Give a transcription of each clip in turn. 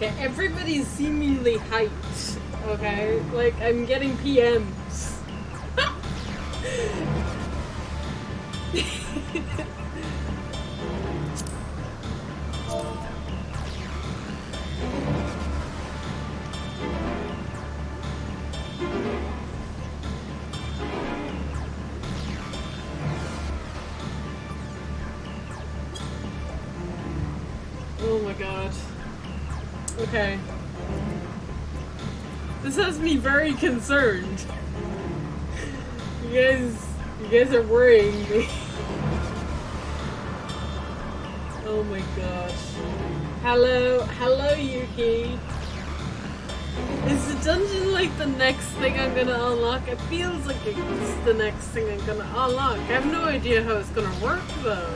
Okay, everybody's seemingly hyped. Okay, like I'm getting PMs. Oh my god. Okay. This has me very concerned. You guys are worrying me. Oh my gosh. Hello Yuki. Is the dungeon like the next thing I'm gonna unlock? It feels like it's the next thing I'm gonna unlock. I have no idea how it's gonna work though.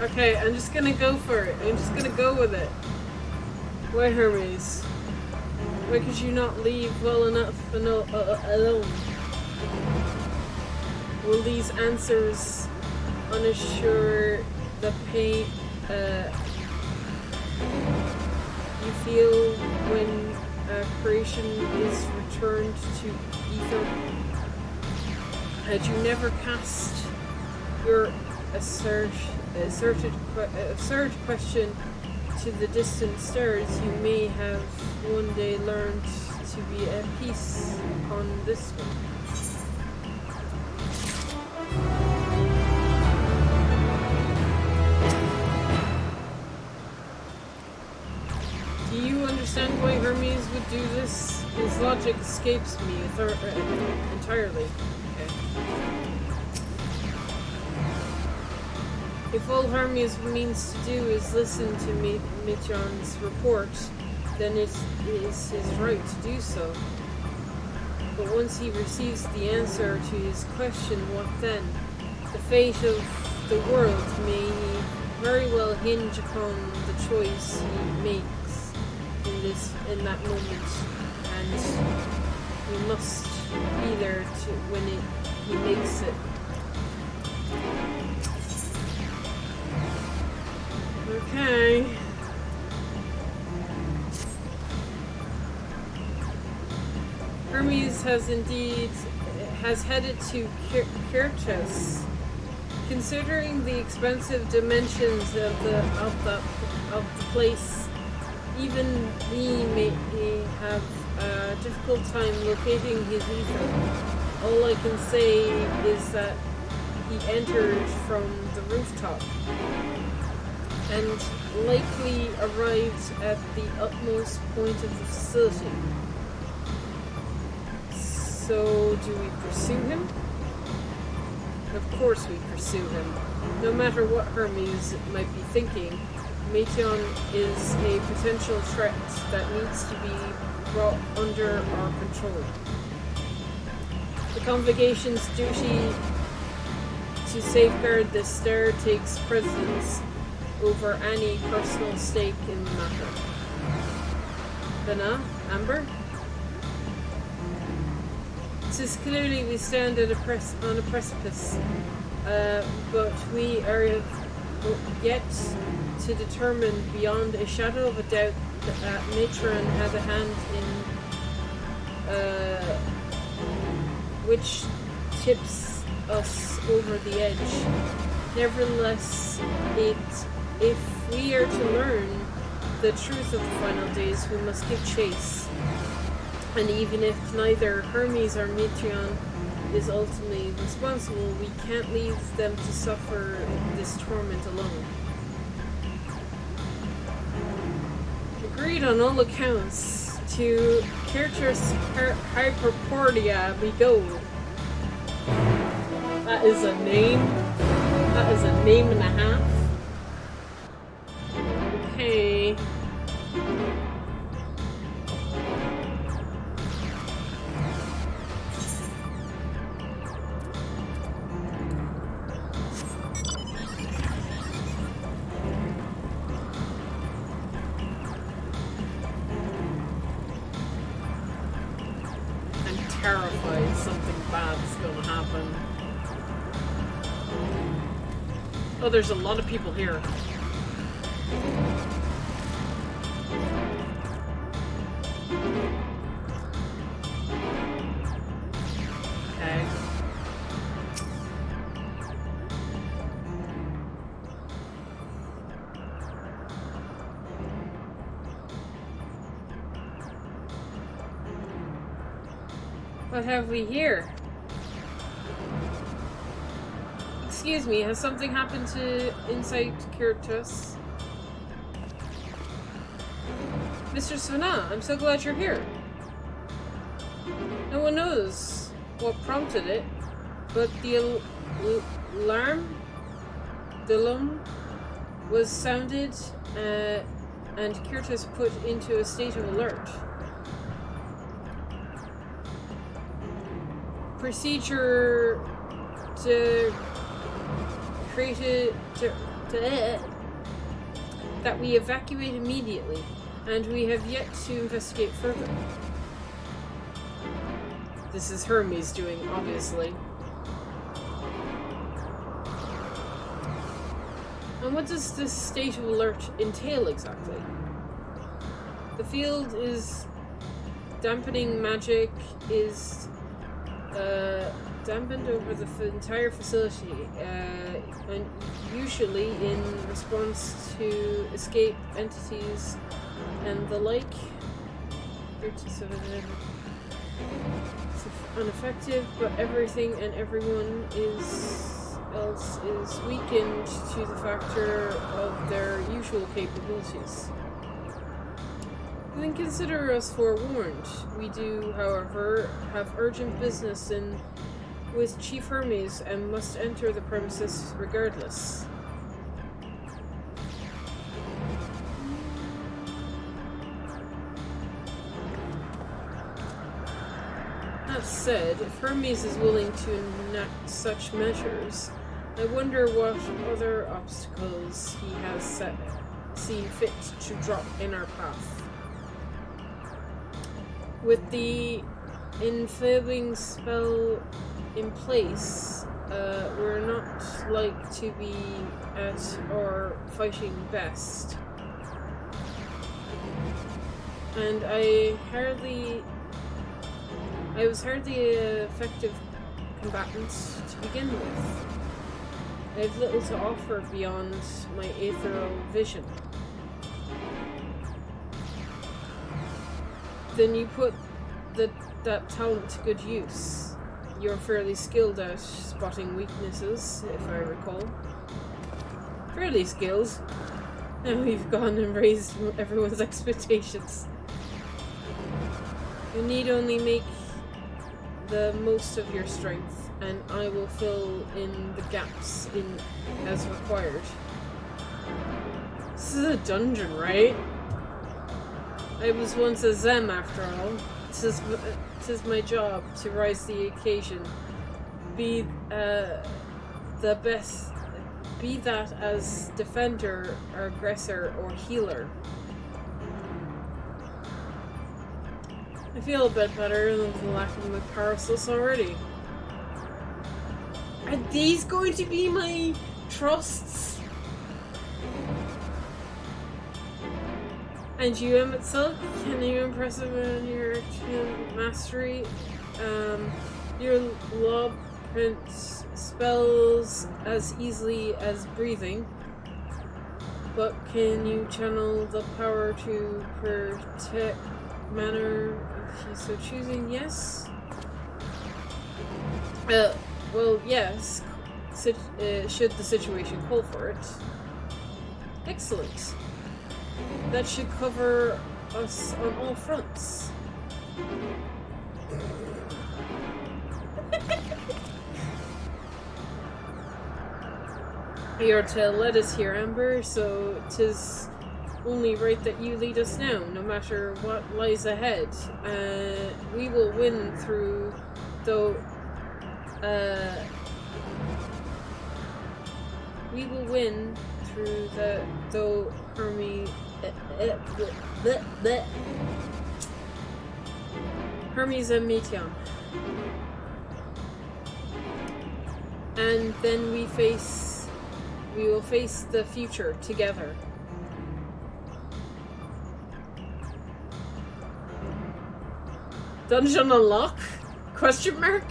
Okay, I'm just gonna go for it. I'm just gonna go with it. Why, Hermes? Why could you not leave well enough alone? Will these answers unassure the pain you feel when creation is returned to ether? Had you never cast your absurd question to the distant stars, you may have one day learned to be at peace upon this one. Do you understand why Hermes would do this? His logic escapes me entirely. Okay. If all Hermes means to do is listen to Mitron's report, then it is his right to do so. But once he receives the answer to his question, what then? The fate of the world may very well hinge upon the choice he makes in that moment, and we must be there when he makes it. Okay. Hermes has headed to Kirchus. Considering the expensive dimensions of the place, even he may have a difficult time locating his ether. All I can say is that he entered from the rooftop and likely arrived at the utmost point of the facility. So, do we pursue him? Of course we pursue him. No matter what Hermes might be thinking, Meteon is a potential threat that needs to be brought under our control. The Convocation's duty to safeguard the star takes precedence over any personal stake in the matter. Dana? Amber? Since clearly we stand at on a precipice, but we are yet to determine beyond a shadow of a doubt that Matron has a hand in which tips us over the edge. Nevertheless, if we are to learn the truth of the final days, we must give chase. And even if neither Hermes or Metreon is ultimately responsible, we can't leave them to suffer this torment alone. Agreed on all accounts. To Kirchus Hyperportia we go. That is a name. That is a name and a half. Okay. Terrified something bad's gonna happen. Oh, there's a lot of people here. Okay. What have we here? Excuse me, has something happened to Insight Kirtus? Mr. Svana, I'm so glad you're here. No one knows what prompted it, but the alarm was sounded and Kirtus put into a state of alert. Procedure to created that we evacuate immediately, and we have yet to investigate further. This is Hermes doing, obviously. And what does this state of alert entail exactly? The field is dampening magic is dampened over the entire facility, and usually in response to escape entities and the like. It's ineffective, but everything and everyone else is weakened to the factor of their usual capabilities. Then consider us forewarned. We do, however, have urgent business with Chief Hermes and must enter the premises regardless. That said, if Hermes is willing to enact such measures, I wonder what other obstacles he has seen fit to drop in our path. With the inflaming spell in place, we're not like to be at our fighting best. And I was hardly an effective combatant to begin with. I have little to offer beyond my ethereal vision. Then you put that talent to good use. You're fairly skilled at spotting weaknesses, if I recall. Fairly skilled. Now we've gone and raised everyone's expectations. You need only make the most of your strength, and I will fill in the gaps as required. This is a dungeon, right? I was once a Zem, after all. Tis my job to rise to the occasion. Be the best. Be that as defender, or aggressor, or healer. I feel a bit better than the lack of my paralysis already. Are these going to be my trusts? And you, Emmett Silk, can you impressive in your mastery? Your law print spells as easily as breathing, but can you channel the power to protect manner if you so choosing? Yes? Well, yes, should the situation call for it. Excellent. That should cover us on all fronts. Your tale led us here, Amber, so 'tis only right that you lead us now, no matter what lies ahead. We will win through, though Hermes and Meteon. And then we face We will face the future together. Dungeon unlock? Question mark?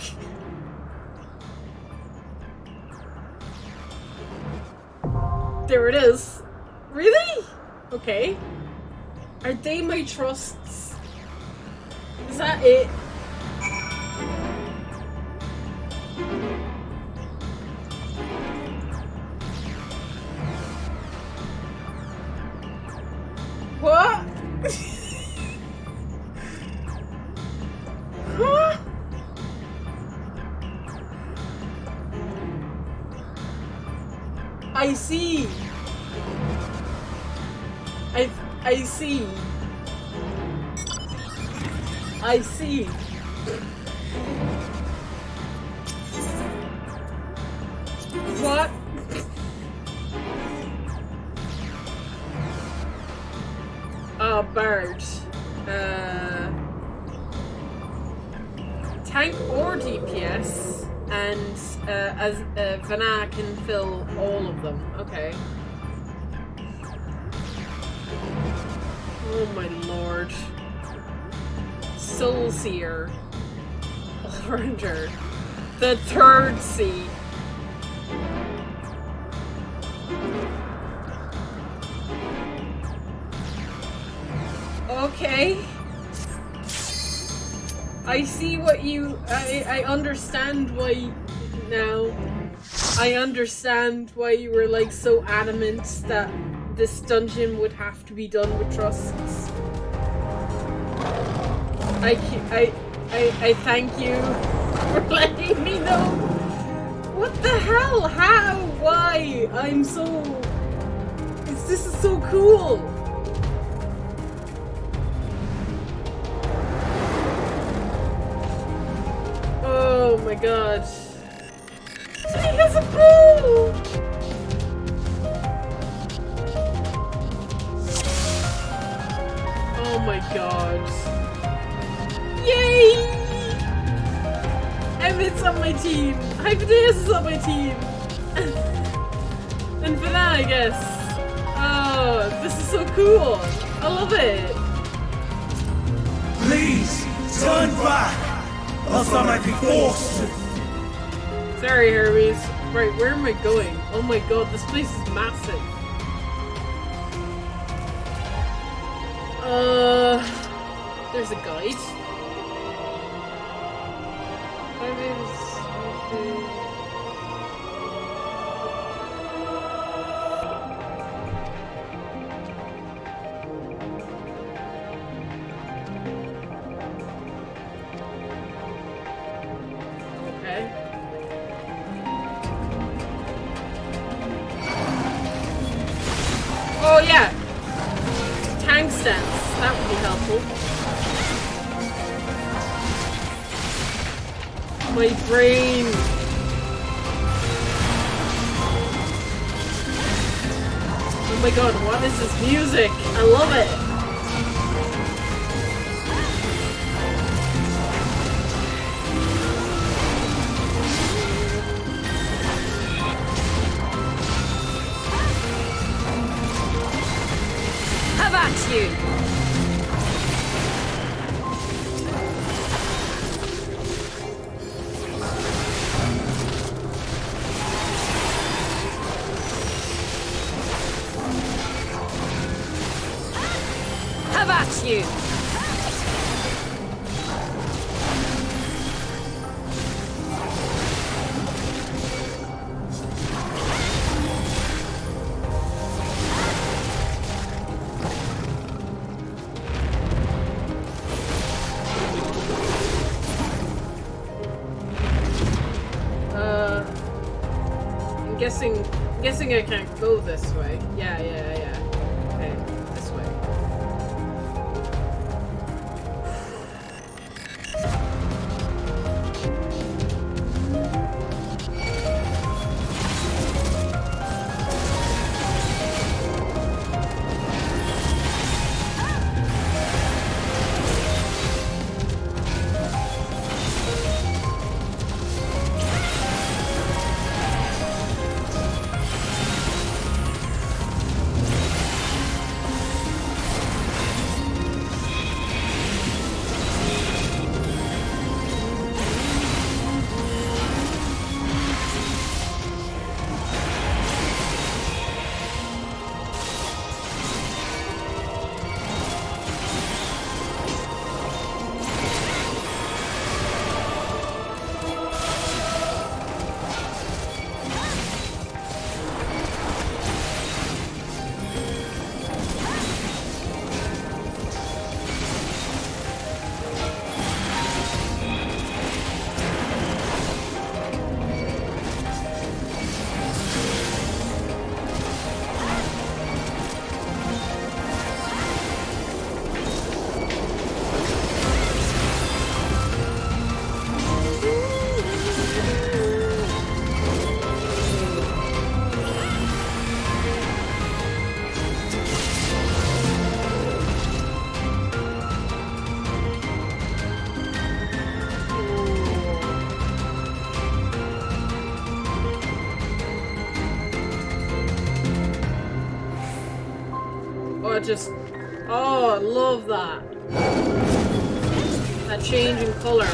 There it is. Really? Okay. Are they my trusts? Is that it? What? Huh? I see. I see. I see. What? Bard. Tank or DPS, and as Vanna can fill all of them. Okay. Oh my lord. Soul Seer. Ranger. The third C. Okay. I see what you... I understand why now. I understand why you were like so adamant that this dungeon would have to be done with trusts. I thank you for letting me know. What the hell? How? Why? I'm so... This is so cool. Oh my god. He has a pool! Oh my god. Yay! Emmett's on my team. Hyperdeus is on my team. And Vanna, I guess. Oh, this is so cool. I love it. Please, turn back, else I might be forced to. Sorry, Hermes. Right, where am I going? Oh my god, this place is massive. There's a guide. Okay. Oh yeah! Tank stance. That would be helpful. My brain. Oh my god, what is this music? I love it. Have at you! Have at you! I'm guessing I can't go this way. Yeah. Okay, this way. just... Oh, I love that. That change in color.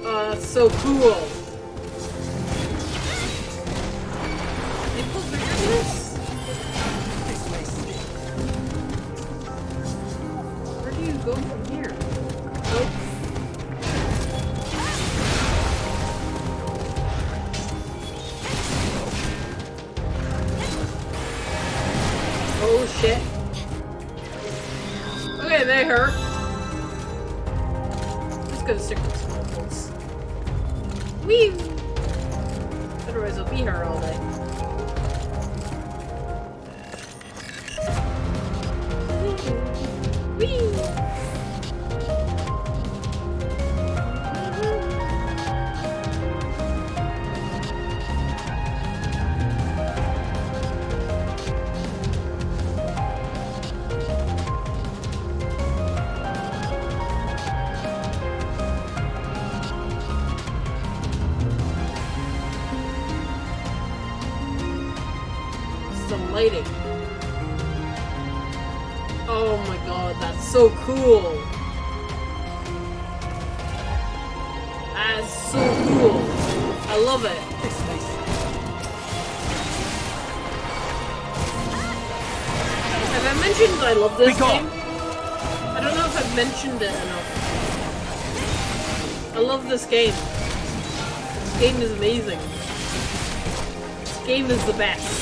Oh, that's so cool. They put bigger to this? Where do you go from here? Nope. Oh shit. Okay, they hurt. Just gonna stick with small ones. Whee! Otherwise I'll be here all day. Whee! Lighting. Oh my god, that's so cool. That's so cool. I love it. Have I mentioned I love this game? I don't know if I've mentioned it enough. I love this game. This game is amazing. This game is the best.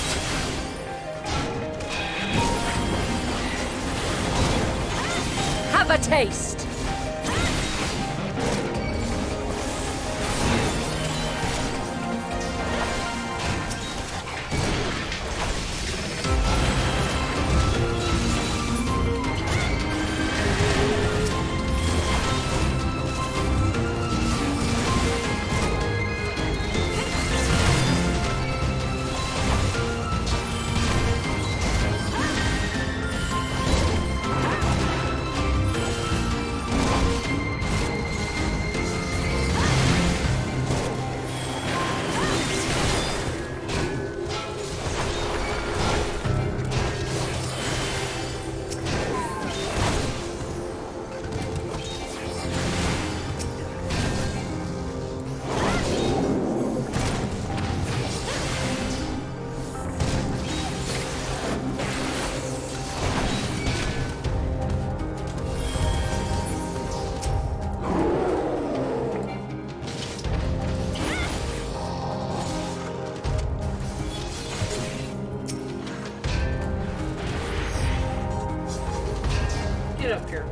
Have a taste. Get up here.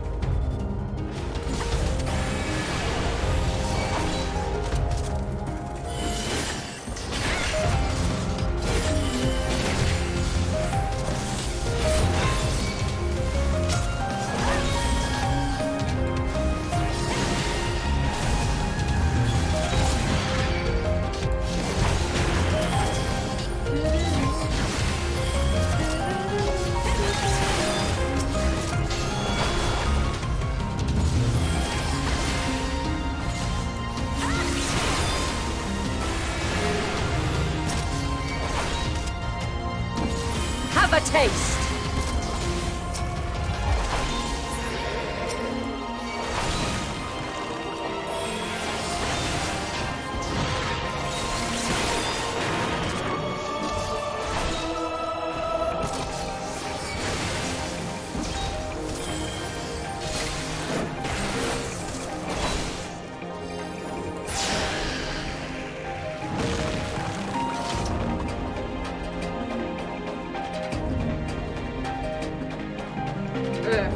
Have a taste.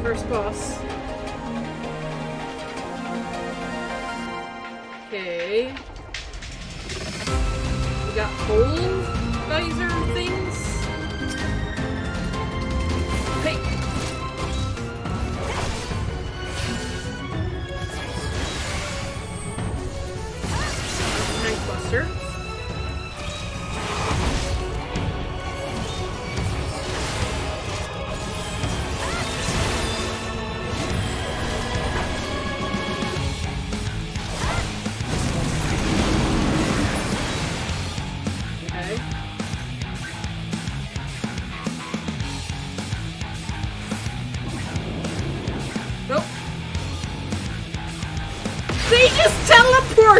First boss. Okay. We got cold geyser things. Hey. Tank buster.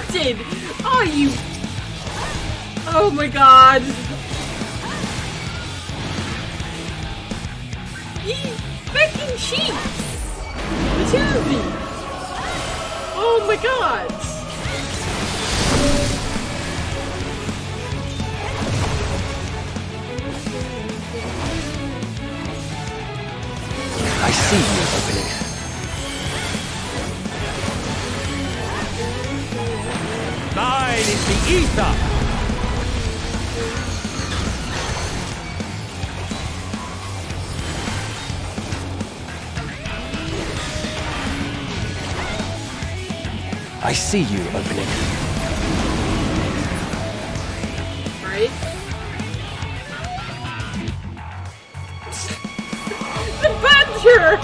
teleported! Oh, you... Oh my god. You freaking cheats! The two of you! Oh my god! I see you opening. Mine is the ether. I see you opening. Right? The badger!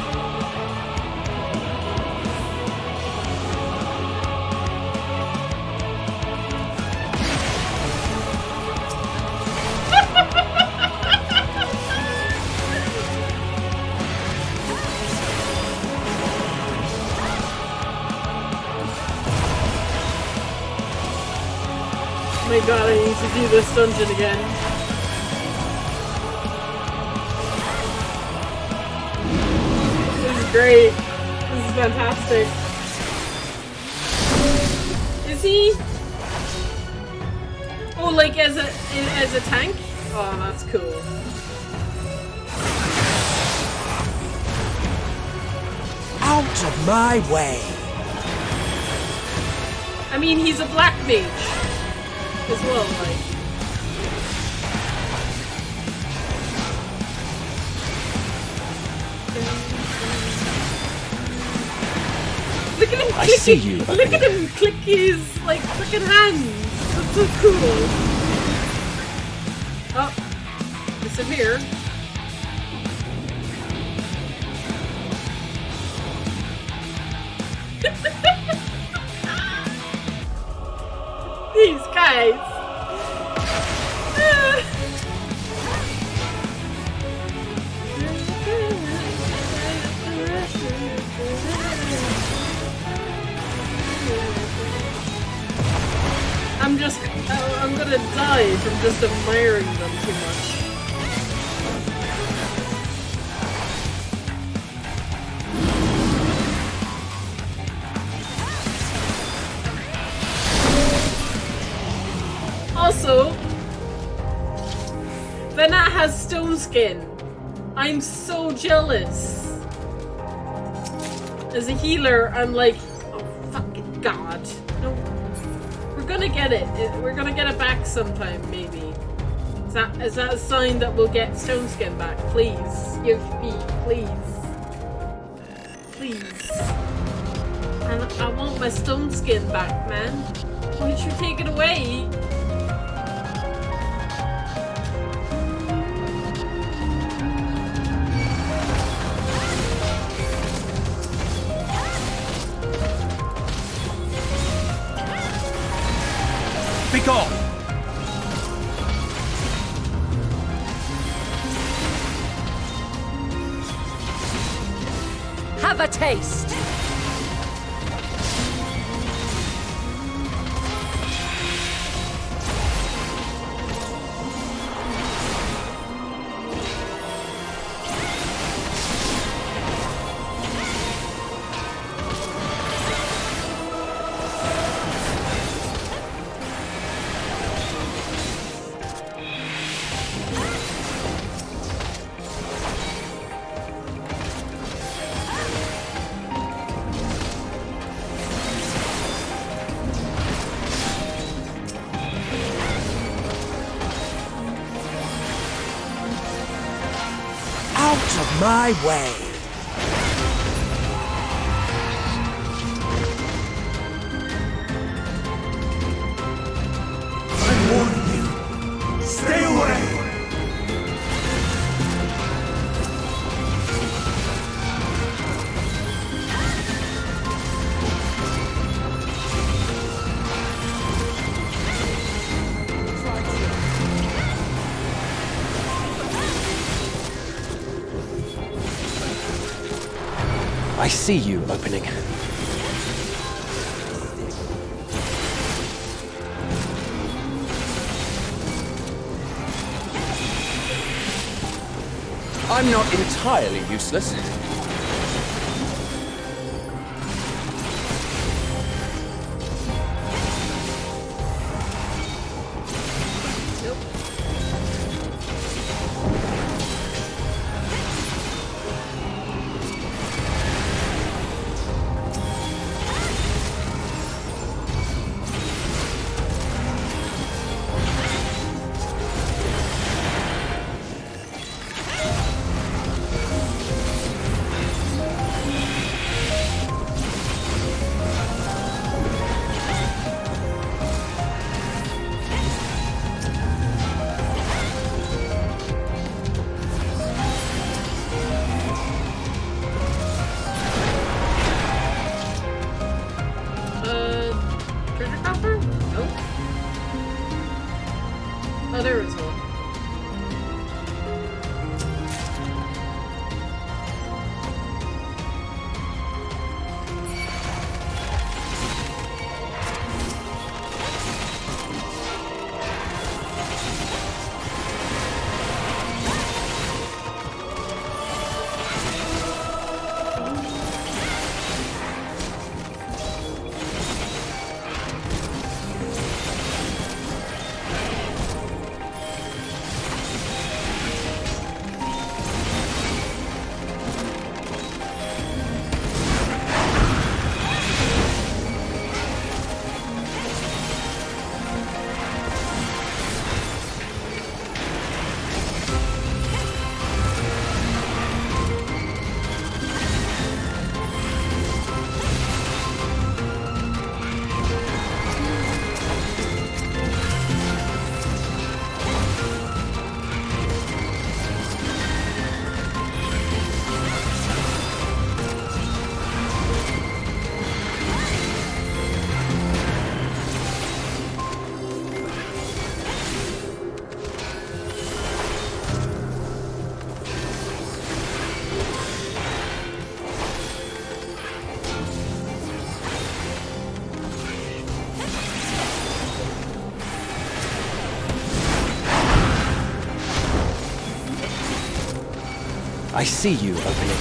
Oh my god, I need to do this dungeon again. This is great. This is fantastic. Is he? Oh, like as a tank? Oh, that's cool. Out of my way. I mean, he's a black mage as well, like. Look at him I click see you Look opening. at him click his, like, freaking hands. That's so cool. Oh, disappear. These guys. I'm gonna die from just admiring them too much. Also, Venat has stone skin. I'm so jealous. As a healer, I'm like, oh fucking god. No, we're gonna get it. We're gonna get it back sometime, maybe. Is that a sign that we'll get stone skin back? Please, Yoshi, please, please. And I want my stone skin back, man. Why don't you take it away? Be gone. Have a taste. Out of my way. I warn you. Stay away. I see you opening. I'm not entirely useless. Nope. Treasure coffer? Nope. Oh, there is one. I see you opening.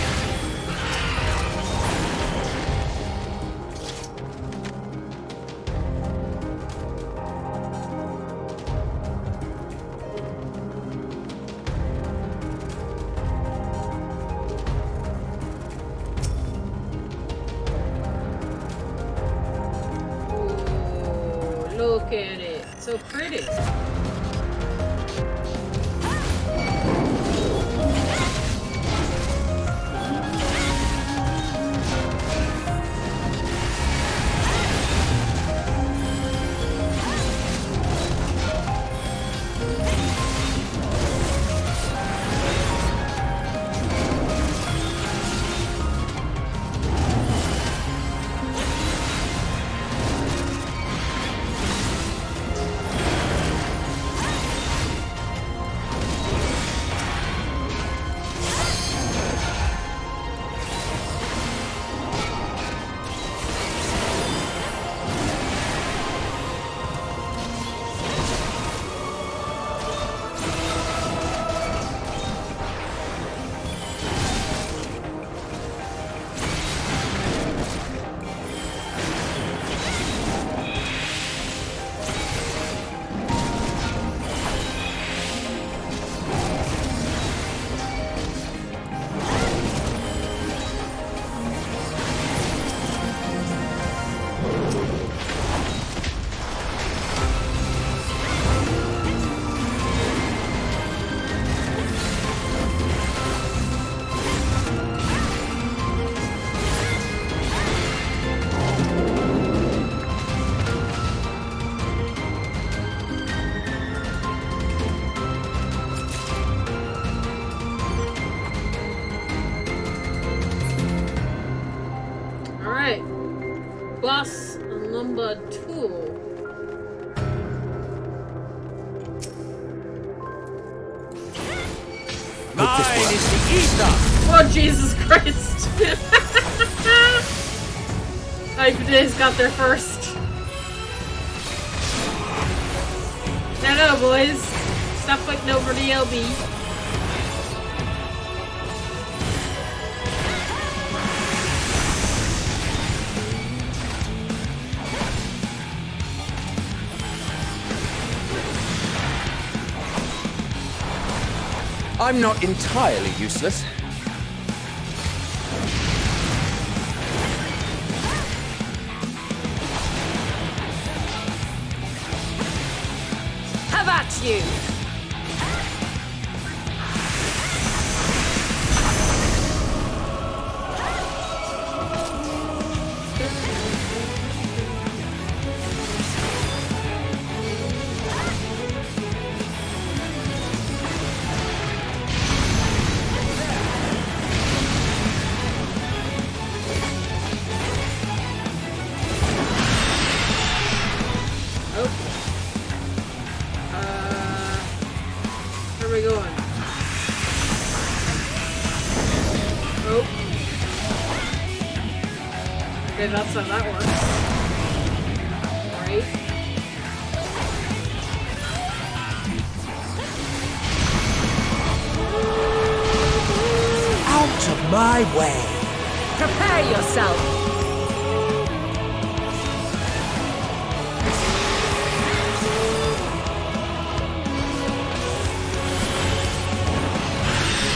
Ooh, look at it. So pretty. Alright. Boss number 2. Mine is the ether! Oh, Jesus Christ! Hyperdays got there first. No, boys. Stop fighting over the LB. I'm not entirely useless. Have at you! Where are we going? Oh. Okay, that's how that works. Right. Out of my way! Prepare yourself!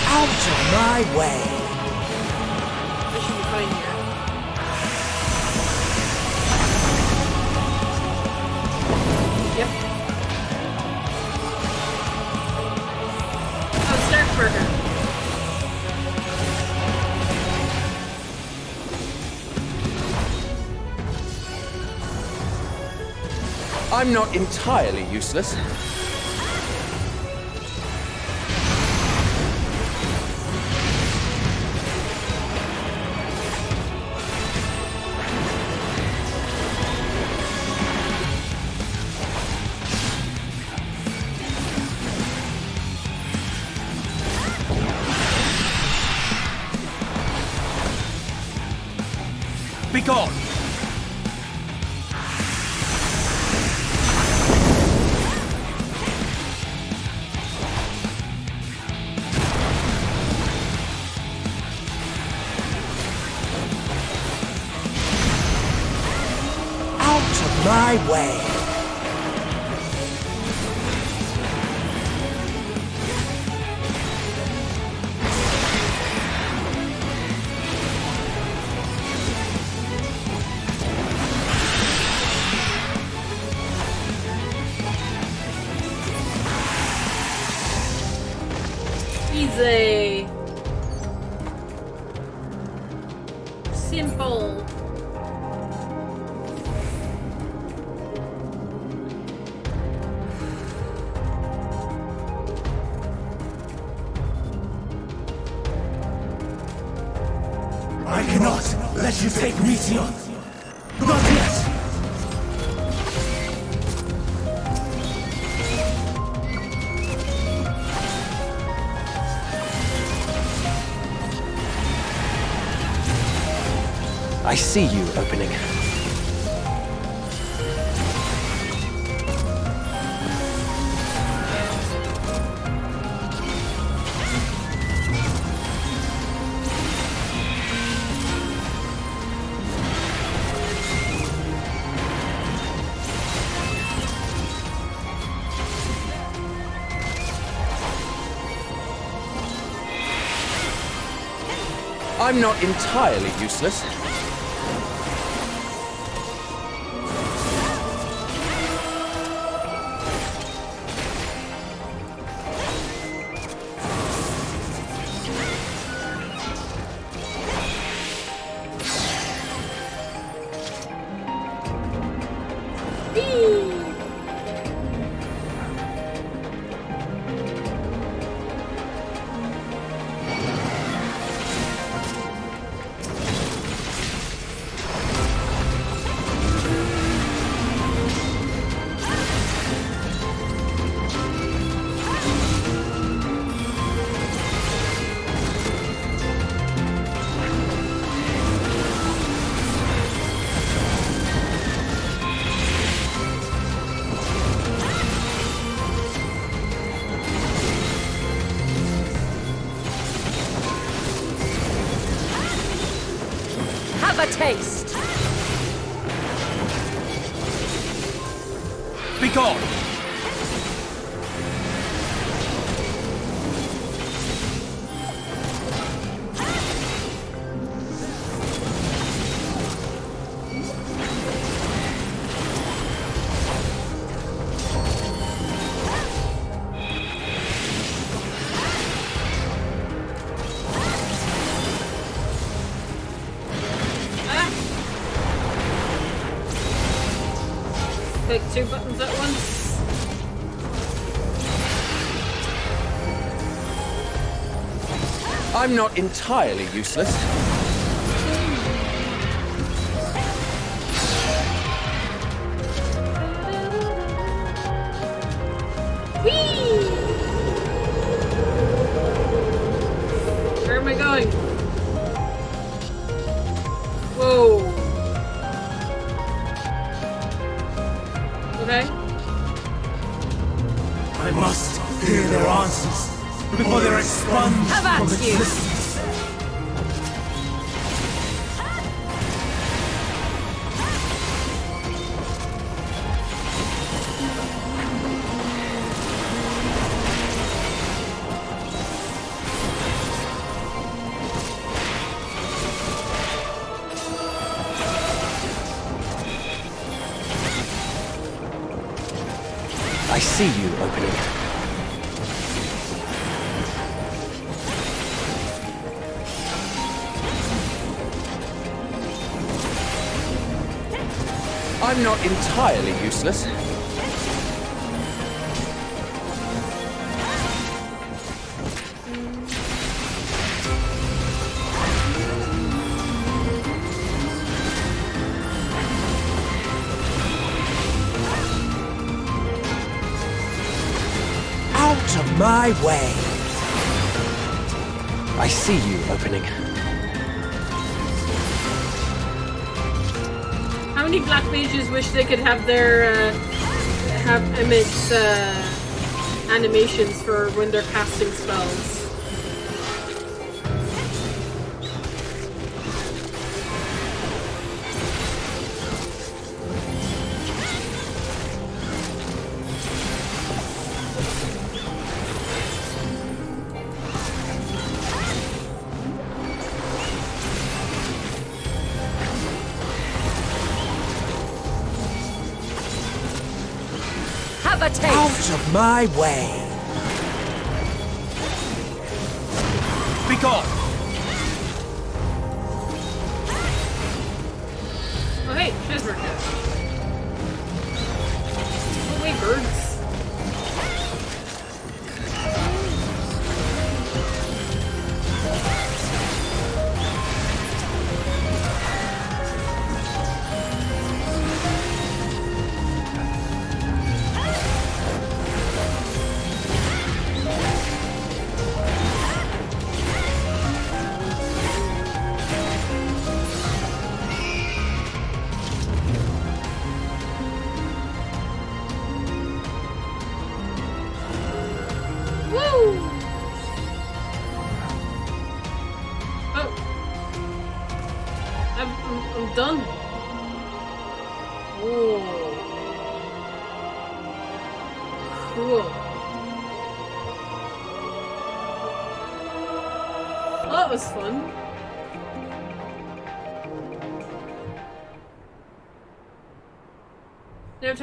Out of my way! I should be fine here. Yep. Oh, Starkburger. I'm not entirely useless. Be gone! Out of my way! Easy. Simple. I cannot let you take Meteor! Not yet! I see you opening. I'm not entirely useless. Have a taste! Be gone! Click 2 buttons at once. I'm not entirely useless. Whee! Where am I going? Whoa. Okay. I must hear their answers before they're expunged How about from you? existence. I see you opening. I'm not entirely useless. Out of my way! I see you opening. How many black mages wish they could have their have Emmett's animations for when they're casting spells? Have a taste. Out of my way! Be gone! Oh hey, Shizberka. Oh wait, birds. Woo! Oh. I'm done. Whoa. Cool. Well, that was fun. Now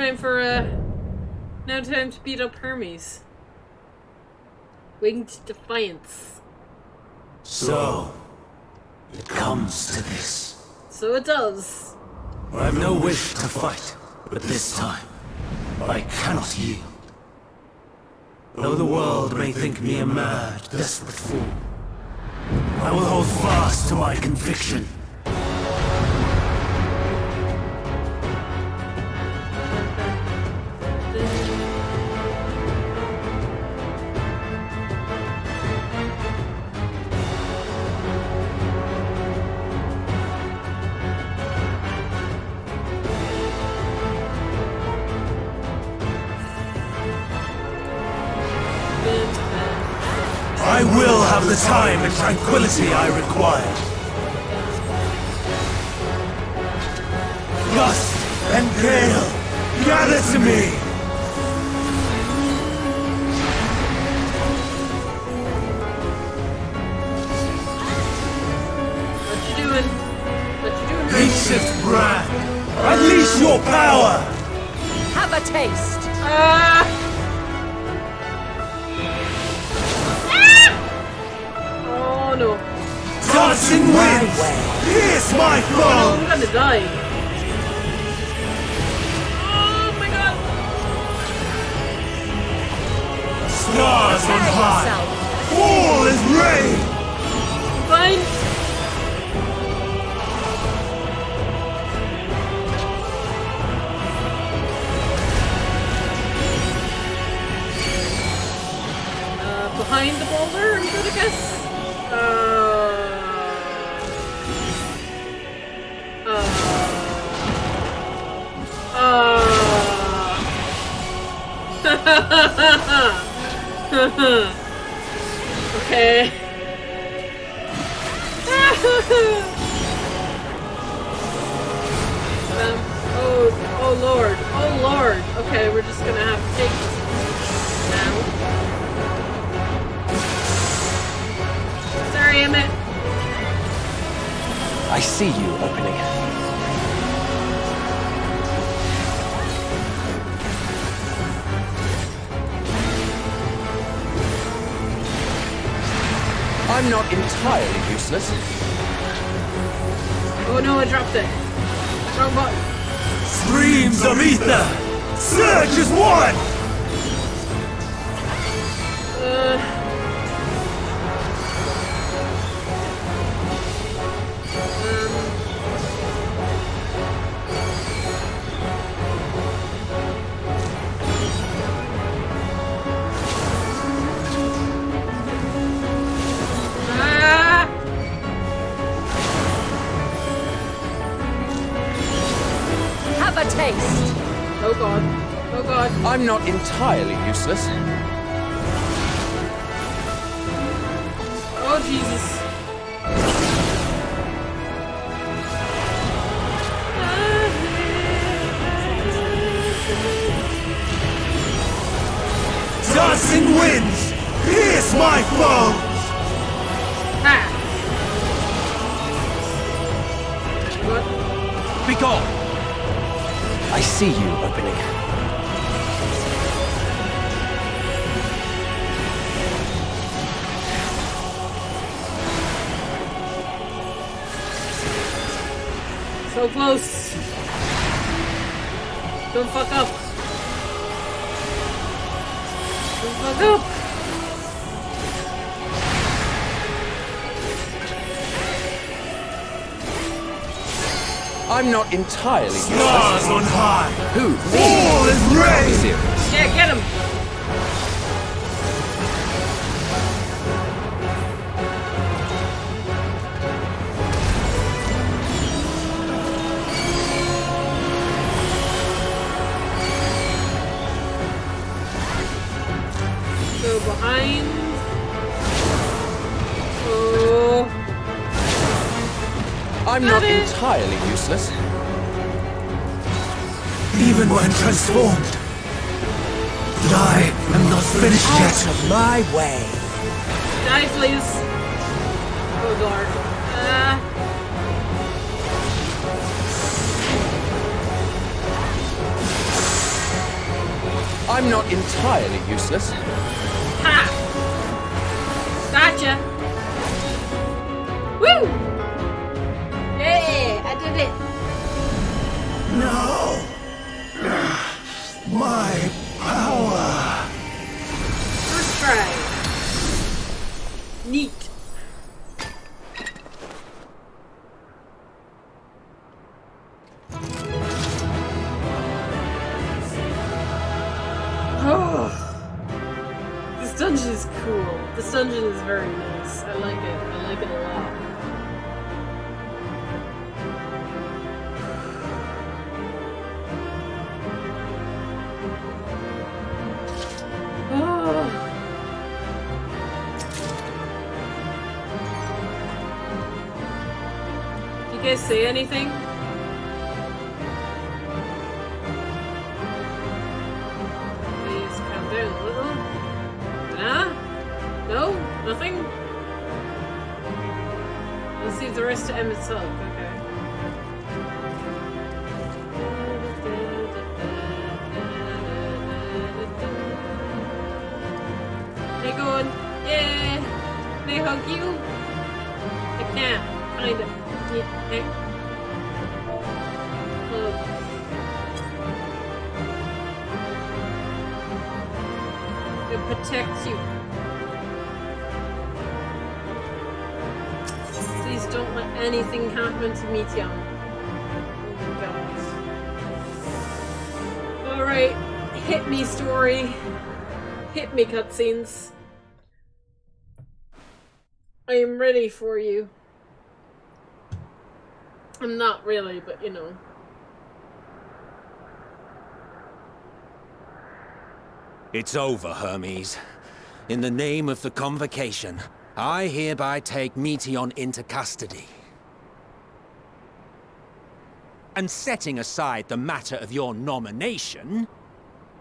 time to beat up Hermes. Winged Defiance. So, it comes to this. So it does. I have no wish to fight, but this time, I cannot yield. Though the world may think me a mad, desperate fool, I will hold fast to my conviction. I will have the time and tranquility I require. Gust and gale, gather to me! What you doing? What you doing, Hermes? Ancient brand, unleash your power! Have a taste. Oh no. Dancing winds, pierce my Oh, foe! I'm gonna die. Oh my god! guess. Okay. Oh Lord. Oh Lord. Okay, we're just gonna have to take this now. Sorry, Emmett. I see you opening. I'm not entirely useless. Oh no, I dropped it. Wrong button. Streams of ether! Surge as one! Have a taste. Oh god. Oh god. I'm not entirely useless. Oh Jesus. Dancing winds! Pierce my foes! Ha! What? Be gone! I see you opening. So close. Don't fuck up. Don't fuck up. I'm not entirely useless. Stars on high! Who? All is ready! Serious. Yeah, get him. Go behind. Oh. I'm Got not it. entirely useless. Even when transformed, I am not finished yet. Of my way. Die, please. Oh, Lord. I'm not entirely useless. Ha! Gotcha. Woo! Yeah, I did it. No! My power! First try. Neat. Oh, this dungeon is cool. This dungeon is very nice. I like it. I like it a lot. Oh. Do you guys say anything? Please calm down a little. Nah? No? Nothing? Let's see if the rest of Emmett's up. Okay. They going, yeah. They hug you. I can't find it. It protects you. Please don't let anything happen to me, Tian. Oh my god. Alright, hit me, story. Hit me, cutscenes. I am ready for you. I'm not really, but you know. It's over, Hermes. In the name of the Convocation, I hereby take Meteion into custody. And setting aside the matter of your nomination,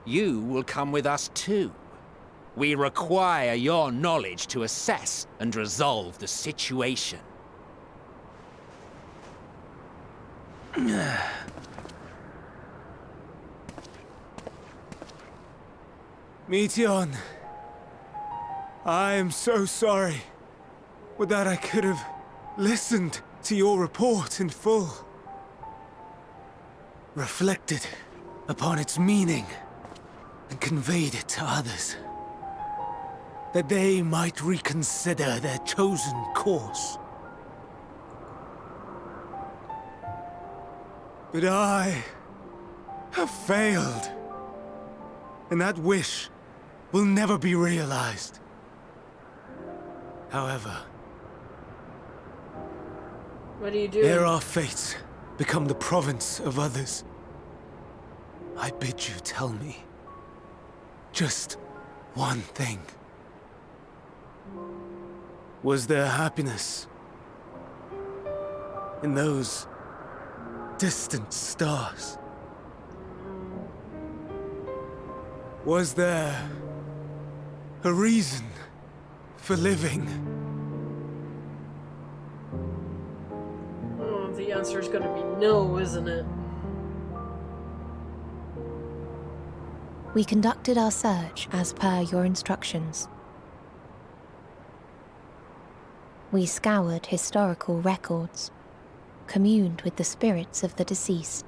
you will come with us too. We require your knowledge to assess and resolve the situation. Meteion, I am so sorry. Would that I could have listened to your report in full. Reflected upon its meaning and conveyed it to others. That they might reconsider their chosen course. But I have failed. And that wish will never be realized. However, What are you doing? ere our fates become the province of others, I bid you tell me just one thing. Was there happiness in those distant stars? Was there a reason for living? Oh, the answer is going to be no, isn't it? We conducted our search as per your instructions. We scoured historical records, communed with the spirits of the deceased,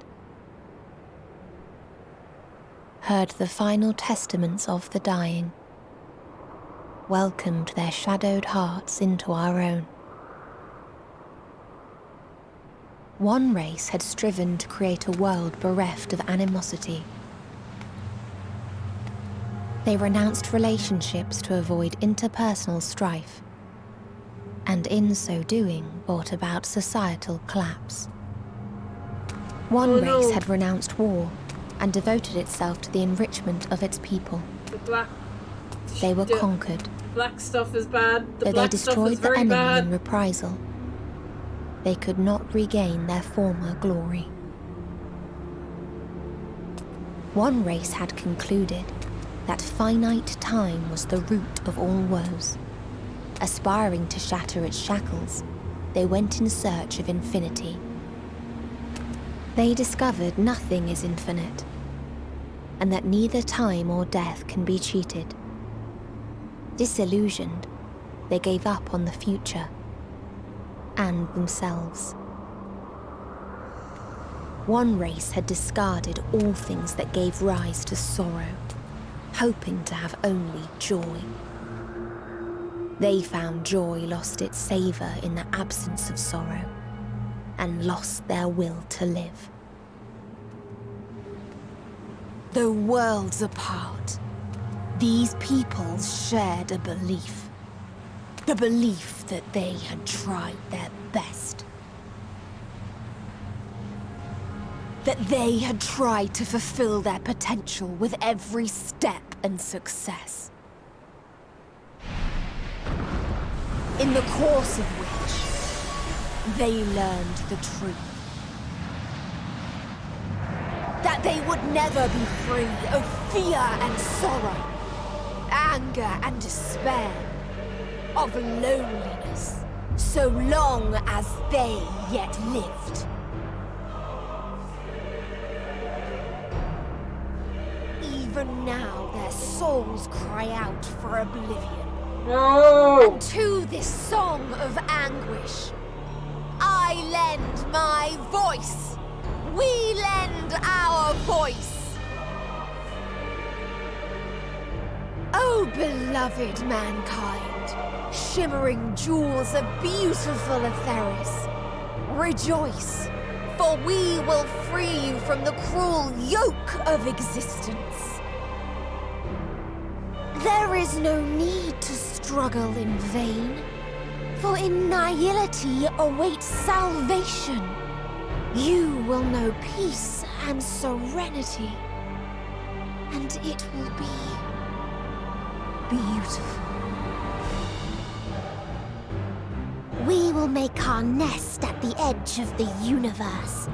heard the final testaments of the dying, welcomed their shadowed hearts into our own. One race had striven to create a world bereft of animosity. They renounced relationships to avoid interpersonal strife, and in so doing brought about societal collapse. One Oh, no. race had renounced war and devoted itself to the enrichment of its people. The black... They were the conquered, black stuff is bad. The though they black stuff is destroyed the very enemy in bad. reprisal. They could not regain their former glory. One race had concluded that finite time was the root of all woes. Aspiring to shatter its shackles, they went in search of infinity. They discovered nothing is infinite, and that neither time or death can be cheated. Disillusioned, they gave up on the future and themselves. One race had discarded all things that gave rise to sorrow, hoping to have only joy. They found joy lost its savor in the absence of sorrow, and lost their will to live. Though worlds apart, these peoples shared a belief. The belief that they had tried their best. That they had tried to fulfill their potential with every step and success. In the course of which, they learned the truth. That they would never be free of fear and sorrow, anger and despair, of loneliness, so long as they yet lived. Even now their souls cry out for oblivion. No! And to this song of anguish, I lend my voice. We lend our voice. Oh, beloved mankind, shimmering jewels of beautiful Atheris, rejoice, for we will free you from the cruel yoke of existence. There is no need to struggle in vain. For in nihility awaits salvation. You will know peace and serenity. And it will be beautiful. We will make our nest at the edge of the universe.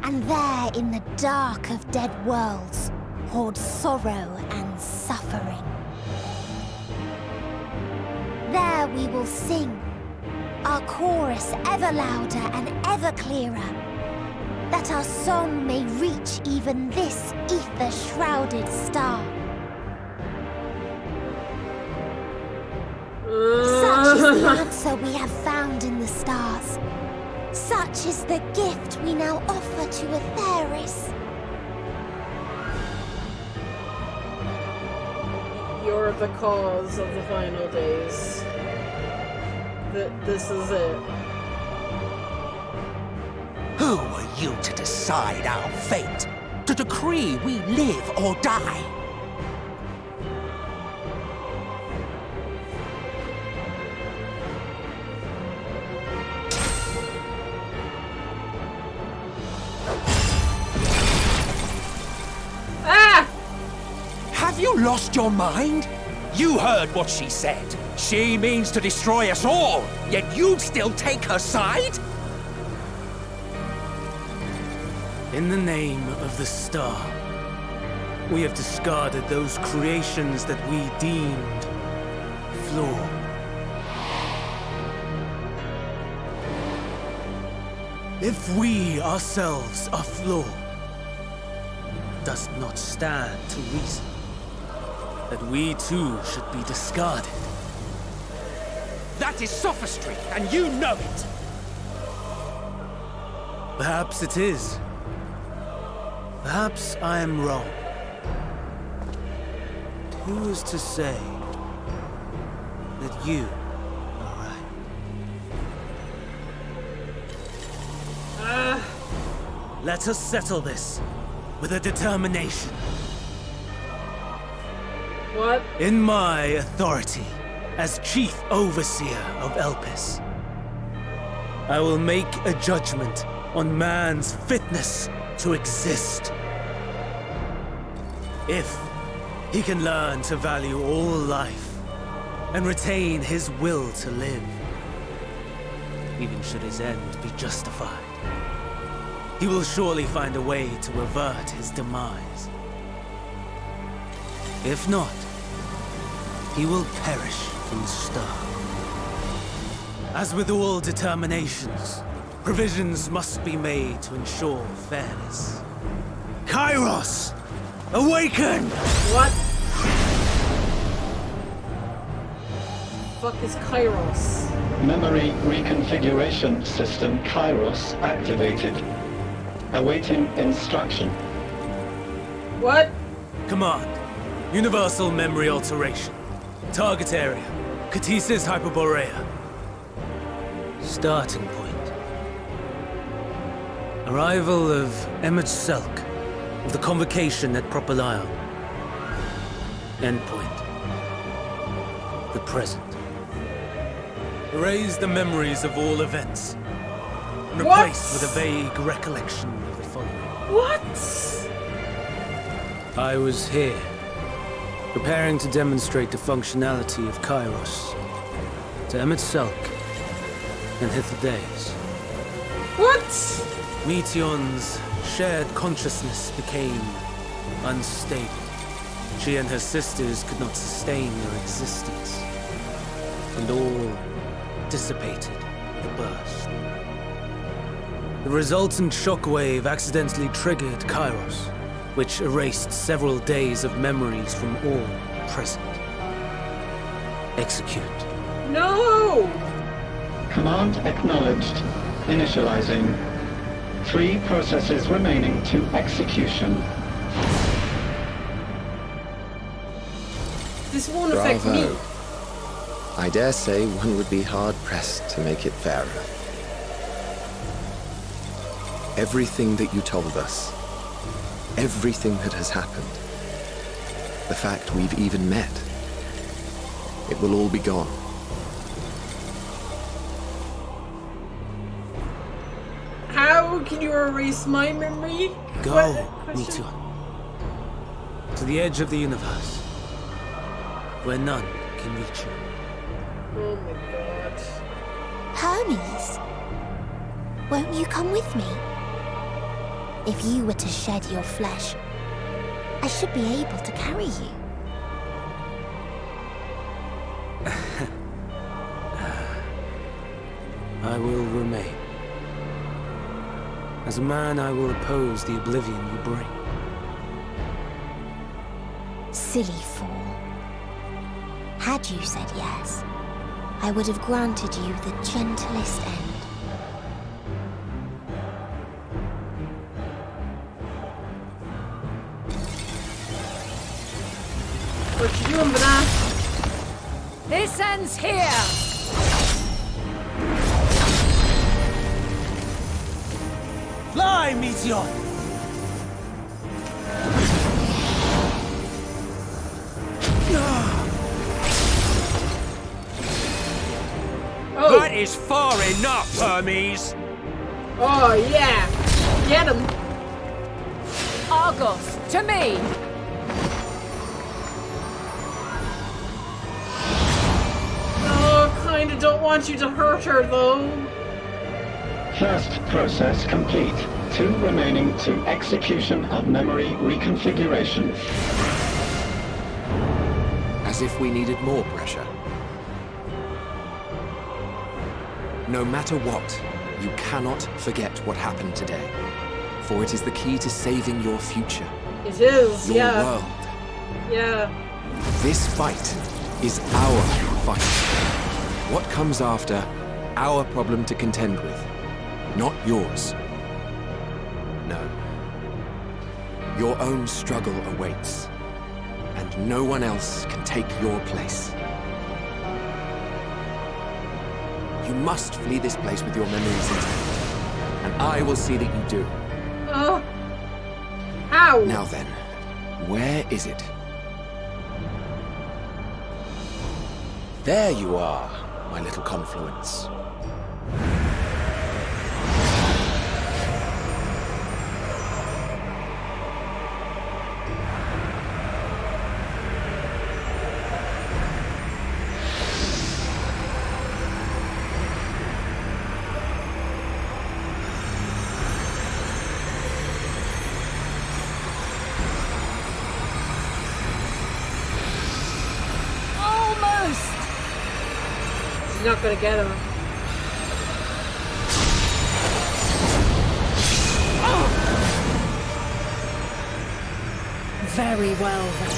And there in the dark of dead worlds, hoard sorrow and suffering. There we will sing, our chorus ever louder and ever clearer, that our song may reach even this ether-shrouded star. Such is the answer we have found in the stars. Such is the gift we now offer to Atheris. You're the cause of the final days. This is it. Who are you to decide our fate? To decree we live or die? Have you lost your mind? You heard what she said. She means to destroy us all, yet you'd still take her side? In the name of the star, we have discarded those creations that we deemed flawed. If we ourselves are flawed, does it not stand to reason that we too should be discarded? That is sophistry, and you know it! Perhaps it is. Perhaps I am wrong. Who is to say that you are right? Let us settle this with a determination. What? In my authority as Chief Overseer of Elpis, I will make a judgment on man's fitness to exist. If he can learn to value all life and retain his will to live, even should his end be justified, he will surely find a way to avert his demise. If not, he will perish from the start. As with all determinations, provisions must be made to ensure fairness. Kairos! Awaken! What? Fuck is Kairos? Memory reconfiguration system Kairos activated. Awaiting instruction. What? Command. Universal memory alteration. Target area. Catesis Hyperborea. Starting point. Arrival of MSQ of the convocation at Propylion. Endpoint. The present. Erase the memories of all events. And replace with a vague recollection of the following. What? I was here, preparing to demonstrate the functionality of Kairos to MSQ and Hythlodaeus. What? Meteon's shared consciousness became unstable. She and her sisters could not sustain their existence, and all dissipated with a burst. The resultant shockwave accidentally triggered Kairos, which erased several days of memories from all present. Execute. No! Command acknowledged. Initializing. 3 processes remaining to execution. This won't affect me. Bravo. I dare say one would be hard-pressed to make it fairer. Everything that you told us, everything that has happened, the fact we've even met, it will all be gone. can you erase my memory? Go, Question? Meteor. To the edge of the universe, where none can reach you. Oh my god. Hermes, won't you come with me? If you were to shed your flesh, I should be able to carry you. I will remain. As a man, I will oppose the oblivion you bring. Silly fool. Had you said yes, I would have granted you the gentlest end. What you doing, banana? This ends here! Fly, Meteor! Oh! That is far enough, Hermes! Oh, yeah! Get him! Argos, to me! Oh, kinda don't want you to hurt her, though. First process complete. 2 remaining to execution of memory reconfiguration. As if we needed more pressure. No matter what, you cannot forget what happened today. For it is the key to saving your future. It is, Your yeah. world. Yeah. This fight is our fight. What comes after, our problem to contend with. Not yours. No. Your own struggle awaits. And no one else can take your place. You must flee this place with your memories intact. And I will see that you do. How? Now then, where is it? There you are, my little confluence. Almost! She's not gonna get him. Very well, then.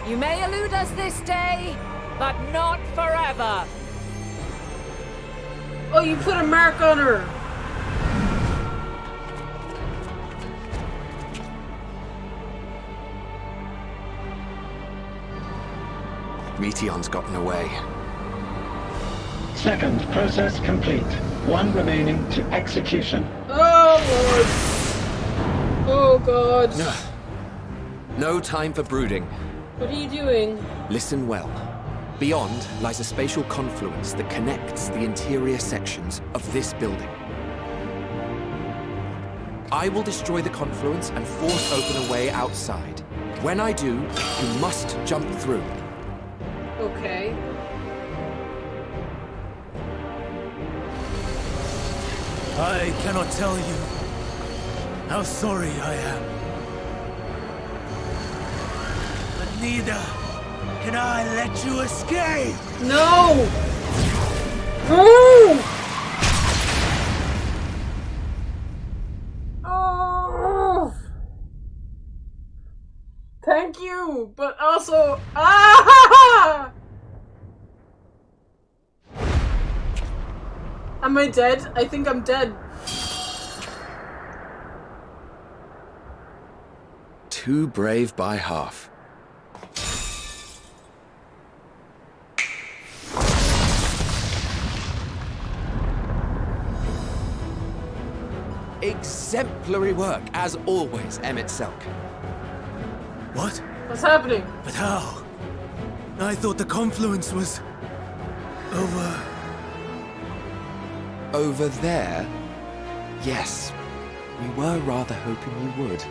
You may elude us this day, but not forever. Oh, you put a mark on her! Meteon's gotten away. Second process complete. 1 remaining to execution. Oh, Lord. Oh, God. No time for brooding. What are you doing? Listen well. Beyond lies a spatial confluence that connects the interior sections of this building. I will destroy the confluence and force open a way outside. When I do, you must jump through. Okay. I cannot tell you how sorry I am. But neither can I let you escape! No! No! Oh! Thank you, but also... Ah! Am I dead? I think I'm dead. Too brave by half. Exemplary work, as always, Emmett Selk. What? What's happening? But how? I thought the confluence was over. Over there? Yes. We were rather hoping you would.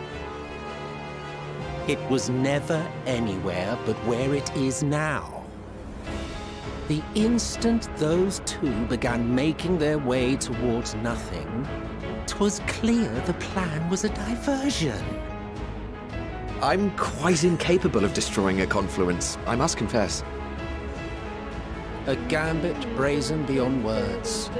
It was never anywhere but where it is now. The instant those two began making their way towards nothing, 'twas clear the plan was a diversion. I'm quite incapable of destroying a confluence, I must confess. A gambit brazen beyond words.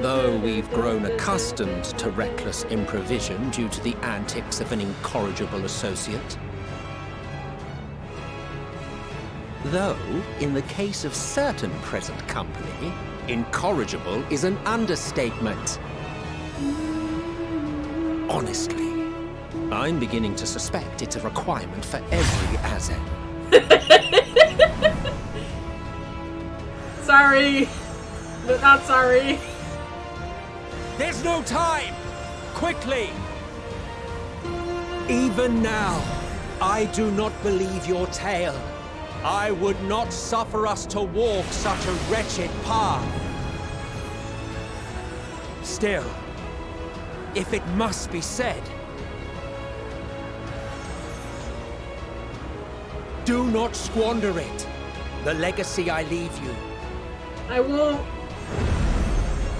Though we've grown accustomed to reckless improvision due to the antics of an incorrigible associate. Though, in the case of certain present company, incorrigible is an understatement. Honestly, I'm beginning to suspect it's a requirement for every Azen. Sorry, but not sorry. There's no time! Quickly! Even now, I do not believe your tale. I would not suffer us to walk such a wretched path. Still, if it must be said, do not squander it. The legacy I leave you. I won't.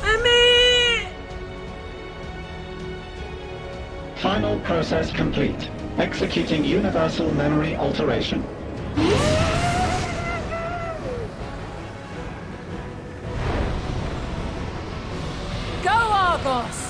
Emmy! Final process complete. Executing universal memory alteration. Go, Argos!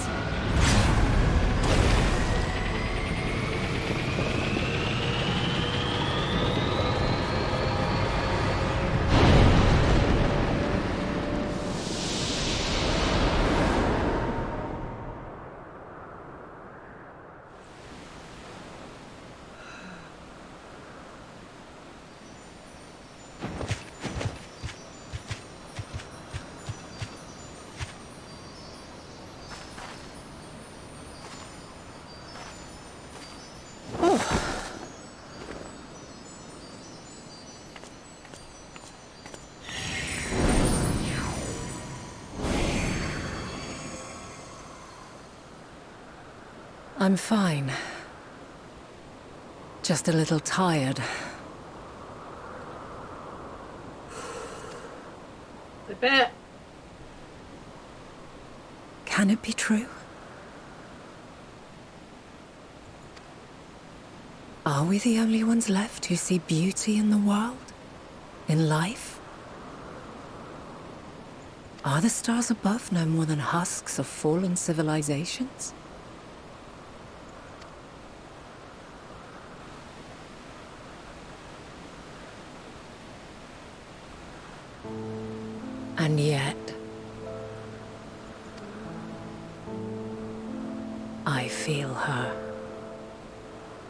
I'm fine. Just a little tired. I bet. Can it be true? Are we the only ones left who see beauty in the world? In life? Are the stars above no more than husks of fallen civilizations? And yet, I feel her.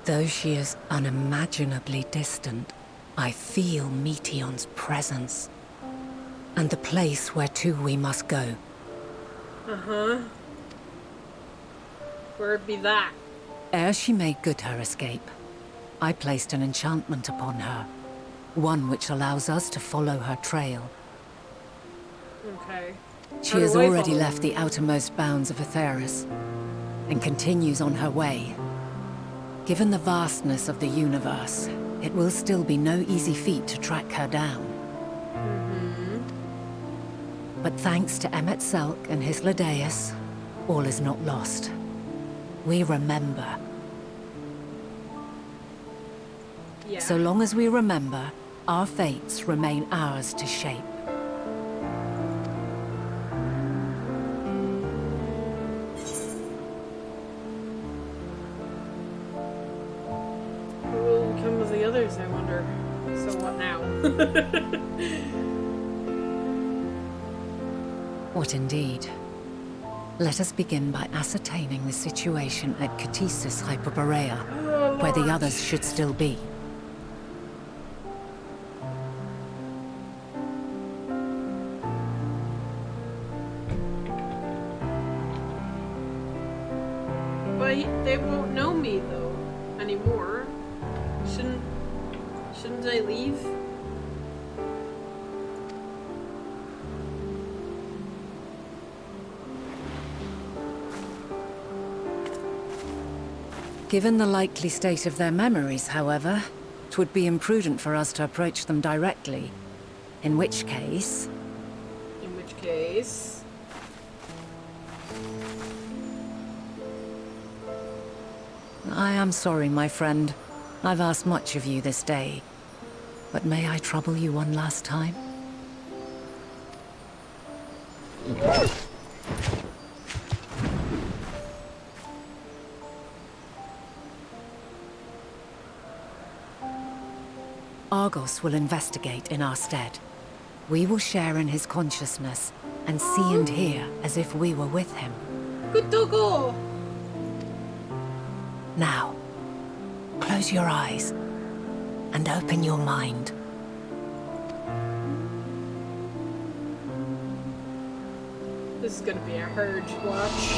Though she is unimaginably distant, I feel Meteion's presence. And the place where to we must go. Uh-huh. Where'd be that? Ere she made good her escape, I placed an enchantment upon her. One which allows us to follow her trail. Okay. She has already left the outermost bounds of Aetheris, and continues on her way. Given the vastness of the universe, it will still be no easy feat to track her down. But thanks to Emet-Selch and his Ladeus, all is not lost. We remember. Yeah. So long as we remember, our fates remain ours to shape. What will become of the others, I wonder? So what now? What indeed? Let us begin by ascertaining the situation at Catesis Hyperborea, where the others should still be. But they won't know me though anymore. Shouldn't I leave? Given the likely state of their memories, however, it would be imprudent for us to approach them directly. In which case... I am sorry, my friend. I've asked much of you this day. But may I trouble you one last time? Argos will investigate in our stead. We will share in his consciousness and see and hear as if we were with him. Good doggo! Now, close your eyes and open your mind. This is gonna be a hard watch.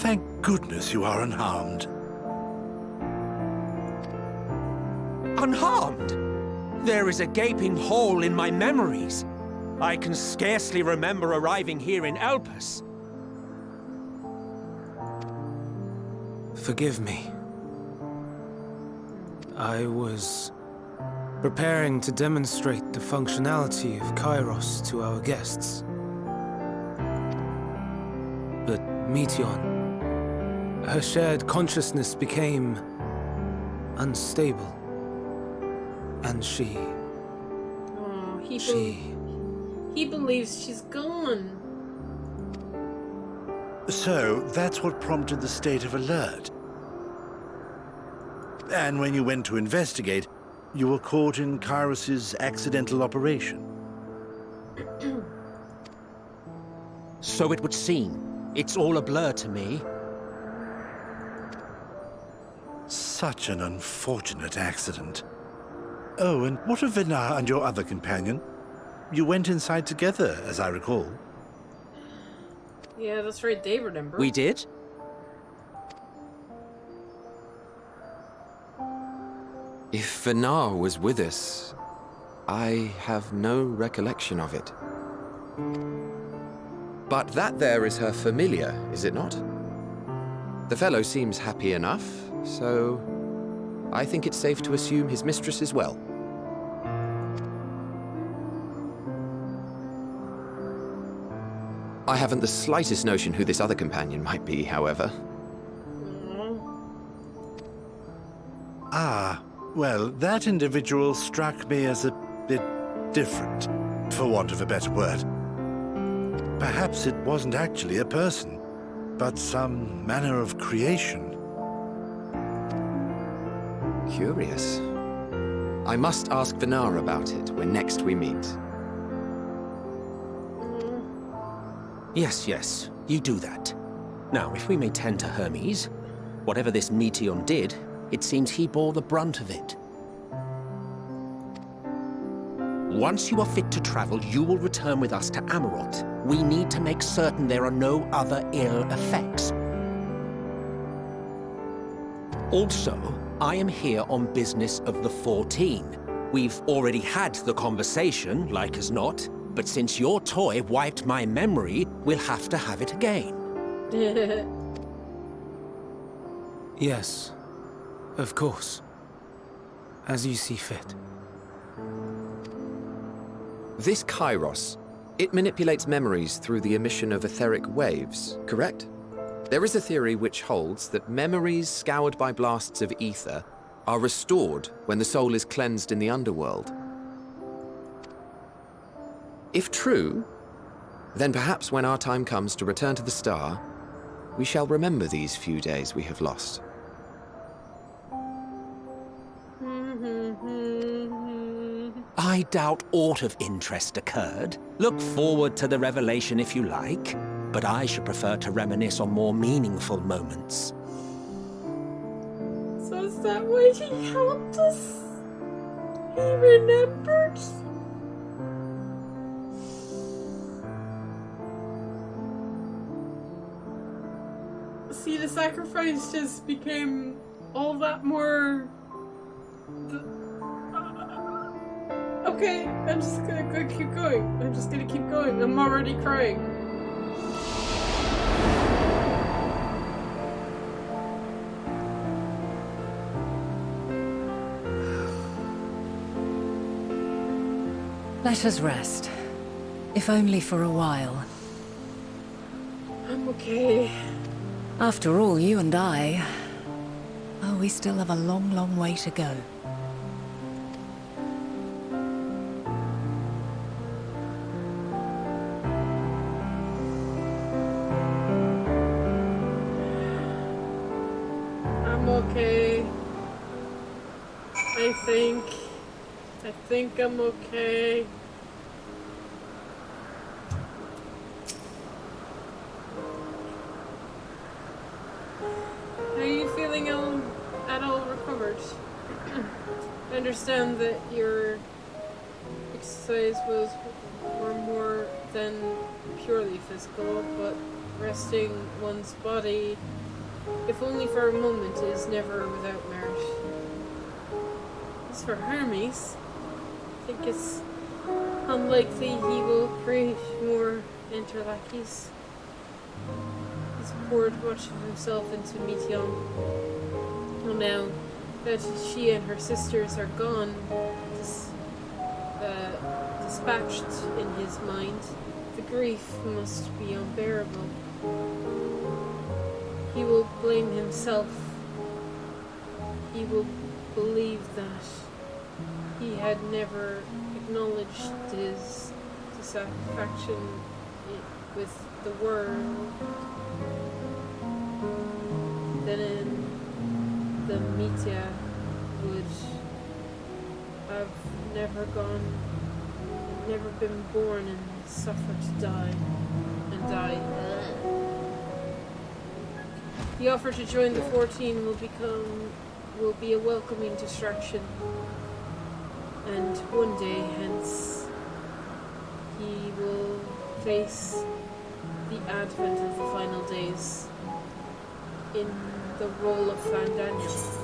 Thank goodness you are unharmed. Unharmed? There is a gaping hole in my memories. I can scarcely remember arriving here in Elpis. Forgive me. I was preparing to demonstrate the functionality of Kairos to our guests. But Meteon, her shared consciousness became unstable. And she believes she's gone. So, that's what prompted the state of alert. And when you went to investigate, you were caught in Kairos's accidental operation. So it would seem. It's all a blur to me. Such an unfortunate accident. Oh, and what of Vinar and your other companion? You went inside together, as I recall. Yeah, that's right, they remember. We did? If Vinar was with us, I have no recollection of it. But that there is her familiar, is it not? The fellow seems happy enough, so I think it's safe to assume his mistress as well. I haven't the slightest notion who this other companion might be, however. Ah, well, that individual struck me as a bit different, for want of a better word. Perhaps it wasn't actually a person, but some manner of creation. Curious. I must ask Vinar about it when next we meet. Yes, you do that. Now, if we may tend to Hermes, whatever this Meteon did, it seems he bore the brunt of it. Once you are fit to travel, you will return with us to Amarot. We need to make certain there are no other ill effects. Also, I am here on business of the 14. We've already had the conversation, like as not, but since your toy wiped my memory, we'll have to have it again. Yes, of course. As you see fit. This Kairos, it manipulates memories through the emission of etheric waves, correct? There is a theory which holds that memories scoured by blasts of ether are restored when the soul is cleansed in the underworld. If true, then perhaps when our time comes to return to the star, we shall remember these few days we have lost. I doubt aught of interest occurred. Look forward to the revelation if you like, but I should prefer to reminisce on more meaningful moments. So is that why he helped us? He remembered? See, the sacrifice just became all that more... Okay, I'm just gonna keep going. I'm just gonna keep going. I'm already crying. Let us rest. If only for a while. I'm okay. After all, you and I... Oh, we still have a long, long way to go. I'm okay. I think I'm okay. Are you feeling at all recovered? I understand that your exercise were more than purely physical, but resting one's body, if only for a moment, is never without merit. As for Hermes, I think it's unlikely he will create more interlackeys. He's poured much of himself into Meteon. Well, now that she and her sisters are gone, dispatched in his mind, the grief must be unbearable. He will blame himself. He will believe that he had never acknowledged his dissatisfaction with the world. Then the Mitya would have never been born and suffer to die. And die. The offer to join the 14 will be a welcoming distraction. And one day, hence, he will face the advent of the final days in the role of Fandaniel.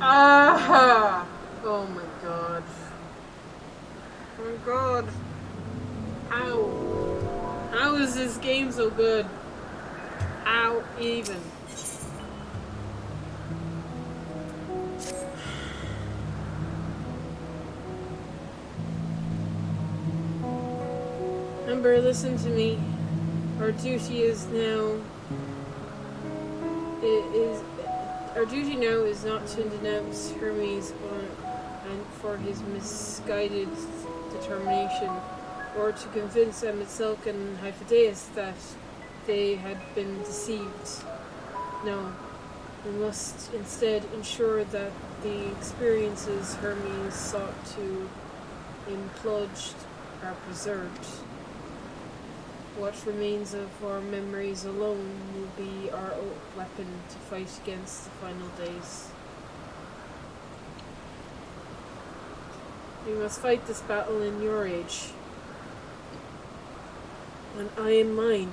Aha! Oh my god. Oh my god. How? How is this game so good? How even? Ember, listen to me. Our duty is now... Our duty now is not to denounce Hermes and for his misguided determination, or to convince Emetzelk and Hyphadeus that they had been deceived. No, we must instead ensure that the experiences Hermes sought to implode are preserved. What remains of our memories alone will be our weapon to fight against the final days. We must fight this battle in your age, and I in mine.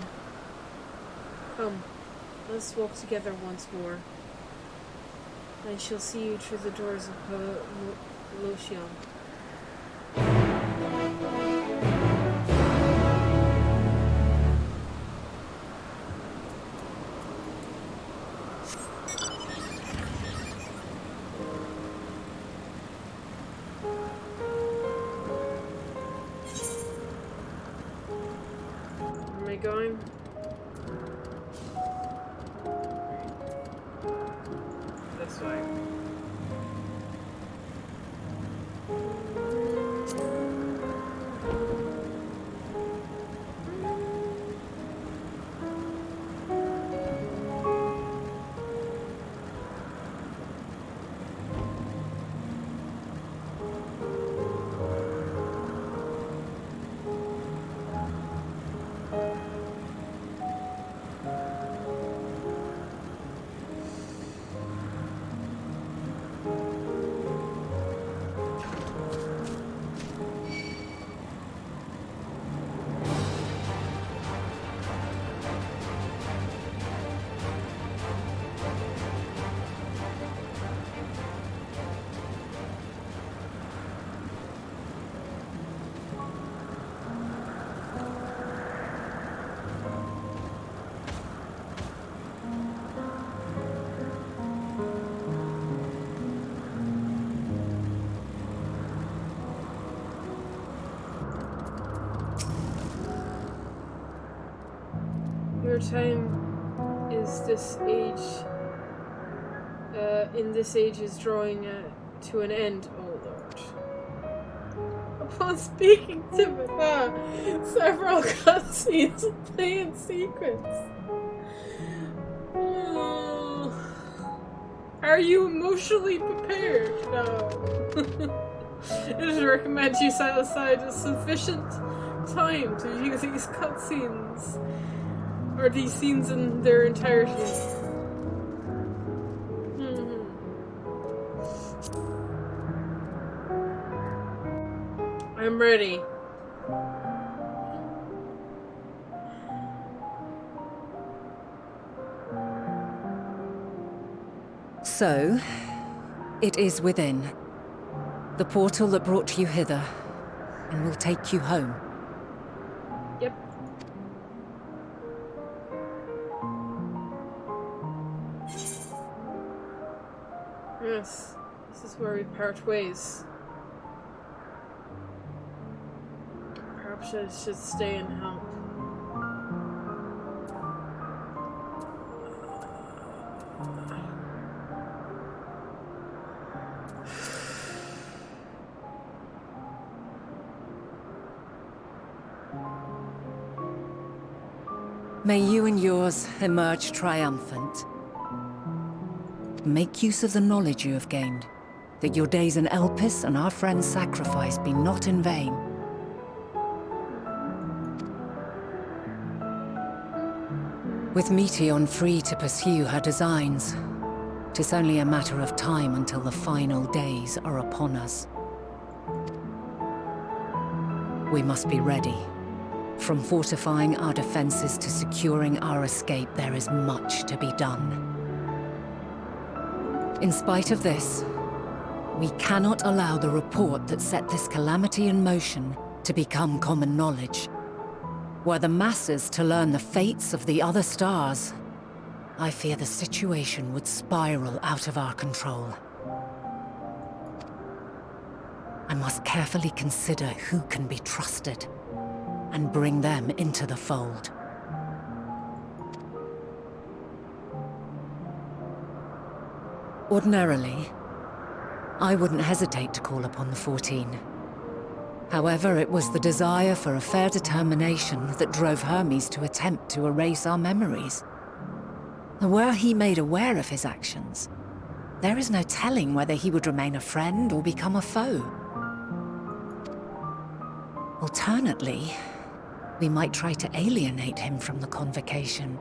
Come, let's walk together once more. I shall see you through the doors of Lotion. I going? This way. Your time is this age, in this age is drawing to an end, O Lord. Upon speaking to Mama, several cutscenes play in sequence. Oh. Are you emotionally prepared? No. It is recommended you set aside a sufficient time to view these cutscenes. Or these scenes in their entirety. I'm ready. So, it is within. The portal that brought you hither, and will take you home. Yep. Yes, this is where we part ways. Perhaps I should stay and help. May you and yours emerge triumphant. Make use of the knowledge you have gained, that your days in Elpis and our friend's sacrifice be not in vain. With Meteon free to pursue her designs, 'tis only a matter of time until the final days are upon us. We must be ready. From fortifying our defenses to securing our escape, there is much to be done. In spite of this, we cannot allow the report that set this calamity in motion to become common knowledge. Were the masses to learn the fates of the other stars, I fear the situation would spiral out of our control. I must carefully consider who can be trusted and bring them into the fold. Ordinarily, I wouldn't hesitate to call upon the 14. However, it was the desire for a fair determination that drove Hermes to attempt to erase our memories. Were he made aware of his actions, there is no telling whether he would remain a friend or become a foe. Alternately, we might try to alienate him from the convocation.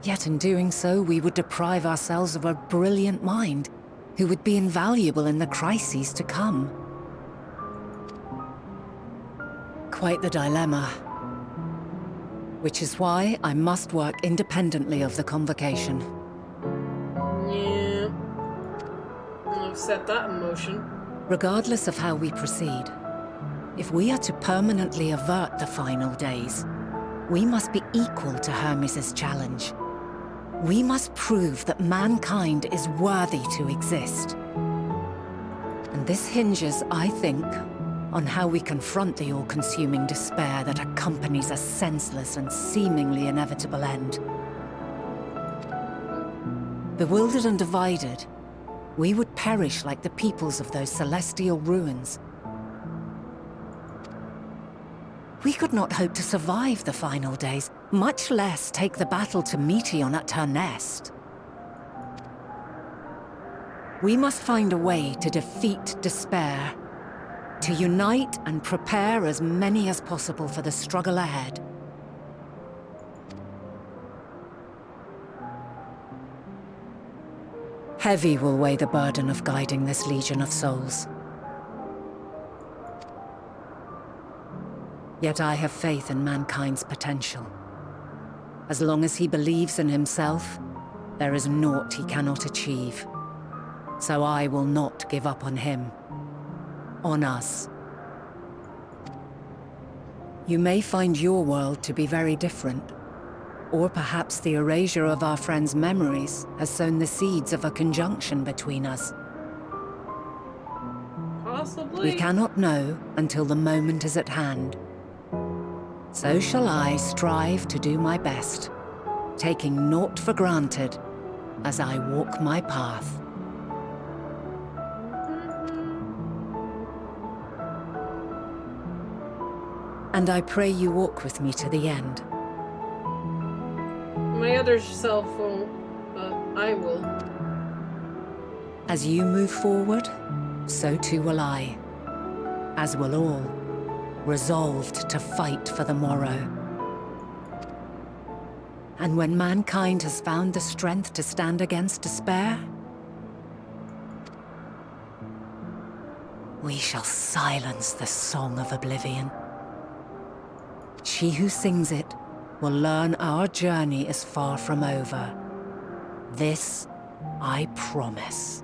Yet in doing so, we would deprive ourselves of a brilliant mind who would be invaluable in the crises to come. Quite the dilemma. Which is why I must work independently of the convocation. Yeah. I've set that in motion. Regardless of how we proceed, if we are to permanently avert the final days, we must be equal to Hermes' challenge. We must prove that mankind is worthy to exist. And this hinges, I think, on how we confront the all-consuming despair that accompanies a senseless and seemingly inevitable end. Bewildered and divided, we would perish like the peoples of those celestial ruins. We could not hope to survive the final days, much less take the battle to Meteion at her nest. We must find a way to defeat despair, to unite and prepare as many as possible for the struggle ahead. Heavy will weigh the burden of guiding this legion of souls. Yet I have faith in mankind's potential. As long as he believes in himself, there is naught he cannot achieve. So I will not give up on him. On us. You may find your world to be very different. Or perhaps the erasure of our friends' memories has sown the seeds of a conjunction between us. Possibly. We cannot know until the moment is at hand. So shall I strive to do my best, taking naught for granted as I walk my path. And I pray you walk with me to the end. My other self won't, but I will. As you move forward, so too will I. As will all, resolved to fight for the morrow. And when mankind has found the strength to stand against despair, we shall silence the song of oblivion. She who sings it will learn our journey is far from over. This I promise.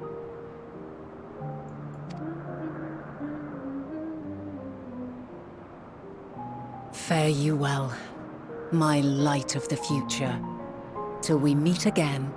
Fare you well, my light of the future, till we meet again.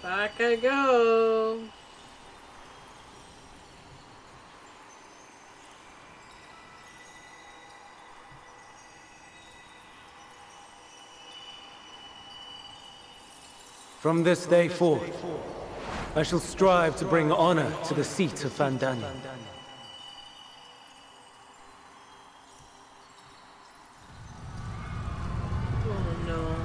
Back I go. From this day forth, I shall strive to bring honor to the seat of Vandania. Oh no.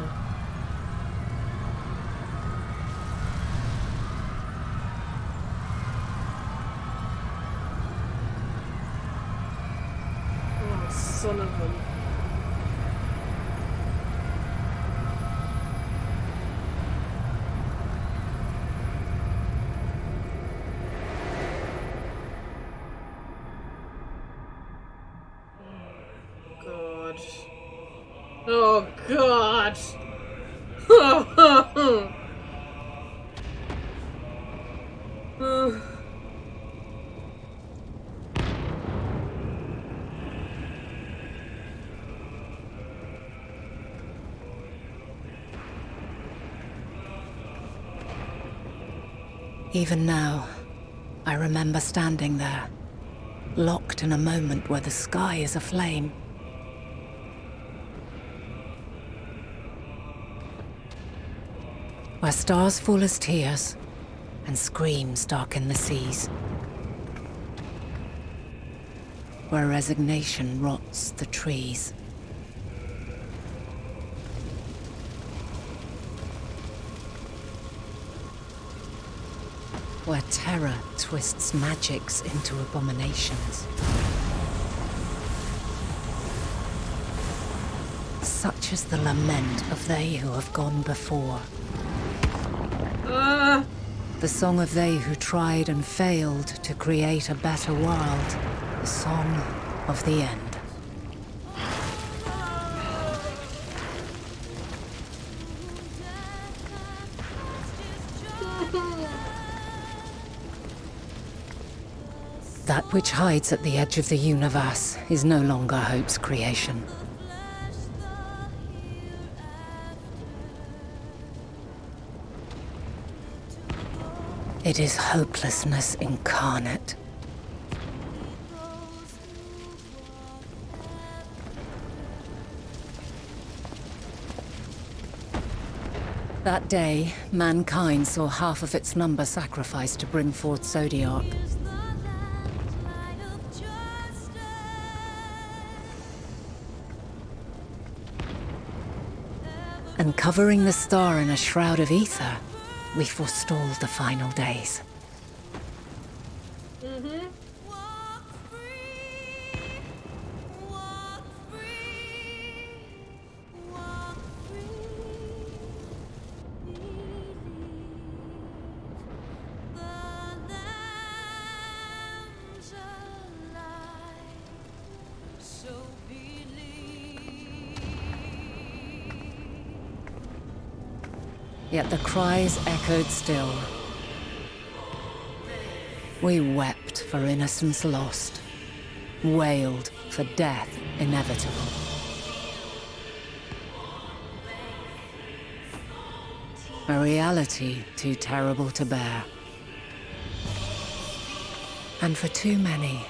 Oh, son of a... God. Oh God. Even now, I remember standing there, locked in a moment where the sky is aflame. Where stars fall as tears, and screams darken the seas. Where resignation rots the trees. Where terror twists magics into abominations. such as the lament of they who have gone before. The song of they who tried and failed to create a better world. The song of the end. That which hides at the edge of the universe is no longer Hope's creation. It is hopelessness incarnate. That day, mankind saw half of its number sacrificed to bring forth Zodiac. And covering the star in a shroud of ether, we forestalled the final days. Yet the cries echoed still. We wept for innocence lost, wailed for death inevitable. A reality too terrible to bear. And for too many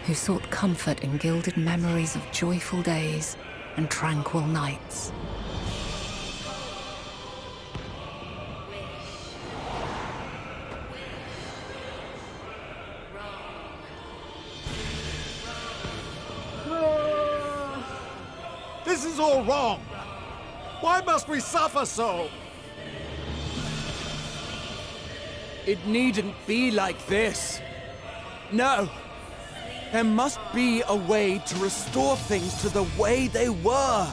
who sought comfort in gilded memories of joyful days and tranquil nights. This is all wrong! Why must we suffer so? It needn't be like this. No. There must be a way to restore things to the way they were.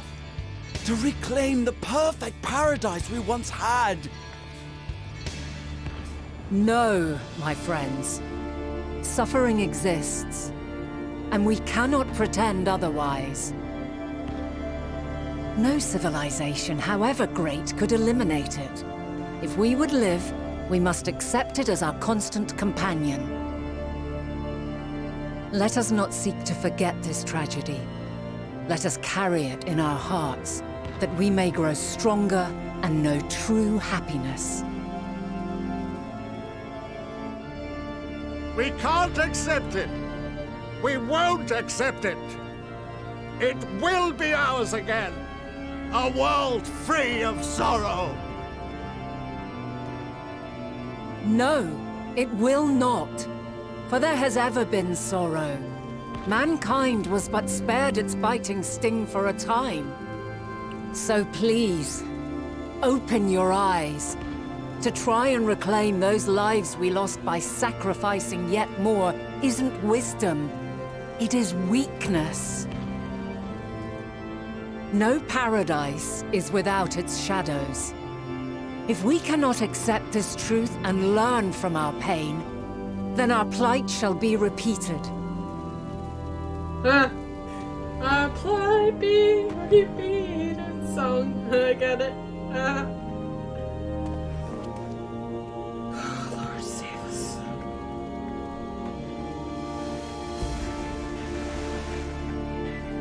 To reclaim the perfect paradise we once had. No, my friends. Suffering exists, and we cannot pretend otherwise. No civilization, however great, could eliminate it. If we would live, we must accept it as our constant companion. Let us not seek to forget this tragedy. Let us carry it in our hearts, that we may grow stronger and know true happiness. We can't accept it! We won't accept it! It will be ours again! A world free of sorrow! No, it will not. For there has ever been sorrow. Mankind was but spared its biting sting for a time. So please, open your eyes. To try and reclaim those lives we lost by sacrificing yet more isn't wisdom. It is weakness. No paradise is without its shadows. If we cannot accept this truth and learn from our pain, then our plight shall be repeated. Our plight be repeated. Song. I got it. Lord save us.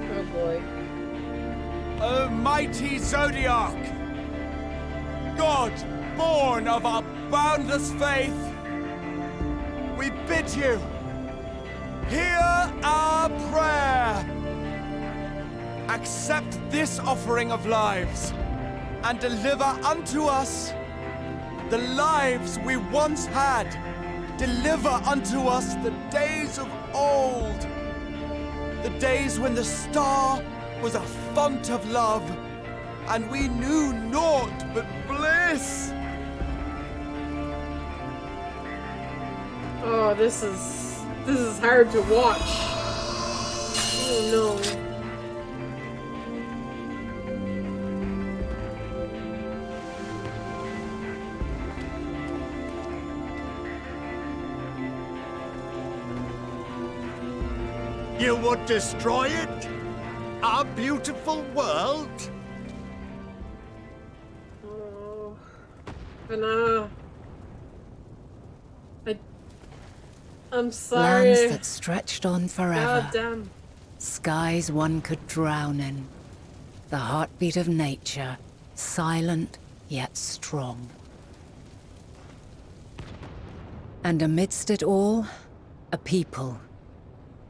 Oh boy. O mighty Zodiac! God, born of our boundless faith, we bid you, hear our prayer. Accept this offering of lives, and deliver unto us the lives we once had. Deliver unto us the days of old, the days when the star was a font of love, and we knew naught but bliss. Oh, this is hard to watch. Oh no. You would destroy it? Our beautiful world? Oh, Vanna. I'm sorry. Lands that stretched on forever. God damn. Skies one could drown in. The heartbeat of nature, silent yet strong. And amidst it all, a people.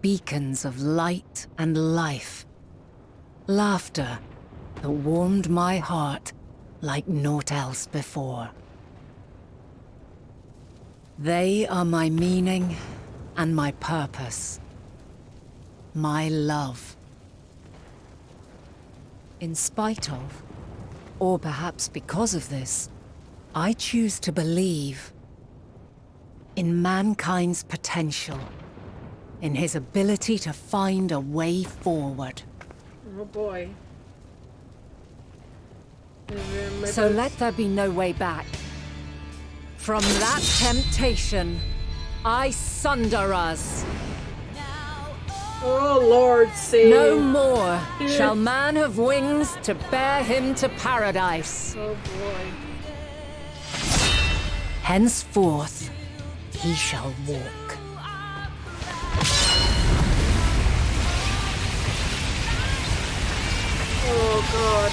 Beacons of light and life. Laughter that warmed my heart like naught else before. They are my meaning and my purpose. My love. In spite of, or perhaps because of this, I choose to believe in mankind's potential, in his ability to find a way forward. Oh boy. So let there be no way back. From that temptation, I sunder us. Oh Lord, save. No more shall man have wings to bear him to paradise. Oh boy. Henceforth, he shall walk. Oh God.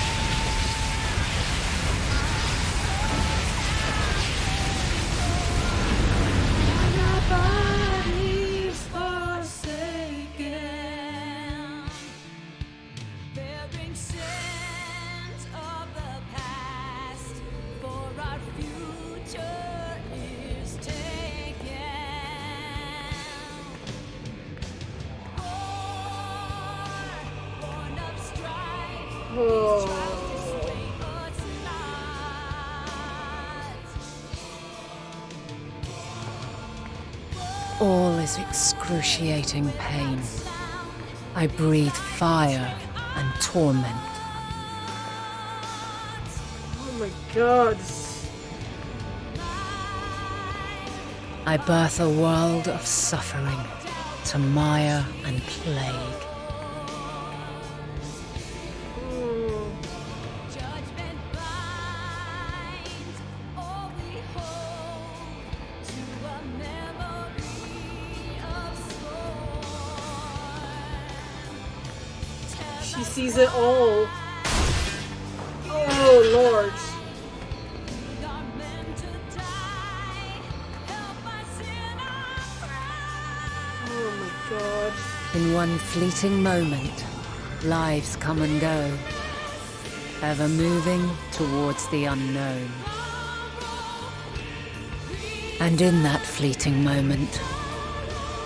Nobody's forsaken, bearing sins of the past, for our future is taken. Born of strife, trials to sway us not. All is excruciating pain. I breathe fire and torment. Oh my God. I birth a world of suffering to mire and plague. Judgment binds all we hold to a memory of scorn. She sees it all. Oh Lord. We are meant to die. Help us in our pride. Oh my God. In one fleeting moment, lives come and go, ever moving towards the unknown. And in that fleeting moment,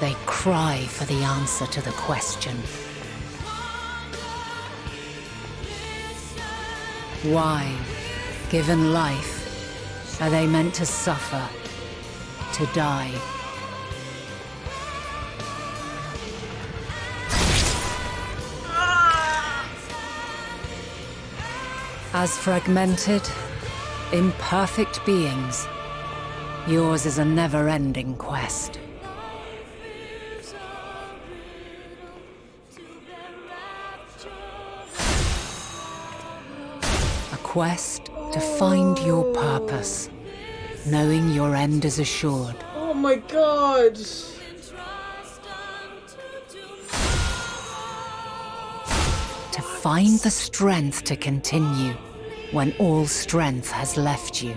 they cry for the answer to the question. Why, given life, are they meant to suffer, to die? As fragmented, imperfect beings, yours is a never-ending quest. A quest to find your purpose, knowing your end is assured. Oh my God. To find the strength to continue when all strength has left you.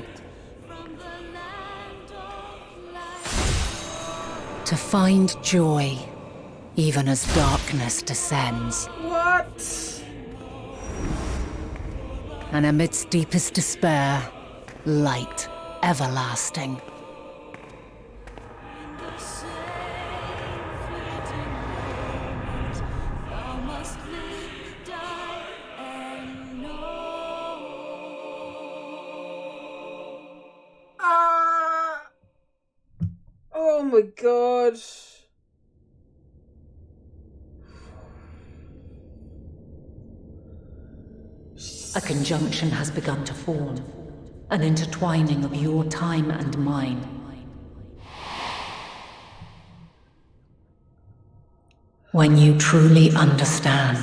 To find joy even as darkness descends. What? And amidst deepest despair, light everlasting. Thou must live, die, and know. Ah! Oh my God. A conjunction has begun to form, an intertwining of your time and mine. When you truly understand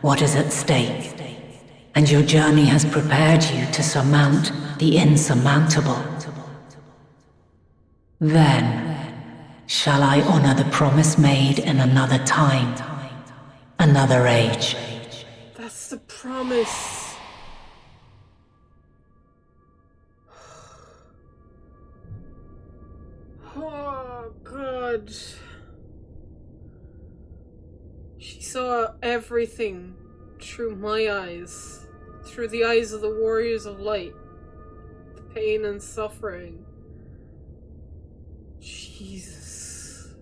what is at stake, and your journey has prepared you to surmount the insurmountable, then shall I honor the promise made in another time, another age. That's the promise. Oh, God. She saw everything through my eyes, through the eyes of the warriors of light, the pain and suffering. Jesus.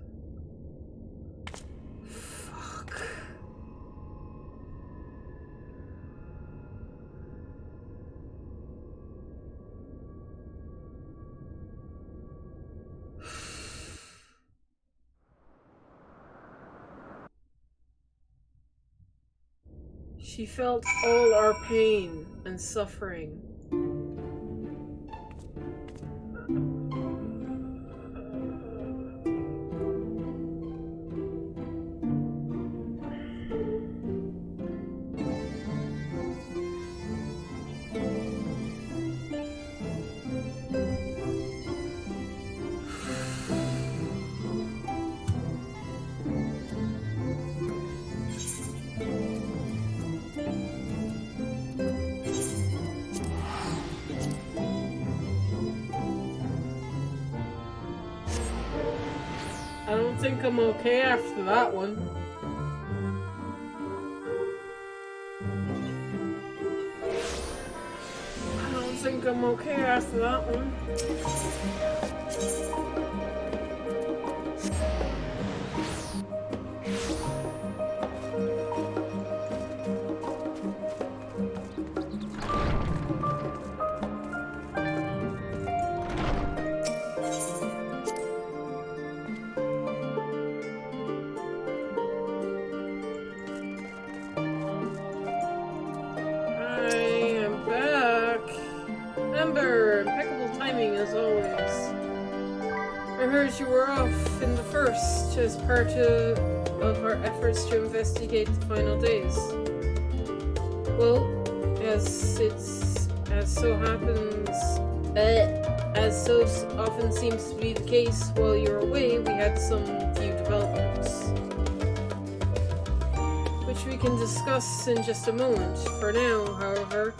Fuck. She felt all our pain and suffering. I don't think I'm okay after that one. I don't think I'm okay after that one. Impeccable timing as always. I heard you were off in the first as part of our efforts to investigate the final days. Well, as so often seems to be the case while you're away, we had some few developments, which we can discuss in just a moment. For now, however,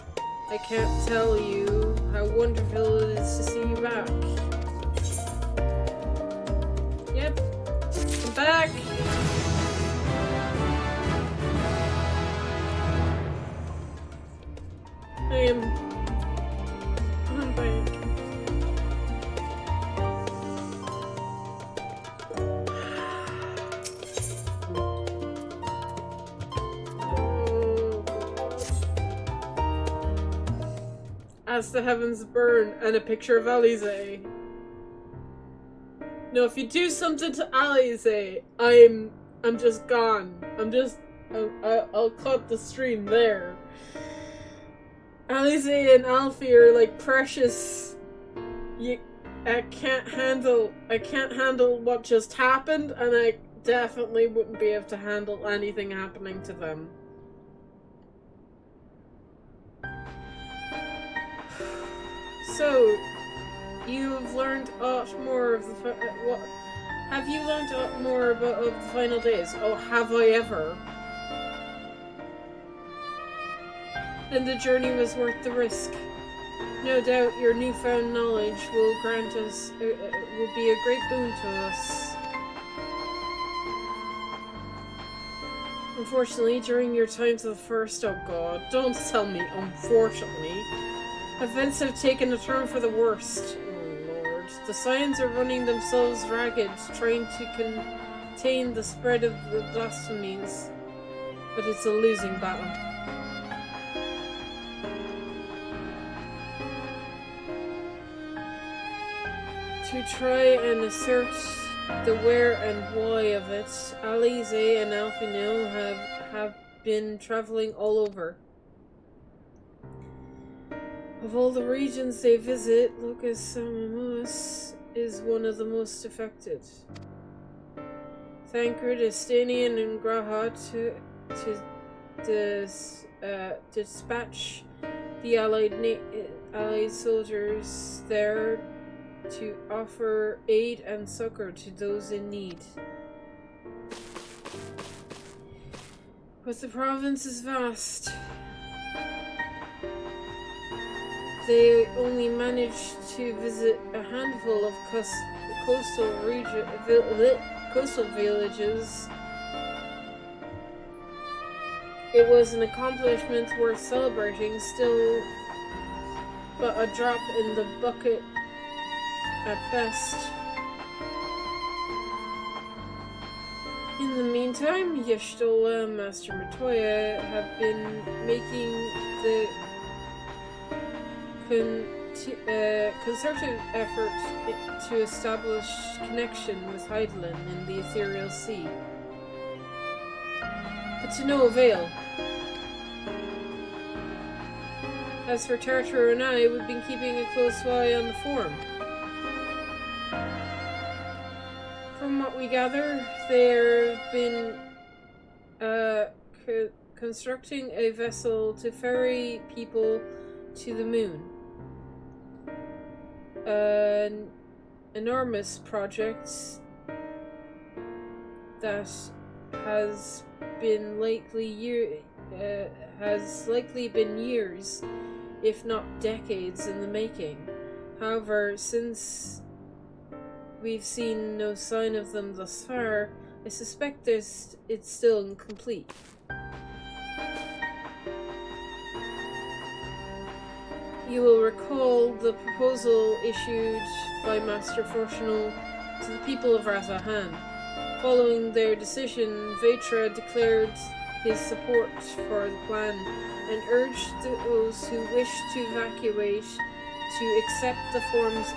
I can't tell you how wonderful it is to see you back. Yep, I'm back. I'm back. As the heavens burn, and a picture of Alize. No, if you do something to Alize, I'm just gone. I'll cut the stream there. Alize and Alfie are like precious. I can't handle what just happened, and I definitely wouldn't be able to handle anything happening to them. So, you've learned a lot more of the what? Have you learned a lot more of the final days? Oh, have I ever? Then the journey was worth the risk. No doubt your newfound knowledge will grant us, will be a great boon to us. Unfortunately, during your time to the first, oh god, don't tell me, unfortunately. Events have taken a turn for the worst. Oh lord. The Scions are running themselves ragged, trying to contain the spread of the blasphemies. But it's a losing battle. To try and assert the where and why of it, Alize and Alfino have been traveling all over. Of all the regions they visit, Lucas Samamus is one of the most affected. Thancred, Estanian, and Graha to dispatch the Allied soldiers there to offer aid and succor to those in need. But the province is vast. They only managed to visit a handful of coastal villages. It was an accomplishment worth celebrating, still but a drop in the bucket at best. In the meantime, Y'shtola and Master Matoya have been making the concerted effort to establish connection with Hydaelyn in the Ethereal Sea. But to no avail. As for Tartar and I, we've been keeping a close eye on the Forum. From what we gather, they've been constructing a vessel to ferry people to the moon. An enormous project that has likely been years, if not decades, in the making. However, since we've seen no sign of them thus far, I suspect it's still incomplete. You will recall the proposal issued by Master Fortunal to the people of Razahan. Following their decision, Vetra declared his support for the plan and urged those who wish to evacuate to accept the Forum's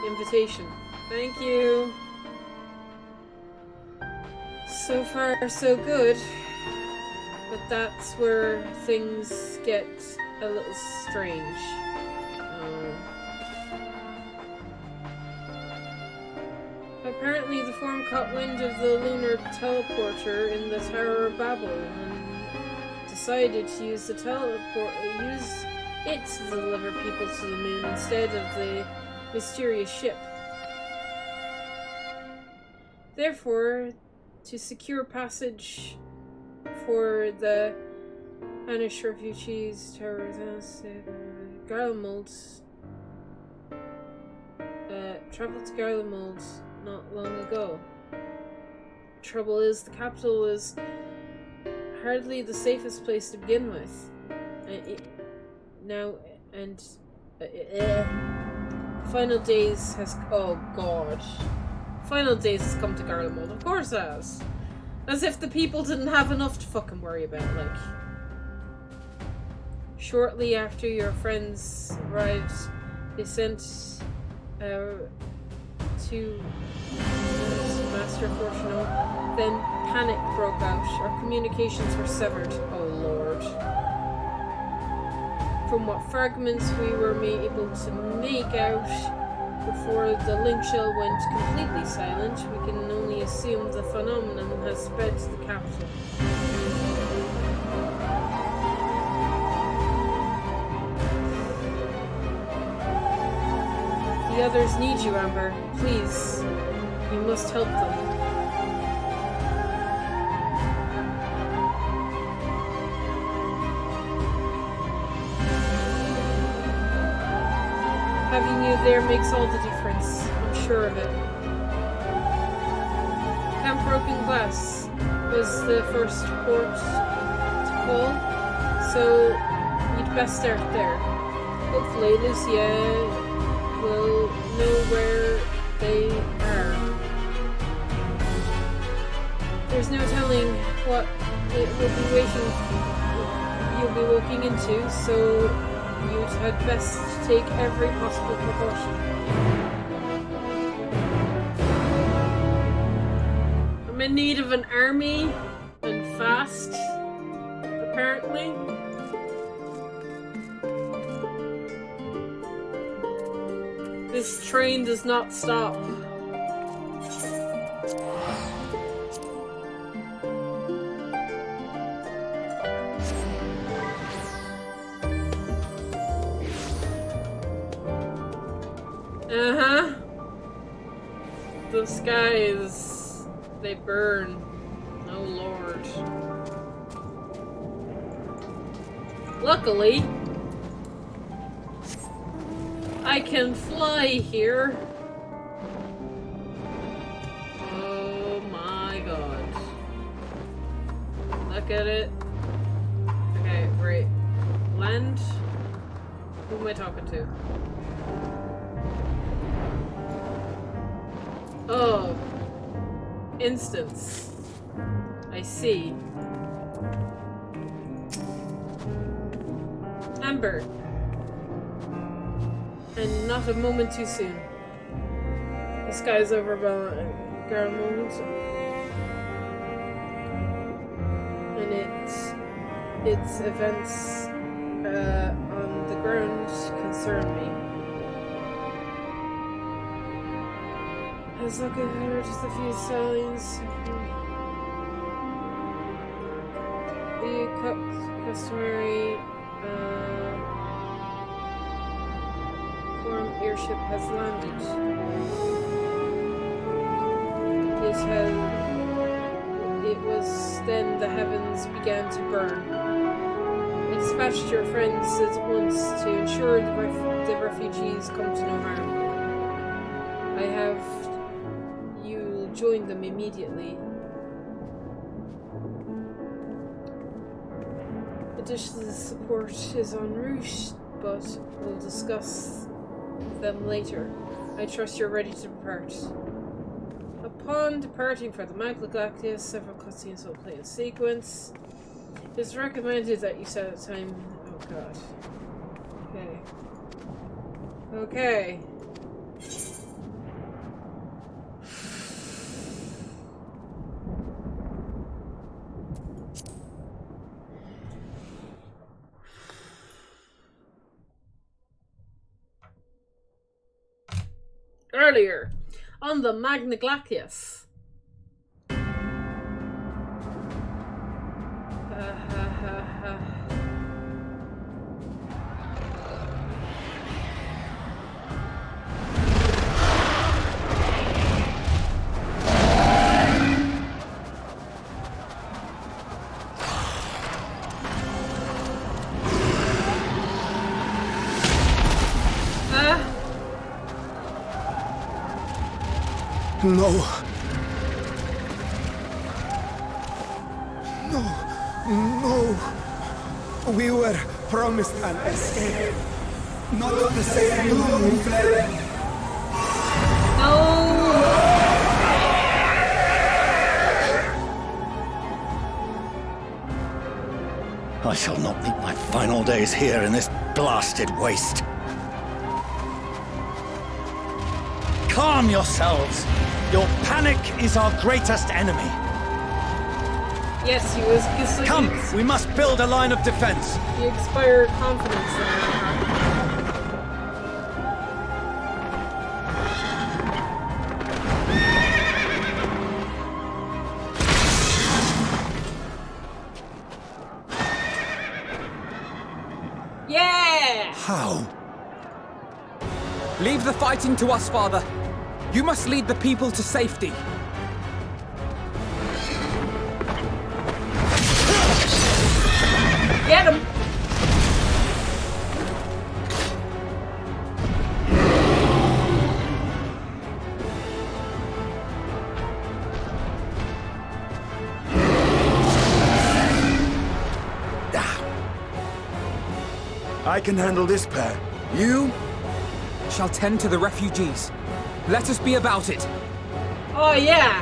invitation. Thank you. So far, so good. But that's where things get a little strange. Apparently the Forum caught wind of the lunar teleporter in the Tower of Babel and decided to use it to deliver people to the moon instead of the mysterious ship. Therefore, to secure passage for the Anish refugees, Garlemald traveled to Garlemald not long ago. Trouble is, the capital is hardly the safest place to begin with. Final Days has... Oh god. Final Days has come to Garlemald. Of course it has. As if the people didn't have enough to fucking worry about, like. Shortly after your friends arrived, they sent to Master Fortunal. Then panic broke out. Our communications were severed. Oh lord. From what fragments we were able to make out before the link shell went completely silent, we can only assume the phenomenon has spread to the capital. The others need you, Amber. Please, you must help them. Having you there makes all the difference. I'm sure of it. Camp Broken Glass was the first port to call, so you'd best start there. Hopefully Lucia will know where they are. There's no telling what it will be you'll be walking into, so you'd had best take every possible precaution. I'm in need of an army, and fast, apparently. This train does not stop. Uh-huh. The skies, they burn. Oh, Lord. Luckily, I can fly here. Oh my god. Look at it. Okay, right. Land? Who am I talking to? Oh. Instance. I see. Amber. And not a moment too soon. The sky's overground moment. And its events on the ground concern me. I was looking at just a few signs. The customary form airship has landed. It was then the heavens began to burn. I dispatched your friends at once to ensure the refugees come to no harm. I have you join them immediately. Additional support is en route, but we'll discuss them later. I trust you're ready to depart. Upon departing for the Magna Galactus, several cutscenes will play in sequence. It's recommended that you set a time. Oh god. Okay. Okay. Earlier, on the Magna Galactus. No. No. We were promised an escape. Not the same room we fled. I shall not meet my final days here in this blasted waste. Calm yourselves. Your panic is our greatest enemy. Yes, he was. Come, we must build a line of defense. He inspired confidence in her. Yeah! How? Leave the fighting to us, Father. You must lead the people to safety. Get him! I can handle this pair. You shall tend to the refugees. Let us be about it. Oh yeah!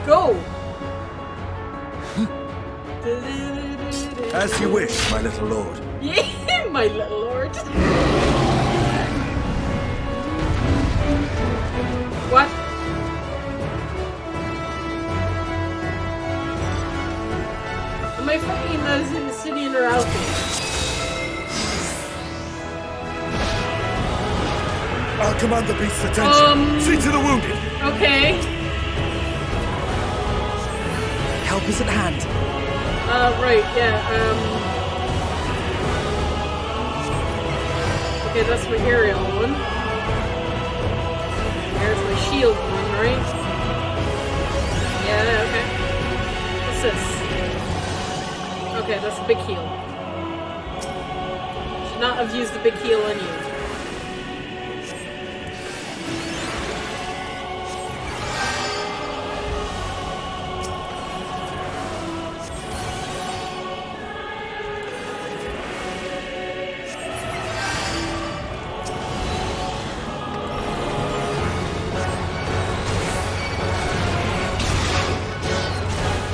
Go! As you wish, my little lord. Yeah, my little lord. What? Am I fighting as in the city or Alfie? I'll command the beast's attention. See to the wounded. Okay. Help is at hand. Right, yeah, okay, that's my aerial one. shield one, right? Yeah, okay. What's this? Okay, that's a big heal. Should not have used the big heal on you.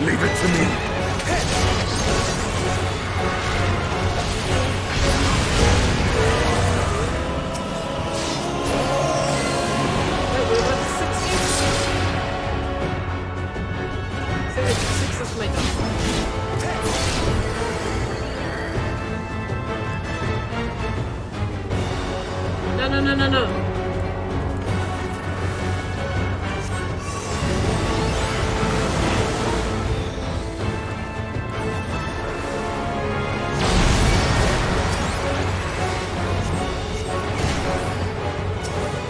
Leave it to me. No.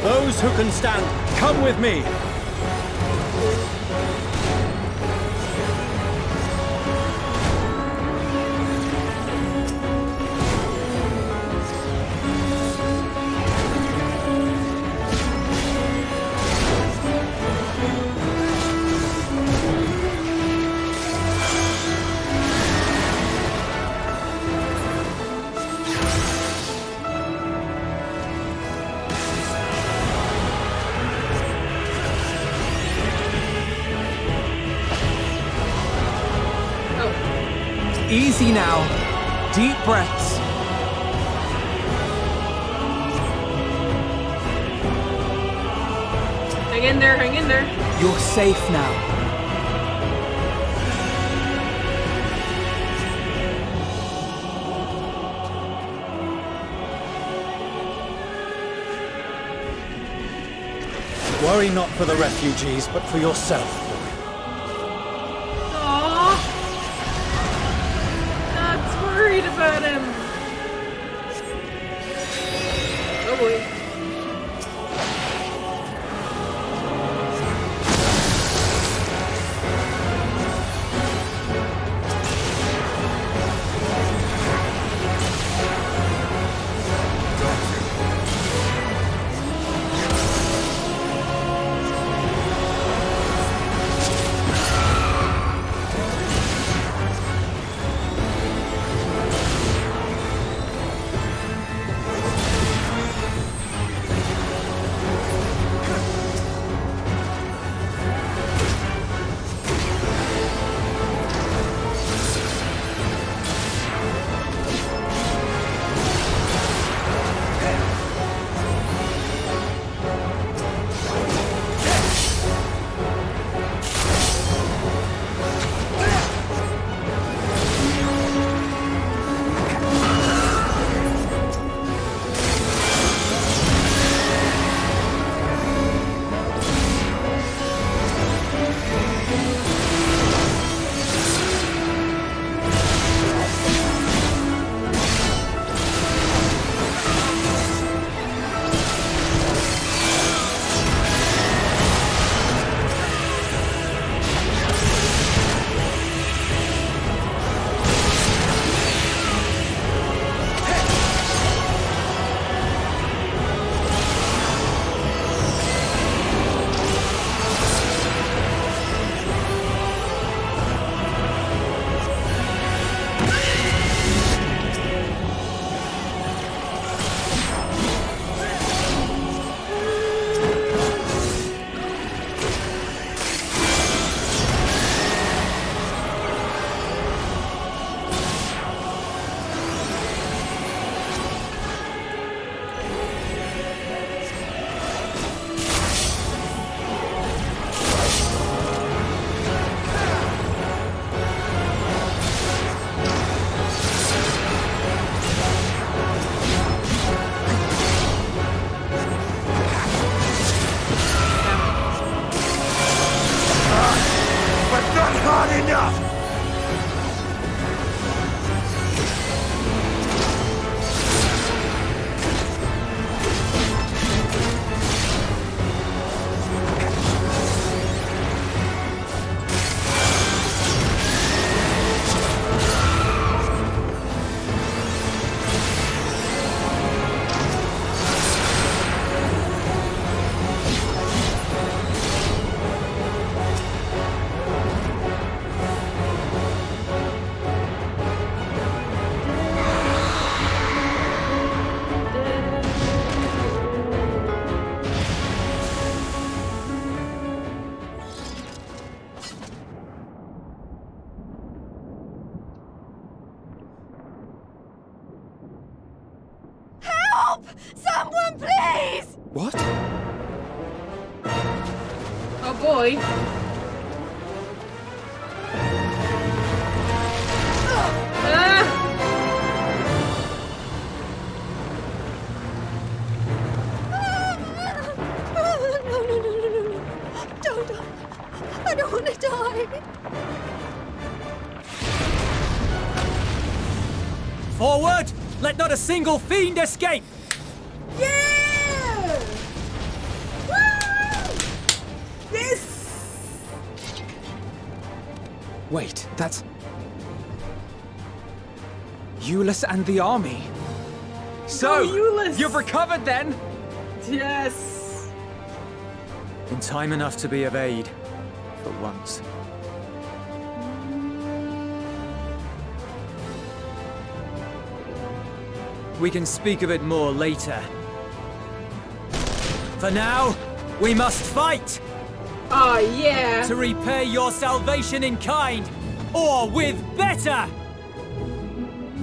Those who can stand, come with me! Easy now. Deep breaths. Hang in there, hang in there. You're safe now. Worry not for the refugees, but for yourself. Worried about him. Oh boy. Help! Someone, please! What? Oh boy. Ah! No. Don't. I don't want to die. Forward! Let not a single fiend escape! Yeah! Woo! Yes! Wait, that's... Euless and the army. So, Euless! you've recovered then? Yes! In time enough to be of aid. For once. We can speak of it more later. For now, we must fight! Oh yeah! To repay your salvation in kind, or with better!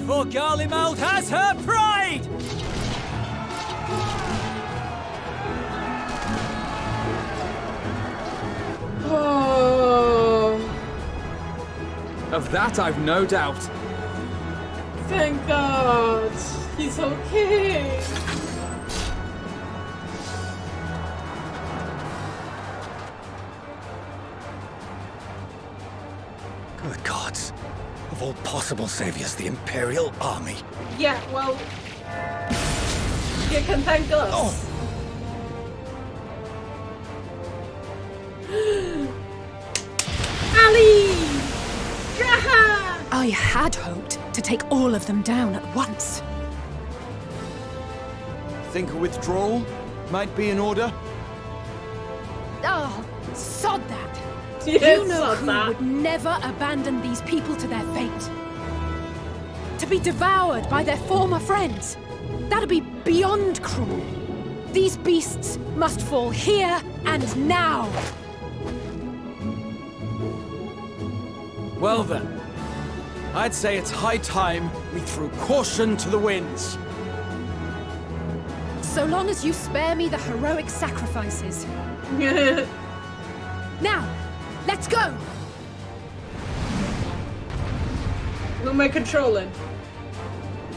For Garlemald has her pride! Oh, Of that I've no doubt. thank God! He's okay! Good gods. Of all possible saviors, the Imperial Army. Yeah, well... You can thank us. Oh. Ali! Draha! I had hoped to take all of them down at once. Think a withdrawal might be in order? Oh, sod that. Yes, You know sod who that. would never abandon these people to their fate? To be devoured by their former friends. That'd be beyond cruel. These beasts must fall here and now. Well then, I'd say it's high time we threw caution to the winds. So long as you spare me the heroic sacrifices. Now, let's go! Who am I controlling?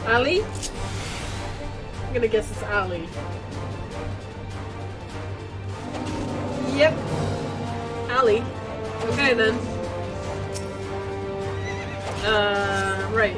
Ali? I'm gonna guess it's Ali. Yep. Ali. Okay then. Right.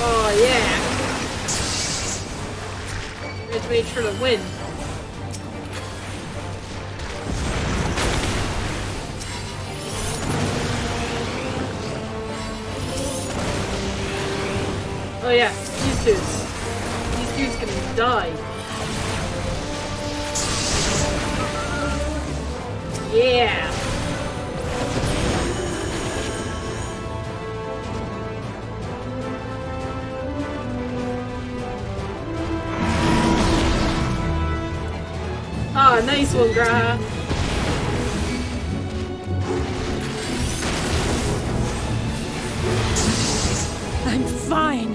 Oh yeah. Let's make sure to win. Oh yeah, these dudes. These dudes can die. Yeah. Ah, nice one, Graha. I'm fine.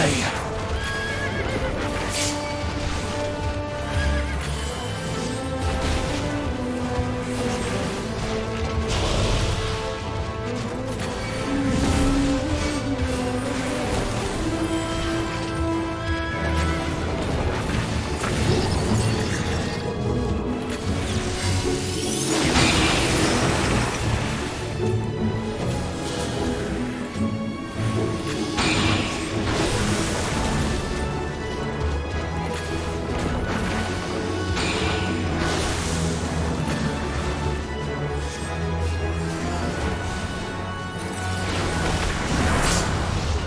delay.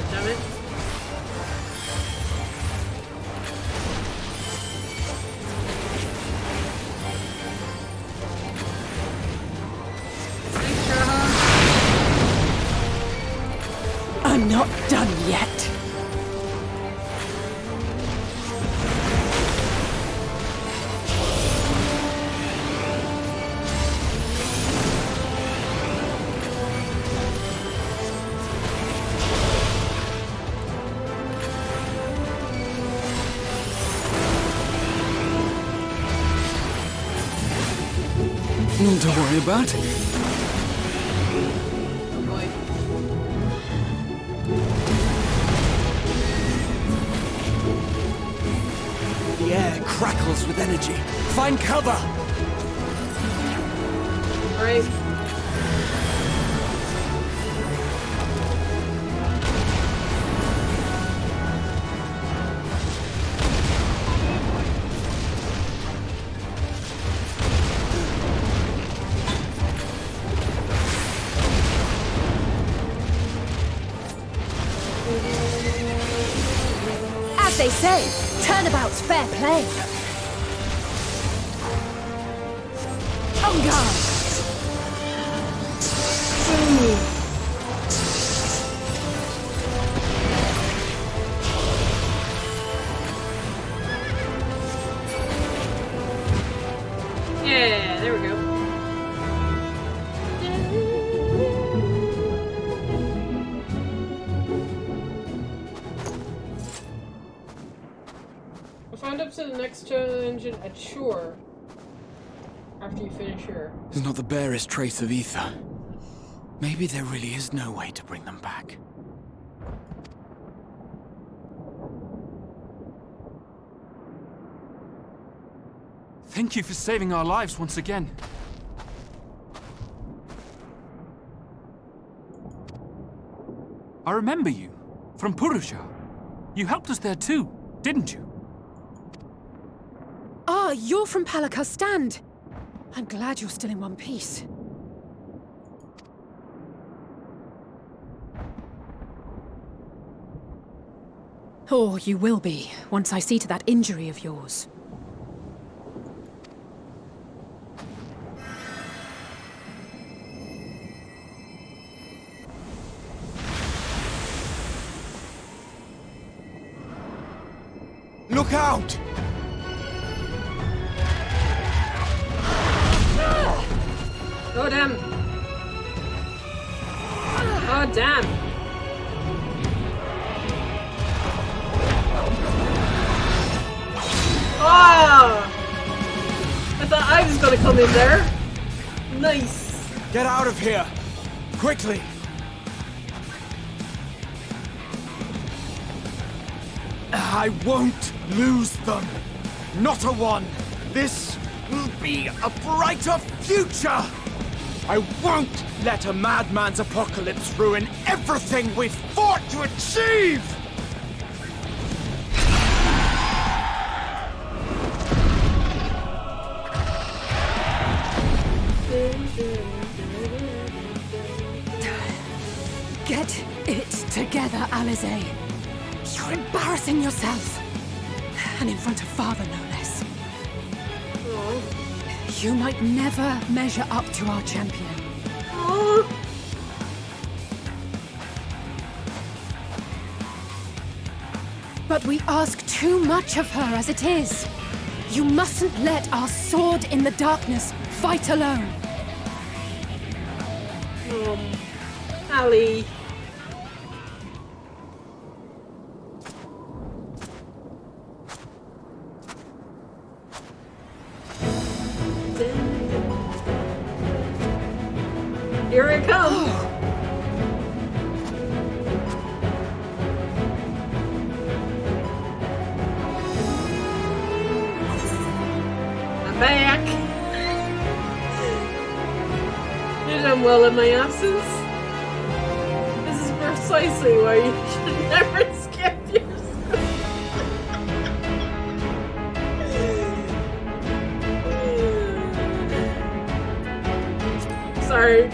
Damn it. Thanks, Shraha. I'm not done yet. Not to worry about. Oh boy. The air crackles with energy. Find cover! Alright. As they say, turnabout's fair play. On guard! Yeah, there we go. We'll find up to the next dungeon at Shore after you finish here. There's not the barest trace of ether. Maybe there really is no way to bring them back. Thank you for saving our lives once again. I remember you, from Purusha. You helped us there too, didn't you? Ah, you're from Palaka's stand. I'm glad you're still in one piece. Or you will be, once I see to that injury of yours. Look out! Oh damn! Oh damn! Oh! I thought I was gonna come in there. Nice. Get out of here! Quickly! I won't lose them! Not a one! This will be a brighter future! I won't let a madman's apocalypse ruin everything we've fought to achieve! Get it together, Alizé. You're embarrassing yourself. And in front of Father, no less. You might never measure up to our champion. But we ask too much of her as it is. You mustn't let our sword in the darkness fight alone. Ali. Here I come. I'm back. You done well in my absence. This is precisely why you should never skip yourself. Sorry.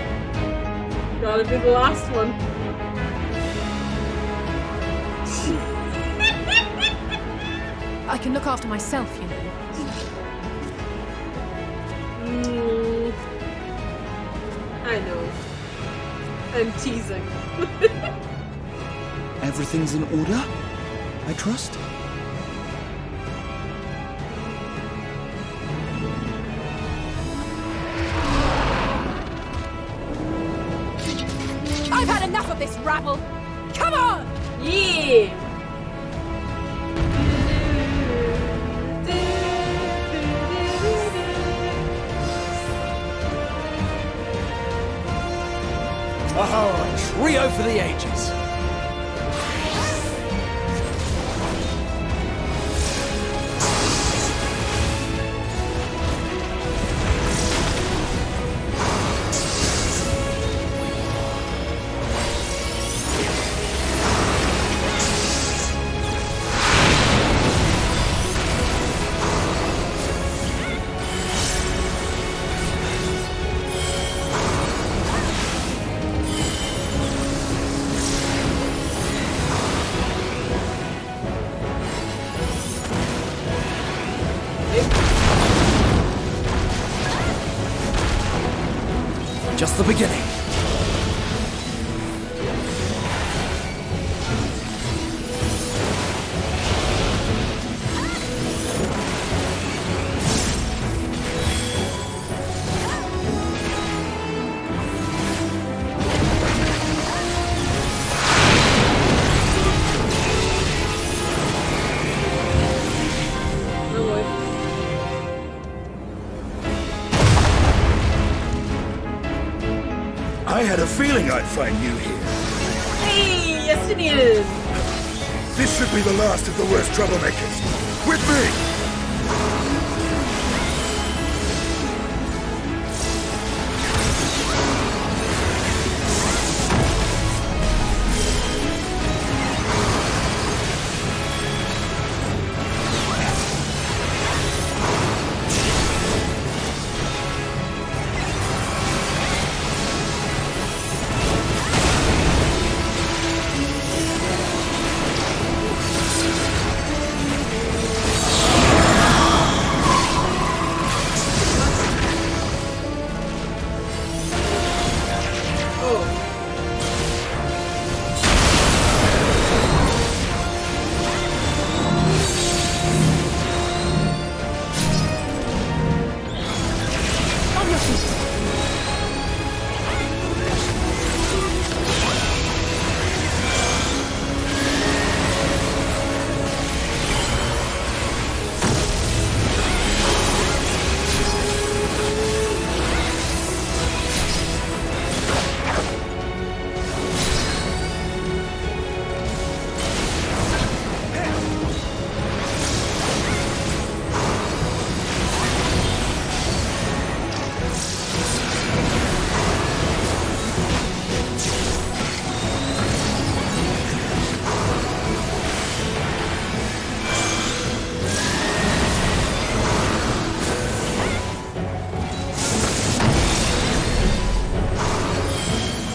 Gotta be the last one. I can look after myself, you know. I know. I'm teasing. Everything's in order, I trust? I've had enough of this rabble! Come on! Yeah! Oh, a trio for the ages. Just the beginning. I had a feeling I'd find you here. Hey, yes it is. This should be the last of the worst troublemakers. With me!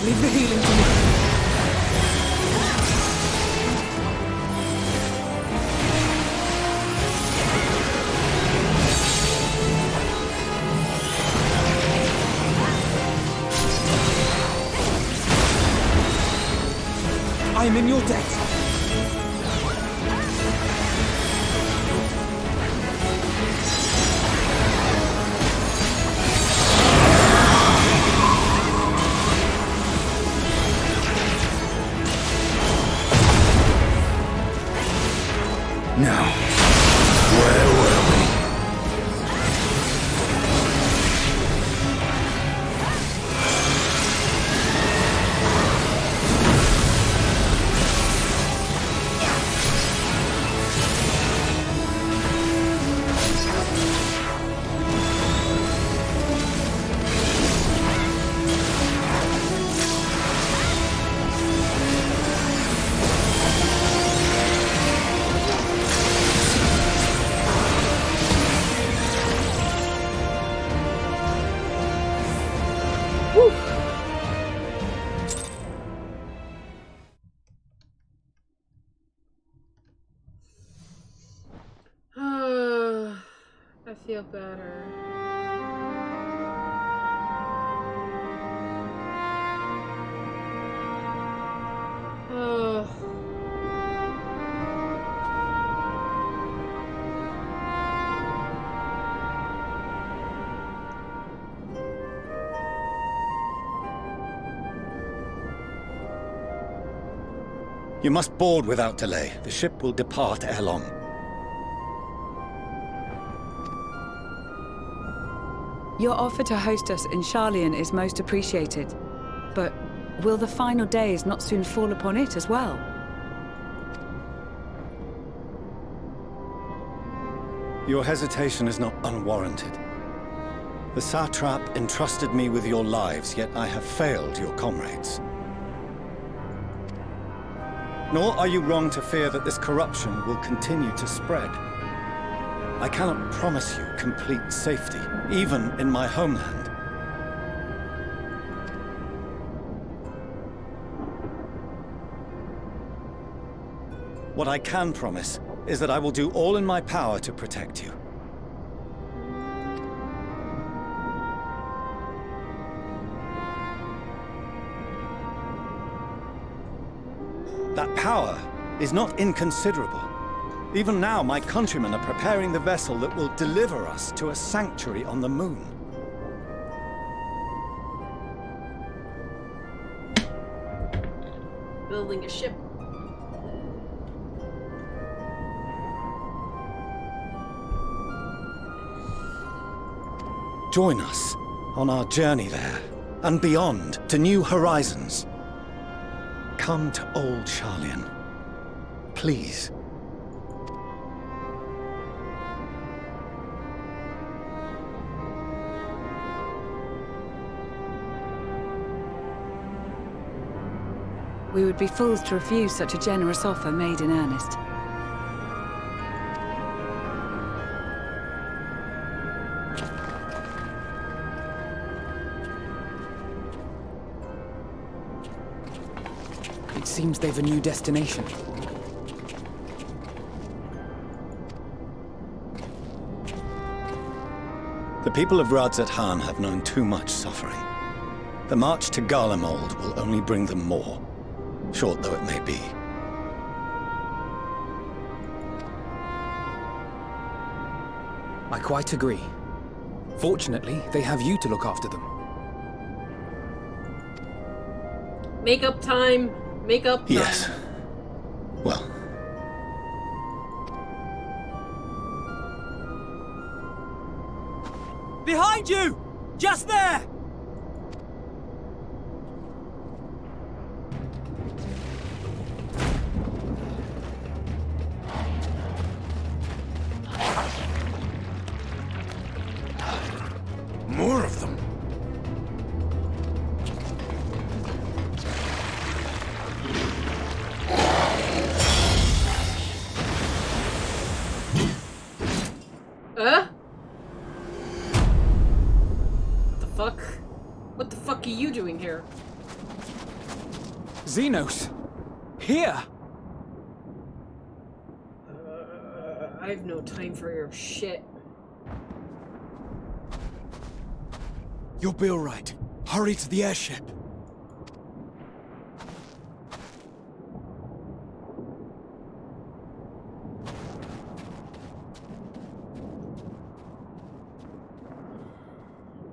Leave the healing to me. I'm in your debt. Now, where were we? feel better. Oh. You must board without delay. The ship will depart ere long. Your offer to host us in Sharlayan is most appreciated. But will the final days not soon fall upon it as well? Your hesitation is not unwarranted. The satrap entrusted me with your lives, yet I have failed your comrades. Nor are you wrong to fear that this corruption will continue to spread. I cannot promise you complete safety, even in my homeland. What I can promise is that I will do all in my power to protect you. That power is not inconsiderable. Even now, my countrymen are preparing the vessel that will deliver us to a sanctuary on the moon. Building a ship. Join us on our journey there, and beyond, to new horizons. Come to old Sharlayan. Please. We would be fools to refuse such a generous offer made in earnest. It seems they've a new destination. The people of Radzat-Han have known too much suffering. The march to Garlemald will only bring them more, short though it may be. I quite agree. Fortunately, they have you to look after them. Makeup time. Makeup time. Yes. Well. Behind you! Just there! More of them. What the fuck? What the fuck are you doing here? Xenos! Here! I have no time for your shit. You'll be all right. Hurry to the airship.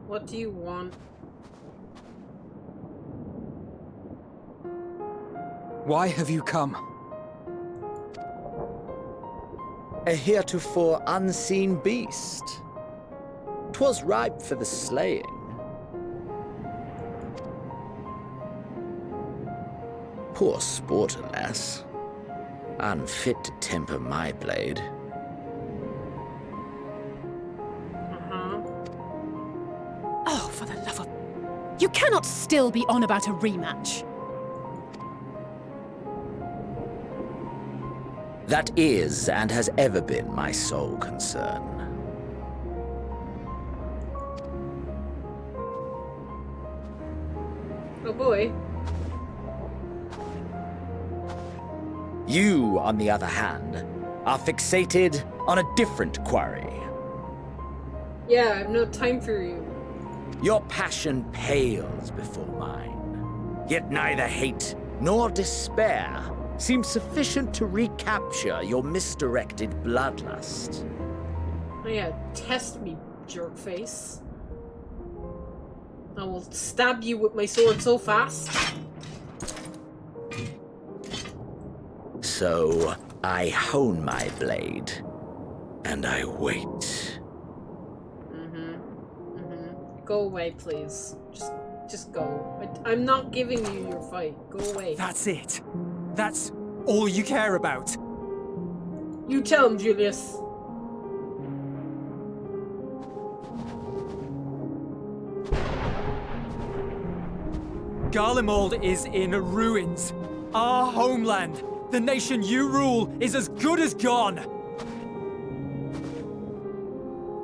What do you want? Why have you come? A heretofore unseen beast. 'Twas ripe for the slaying. Poor sport, alas. Unfit to temper my blade. Oh, for the love of... You cannot still be on about a rematch. That is and has ever been my sole concern. Oh boy. You, on the other hand, are fixated on a different quarry. Yeah, I have no time for you. Your passion pales before mine. Yet neither hate nor despair seems sufficient to recapture your misdirected bloodlust. Oh yeah, test me, jerkface. I will stab you with my sword so fast. So I hone my blade, and I wait. Go away, please. Just go. I'm not giving you your fight. Go away. That's it. That's all you care about. You tell him, Julius. Garlemald is in ruins. Our homeland, the nation you rule, is as good as gone.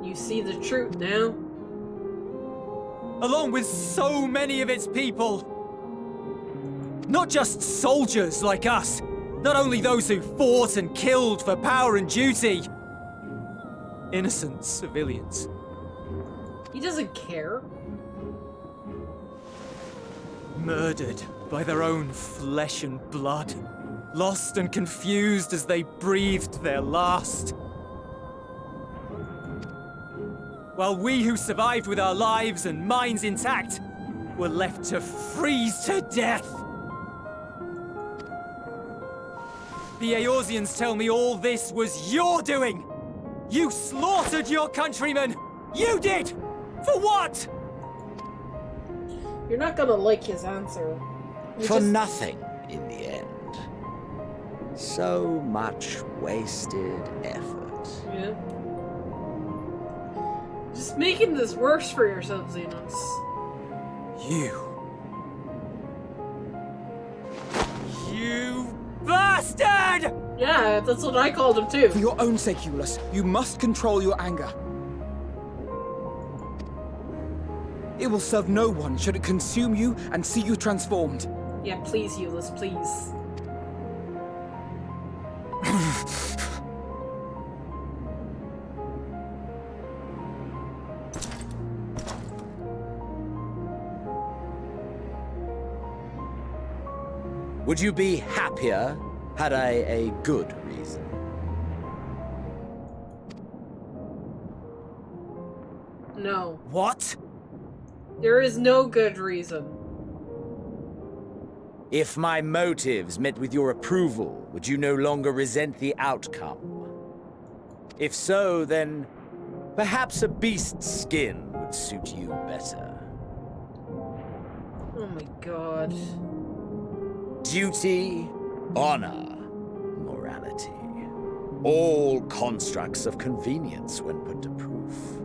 You see the truth now. Along with so many of its people. Not just soldiers like us. Not only those who fought and killed for power and duty. Innocent civilians. He doesn't care. Murdered by their own flesh and blood. Lost and confused as they breathed their last. While we who survived with our lives and minds intact were left to freeze to death. The Eorzeans tell me all this was your doing! You slaughtered your countrymen! You did! For what? You're not gonna like his answer. For nothing, in the end. So much wasted effort. Yeah. Just making this worse for yourself, Xenos. You bastard! Yeah, that's what I called him too. For your own sake, Eulus, you must control your anger. It will serve no one should it consume you and see you transformed. Yeah, please, Eulus, please. Would you be happier had I a good reason? No. What? There is no good reason. If my motives met with your approval, would you no longer resent the outcome? If so, then perhaps a beast's skin would suit you better. Oh my god. Duty, honor, morality. All constructs of convenience when put to proof.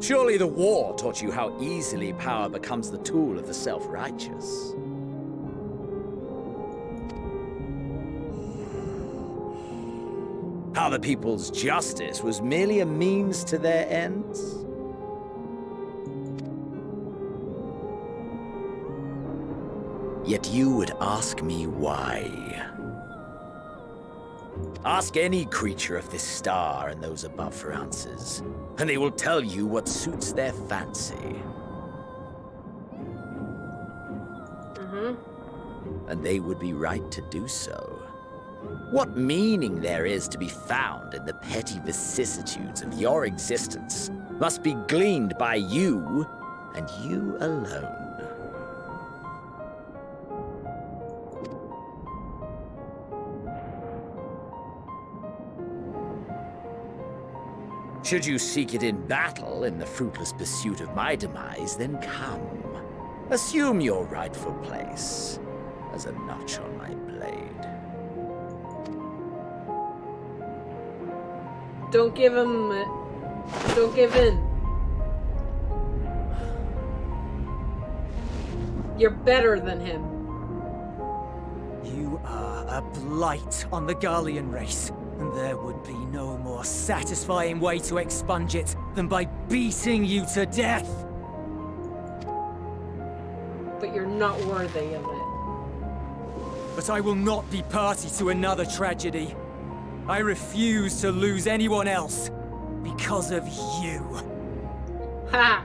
Surely the war taught you how easily power becomes the tool of the self-righteous. How the people's justice was merely a means to their ends. Yet you would ask me why. Ask any creature of this star and those above for answers, and they will tell you what suits their fancy. And they would be right to do so. What meaning there is to be found in the petty vicissitudes of your existence must be gleaned by you, and you alone. Should you seek it in battle in the fruitless pursuit of my demise, then come. Assume your rightful place as a notch on my blade. Don't give him... Don't give in. You're better than him. You are a blight on the Garlean race. And there would be no more satisfying way to expunge it than by beating you to death. But you're not worthy of it. But I will not be party to another tragedy. I refuse to lose anyone else. because of you. Ha!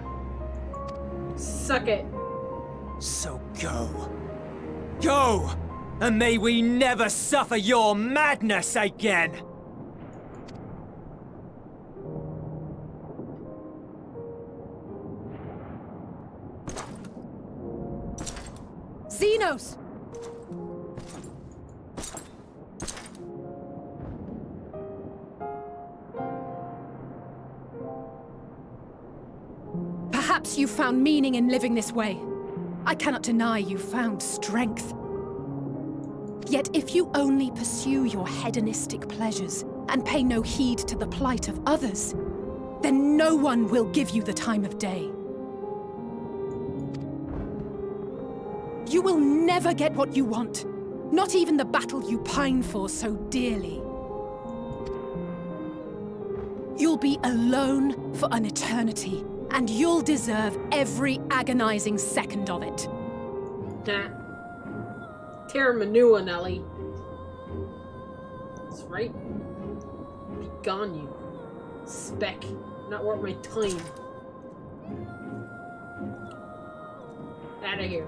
Suck it. So go. Go! And may we never suffer your madness again! Xenos! Perhaps you found meaning in living this way. I cannot deny you found strength. Yet if you only pursue your hedonistic pleasures and pay no heed to the plight of others, then no one will give you the time of day. You will never get what you want, not even the battle you pine for so dearly. You'll be alone for an eternity, and you'll deserve every agonizing second of it. Nah. Terra Manua, Nelly. That's right. Be gone, you speck. Not worth my time. Out of here.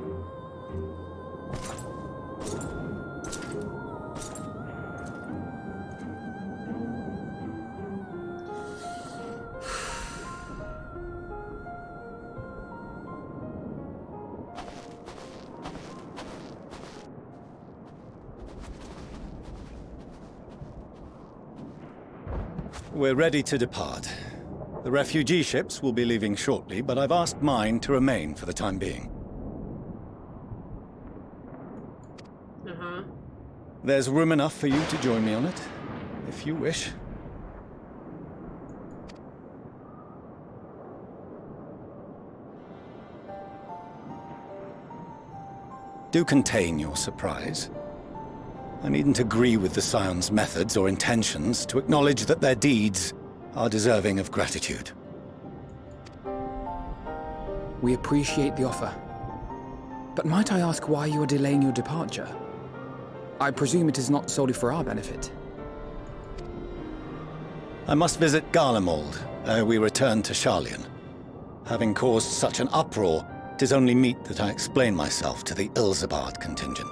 We're ready to depart. The refugee ships will be leaving shortly, but I've asked mine to remain for the time being. Uh-huh. There's room enough for you to join me on it, if you wish. Do contain your surprise. I needn't agree with the Scion's methods or intentions to acknowledge that their deeds are deserving of gratitude. We appreciate the offer. But might I ask why you are delaying your departure? I presume it is not solely for our benefit. I must visit Garlemald ere we return to Sharlayan. Having caused such an uproar, 'tis only meet that I explain myself to the Ilzabard contingent.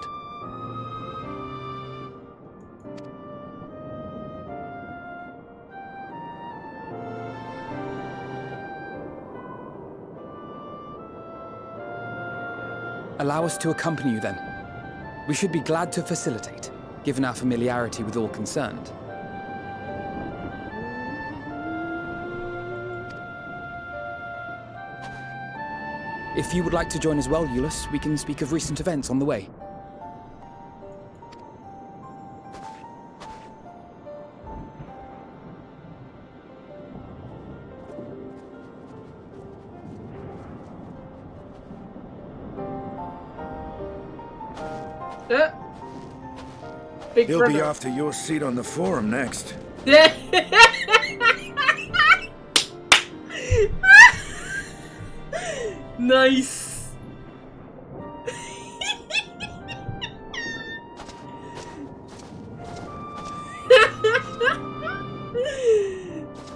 Allow us to accompany you then. We should be glad to facilitate, given our familiarity with all concerned. If you would like to join as well, Eulus, we can speak of recent events on the way. Big He'll brother. be off to your seat on the forum next. Nice.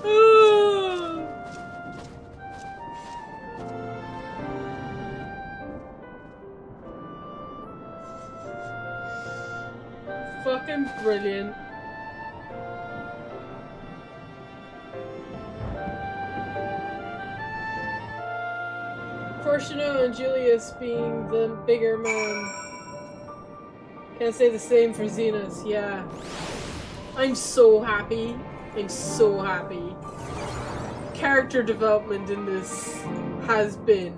Oh. Fucking brilliant. Porcino and Julius being the bigger man. Can't say the same for Xenos, yeah. I'm so happy. I'm so happy. Character development in this has been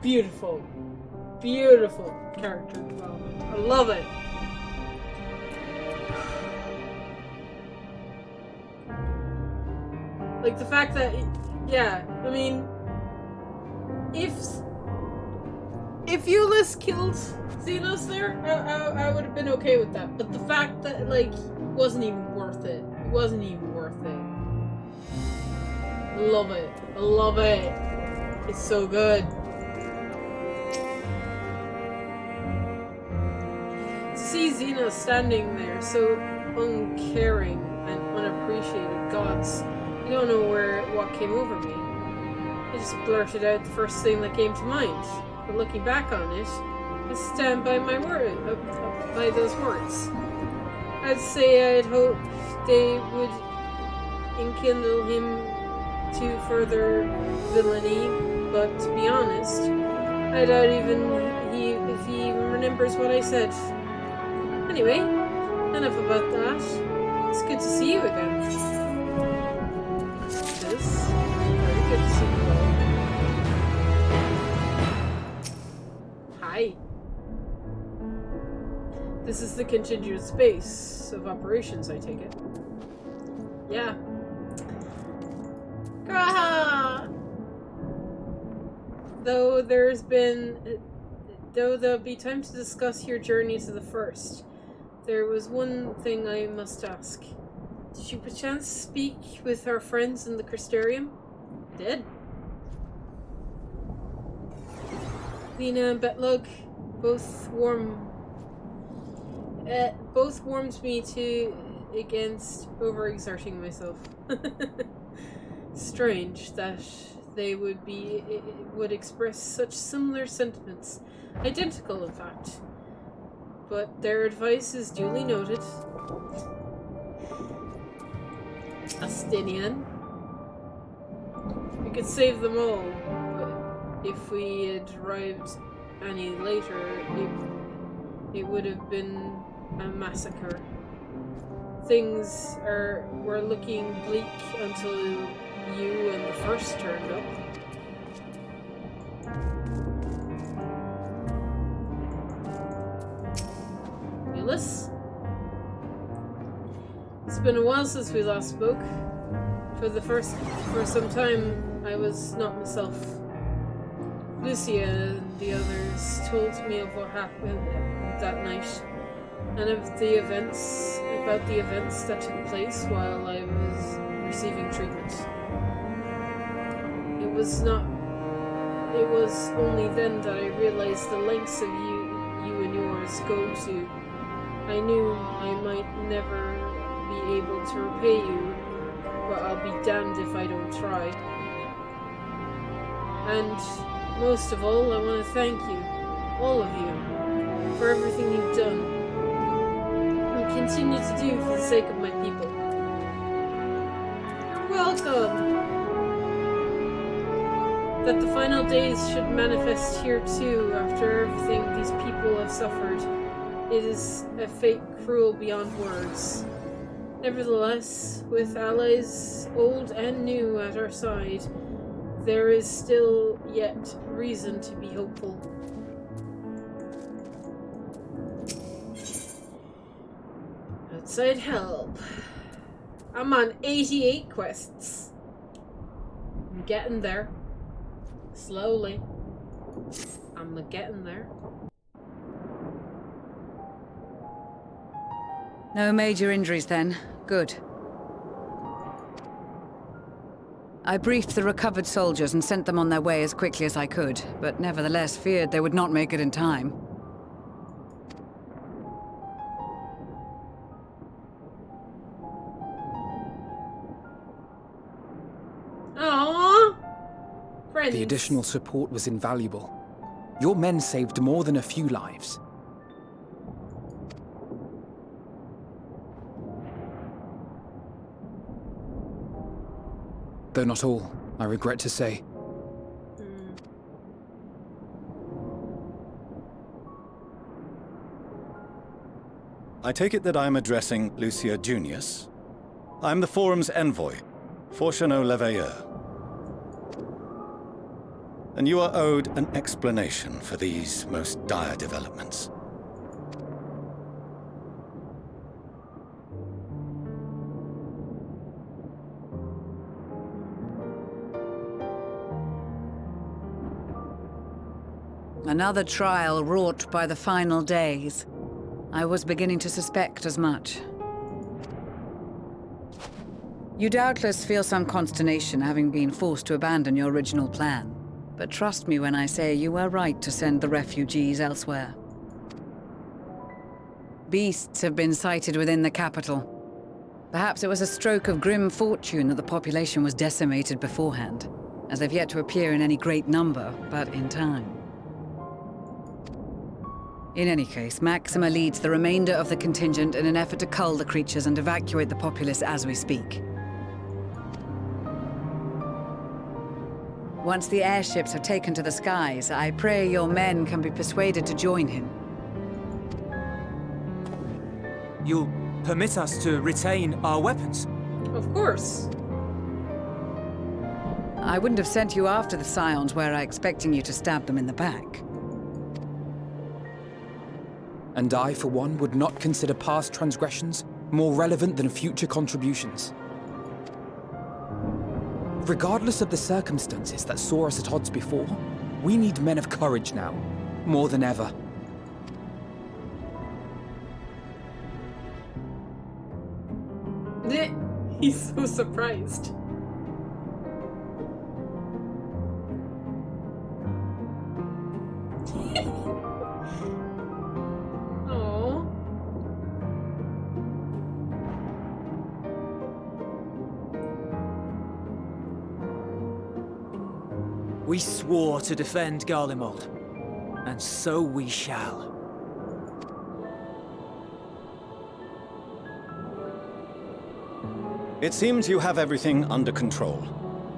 beautiful. Beautiful character development. I love it. Like the fact that, yeah, I mean, if Eulus killed Xenos there, I would have been okay with that. But the fact that, like, it wasn't even worth it. It wasn't even worth it. I love it. I love it. It's so good. To see Xenos standing there so uncaring and unappreciative appreciated. Gods, I don't know what came over me. I just blurted out the first thing that came to mind. But looking back on it, I stand by my word, by those words. I'd say I'd hoped they would enkindle him to further villainy, but to be honest, I doubt if he even remembers what I said. Anyway, enough about that. It's good to see you again. It is very good to see you all. Hi. This is the continued space of operations, I take it. Yeah. Graha! Though there'll be time to discuss your journey to the first, there was one thing I must ask. Did you perchance speak with our friends in the Crystarium? Did. Lena and Betlug both warmed me to against overexerting myself. Strange that they would express such similar sentiments, identical in fact. But their advice is duly noted. Astinian. We could save them all, but if we had arrived any later, it would have been a massacre. Things were looking bleak until you and the first turned up. Ulysses? It's been a while since we last spoke. For some time, I was not myself. Lucia and the others told me of what happened that night, and about the events that took place while I was receiving treatment. It was only then that I realized the lengths of you and yours go to. I knew I might never be able to repay you, but I'll be damned if I don't try. And most of all, I want to thank you, all of you, for everything you've done and continue to do for the sake of my people. You're welcome! That the final days should manifest here too, after everything these people have suffered. It is a fate cruel beyond words. Nevertheless, with allies old and new at our side, there is still yet reason to be hopeful. Outside help. I'm on 88 quests. I'm getting there. Slowly. I'm getting there. No major injuries then. Good. I briefed the recovered soldiers and sent them on their way as quickly as I could, but nevertheless feared they would not make it in time. Aww! Friends. The additional support was invaluable. Your men saved more than a few lives. Though not all, I regret to say. I take it that I'm addressing Lucia Junius. I'm the Forum's envoy, Fortuneau Leveilleur. And you are owed an explanation for these most dire developments. Another trial wrought by the final days. I was beginning to suspect as much. You doubtless feel some consternation having been forced to abandon your original plan. But trust me when I say you were right to send the refugees elsewhere. Beasts have been sighted within the capital. Perhaps it was a stroke of grim fortune that the population was decimated beforehand, as they've yet to appear in any great number, but in time. In any case, Maxima leads the remainder of the contingent in an effort to cull the creatures and evacuate the populace as we speak. Once the airships have taken to the skies, I pray your men can be persuaded to join him. You'll permit us to retain our weapons? Of course. I wouldn't have sent you after the Scions were I expecting you to stab them in the back. And I, for one, would not consider past transgressions more relevant than future contributions. Regardless of the circumstances that saw us at odds before, we need men of courage now, more than ever. He's so surprised. Oh. We swore to defend Garlemald, and so we shall. It seems you have everything under control.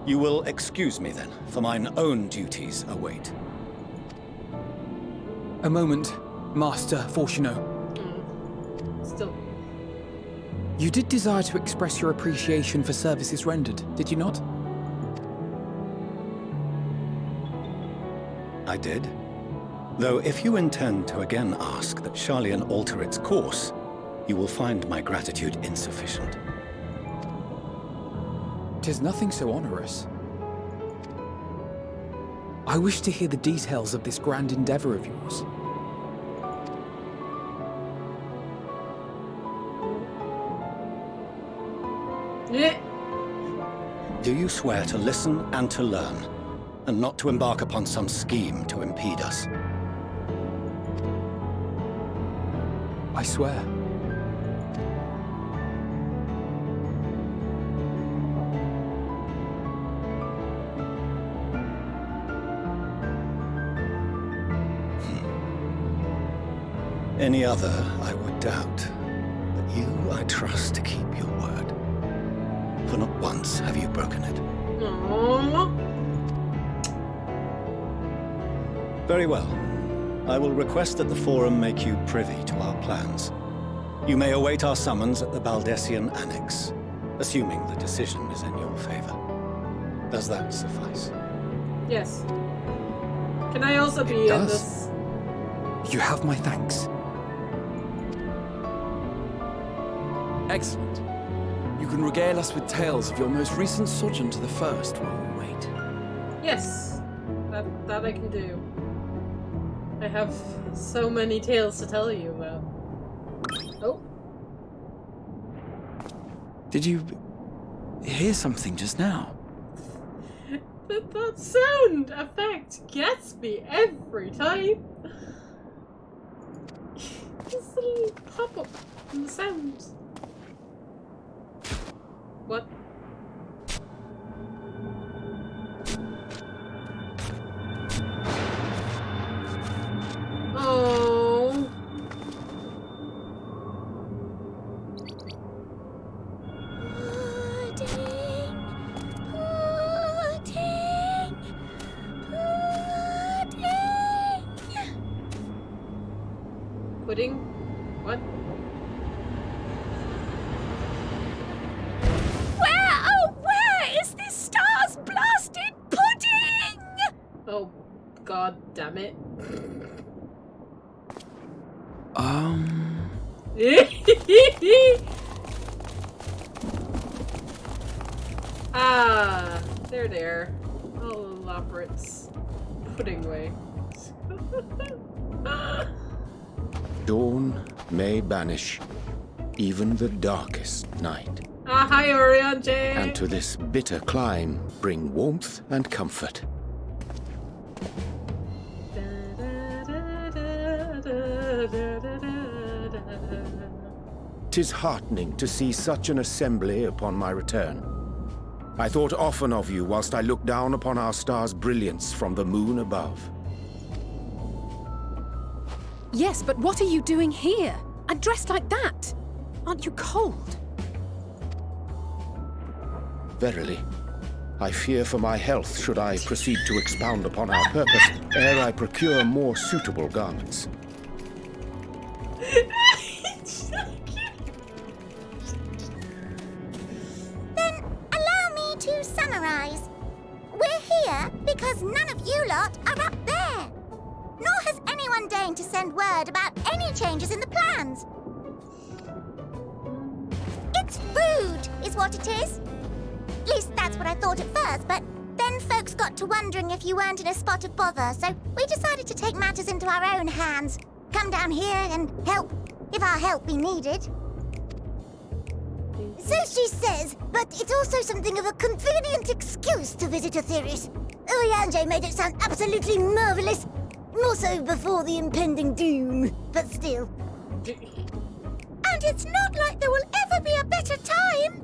You will excuse me then, for mine own duties await. A moment, Master Fortuno. Still. You did desire to express your appreciation for services rendered, did you not? I did. Though if you intend to again ask that Sharlayan alter its course, you will find my gratitude insufficient. 'Tis nothing so onerous. I wish to hear the details of this grand endeavor of yours. Do you swear to listen and to learn, and not to embark upon some scheme to impede us? I swear. Any other, I would doubt. But you, I trust to keep your word. For not once have you broken it. Aww. Very well. I will request that the Forum make you privy to our plans. You may await our summons at the Baldessian Annex, assuming the decision is in your favor. Does that suffice? Yes. Can I also be in this? You have my thanks. Excellent. You can regale us with tales of your most recent sojourn to the First while we wait. Yes. That I can do. I have so many tales to tell you about. Oh. Did you hear something just now? That sound effect gets me every time. This little pop-up and the sounds. What? Oh. Pudding? What? Where is this stars blasted pudding? Oh, god damn it. Ah, there. All elaborates. Pudding way. Dawn may banish even the darkest night. Ah, hi, Orion J. And to this bitter clime bring warmth and comfort. 'Tis heartening to see such an assembly upon my return. I thought often of you whilst I looked down upon our star's brilliance from the moon above. Yes, but what are you doing here? And dressed like that? Aren't you cold? Verily, I fear for my health should I proceed to expound upon our purpose ere I procure more suitable garments. Then allow me to summarize. We're here because none of you lot are up there. Nor has anyone deigned to send word about any changes in the plans. It's rude, is what it is. At least that's what I thought at first, but then folks got to wondering if you weren't in a spot of bother, so we decided to take matters into our own hands. Come down here and help, if our help be needed. So she says, but it's also something of a convenient excuse to visit Etheris. Urianger made it sound absolutely marvelous. More so before the impending doom, but still. And it's not like there will ever be a better time.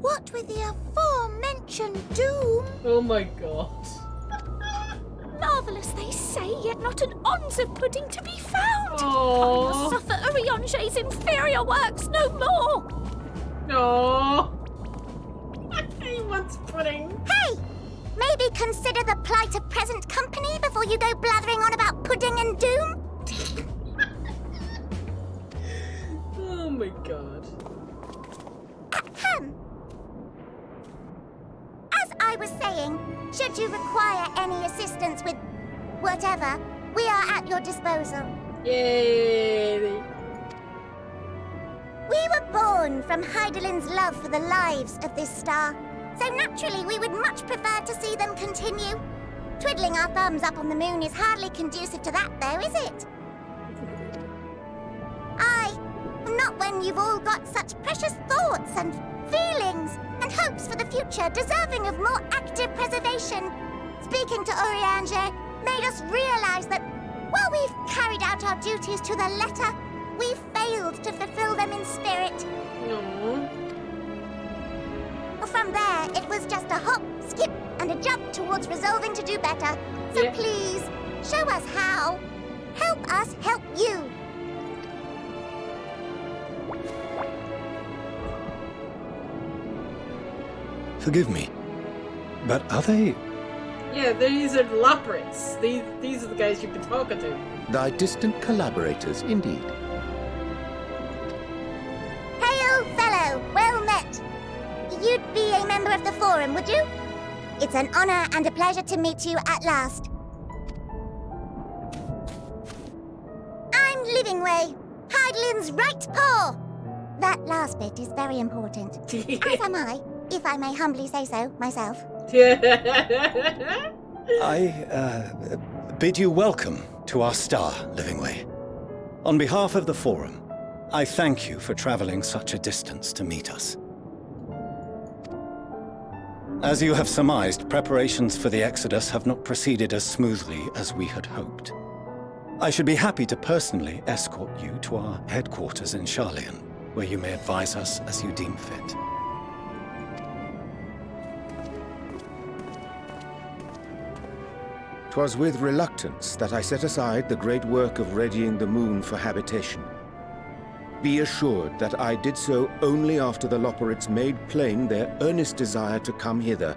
What with the aforementioned doom? Oh my god. Marvellous, they say, yet not an ounce of pudding to be found. Aww. I must suffer Urianger's inferior works no more. No. He wants pudding. Hey! Maybe consider the plight of present company before you go blathering on about pudding and doom? Oh my god. Ahem. As I was saying, should you require any assistance with whatever, we are at your disposal. Yay! We were born from Hydaelyn's love for the lives of this star, so naturally we would much prefer to see them continue. Twiddling our thumbs up on the moon is hardly conducive to that, though, is it? Aye, not when you've all got such precious thoughts and feelings and hopes for the future deserving of more active preservation. Speaking to Urianger made us realize that while we've carried out our duties to the letter, we've failed to fulfill them in spirit. No. From there, it was just a hop, skip, and a jump towards resolving to do better. So please, show us how. Help us help you. Forgive me, but are they... Yeah, these are Loporits. These are the guys you've been talking to. Thy distant collaborators, indeed. Hail, fellow, well met. You'd be a member of the Forum, would you? It's an honor and a pleasure to meet you at last. I'm Livingway, Hydaelyn's right paw. That last bit is very important. As am I, if I may humbly say so myself. I bid you welcome to our star, Livingway. On behalf of the Forum, I thank you for traveling such a distance to meet us. As you have surmised, preparations for the Exodus have not proceeded as smoothly as we had hoped. I should be happy to personally escort you to our headquarters in Sharlayan, where you may advise us as you deem fit. 'Twas with reluctance that I set aside the great work of readying the moon for habitation. Be assured that I did so only after the Loporits made plain their earnest desire to come hither,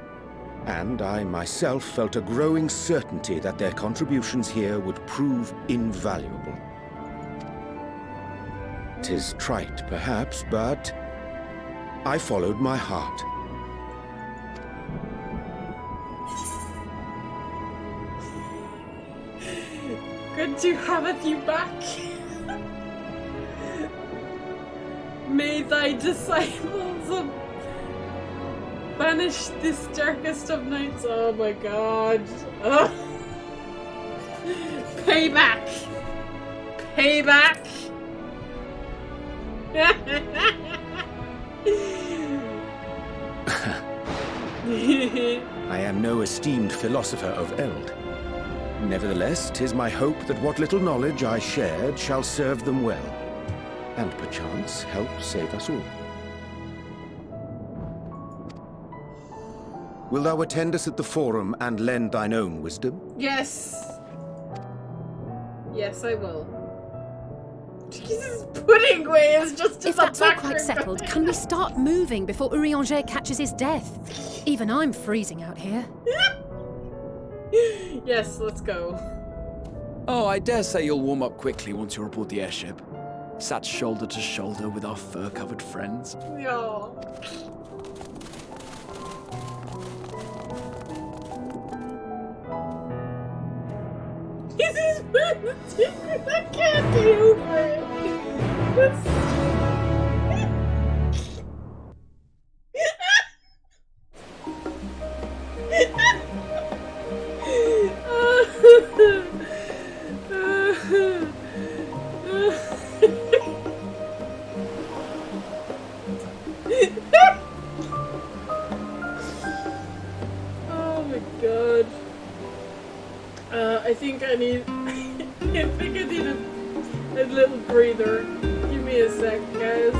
and I myself felt a growing certainty that their contributions here would prove invaluable. 'Tis trite, perhaps, but I followed my heart. Good to have you back. May thy disciples banish this darkest of nights. Oh my god. Ugh. Payback. Payback. I am no esteemed philosopher of eld. Nevertheless, 'tis my hope that what little knowledge I shared shall serve them well. and perchance help save us all. Wilt thou attend us at the Forum and lend thine own wisdom? Yes. Yes, I will. Jesus, pudding way is just If that's all quite settled, can we start moving before Urianger catches his death? Even I'm freezing out here. Yes, let's go. Oh, I dare say you'll warm up quickly once you're aboard the airship. Sat shoulder to shoulder with our fur-covered friends. Yeah. This is I can't deal with it. Oh my god. I think I need a little breather. Give me a sec, guys.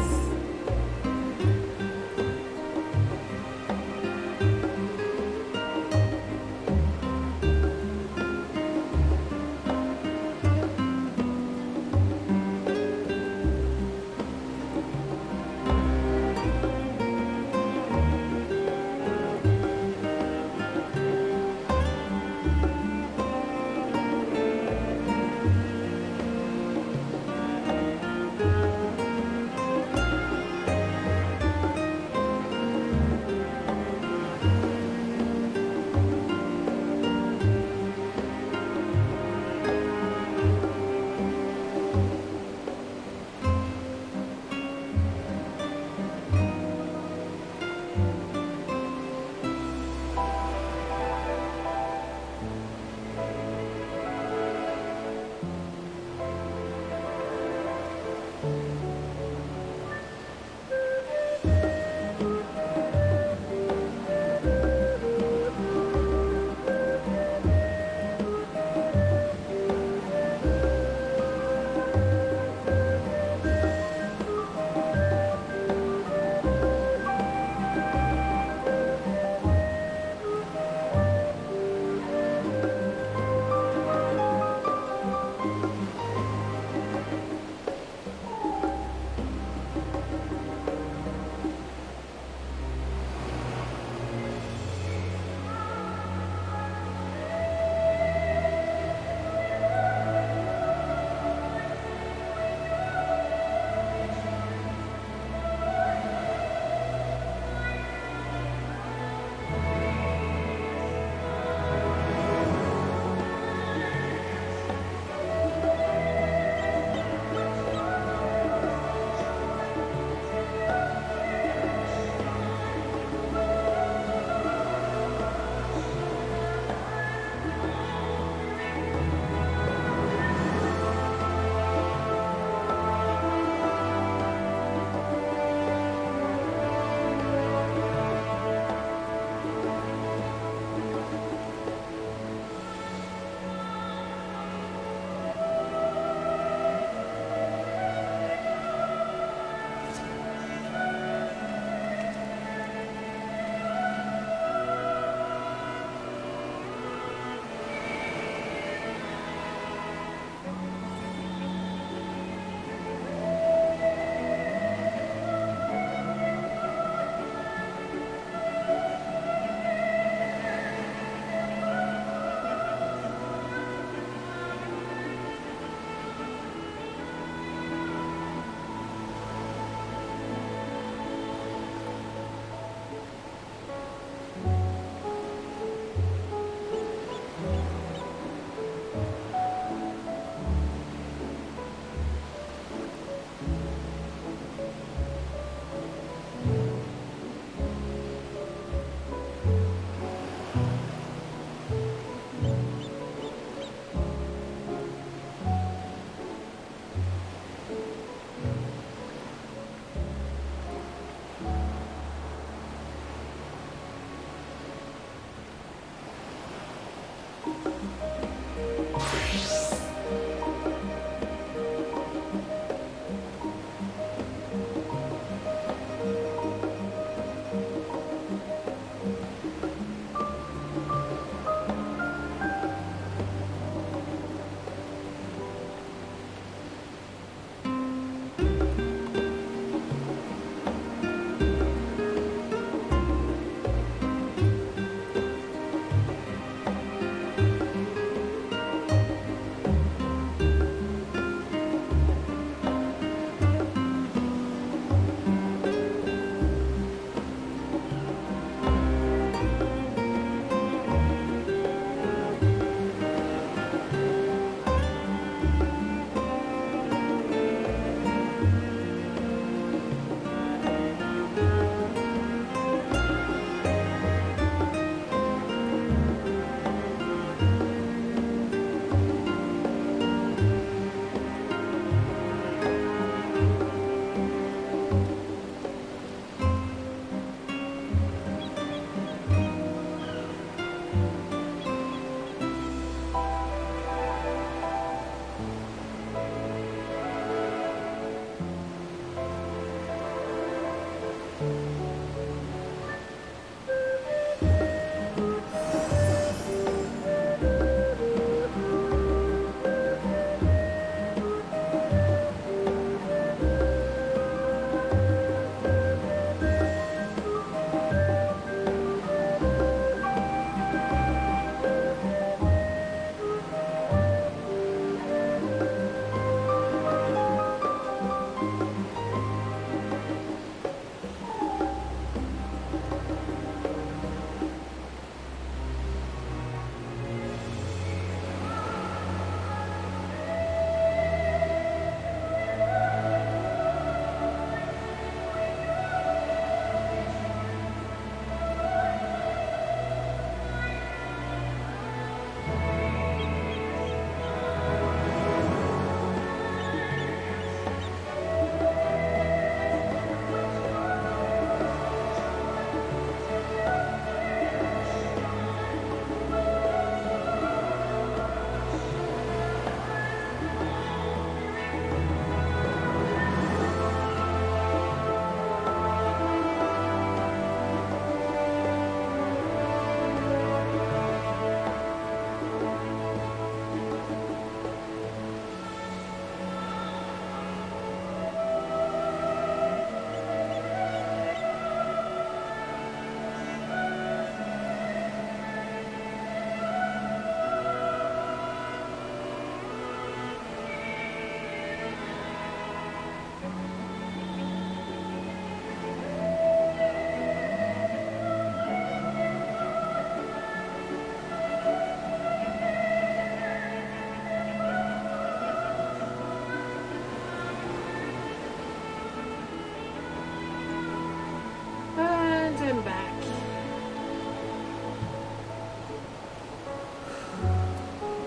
I'm back.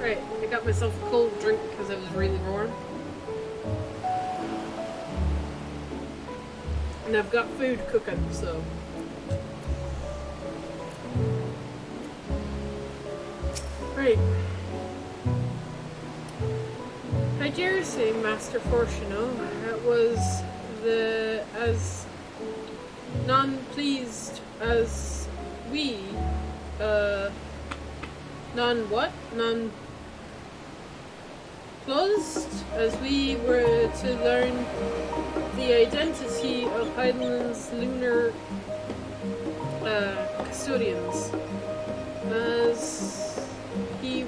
Right, I got myself a cold drink because it was really warm. And I've got food cooking, so. Right. I dare say, Master Fortuno, it was as non-pleased as we, non-plussed as we were to learn the identity of Heidelman's lunar custodians, as he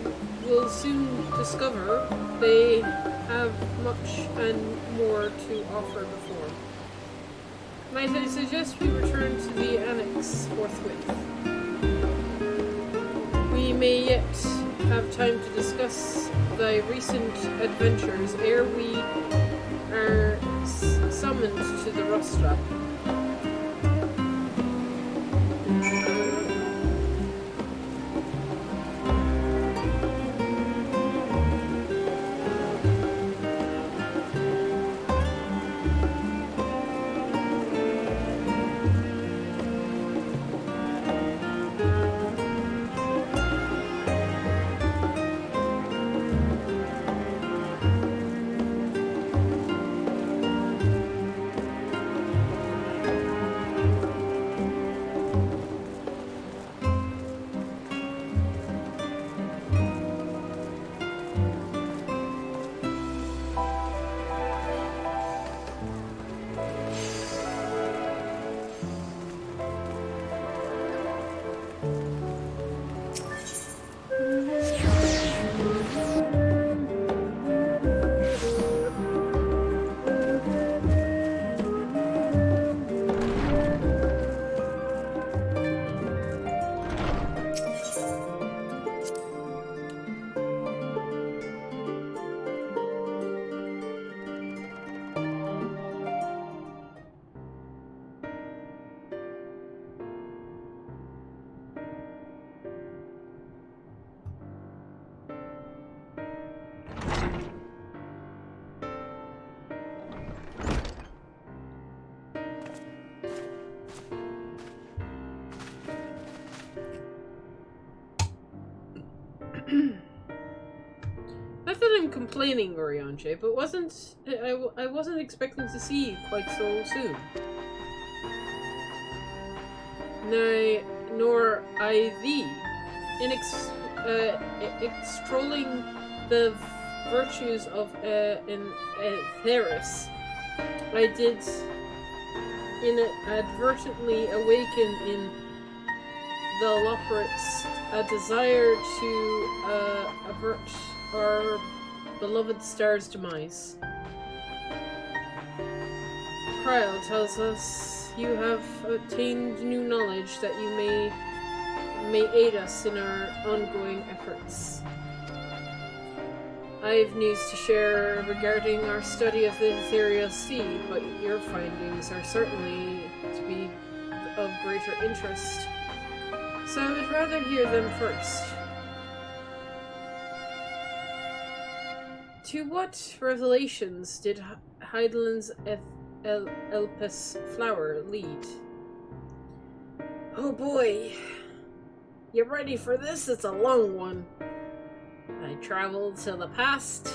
will soon discover. They have much and more to offer before. Might I suggest we return to the annex forthwith? We may yet have time to discuss thy recent adventures ere we are summoned to the rostrum. Not that I'm complaining, Orianche, but I wasn't expecting to see you quite so soon. nay, nor I thee. In extolling the virtues of an Theris, I did inadvertently awaken in the Loporits a desire to avert our beloved star's demise. Kryl tells us you have obtained new knowledge that you may aid us in our ongoing efforts. I have news to share regarding our study of the ethereal sea, but your findings are certainly to be of greater interest, so I would rather hear them first. To what revelations did Heidelin's Elpis flower lead? Oh boy, you ready for this? It's a long one. I traveled to the past.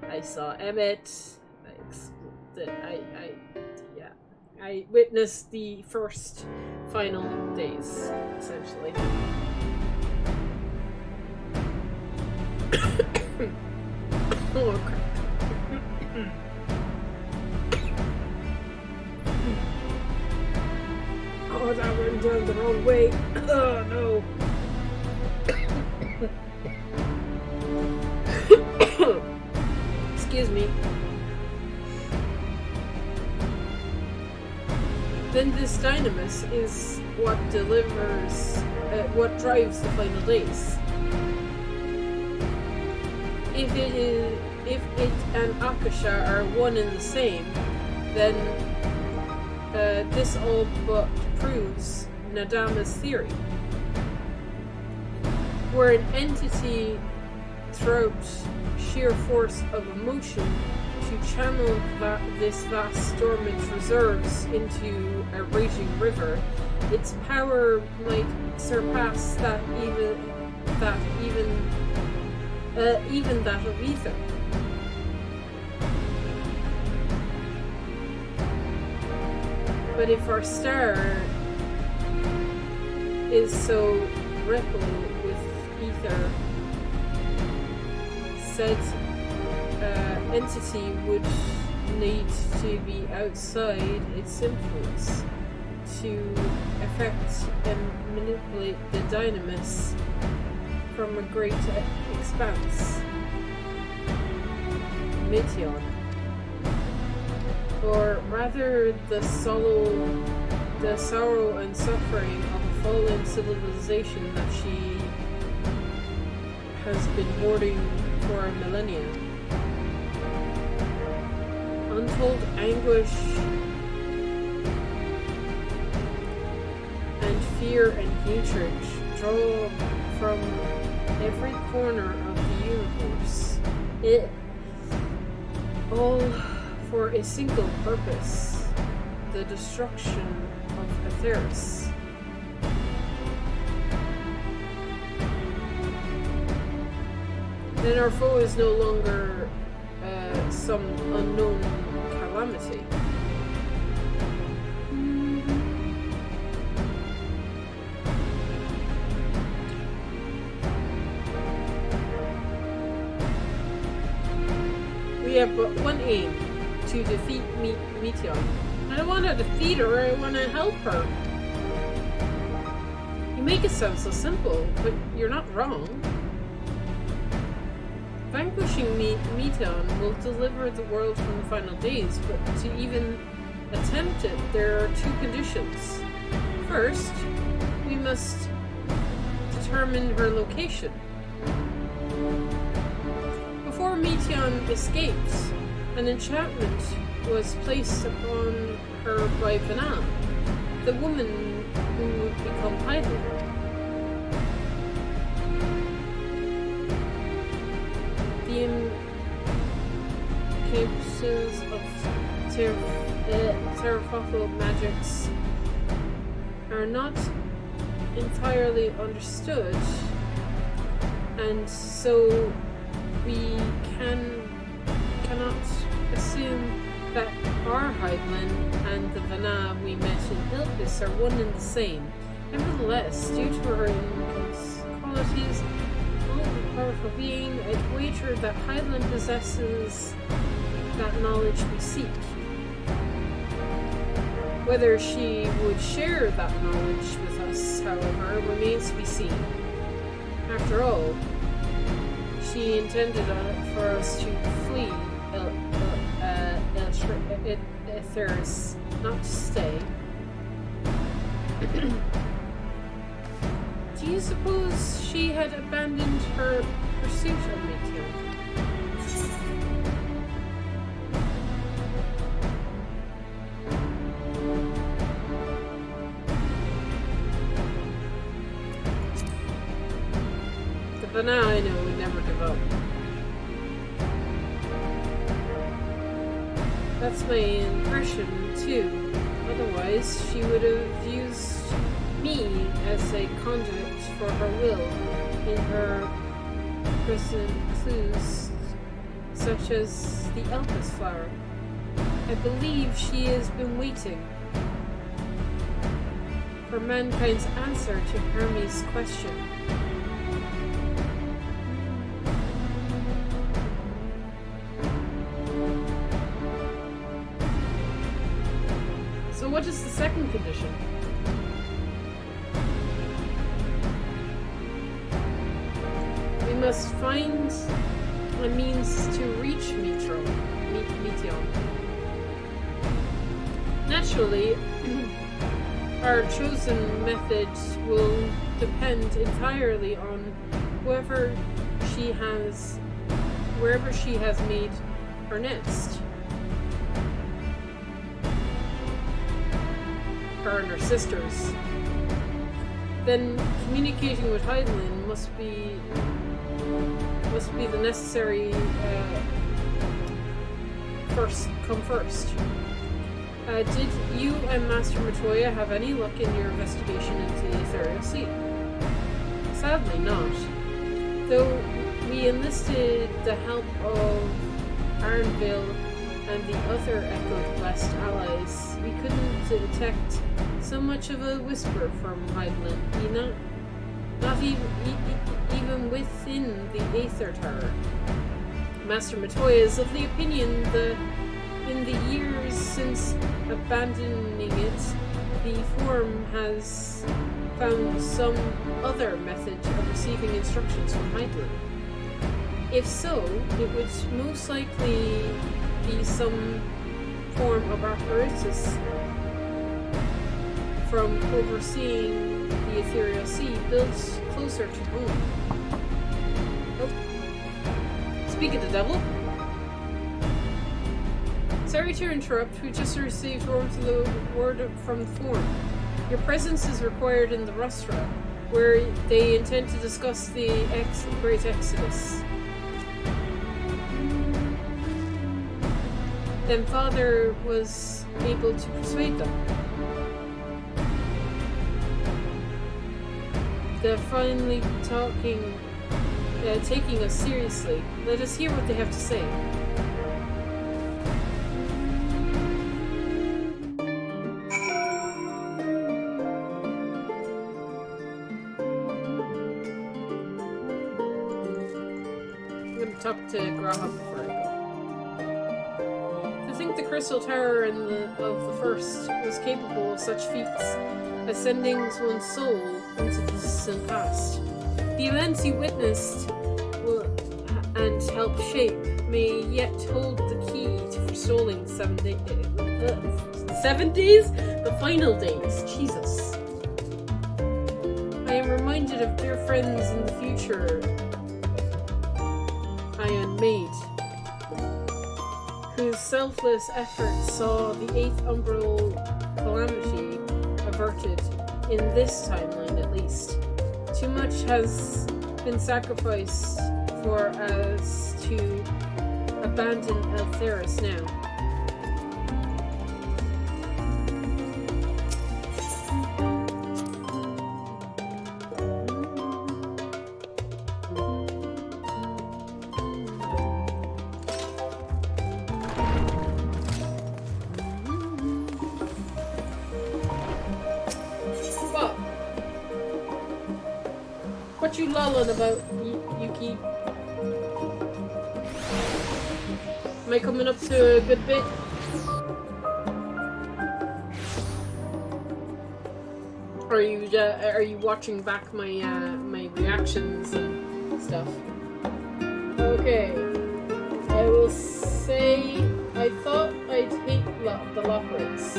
I saw Emmett. I witnessed the first final days, essentially. Oh crap. Oh, that went down the wrong way. Oh no. Excuse me. Then this dynamis is what drives the final days. If it and Akasha are one and the same, then this all but proves Nadama's theory. Where an entity throughout sheer force of emotion to channel this vast dormant reserves into a raging river, its power might surpass even that of ether. But if our star is so ripple with ether, said entity would need to be outside its influence to affect and manipulate the dynamis from a great expanse. Meteon. Or rather the sorrow and suffering of a fallen civilization that she has been hoarding for a millennia. Untold anguish and fear and hatred draw from every corner of the universe. It all for a single purpose, the destruction of Atheris. Then our foe is no longer some unknown calamity. We have but one aim, to defeat Meteon. I don't want to defeat her, I want to help her. You make it sound so simple, but you're not wrong. Vanquishing Meteon will deliver the world from the final days, but to even attempt it, there are two conditions. First, we must determine her location. Before Meteon escapes, an enchantment was placed upon her by Vanam, the woman who would become idol. The incantations of Terraphofo magics are not entirely understood, and so we cannot assume that our Hydaelyn and the Vana we met in Ilpis are one and the same. Nevertheless, due to her qualities, powerful being, I'd wager that Hydaelyn possesses that knowledge we seek. Whether she would share that knowledge with us, however, remains to be seen. After all, she intended for us to flee Etheris, not to stay. Do you suppose she had abandoned her pursuit of Meteor? The Vana I know would never give up. That's my impression, too. Otherwise, she would have used me as a conduit for her will in her present clues, such as the Elpis flower. I believe she has been waiting for mankind's answer to Hermes' question. So what is the second condition? We must find a means to reach Meteor. Naturally, our chosen method will depend entirely on wherever she has made her nest. Her and her sisters. Then communicating with Hydaelyn must be the necessary first. Did you and Master Matoya have any luck in your investigation into the Ethereal Sea? Sadly not. Though we enlisted the help of Arnville and the other Echo-blessed allies, we couldn't detect so much of a whisper from Hydaelyn, not even within the Aether Tower. Master Matoya is of the opinion that in the years since abandoning it, the Forum has found some other method of receiving instructions from Hydaelyn. If so, it would most likely be some form of apparatus from overseeing the Ethereal Sea built closer to home. Oh. Speak of the devil. Sorry to interrupt, we just received word from the Forum. Your presence is required in the Rustra, where they intend to discuss the Great Exodus. Then Father was able to persuade them. They're finally taking us seriously. Let us hear what they have to say. I'm going to talk to Graha before I go. To think the Crystal Tower of the First was capable of such feats as sending one's soul into the distant past. The events he witnessed and helped shape may yet hold the key to forestalling the 7 days? The final days. Jesus. I am reminded of dear friends in the future I unmade, whose selfless efforts saw the 8th umbral calamity averted, in this timeline at least. Too much has been sacrificed for us to abandon Eltheris now. What you lolling about, Yuki? Am I coming up to a good bit? Or are you watching back my my reactions and stuff? Okay, I will say I thought I'd hate the Lockwards.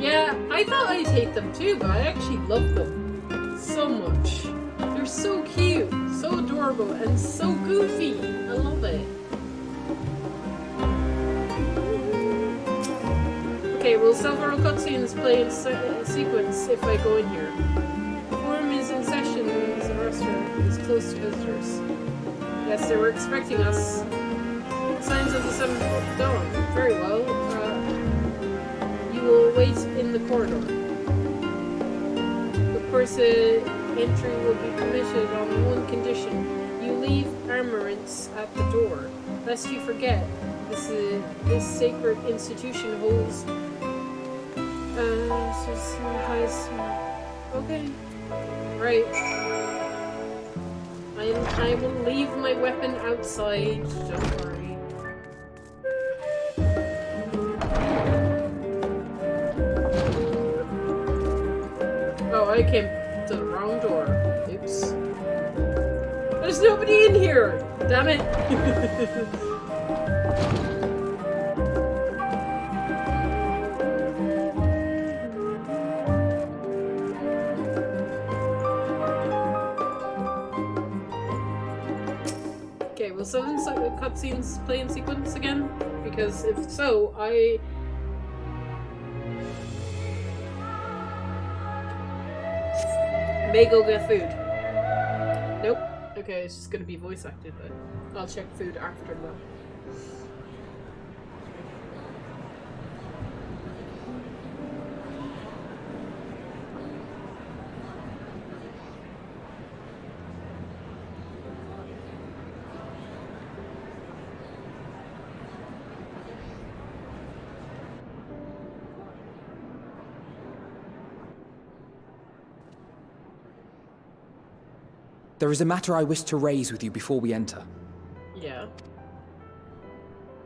Yeah, I thought I'd hate them too, but I actually love them so much. They're so cute, so adorable, and so goofy. I love it. Okay, will several cutscenes play in sequence if I go in here? Forum is in session. The restaurant is close to visitors. Yes, they were expecting us. Signs of the 7th dawn. Very well. You will wait in the corridor. Of course, entry will be permitted on one condition. You leave armorants at the door. Lest you forget, this sacred institution holds okay. Right. I will leave my weapon outside, don't worry. Oh, I came to the wrong door. Oops. There's nobody in here! Damn it! Will 7 cutscenes play in sequence again? Because if so, I may go get food. Nope. Okay, it's just gonna be voice acted, but I'll check food after that. There is a matter I wish to raise with you before we enter. Yeah.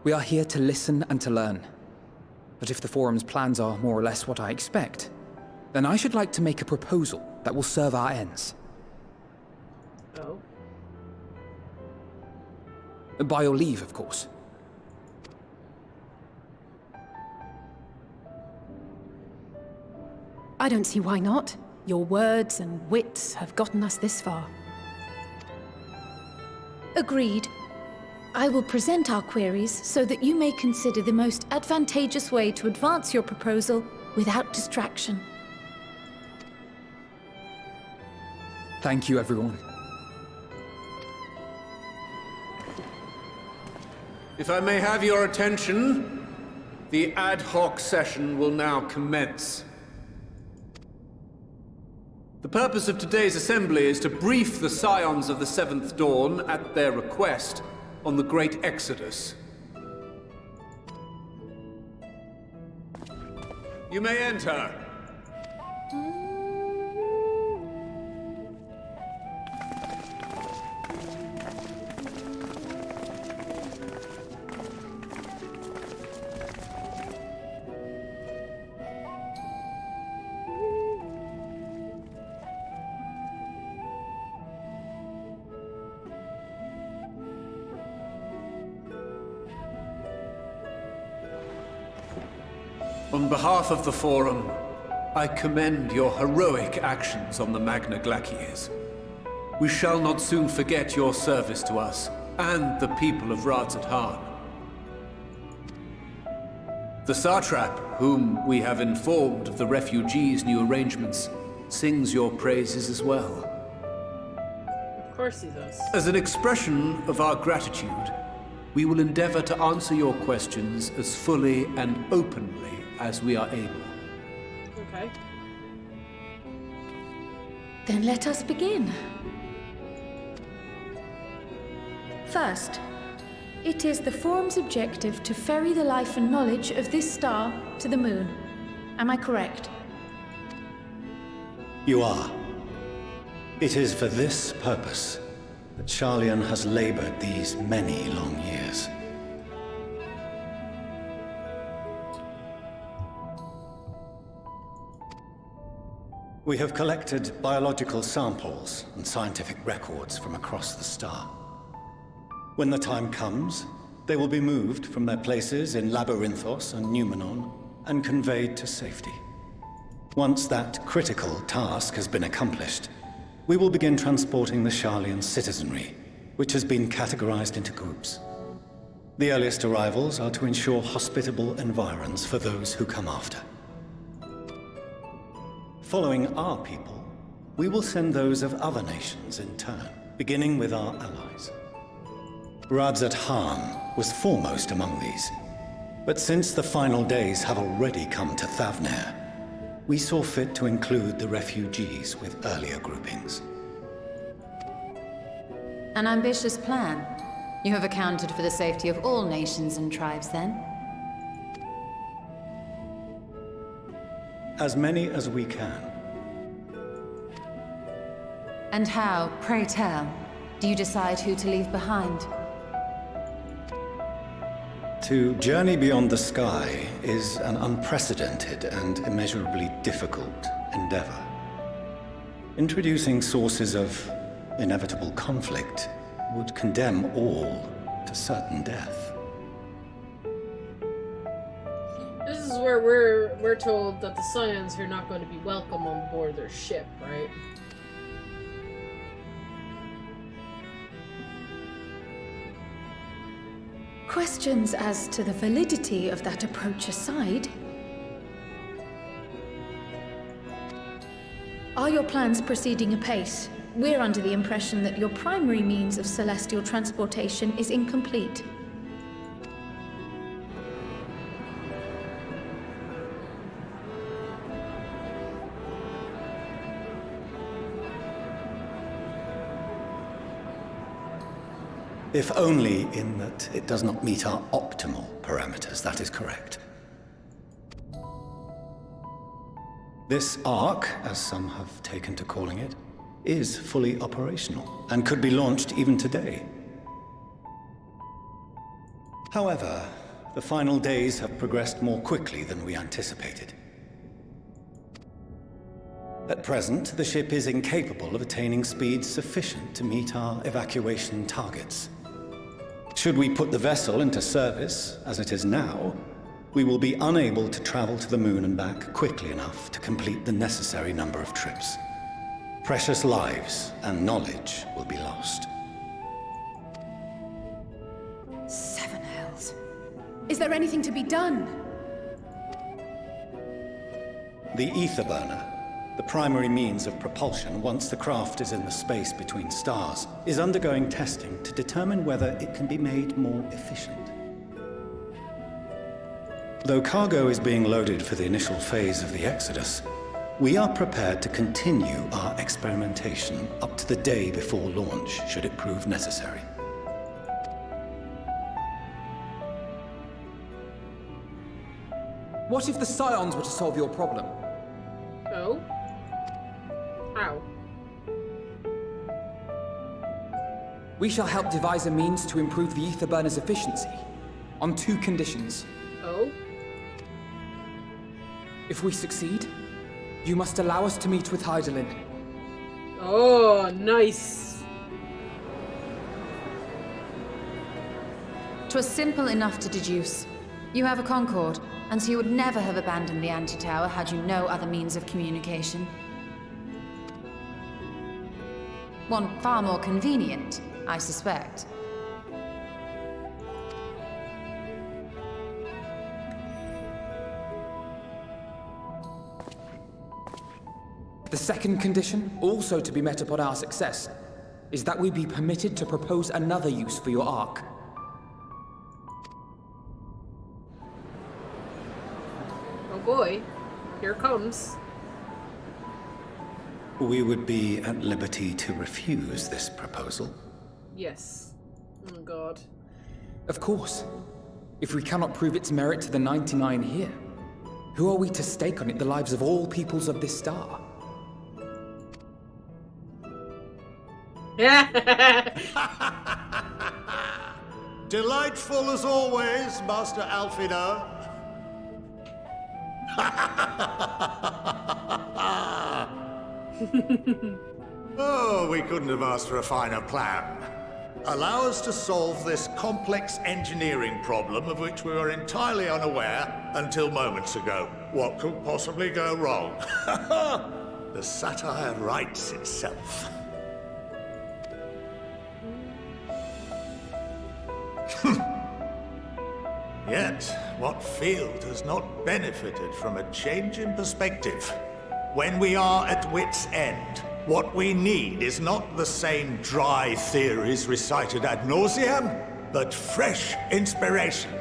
We are here to listen and to learn. But if the Forum's plans are more or less what I expect, then I should like to make a proposal that will serve our ends. Oh. By your leave, of course. I don't see why not. Your words and wits have gotten us this far. Agreed. I will present our queries so that you may consider the most advantageous way to advance your proposal without distraction. Thank you, everyone. If I may have your attention, the ad hoc session will now commence. The purpose of today's assembly is to brief the Scions of the 7th Dawn, at their request, on the Great Exodus. You may enter. On behalf of the Forum, I commend your heroic actions on the Magna Glacies. We shall not soon forget your service to us and the people of Radzat-Han. The Satrap, whom we have informed of the refugees' new arrangements, sings your praises as well. Of course he does. As an expression of our gratitude, we will endeavor to answer your questions as fully and openly as we are able. Okay. Then let us begin. First, it is the Forum's objective to ferry the life and knowledge of this star to the moon. Am I correct? You are. It is for this purpose that Charlian has labored these many long years. We have collected biological samples and scientific records from across the star. When the time comes, they will be moved from their places in Labyrinthos and Numenon and conveyed to safety. Once that critical task has been accomplished, we will begin transporting the Charlian citizenry, which has been categorized into groups. The earliest arrivals are to ensure hospitable environs for those who come after. Following our people, we will send those of other nations in turn, beginning with our allies. Radzat Han was foremost among these, but since the final days have already come to Thavnair, we saw fit to include the refugees with earlier groupings. An ambitious plan. You have accounted for the safety of all nations and tribes, then? As many as we can. And how, pray tell, do you decide who to leave behind? To journey beyond the sky is an unprecedented and immeasurably difficult endeavor. Introducing sources of inevitable conflict would condemn all to certain death. This is where we're told that the Scions are not going to be welcome on board their ship, right? Questions as to the validity of that approach aside, are your plans proceeding apace? We're under the impression that your primary means of celestial transportation is incomplete. If only in that it does not meet our optimal parameters, that is correct. This Ark, as some have taken to calling it, is fully operational and could be launched even today. However, the final days have progressed more quickly than we anticipated. At present, the ship is incapable of attaining speeds sufficient to meet our evacuation targets. Should we put the vessel into service, as it is now, we will be unable to travel to the moon and back quickly enough to complete the necessary number of trips. Precious lives and knowledge will be lost. Seven hells. Is there anything to be done? The ether burner, the primary means of propulsion once the craft is in the space between stars, is undergoing testing to determine whether it can be made more efficient. Though cargo is being loaded for the initial phase of the Exodus, we are prepared to continue our experimentation up to the day before launch, should it prove necessary. What if the Scions were to solve your problem? Oh? How? We shall help devise a means to improve the ether burner's efficiency, on 2 conditions. Oh? If we succeed, you must allow us to meet with Hydaelyn. Oh, nice. 'Twas simple enough to deduce. You have a Concord, and so you would never have abandoned the anti-tower had you no other means of communication. One far more convenient, I suspect. The second condition, also to be met upon our success, is that we be permitted to propose another use for your Ark. Oh boy, here it comes. We would be at liberty to refuse this proposal. Yes. Oh god. Of course. If we cannot prove its merit to the 99 here, who are we to stake on it the lives of all peoples of this star? Delightful as always, Master Alfino. Oh, we couldn't have asked for a finer plan. Allow us to solve this complex engineering problem of which we were entirely unaware until moments ago. What could possibly go wrong? The satire writes itself. Yet, what field has not benefited from a change in perspective? When we are at wit's end, what we need is not the same dry theories recited ad nauseam, but fresh inspiration.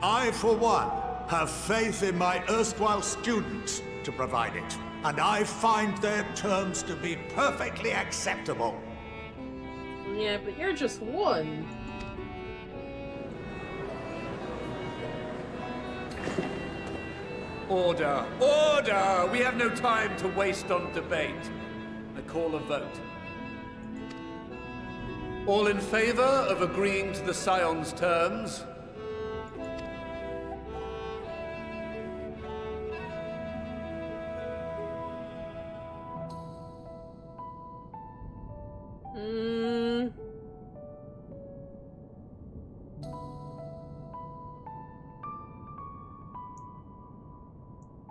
I, for one, have faith in my erstwhile students to provide it, and I find their terms to be perfectly acceptable. Yeah, but you're just one. Order! Order! We have no time to waste on debate. I call a vote. All in favor of agreeing to the Scion's terms?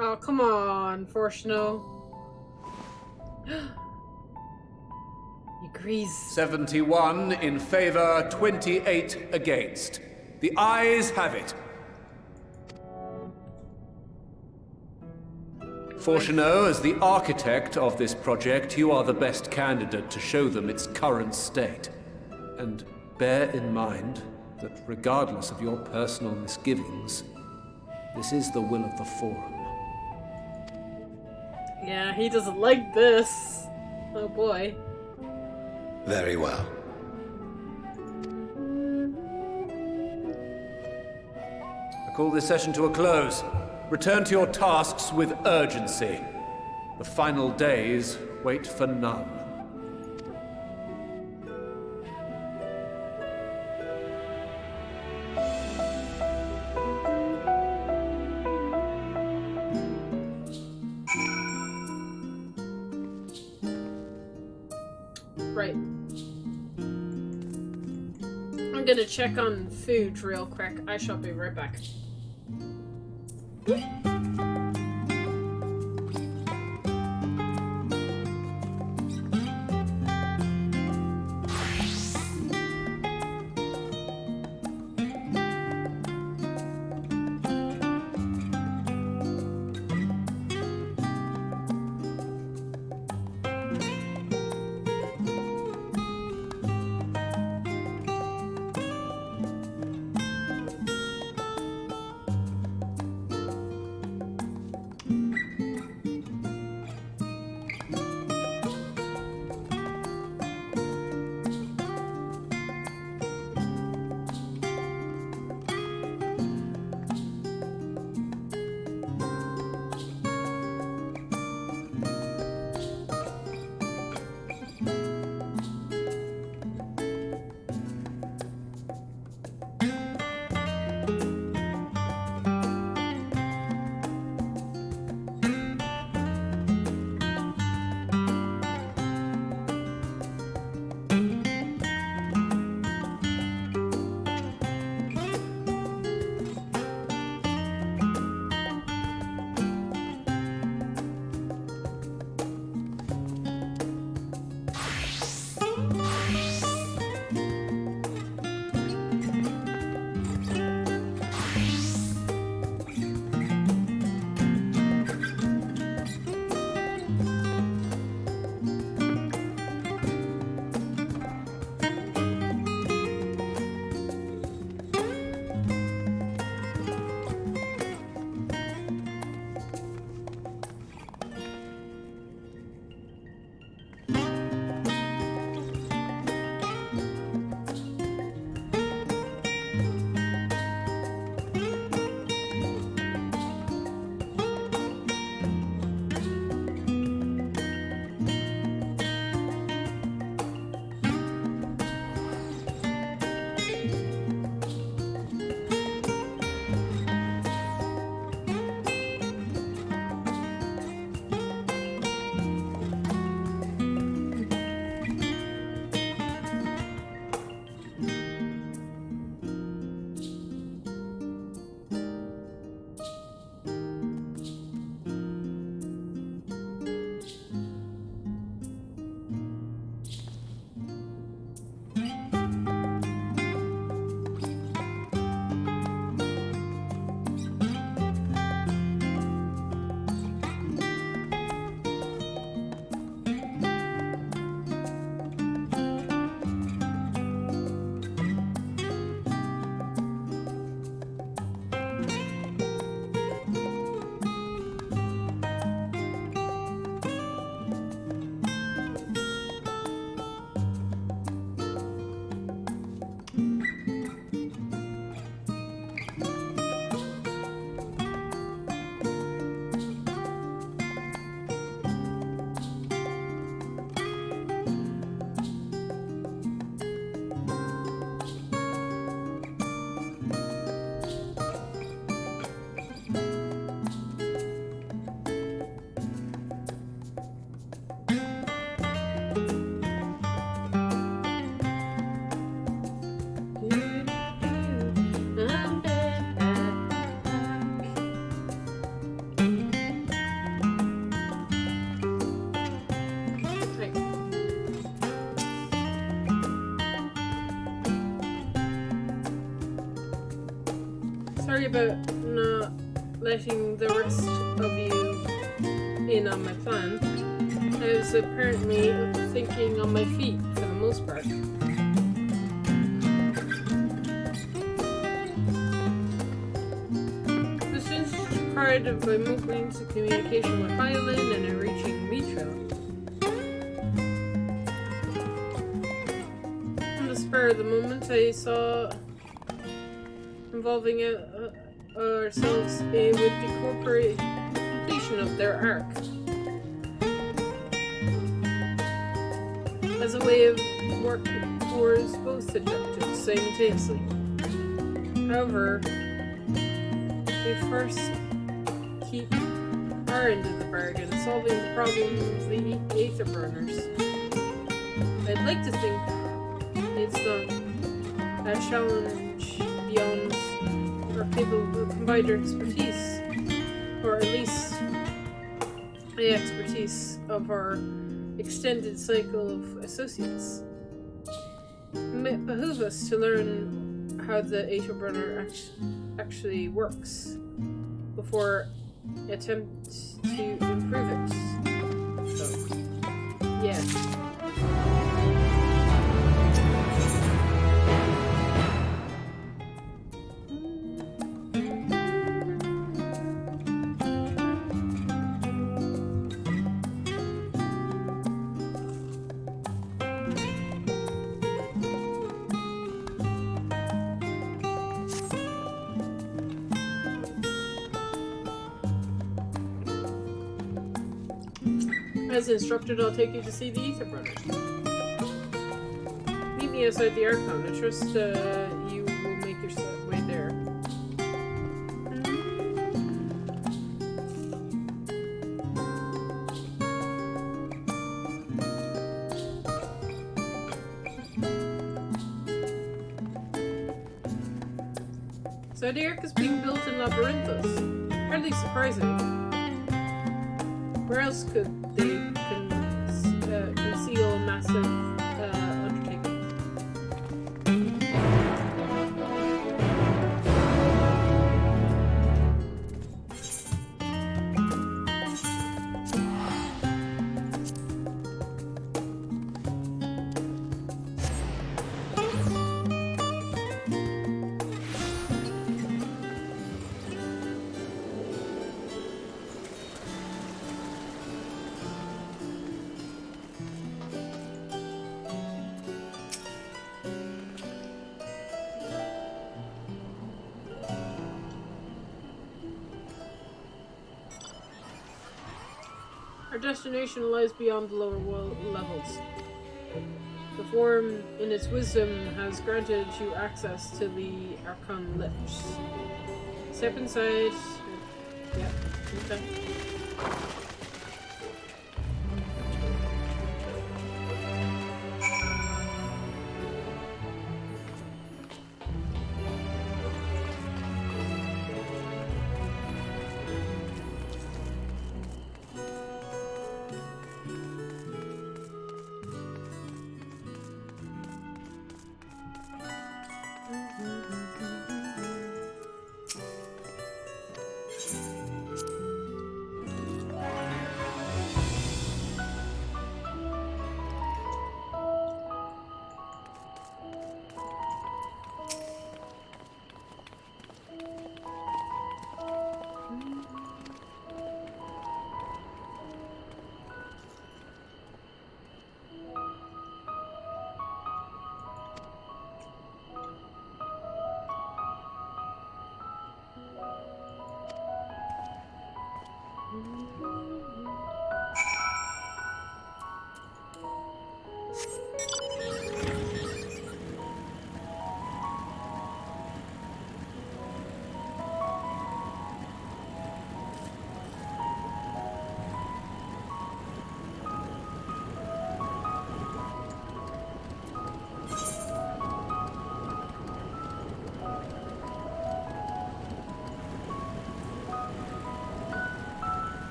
Oh, come on, Forshno. He agrees. 71 in favor, 28 against. The ayes have it. Forshno, as the architect of this project, you are the best candidate to show them its current state. And bear in mind that regardless of your personal misgivings, this is the will of the Forum. Yeah, he doesn't like this. Oh boy. Very well. I call this session to a close. Return to your tasks with urgency. The final days wait for none. Right. I'm gonna check on food real quick. I shall be right back. sorry about not letting the rest of you in on my plan. I was apparently thinking on my feet for the most part. The students cried by moving into communication with Highland and reaching Mitra. On the spur of the moment, I saw involving ourselves with the completion of their arc as a way of working towards both objectives simultaneously. However, we first keep our end of the bargain, solving the problem of the Aether Burners. I'd like to think it's not a challenge beyond our capable combined expertise, or at least the expertise of our extended cycle of associates. It might behoove us to learn how the Aether Burner actually works before attempt to improve it. So, yeah. As instructed, I'll take you to see the Aether Brothers. Meet me outside the Archon. I trust you will make your way there. So the Arc is being built in Labyrinthos. Hardly surprising. Where else could they conceal a massive undertaking? Our destination lies beyond the lower levels. The Forum, in its wisdom, has granted you access to the Archon lifts. Step inside. Yeah, okay.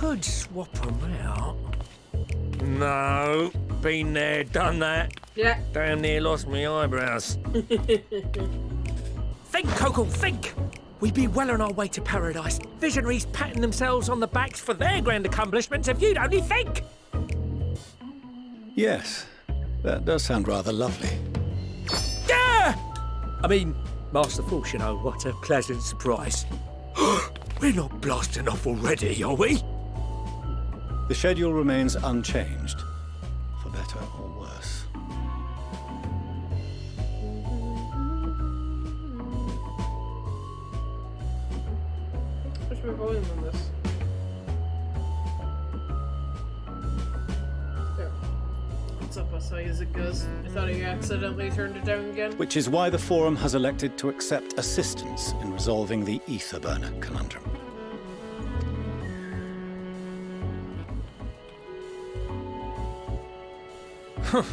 could swap them out. No, been there, done that. Yeah. Damn near lost my eyebrows. Think, Coco, think! We'd be well on our way to paradise. Visionaries patting themselves on the backs for their grand accomplishments if you'd only think! Yes, that does sound rather lovely. Yeah! I mean, Master Force, you know, what a pleasant surprise. We're not blasting off already, are we? The schedule remains unchanged, for better or worse. What's my volume on this? There. What's up, I saw you as it goes. I thought you accidentally turned it down again. Which is why the Forum has elected to accept assistance in resolving the ether burner conundrum. Huh.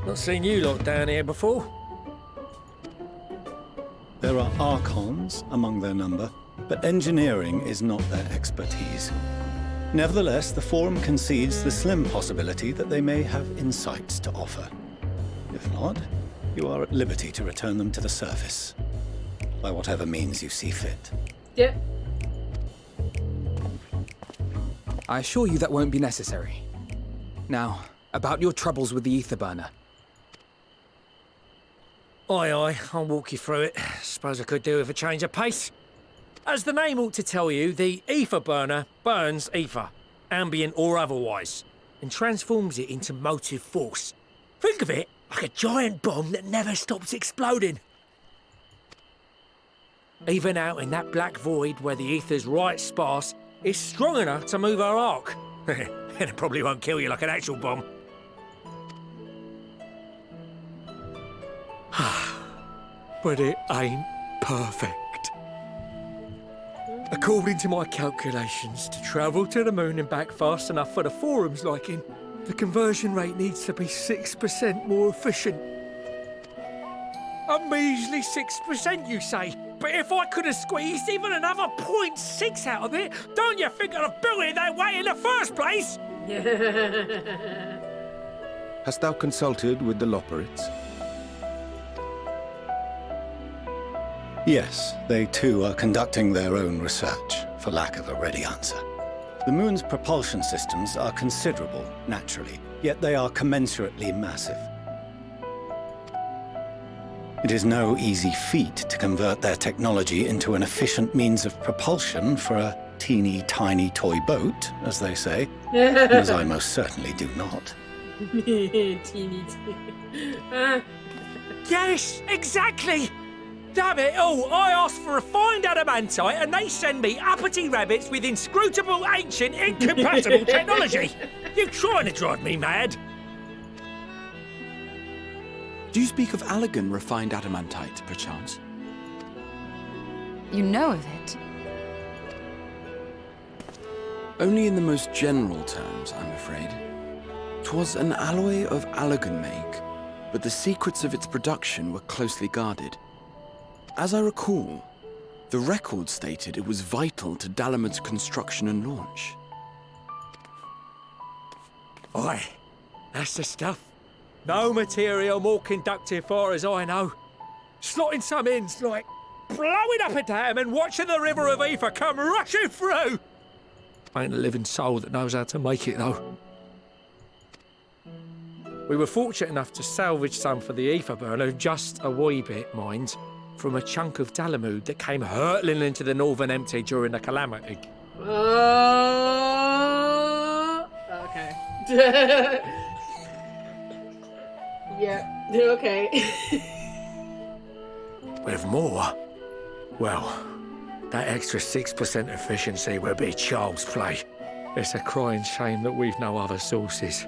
Not seen you lot down here before. There are Archons among their number, but engineering is not their expertise. Nevertheless, the Forum concedes the slim possibility that they may have insights to offer. If not, you are at liberty to return them to the surface, by whatever means you see fit. Yeah. I assure you that won't be necessary. Now, about your troubles with the ether burner. Aye, aye, I'll walk you through it. Suppose I could do with a change of pace. As the name ought to tell you, the ether burner burns ether, ambient or otherwise, and transforms it into motive force. Think of it like a giant bomb that never stops exploding. Even out in that black void where the ether's right sparse, it's strong enough to move our arc. And it probably won't kill you like an actual bomb. But it ain't perfect. According to my calculations, to travel to the moon and back fast enough for the Forum's liking, the conversion rate needs to be 6% more efficient. A measly 6%, you say? But if I could have squeezed even another 0.6 out of it, don't you think I'd have built it that way in the first place? Hast thou consulted with the Loperites? Yes, they too are conducting their own research, for lack of a ready answer. The moon's propulsion systems are considerable, naturally, yet they are commensurately massive. It is no easy feat to convert their technology into an efficient means of propulsion for a teeny tiny toy boat, as they say, as I most certainly do not. Teeny. Yes, exactly! Damn it all, I asked for refined adamantite and they send me uppity rabbits with inscrutable, ancient, incompatible technology! You're trying to drive me mad! Do you speak of Allegan refined adamantite, perchance? You know of it? Only in the most general terms, I'm afraid. 'Twas an alloy of Allegan make, but the secrets of its production were closely guarded. As I recall, the record stated it was vital to Dalamud's construction and launch. Aye, that's the stuff. No material more conductive far as I know. Slotting some in's like blowing up a dam and watching the river of ether come rushing through. Ain't a living soul that knows how to make it, though. We were fortunate enough to salvage some for the ether burner, just a wee bit, mind, from a chunk of Dalamud that came hurtling into the Northern Empty during the calamity. Okay. Yeah, okay. With more? Well, that extra 6% efficiency would be child's play. It's a crying shame that we've no other sources.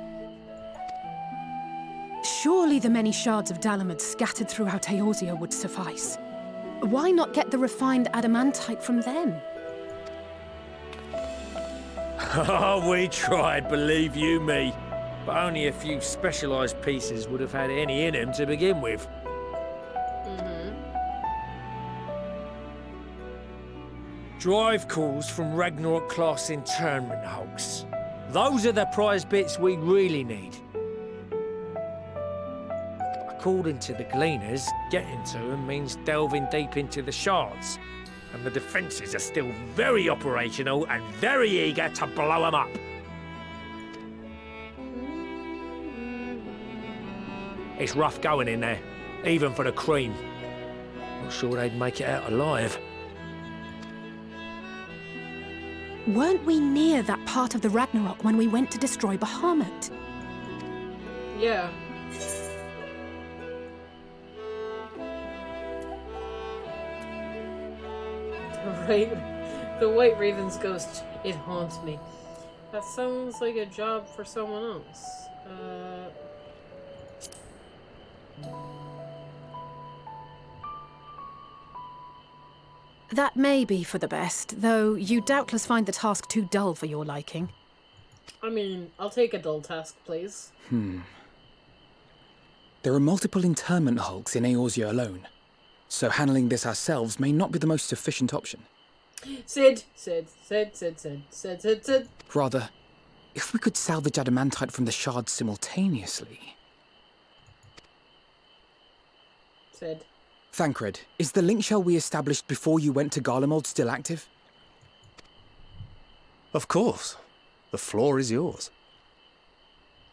Surely the many shards of Dalamud scattered throughout Eorzea would suffice. Why not get the refined adamantite from them? Oh, we tried, believe you me. But only a few specialised pieces would have had any in them to begin with. Drive calls from Ragnarok-class internment hulks. Those are the prize bits we really need. According to the Gleaners, getting to them means delving deep into the shards. And the defences are still very operational and very eager to blow them up. It's rough going in there, even for the cream. Not sure they'd make it out alive. Weren't we near that part of the Ragnarok when we went to destroy Bahamut? Yeah. The White Raven's ghost, it haunts me. That sounds like a job for someone else. That may be for the best, though you doubtless find the task too dull for your liking. I mean, I'll take a dull task, please. There are multiple internment hulks in Eorzea alone, so handling this ourselves may not be the most efficient option. Sid. Rather, if we could salvage adamantite from the shards simultaneously. Sid. Thancred, is the link shell we established before you went to Garlemald still active? Of course. The floor is yours.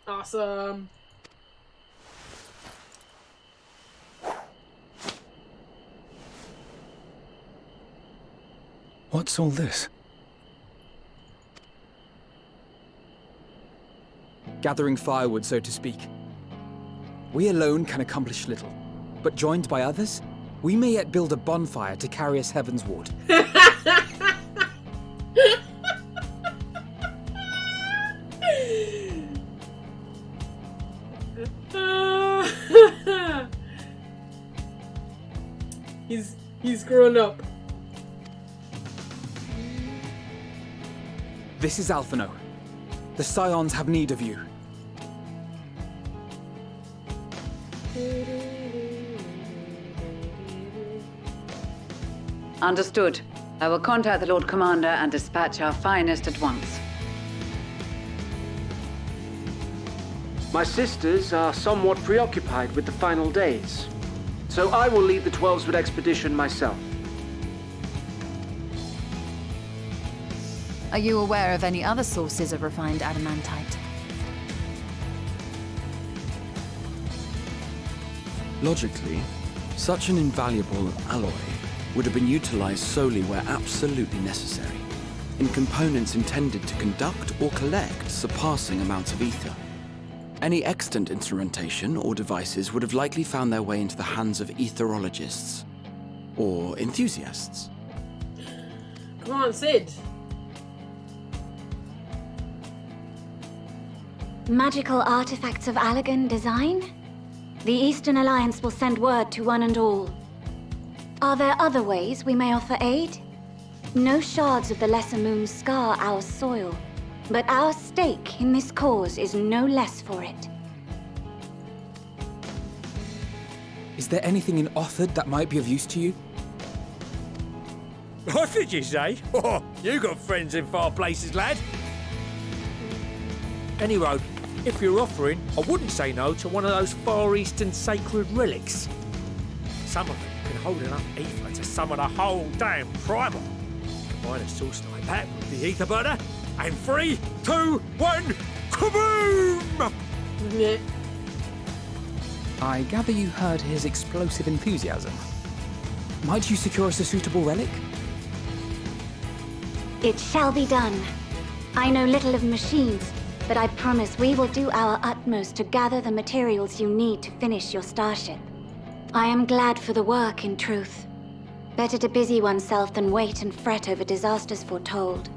Awesome. What's all this? Gathering firewood, so to speak. We alone can accomplish little, but joined by others, we may yet build a bonfire to carry us heavensward. He's grown up. This is Alphino. The Scions have need of you. Understood. I will contact the Lord Commander and dispatch our finest at once. My sisters are somewhat preoccupied with the final days, so I will lead the 12-Wood expedition myself. Are you aware of any other sources of refined adamantite? Logically, such an invaluable alloy would have been utilized solely where absolutely necessary, in components intended to conduct or collect surpassing amounts of ether. Any extant instrumentation or devices would have likely found their way into the hands of etherologists or enthusiasts. Come on, Sid. Magical artifacts of Allagan design? The Eastern Alliance will send word to one and all. Are there other ways we may offer aid? No shards of the Lesser Moon scar our soil, but our stake in this cause is no less for it. Is there anything in Othard that might be of use to you? What did you say? Oh, you got friends in far places, lad. Anyway, if you're offering, I wouldn't say no to one of those Far Eastern sacred relics. Some of them can hold enough ether to summon a whole damn primal. Combine a source like that with the ether burner, and 3, 2, 1, kaboom! I gather you heard his explosive enthusiasm. Might you secure us a suitable relic? It shall be done. I know little of machines, but I promise we will do our utmost to gather the materials you need to finish your starship. I am glad for the work, in truth. Better to busy oneself than wait and fret over disasters foretold.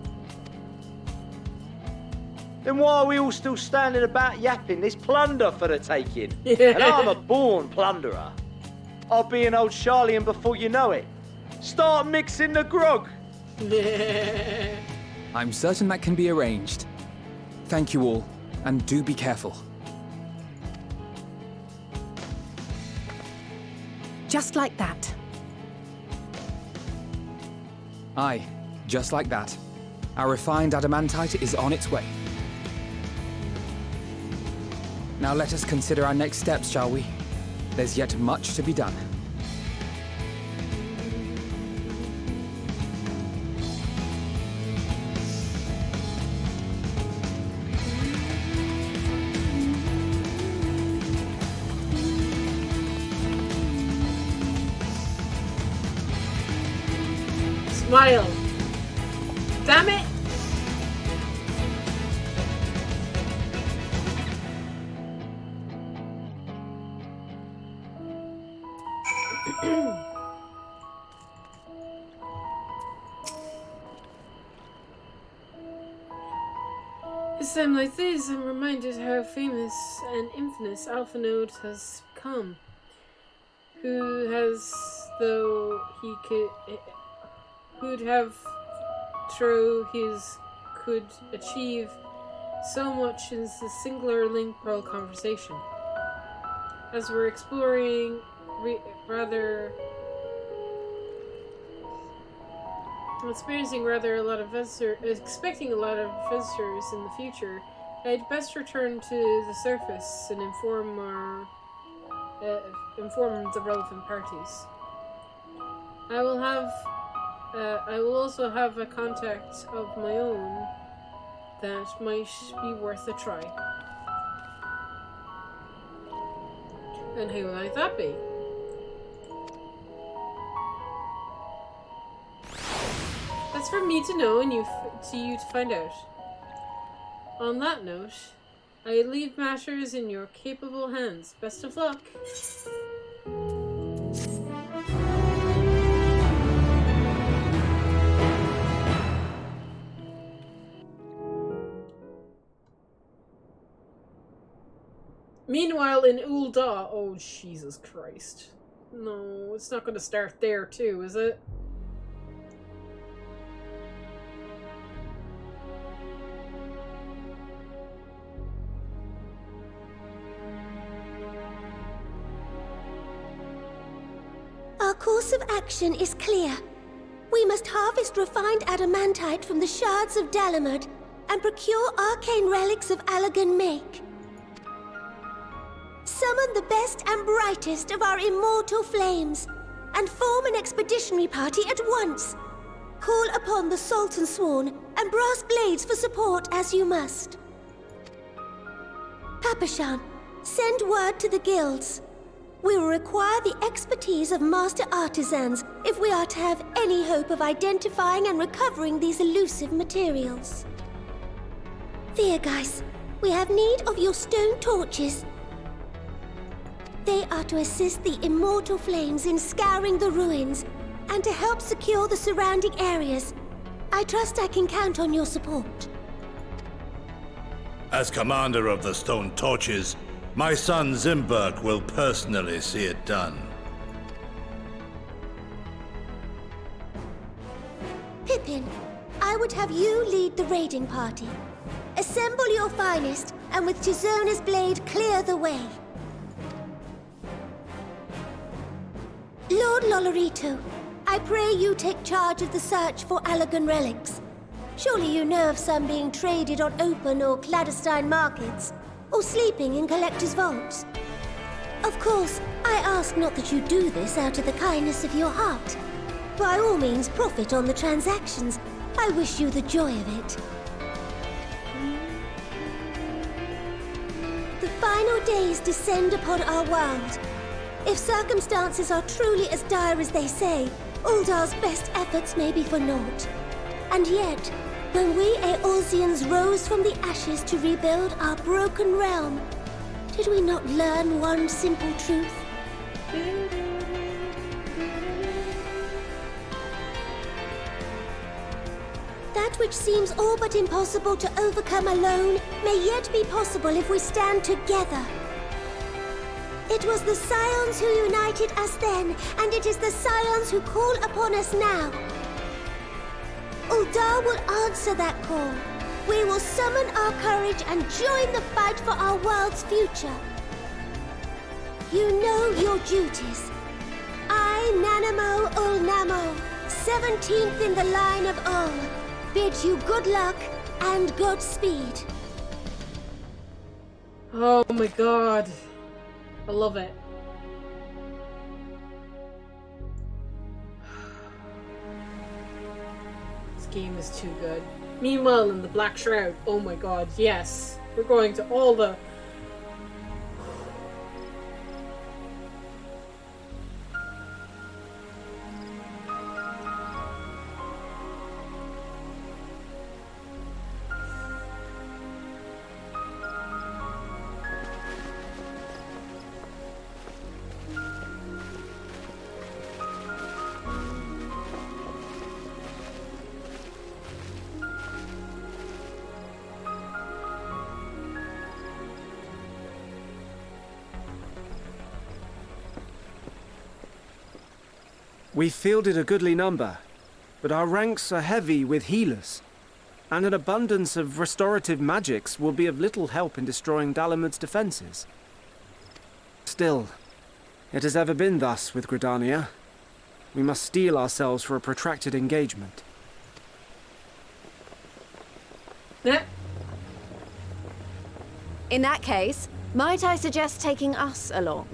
Then why are we all still standing about yapping? There's plunder for the taking. Yeah. And I'm a born plunderer. I'll be an old Charlian before you know it. Start mixing the grog. I'm certain that can be arranged. Thank you all, and do be careful. Just like that. Aye, Just like that, our refined adamantite is on its way. Now let us consider our next steps, shall we? There's yet much to be done. Smile. Damn it! This time like this, I'm reminded how famous and infamous Alpha Node has become. Who has, though he who'd have through his could achieve so much in the singular link pearl conversation. As we're exploring experiencing a lot of expecting a lot of visitors in the future, I'd best return to the surface and inform the relevant parties. I will also have a contact of my own that might be worth a try. And who might that be? That's for me to know and you to find out. On that note, I leave matters in your capable hands. Best of luck. Meanwhile, in Ul'dah, oh Jesus Christ. No, it's not going to start there too, is it? Our course of action is clear. We must harvest refined adamantite from the shards of Dalamud and procure arcane relics of Allagan make. Summon the best and brightest of our immortal flames and form an expeditionary party at once. Call upon the Sultan Sworn and Brass Blades for support as you must. Papashan, send word to the guilds. We will require the expertise of master artisans if we are to have any hope of identifying and recovering these elusive materials. Viergeist, we have need of your stone torches. They are to assist the immortal flames in scouring the ruins and to help secure the surrounding areas. I trust I can count on your support. As commander of the Stone Torches, my son Zimberk will personally see it done. Pippin, I would have you lead the raiding party. Assemble your finest, and with Tizona's blade, clear the way. Lord Lolorito, I pray you take charge of the search for Allagan relics. Surely you know of some being traded on open or clandestine markets, or sleeping in collectors' vaults. Of course, I ask not that you do this out of the kindness of your heart. By all means, profit on the transactions. I wish you the joy of it. The final days descend upon our world. If circumstances are truly as dire as they say, Ul'dah's best efforts may be for naught. And yet, when we Eorzeans rose from the ashes to rebuild our broken realm, did we not learn one simple truth? That which seems all but impossible to overcome alone may yet be possible if we stand together. It was the Scions who united us then, and it is the Scions who call upon us now. Ul'dah will answer that call. We will summon our courage and join the fight for our world's future. You know your duties. I, Nanamo Ul'Namo, 17th in the line of all, bids you good luck and Godspeed. Oh my god. I love it. This game is too good. Meanwhile, in the Black Shroud, oh my god, yes. We're going to all the... We fielded a goodly number, but our ranks are heavy with healers, and an abundance of restorative magics will be of little help in destroying Dalamud's defenses. Still, it has ever been thus with Gridania. We must steel ourselves for a protracted engagement. In that case, might I suggest taking us along?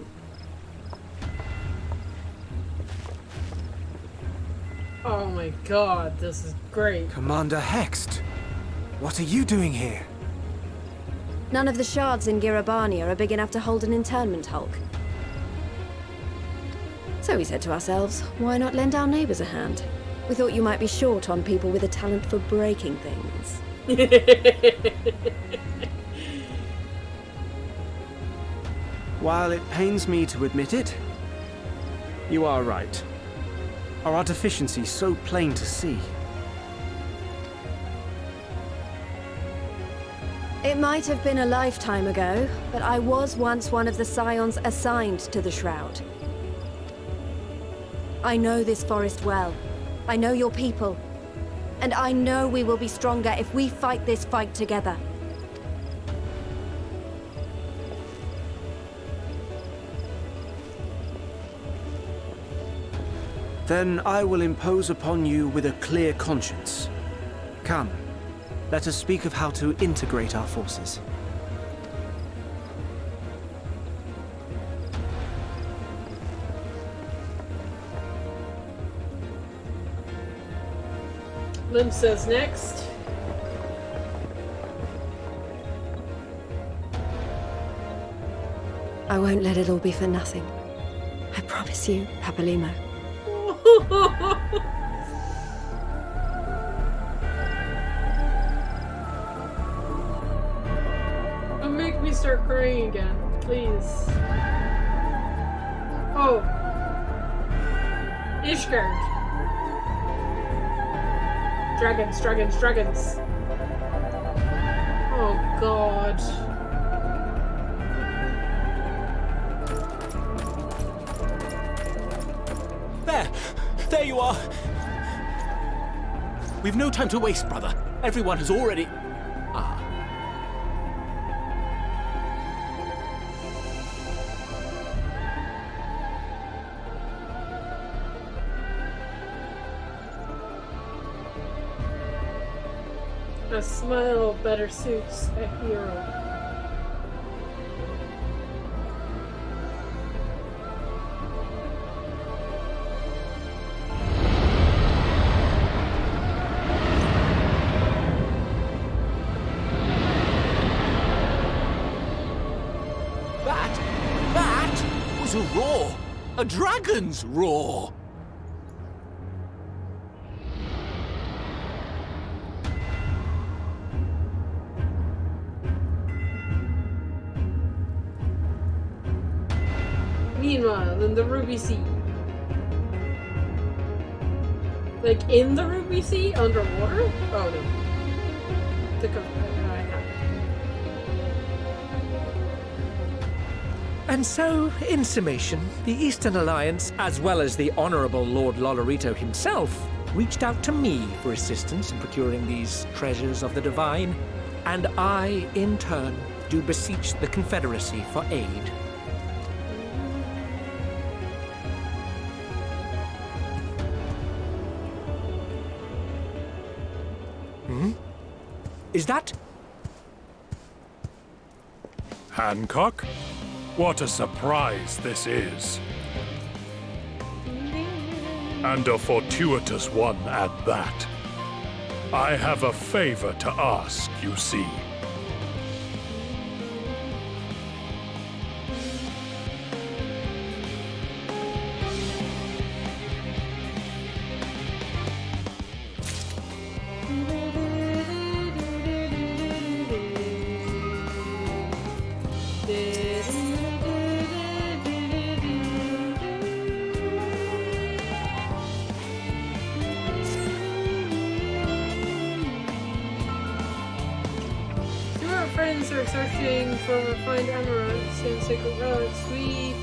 Oh my god, this is great. Commander Hext, what are you doing here? None of the shards in Girabania are big enough to hold an internment hulk. So we said to ourselves, why not lend our neighbors a hand? We thought you might be short on people with a talent for breaking things. While it pains me to admit it, you are right. Our deficiency so plain to see. It might have been a lifetime ago, but I was once one of the scions assigned to the Shroud. I know this forest well. I know your people. And I know we will be stronger if we fight this fight together. Then I will impose upon you with a clear conscience. Come, let us speak of how to integrate our forces. Lim says next. I won't let it all be for nothing. I promise you, Papalimo. Don't make me start crying again, please. Oh. Ishgard. Dragons, dragons, dragons. Oh god. There you are! We've no time to waste, brother. Everyone has already... A smile better suits a hero. That was a roar! A dragon's roar! Meanwhile, in the Ruby Sea. Like, in the Ruby Sea? Underwater? Oh, no. The And so, in summation, the Eastern Alliance, as well as the Honourable Lord Lolorito himself, reached out to me for assistance in procuring these treasures of the divine, and I, in turn, do beseech the Confederacy for aid. Is that... Hancock? What a surprise this is. And a fortuitous one at that. I have a favor to ask, you see. Friends are searching for refined amaranths and sacred relics. We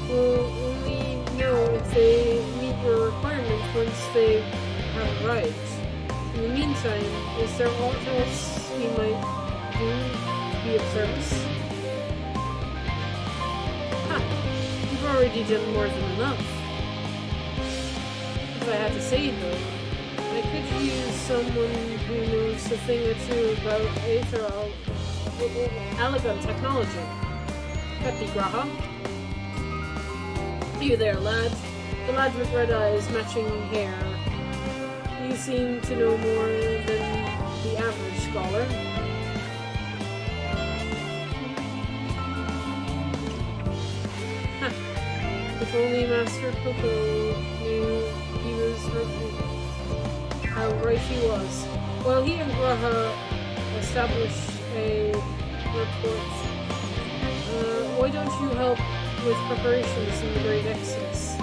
will only know if they meet your requirements once they have arrived. In the meantime, is there aught else we might do to be of service? Ha! You've already done more than enough. If I had to say though, I could use someone who knows a thing or two about Aether elegant technology. Peppy Graha. You there, lad. The lad with red eyes, matching hair. You seem to know more than the average scholar. If only Master Coco knew he was right. How right he was. Well, he and Graha established a report. Why don't you help with preparations in the Great Exodus?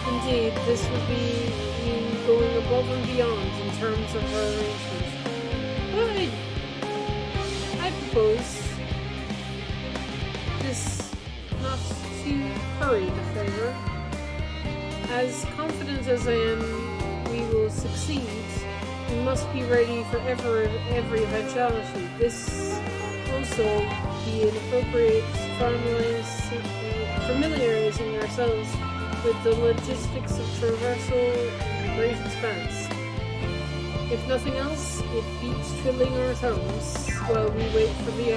Indeed, this would mean going above and beyond in terms of our arrangements. But I propose this not to hurry the favor. As confident as I am we will succeed, we must be ready for every eventuality. This also be an appropriate familiarizing ourselves with the logistics of traversal in the great expanse. If nothing else, it beats twiddling our thumbs while we wait for the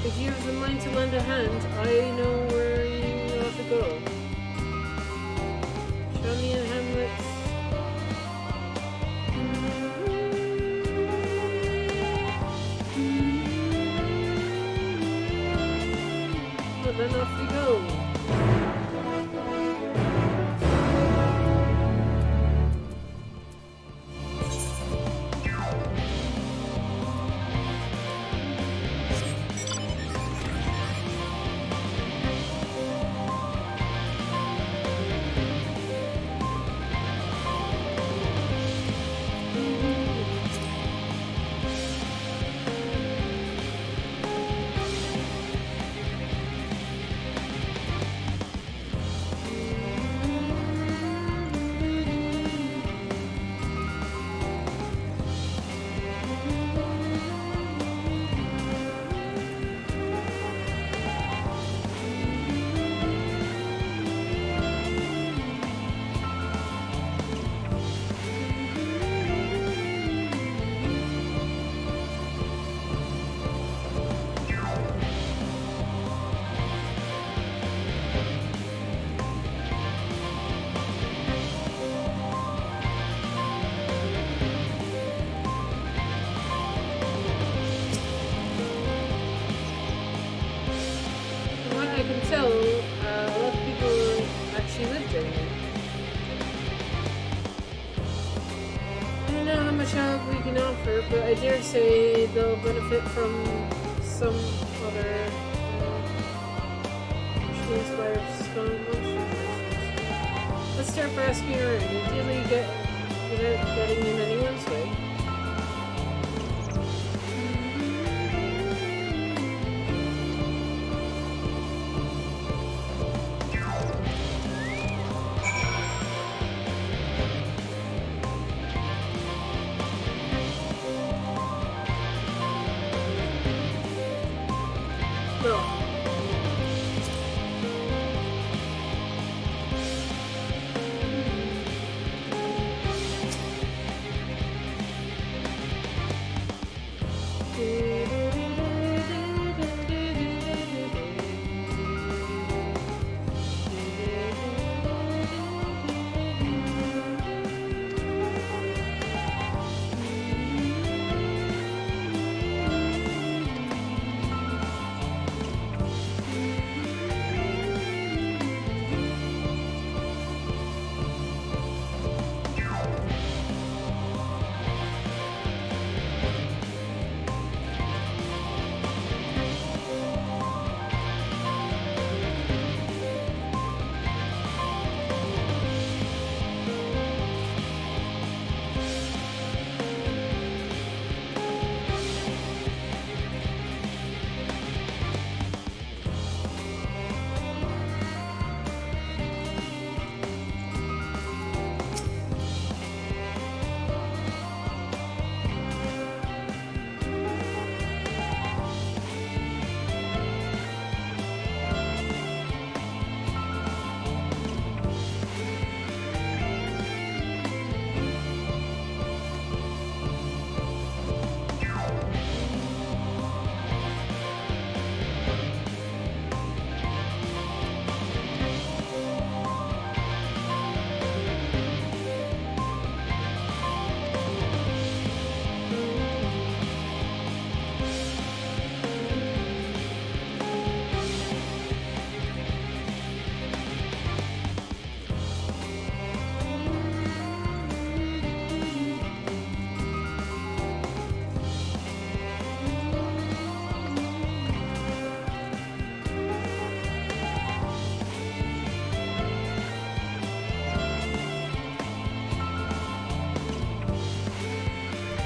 If you have the mind to lend a hand, I know where you ought to go. Johnny and Hamlet. Well, then off we go. I can tell a lot of people actually live there. I don't know how much help we can offer, but I dare say they'll benefit from some other inspired stone monsters. Let's start by asking around. Ideally, without getting in anyone's way.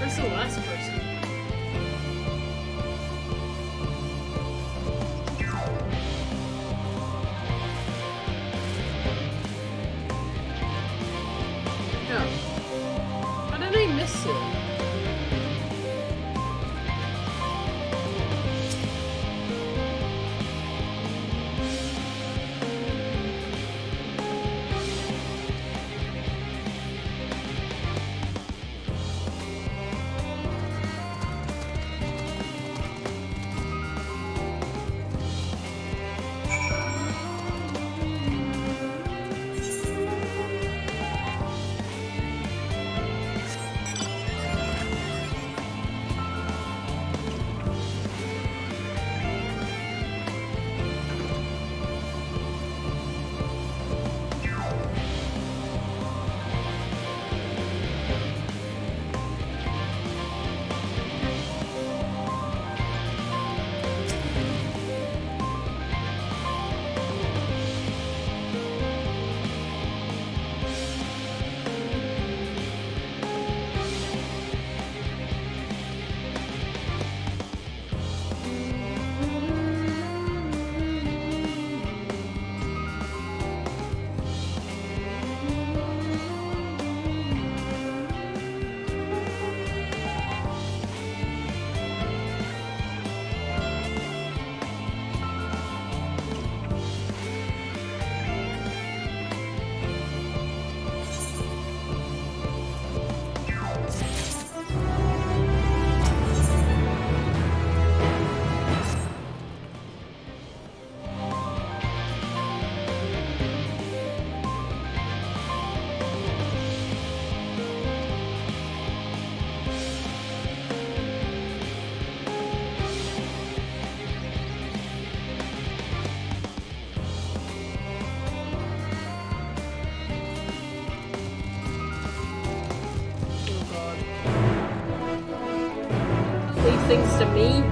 Where's the last person? Oh. How did I miss it? Leave things to me.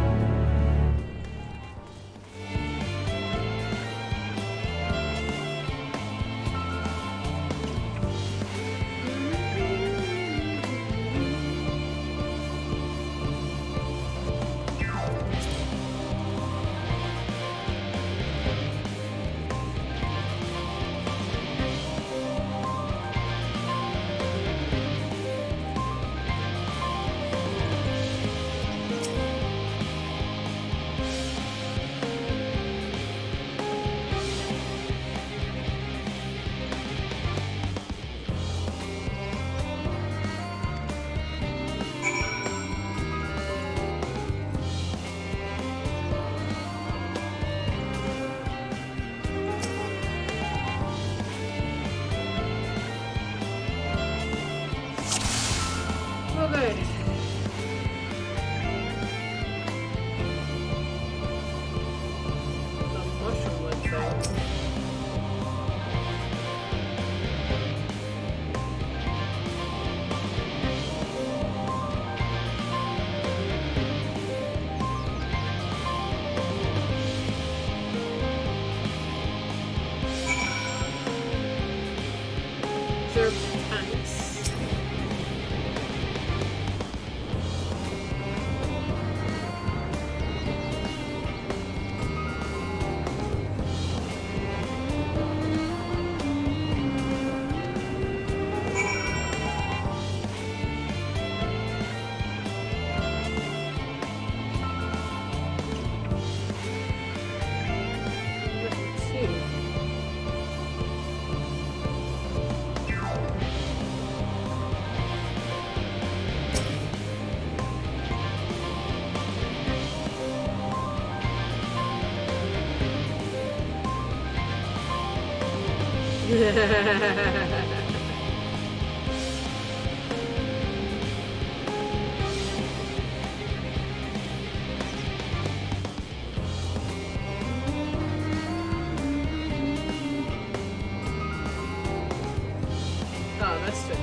Okay. The mushroom wood thing. Is there tanks? Oh, that's true.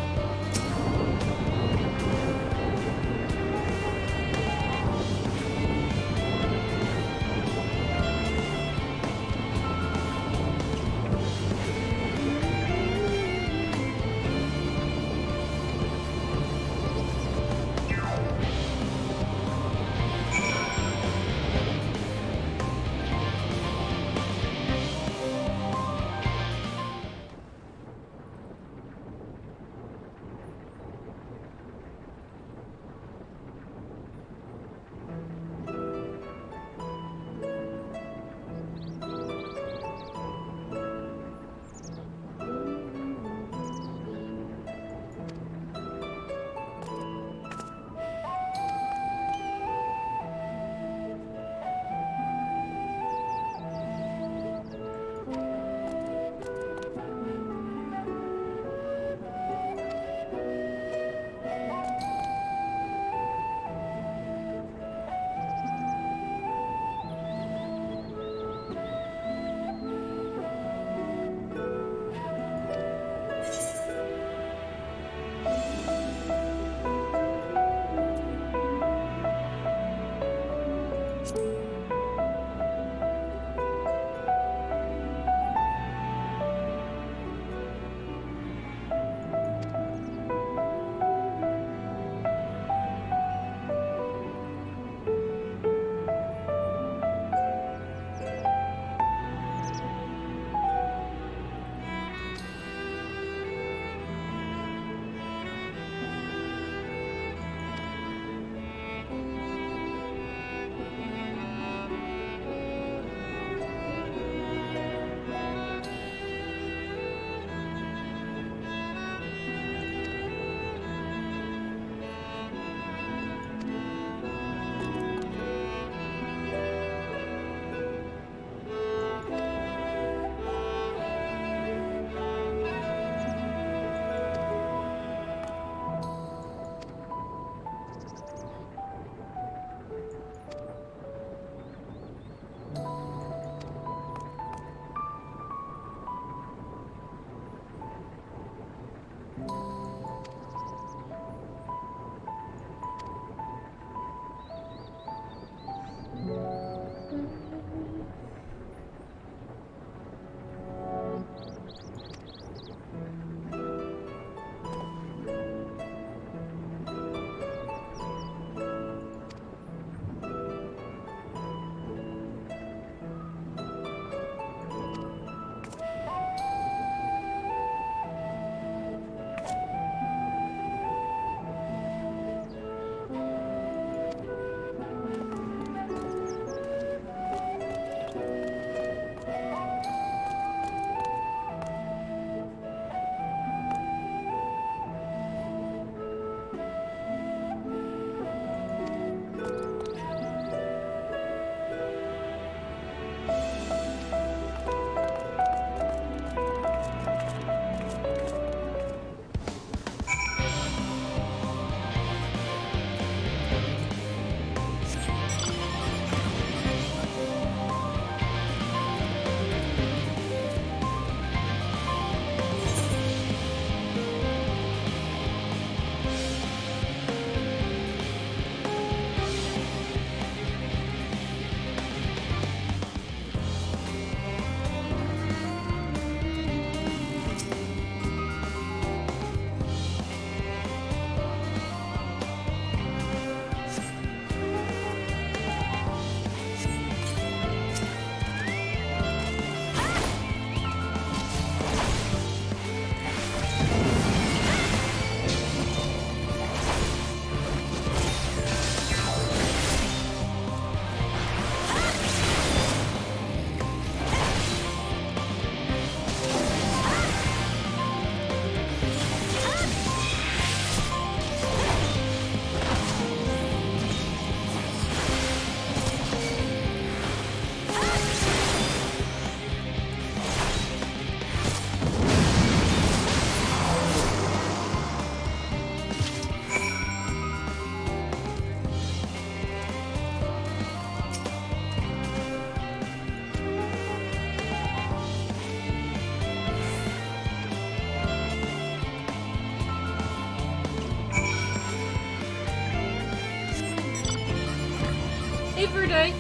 for a day.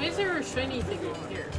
Is there a shiny thing in here?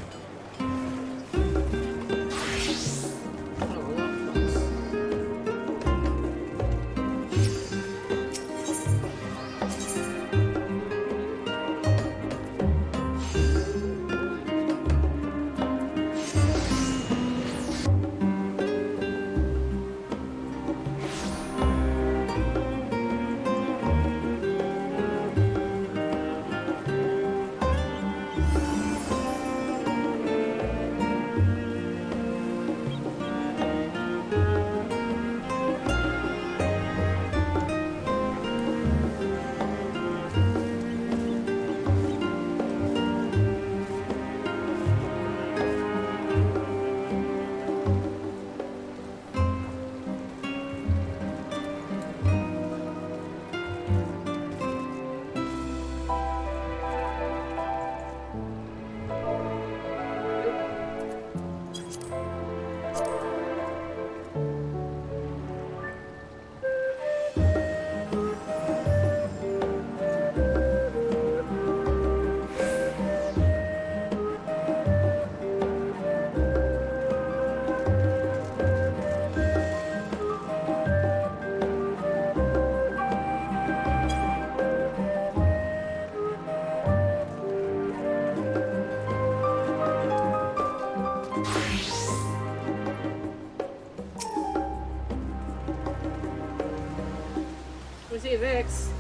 We see Vix.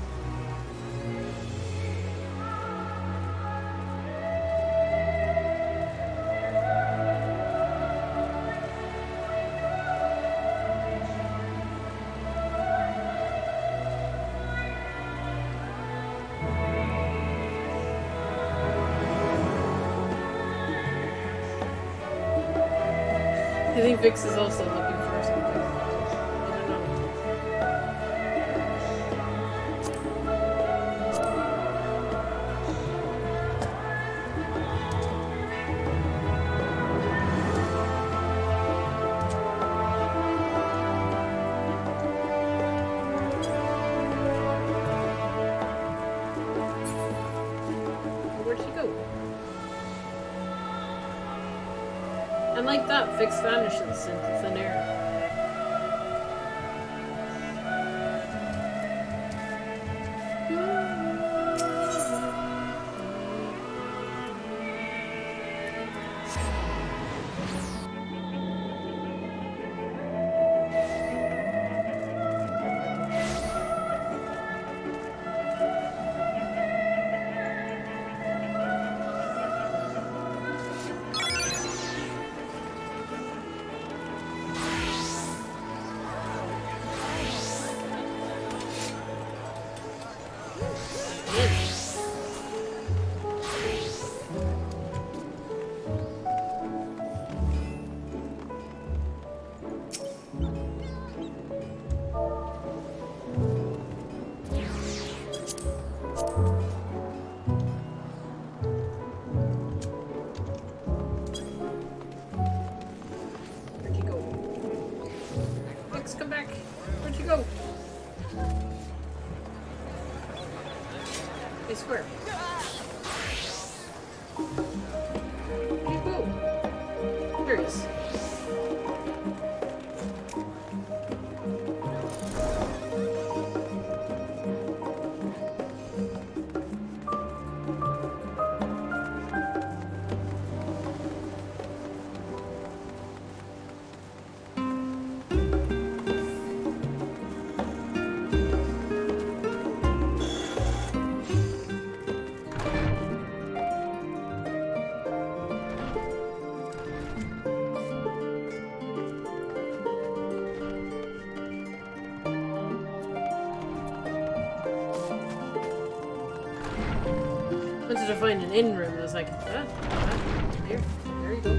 I think Vix is also looking for something. I don't know. Where'd she go? And like that, Vix vanishes into thin air. I swear. Where'd he go? There he is. Wanted to find an in room. I was like, there you go.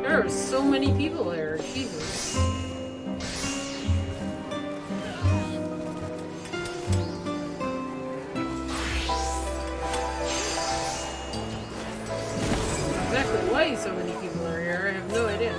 There are so many people there. Jesus. Exactly why so many people are here, I have no idea.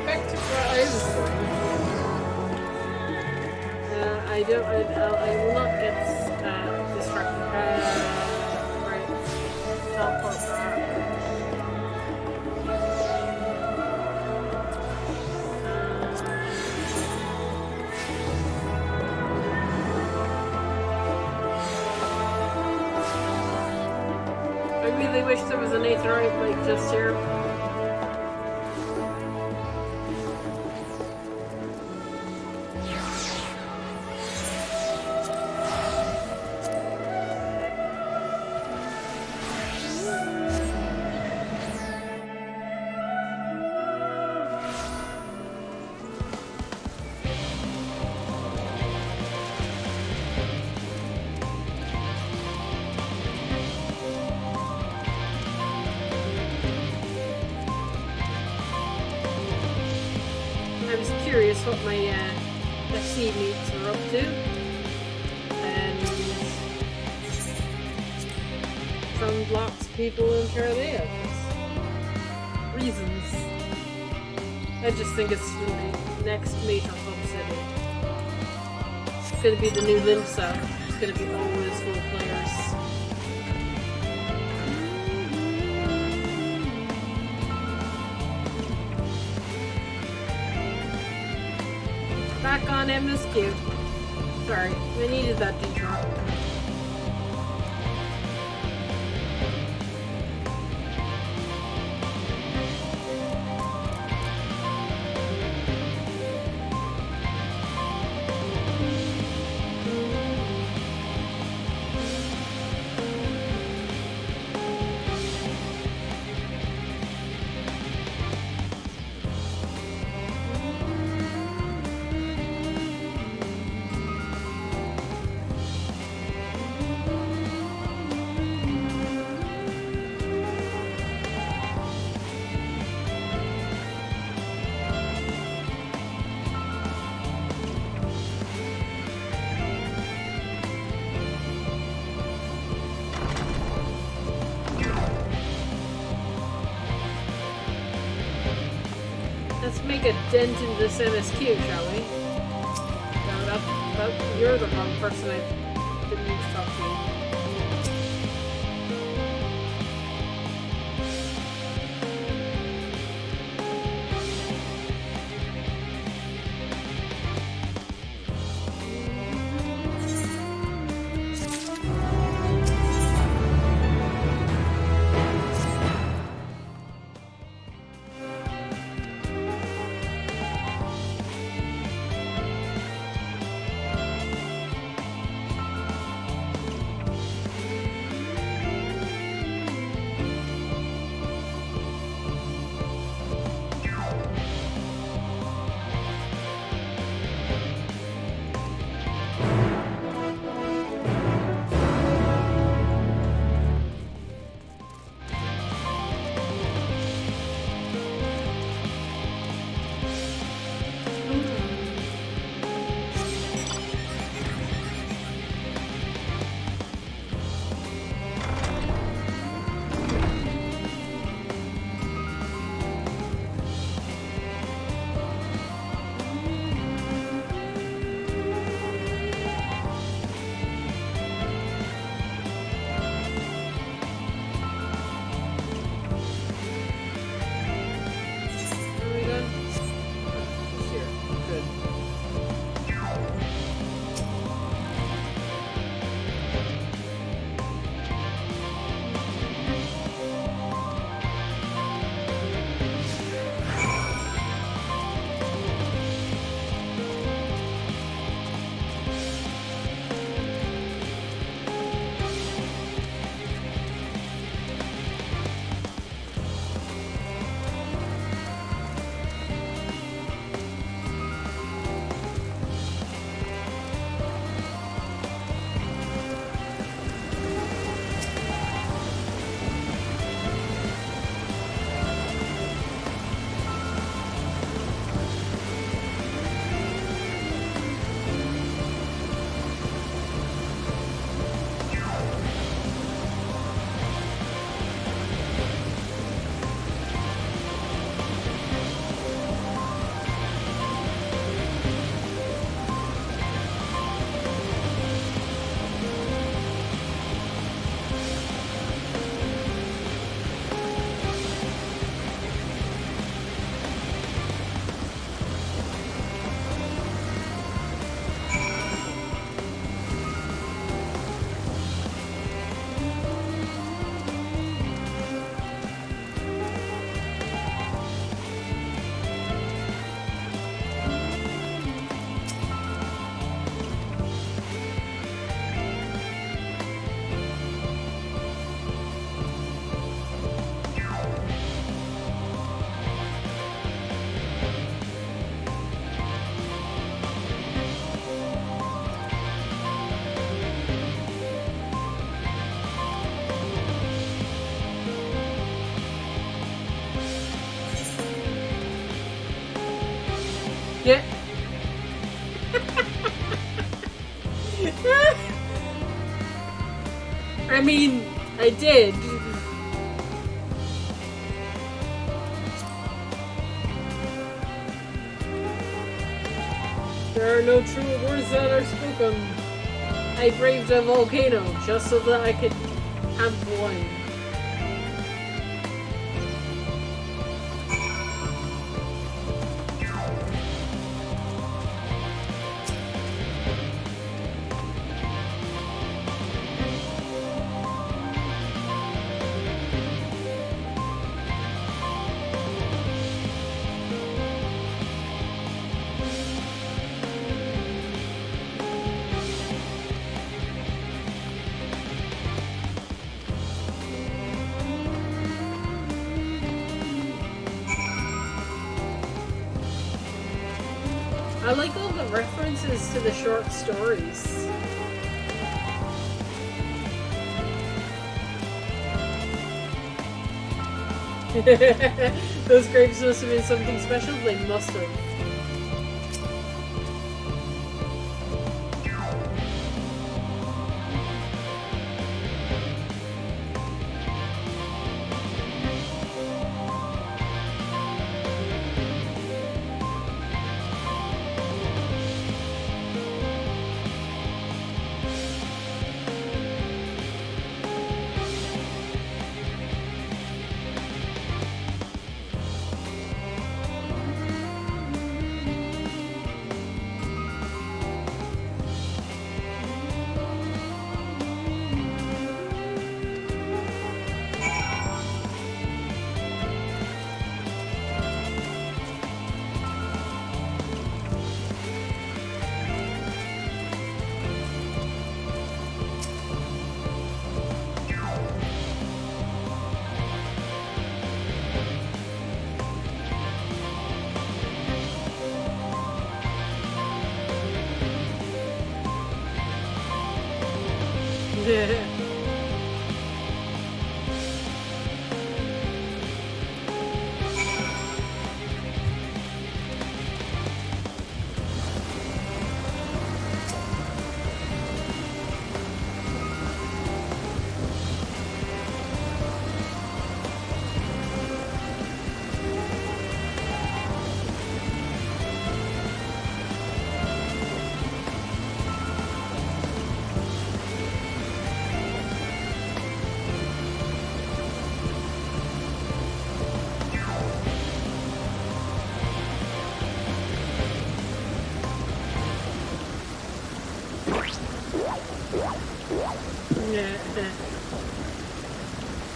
Back to where I was going. I will not get distracted. Right. Teleport back. I really wish there was an aetheryte like just here. I was curious what my FC mates were up to, and found lots of people in Charlia. Reasons. I just think it's the next major hub city. It's gonna be the new Limsa. It's gonna be always full of players. Back on MSQ. Sorry, I needed that detour. make a dent in this MSQ, shall we? No, you're the wrong person. I didn't need to talk to you. Yeah. I mean, I did. There are no true words that are spoken. I braved a volcano just so that I could have wine. I like all the references to the short stories. Those grapes must have been something special. They must have.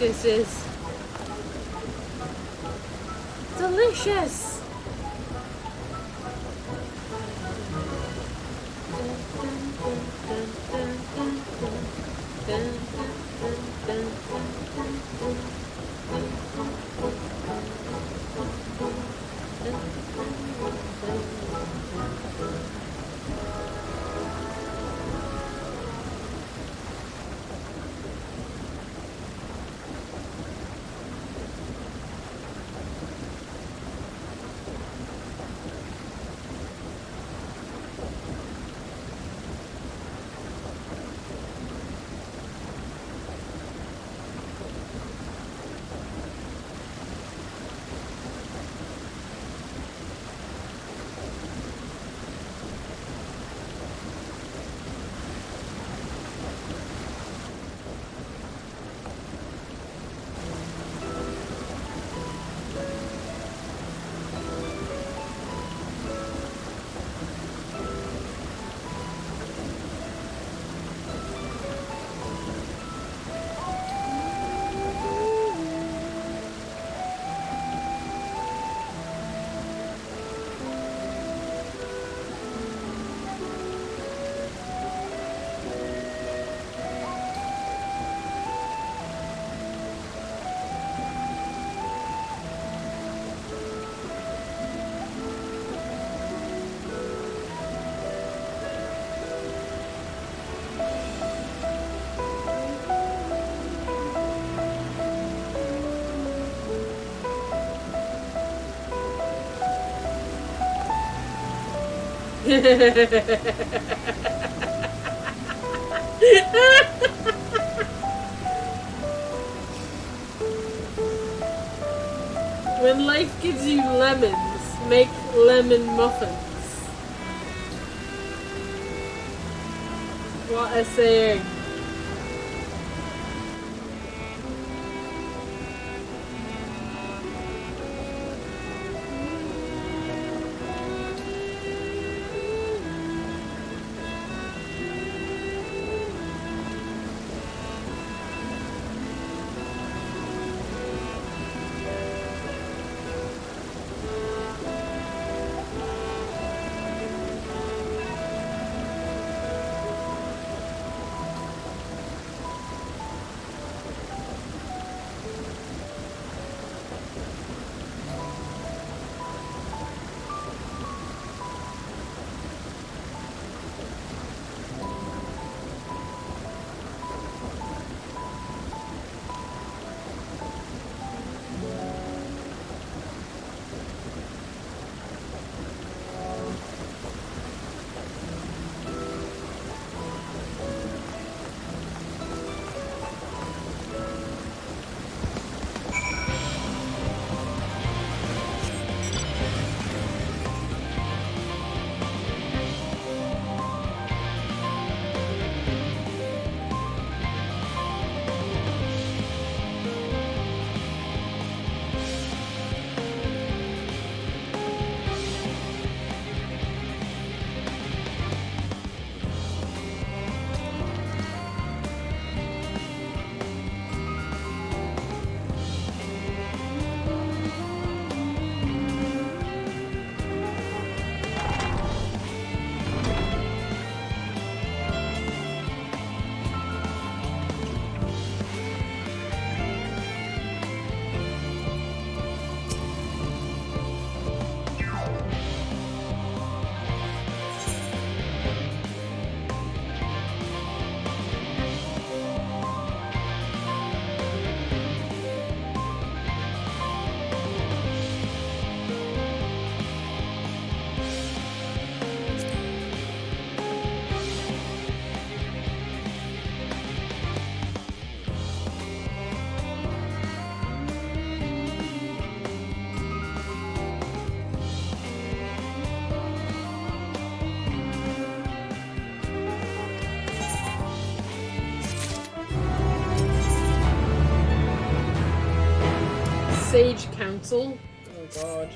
This is delicious. When life gives you lemons, make lemon muffins. What a saying. Sage Council. Oh god.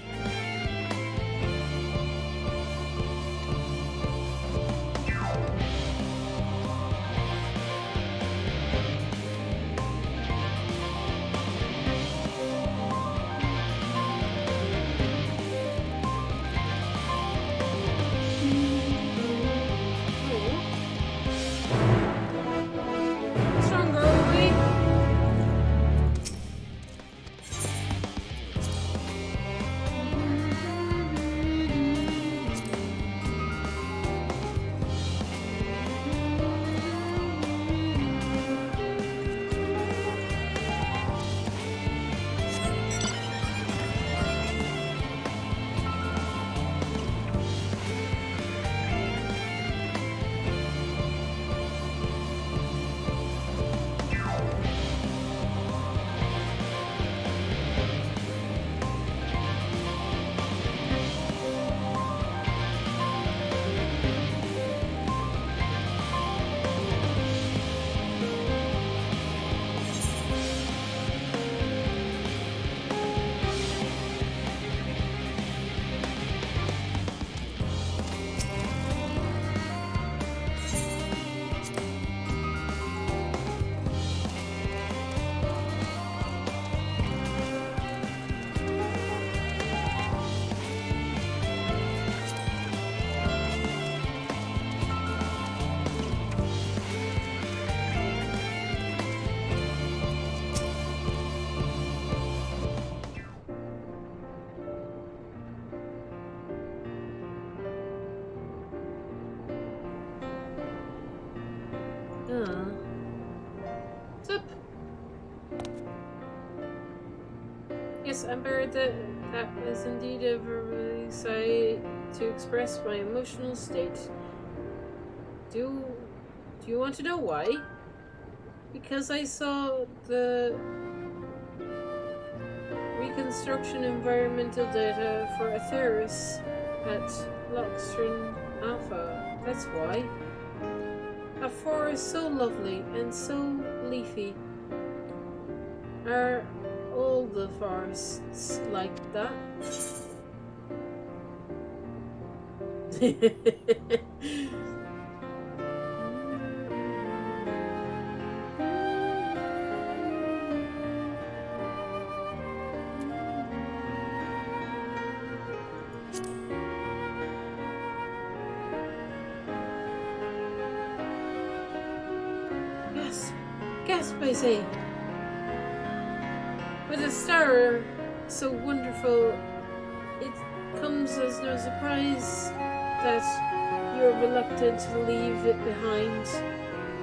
Stronger, are we? Zip. Yes, Ember, that is indeed a verbally sigh to express my emotional state. Do you want to know why? Because I saw the reconstruction environmental data for Atheris at Loxtrin Alpha. That's why. A forest so lovely and so leafy. Are all the forests like that? Gasp, I say. With a star so wonderful, it comes as no surprise that you're reluctant to leave it behind.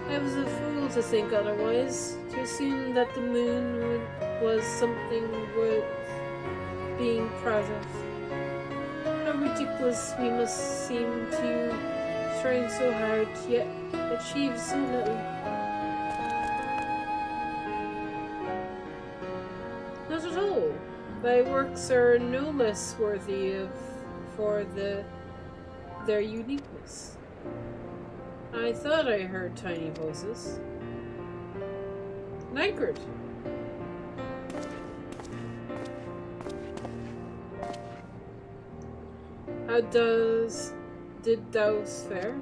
I was a fool to think otherwise, to assume that the moon was something worth being proud of. How ridiculous we must seem to you, trying so hard, yet achieve so little. Not at all. Thy works are no less worthy for their uniqueness. I thought I heard tiny voices. Nigrid. How did thou fare?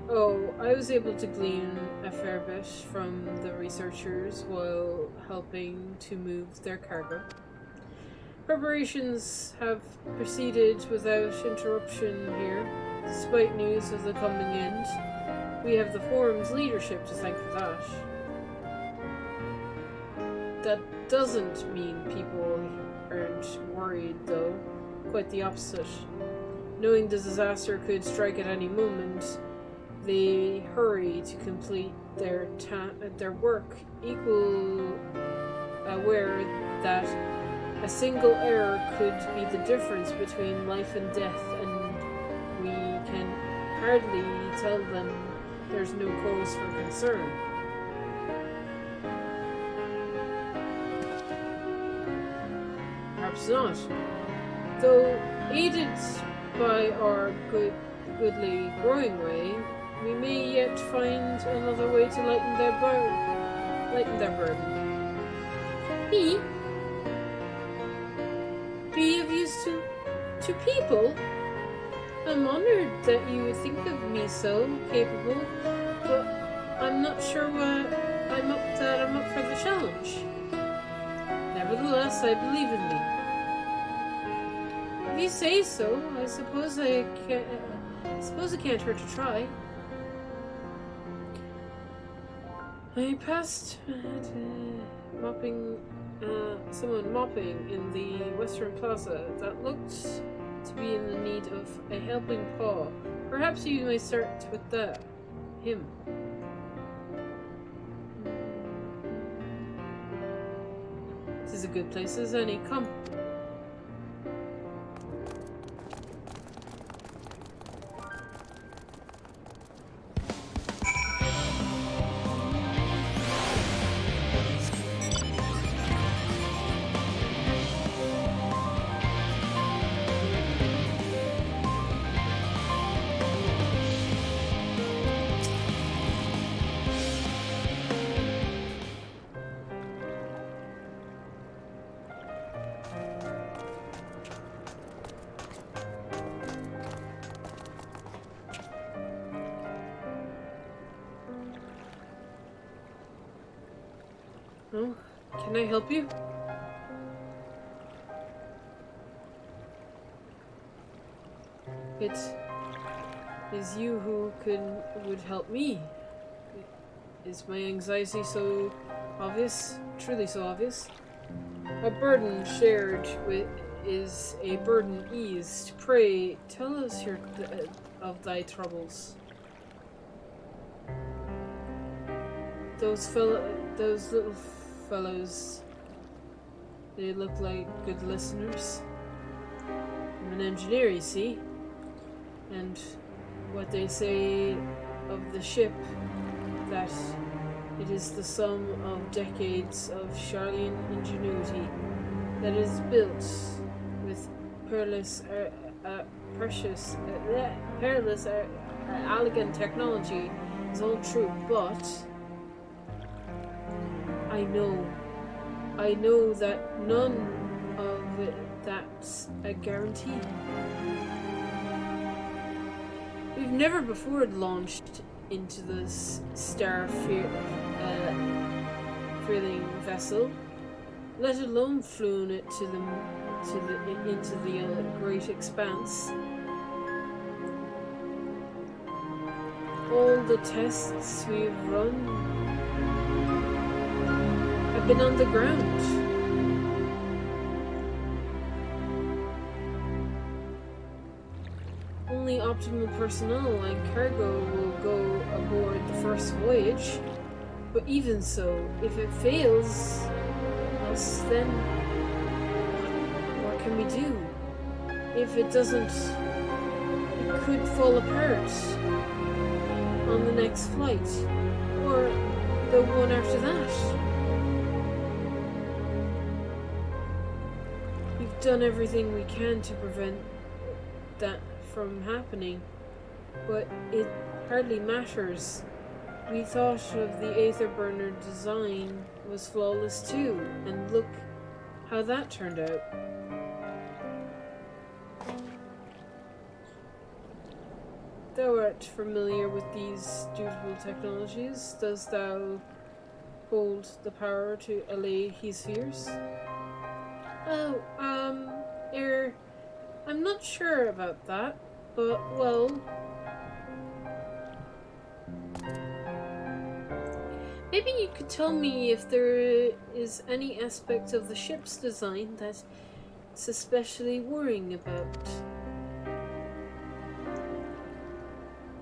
Oh, I was able to glean a fair bit from the researchers while helping to move their cargo. Preparations have proceeded without interruption here, despite news of the coming end. We have the forum's leadership to thank for that. That doesn't mean people aren't worried, though. Quite the opposite. Knowing the disaster could strike at any moment, they hurry to complete their work, equal aware that a single error could be the difference between life and death, and we can hardly tell them there's no cause for concern. Perhaps not. Though aided by our goodly growing way, we may yet find another way to lighten their burden. Me? Be of use to people? I'm honored that you would think of me so capable, but I'm not sure I'm up for the challenge. Nevertheless, I believe in me. If you say so, I suppose it can't hurt to try. I passed someone mopping in the Western Plaza that looked to be in the need of a helping paw. Perhaps you may start with him. This is a good place as any. Come. Oh, can I help you? It is you who would help me. Is my anxiety so obvious? Truly so obvious? A burden shared is a burden eased. Pray, tell us of thy troubles. Those little fellows, they look like good listeners. I'm an engineer, you see, and what they say of the ship, that it is the sum of decades of Charlian ingenuity that is built with perilous, elegant technology is all true, but I know that none of that's a guarantee. We've never before launched into this star-feeling vessel, let alone flown it into the great expanse. All the tests we've run have been on the ground. Only optimal personnel and cargo will go aboard the first voyage. But even so, if it fails us, then what can we do? If it doesn't, it could fall apart on the next flight, or the one after that. We've done everything we can to prevent that from happening, but it hardly matters. We thought of the Aether Burner design was flawless too, and look how that turned out. Thou art familiar with these dutiful technologies. Dost thou hold the power to allay his fears? Oh, I'm not sure about that, but, well... Maybe you could tell me if there is any aspect of the ship's design that it's especially worrying about.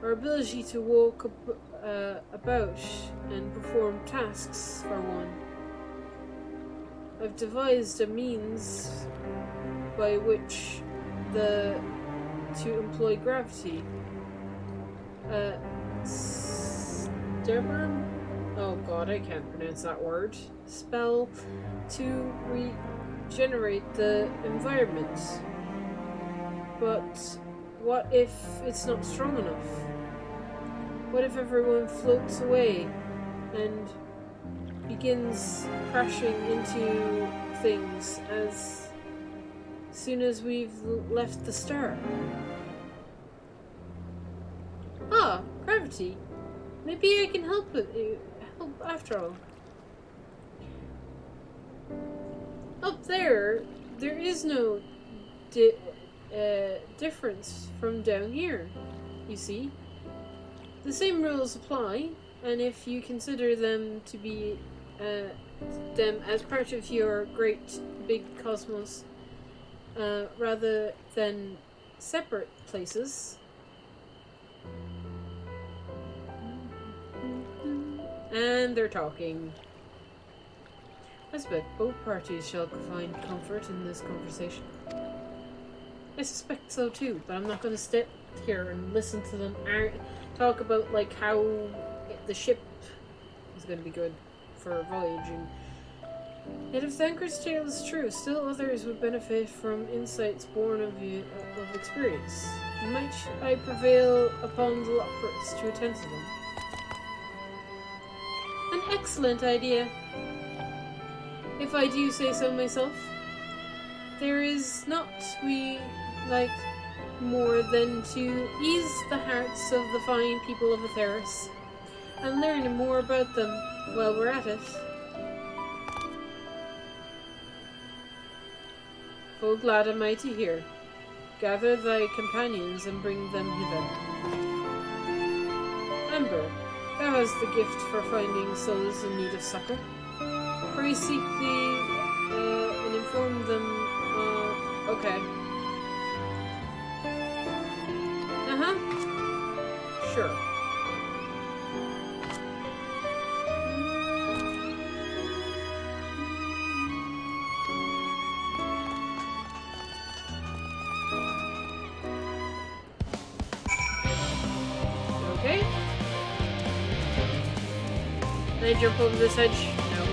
Our ability to walk about and perform tasks, for one. I've devised a means by which to employ gravity. Sterburn? Oh god, I can't pronounce that word. Spell to regenerate the environment. But what if it's not strong enough? What if everyone floats away and begins crashing into things as soon as we've left the star. Ah, gravity. Maybe I can help after all. Up there is no difference from down here, you see. The same rules apply, and if you consider them to be them as part of your great big cosmos, rather than separate places. And they're talking. I suspect both parties shall find comfort in this conversation. I suspect so too, but I'm not going to sit here and listen to them talk about like how the ship is going to be good for voyaging. Yet if Thanker's tale is true, still others would benefit from insights born of experience. Might I prevail upon the Lockports to attend to them? An excellent idea, if I do say so myself. There is not we like more than to ease the hearts of the fine people of Atheris and learn more about them while we're at it. Full glad am I to hear. Gather thy companions and bring them hither. Amber, thou hast the gift for finding souls in need of succor. Pray seek thee and inform them. Okay. Sure. Okay. Can I jump over this edge? No.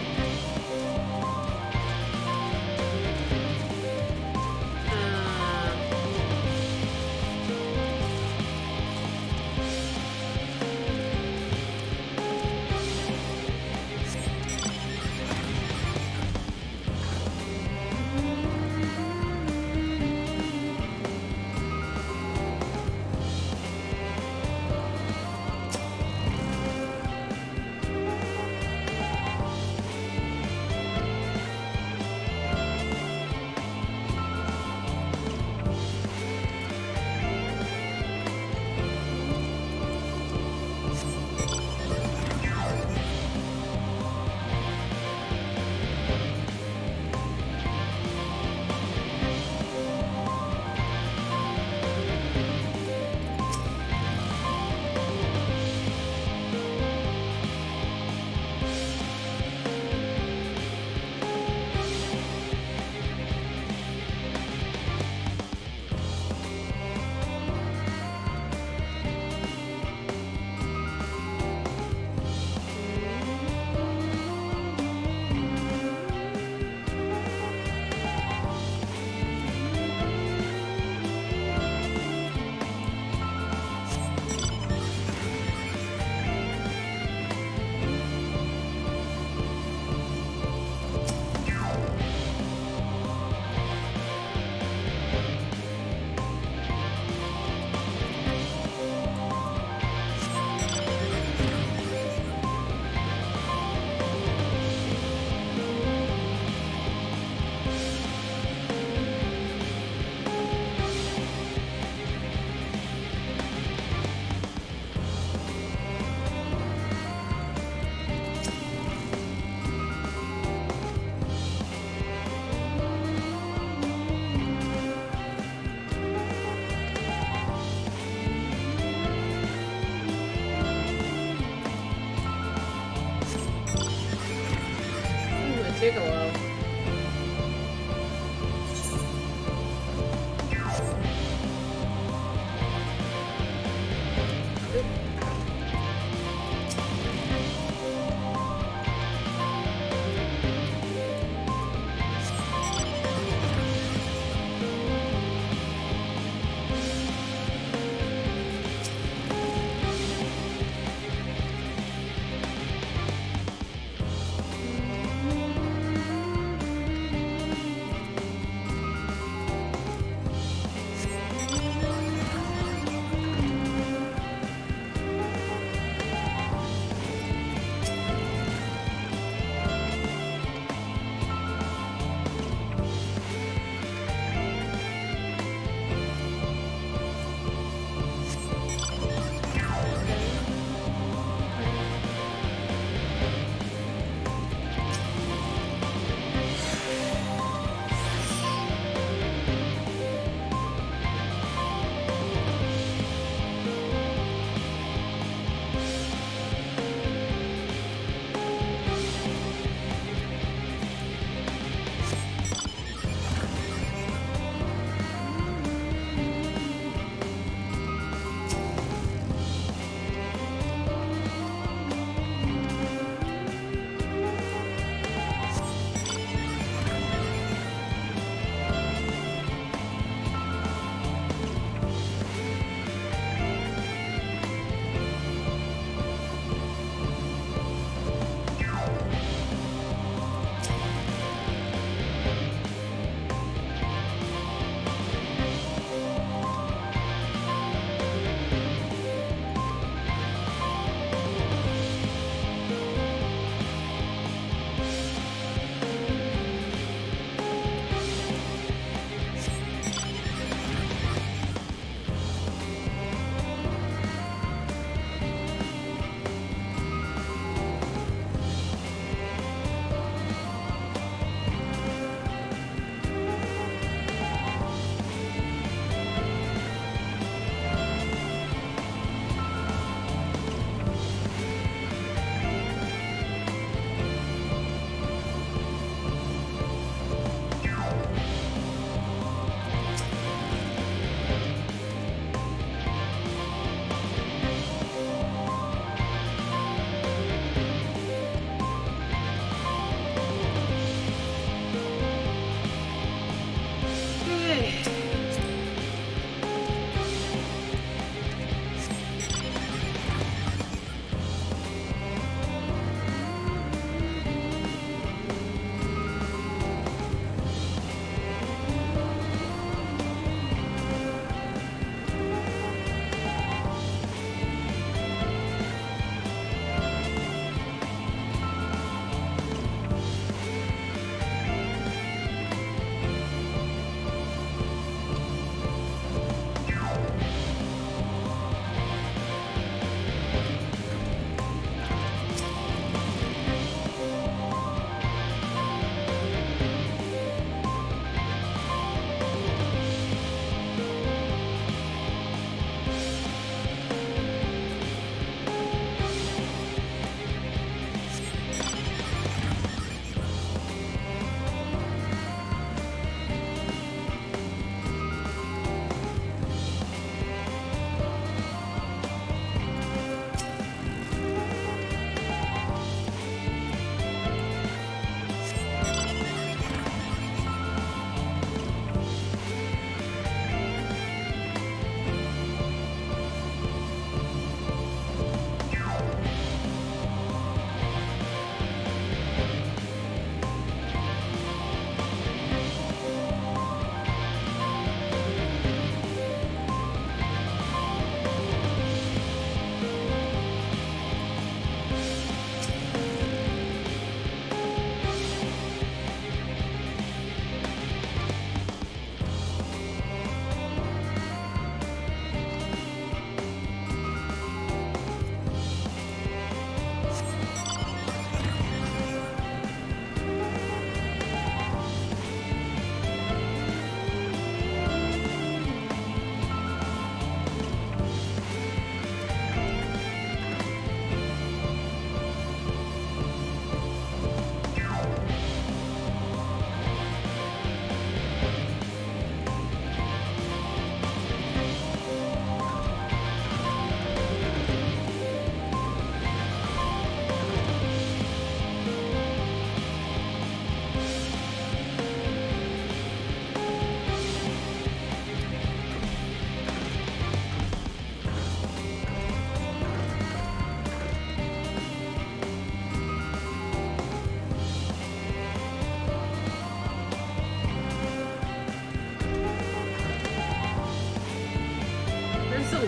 Take a while.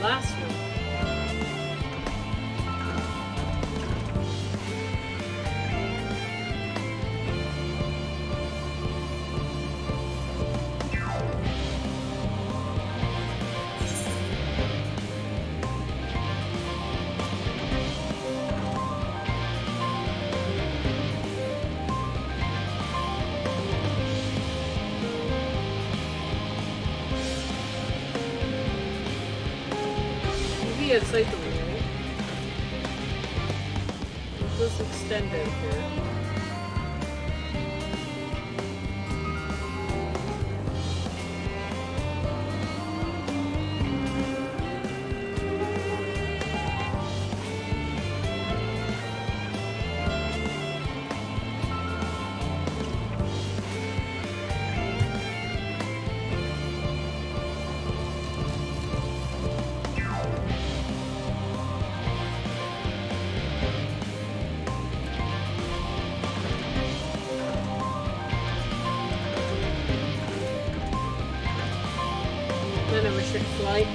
last one. It's like the rule. Let's extend it here. Then a restrict flight.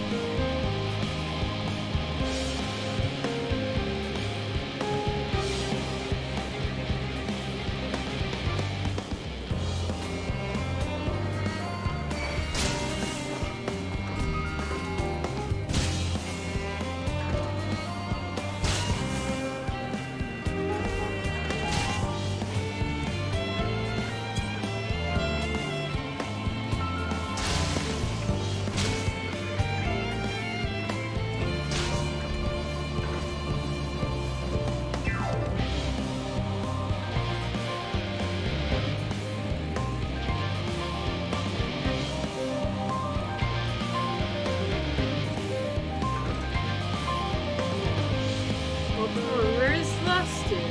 Where is the last dude?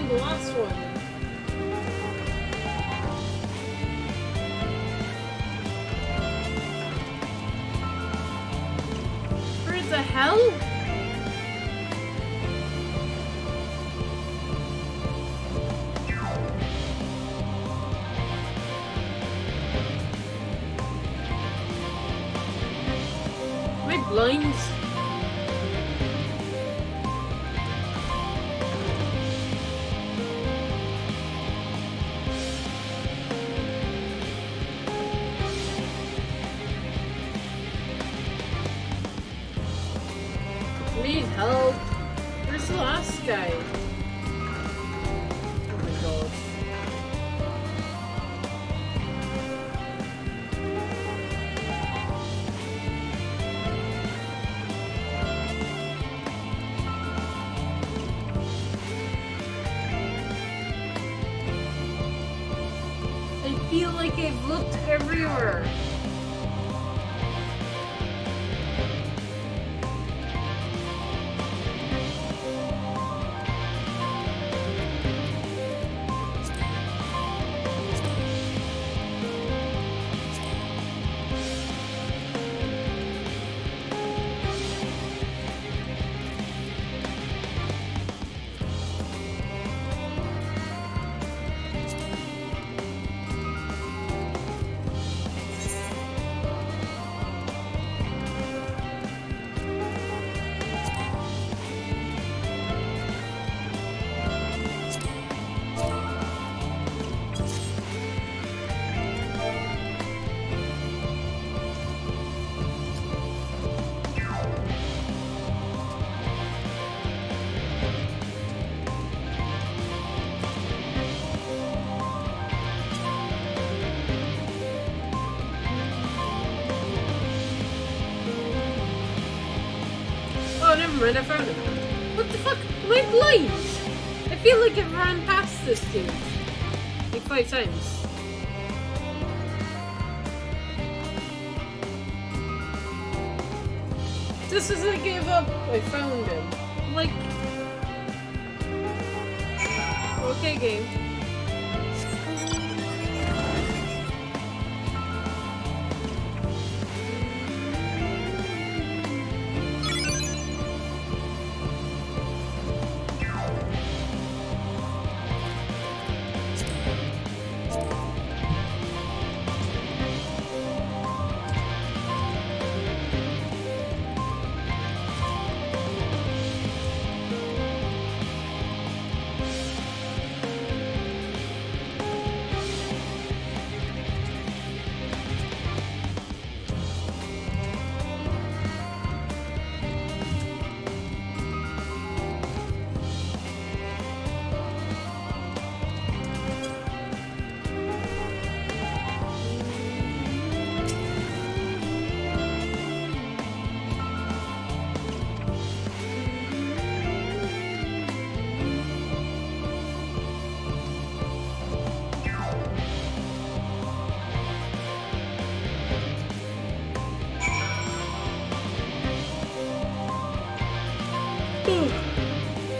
The last one. Where the hell? Am I blind? Need help. Where's the last guy? Oh my god. I feel like I've looked everywhere. and I found him. What the fuck? Am I blind? I feel like I've ran past this dude. Like 5 times. Just as I gave up, I found him. Like... Okay, game.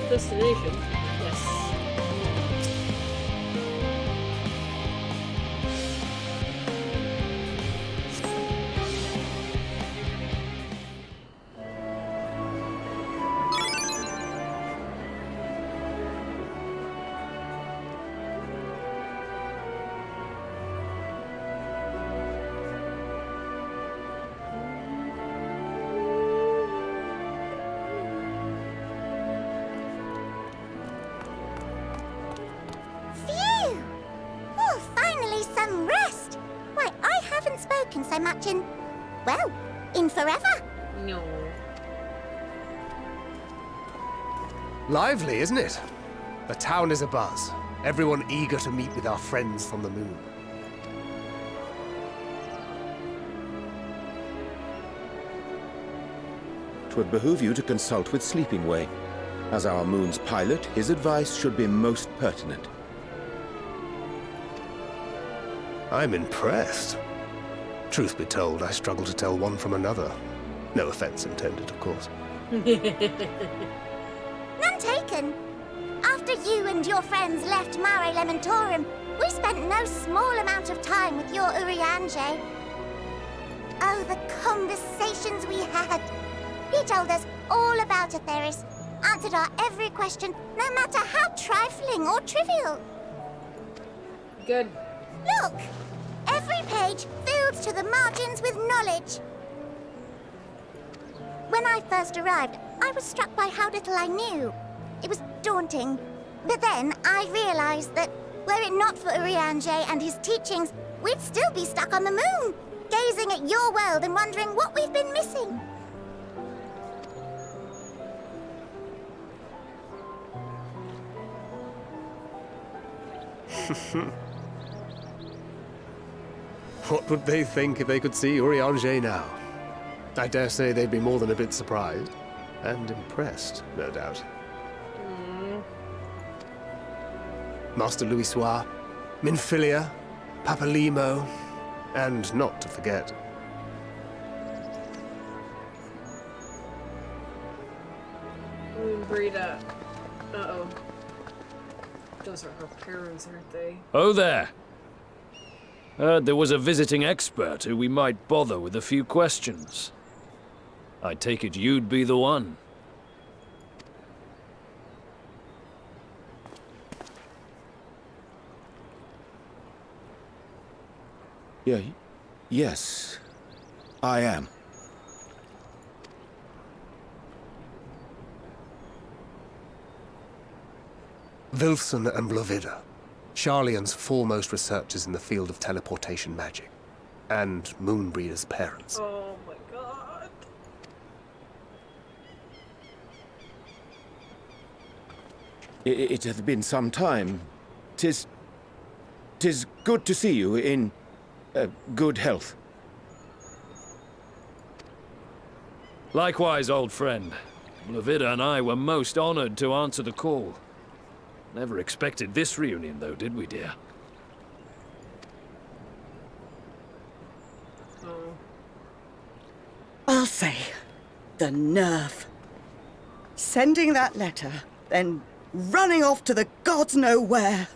Destination. Yes. So much in, well, in forever. No. Lively, isn't it? The town is abuzz. Everyone eager to meet with our friends from the moon. 'Twould behoove you to consult with Sleeping Way. As our moon's pilot, his advice should be most pertinent. I'm impressed. Truth be told, I struggle to tell one from another. No offense intended, of course. None taken. After you and your friends left Mare Elementorum, we spent no small amount of time with your Urianger. Oh, the conversations we had. He told us all about Atheris, answered our every question, no matter how trifling or trivial. Good. Look! Every page filled to the margins with knowledge. When I first arrived, I was struck by how little I knew. It was daunting. But then I realized that were it not for Urianger and his teachings, we'd still be stuck on the moon, gazing at your world and wondering what we've been missing. What would they think if they could see Urianger now? I dare say they'd be more than a bit surprised. And impressed, no doubt. Master Louis Soir, Minfilia, Papalimo, and not to forget... Brita. Uh-oh. Those are her parents, aren't they? Oh there! Heard there was a visiting expert who we might bother with a few questions. I take it you'd be the one. Yes, I am. Wilson and Blovida, Charlian's foremost researchers in the field of teleportation magic, and Moonbreeder's parents. Oh my god. It hath been some time. 'Tis good to see you in good health. Likewise, old friend. Lavida and I were most honored to answer the call. Never expected this reunion, though, did we, dear? I'll say, the nerve. Sending that letter, then running off to the gods know where.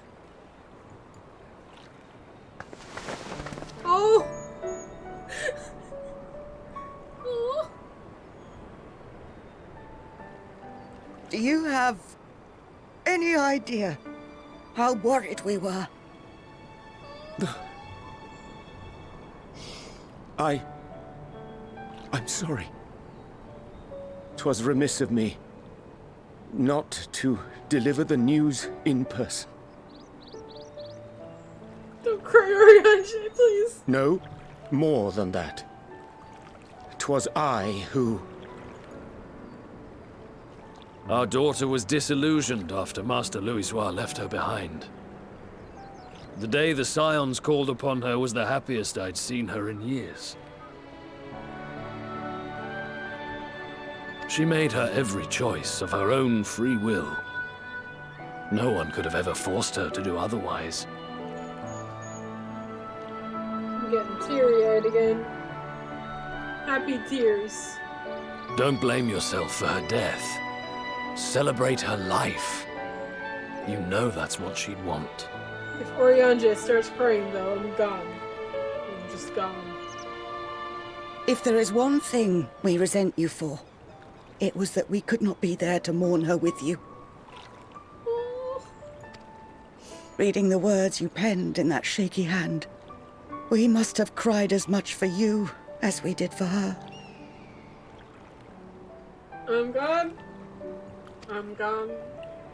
Oh! Oh! Do you have any idea how worried we were? I'm sorry. 'Twas remiss of me not to deliver the news in person. Don't cry, Oriange, please. No, more than that. 'Twas I who... Our daughter was disillusioned after Master Louisoix left her behind. The day the Scions called upon her was the happiest I'd seen her in years. She made her every choice of her own free will. No one could have ever forced her to do otherwise. I'm getting teary-eyed again. Happy tears. Don't blame yourself for her death. Celebrate her life. You know that's what she'd want. If Oriange starts crying, though, I'm gone. I'm just gone. If there is one thing we resent you for, it was that we could not be there to mourn her with you. Reading the words you penned in that shaky hand, we must have cried as much for you as we did for her. I'm gone. I'm gone.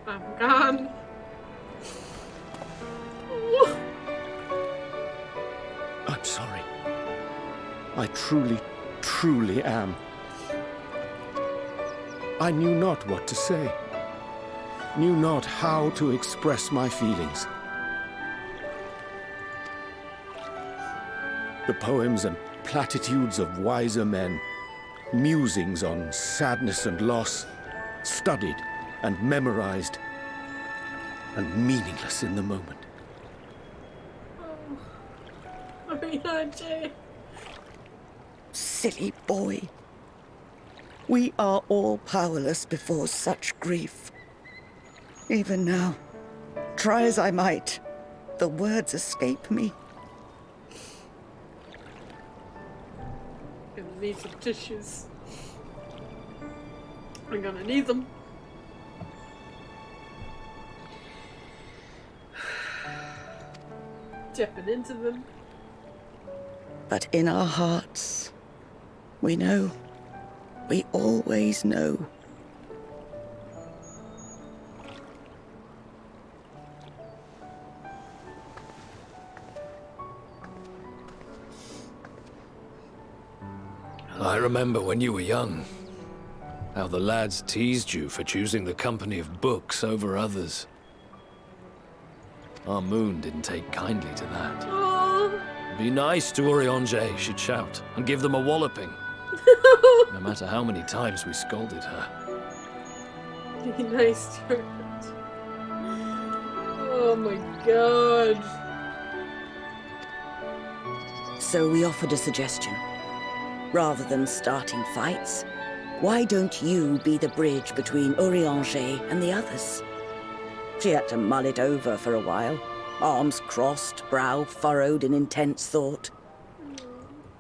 I'm gone. I'm sorry. I truly, truly am. I knew not what to say. Knew not how to express my feelings. The poems and platitudes of wiser men, musings on sadness and loss, studied and memorized, and meaningless in the moment. Oh, Oriange. Silly boy. We are all powerless before such grief. Even now, try as I might, the words escape me. Gonna need some tissues. I'm gonna need them. Stepping into them. But in our hearts, we know. We always know. I remember when you were young, how the lads teased you for choosing the company of books over others. Our moon didn't take kindly to that. Aww. Be nice to Oriange, she'd shout, and give them a walloping. No matter how many times we scolded her. Be nice to her. Oh my god. So we offered a suggestion. Rather than starting fights, why don't you be the bridge between Oriange and the others? She had to mull it over for a while, arms crossed, brow furrowed in intense thought.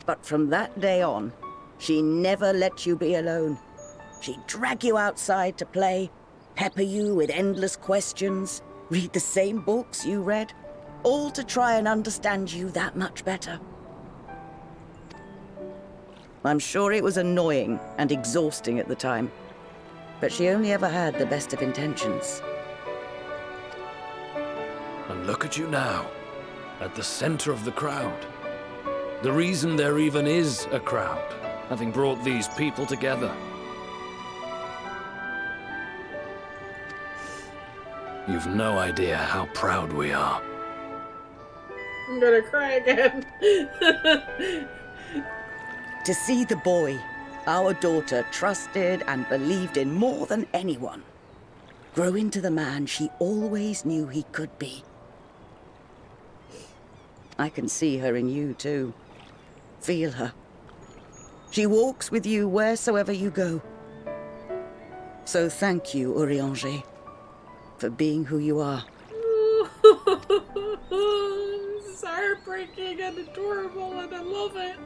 But from that day on, she never let you be alone. She'd drag you outside to play, pepper you with endless questions, read the same books you read, all to try and understand you that much better. I'm sure it was annoying and exhausting at the time, but she only ever had the best of intentions. And look at you now, at the center of the crowd. The reason there even is a crowd, having brought these people together. You've no idea how proud we are. I'm gonna cry again. To see the boy, Our daughter trusted and believed in more than anyone. Grow into the man she always knew he could be. I can see her in you, too. Feel her. She walks with you wheresoever you go. So thank you, Urianger, for being who you are. This is heartbreaking and adorable, and I love it.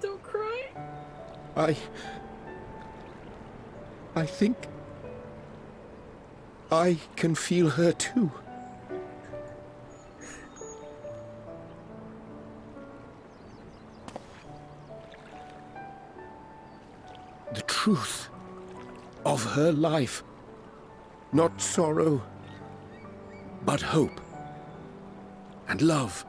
Don't cry. I think I can feel her too. The truth of her life. Not sorrow, but hope and love.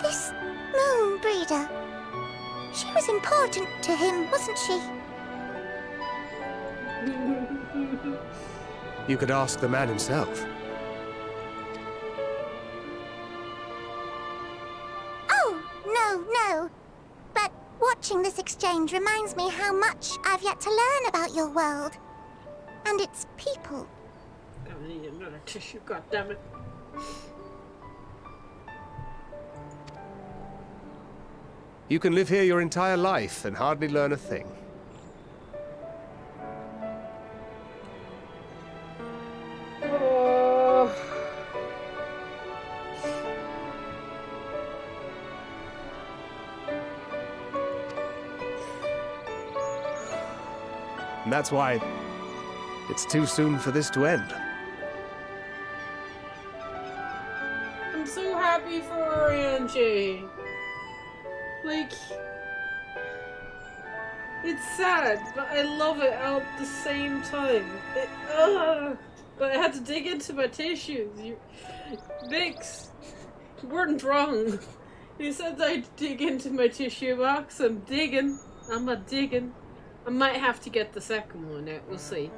This moon breeder. She was important to him, wasn't she? You could ask the man himself. Oh, no. But watching this exchange reminds me how much I've yet to learn about your world. And its people. I need another tissue, goddammit. You can live here your entire life and hardly learn a thing. Oh. And that's why it's too soon for this to end. I'm so happy for Urianger. Like, it's sad, but I love it all at the same time. But I had to dig into my tissues. Vix, you weren't wrong. You said I'd dig into my tissue box. I'm digging. I'm a digging. I might have to get the second one out. We'll see.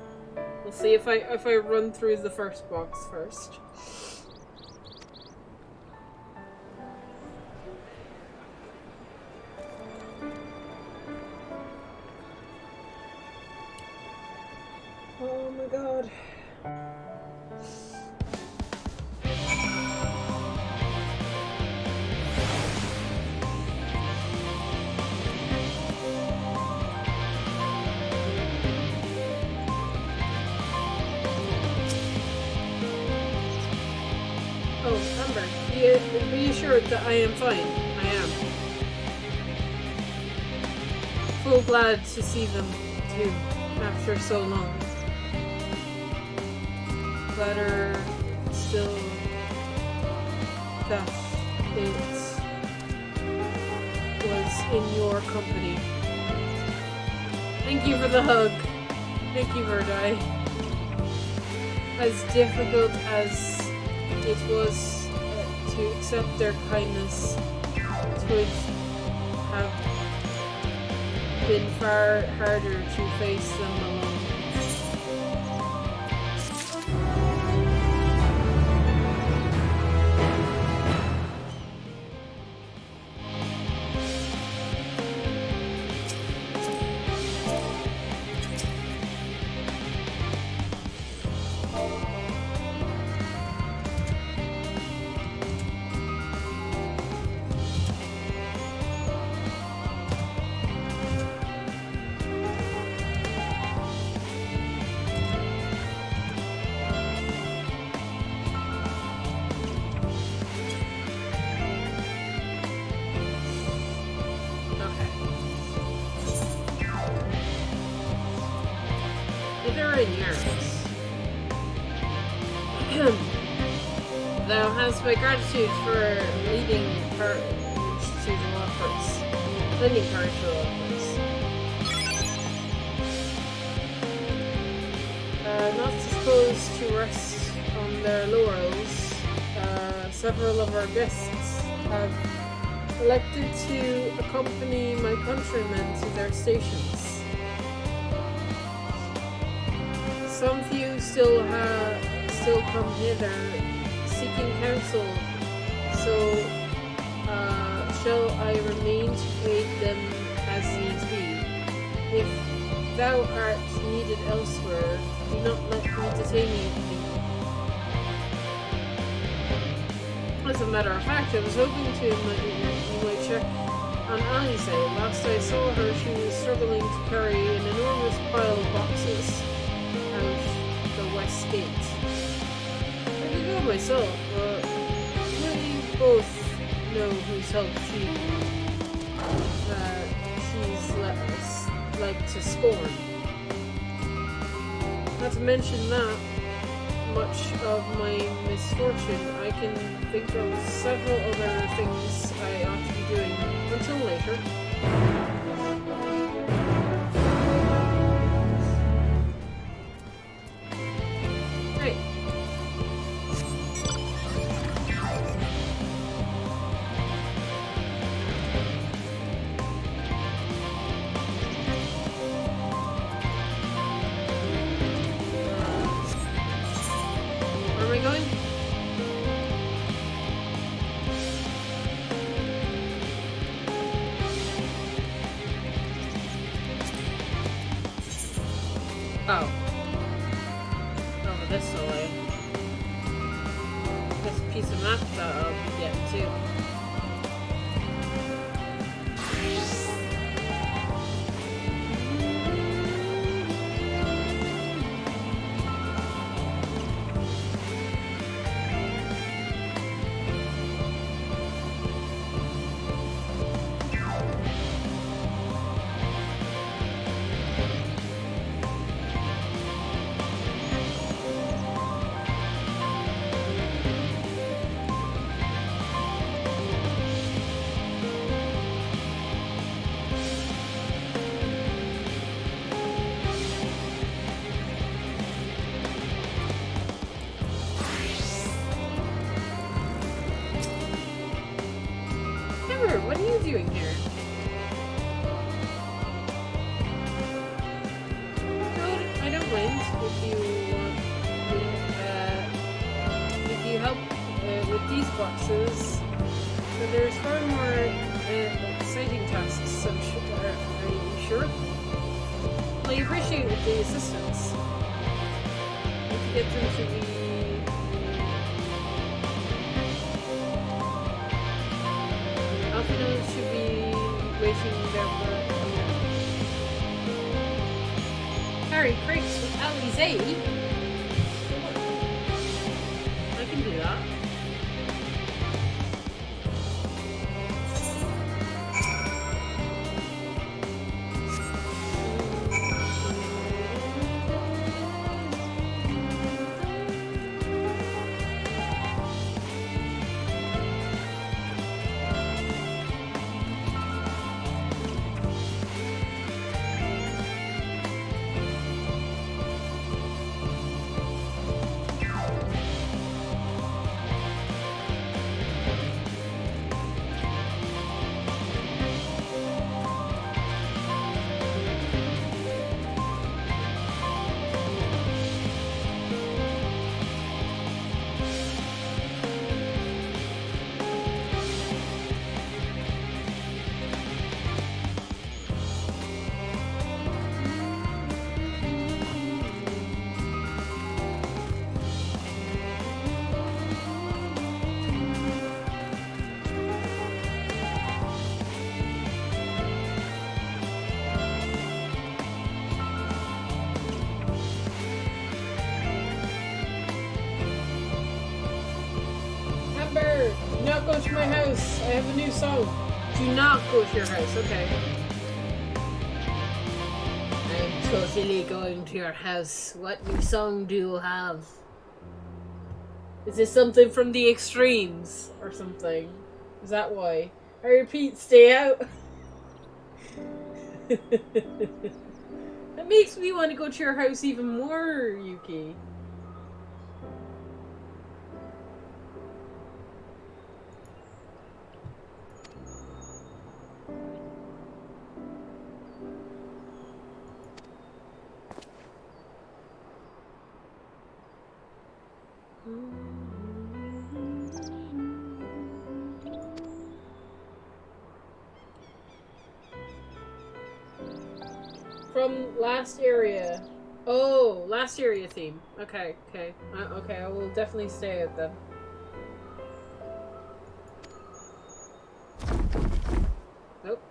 We'll see if I run through the first box first. Oh my god. Oh, Amber, be assured that I am fine. I am. So glad to see them too, after so long. Better still that it was in your company. Thank you for the hug. Thank you, Verdai. As difficult as it was to accept their kindness, it would have been far harder to face them alone. Thou hast my gratitude for leading part to the Lockhurts. Lending part to the Lockhurts. Not disposed to rest on their laurels, several of our guests have elected to accompany my countrymen to their stations. Some few still come hither seeking counsel, so shall I remain to aid them as needs be. If thou art needed elsewhere, do not let me detain thee. As a matter of fact, I was hoping you might check on Alice. Last I saw her, she was struggling to carry an enormous pile of boxes out the west gate. I could go myself, but we both know whose help she's like to scorn. Not to mention that much of my misfortune, I can think of several other things I ought to be doing until later. Right. Where am I going? Oh. Over this way. This piece of map that I'll be getting to. What are you doing here? I don't mind if you want. If you help with these boxes, but there's far more exciting tasks. Are you sure? Well, you appreciate the assistance. You need to get them to be. Alphinaud should be waiting there for Harry Crakes with Alize. I can do that. Do not go to my house. I have a new song. Do not go to your house. Okay. I'm totally going to your house. What new song do you have? Is this something from the extremes or something? Is that why? I repeat, stay out. That makes me want to go to your house even more, Yuki. From last area. Oh, last area theme. Okay, okay. Okay, I will definitely stay it then. Nope.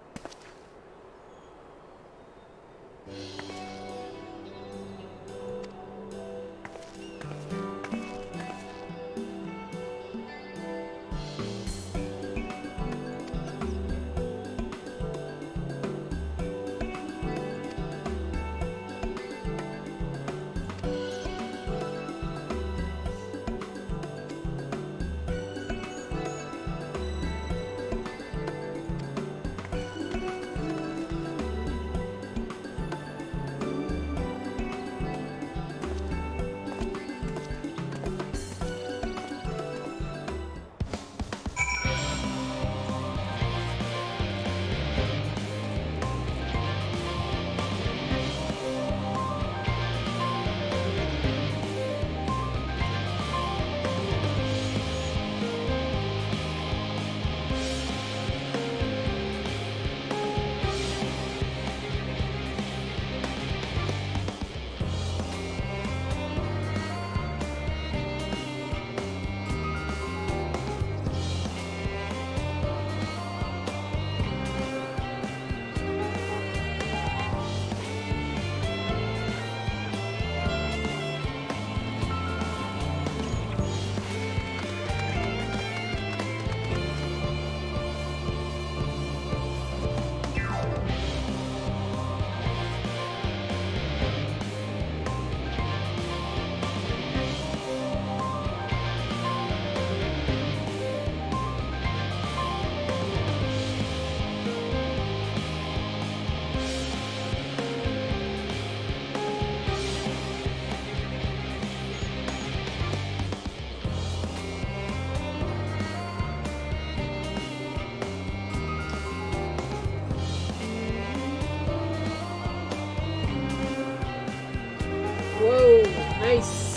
Whoa, nice.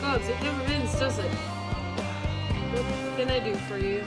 Gods, it never ends, does it? What can I do for you?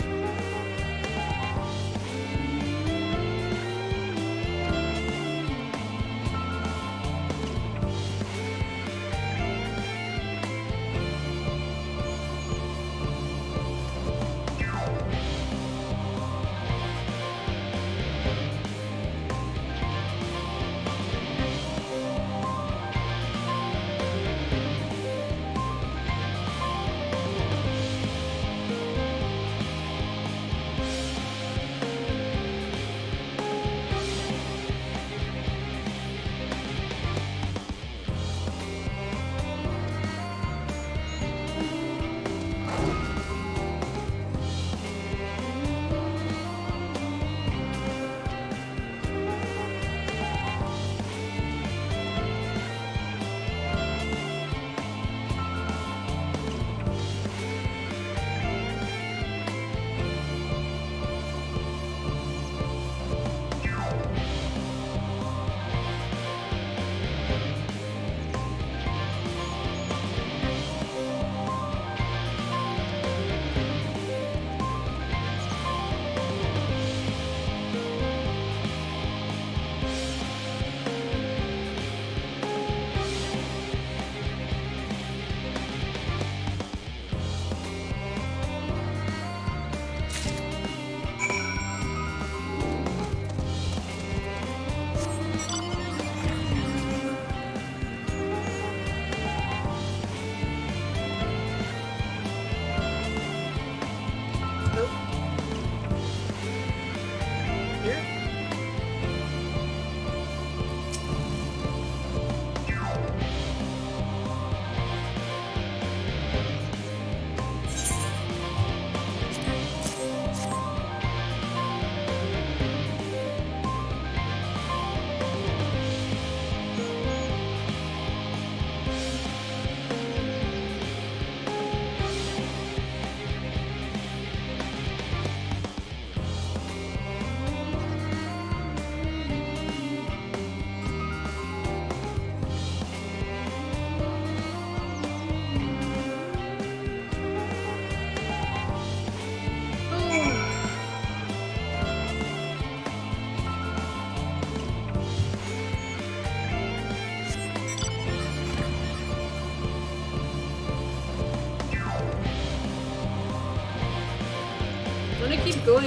gonna keep going.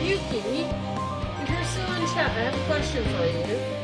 Yuki, if you're still in chat, I have a question for you.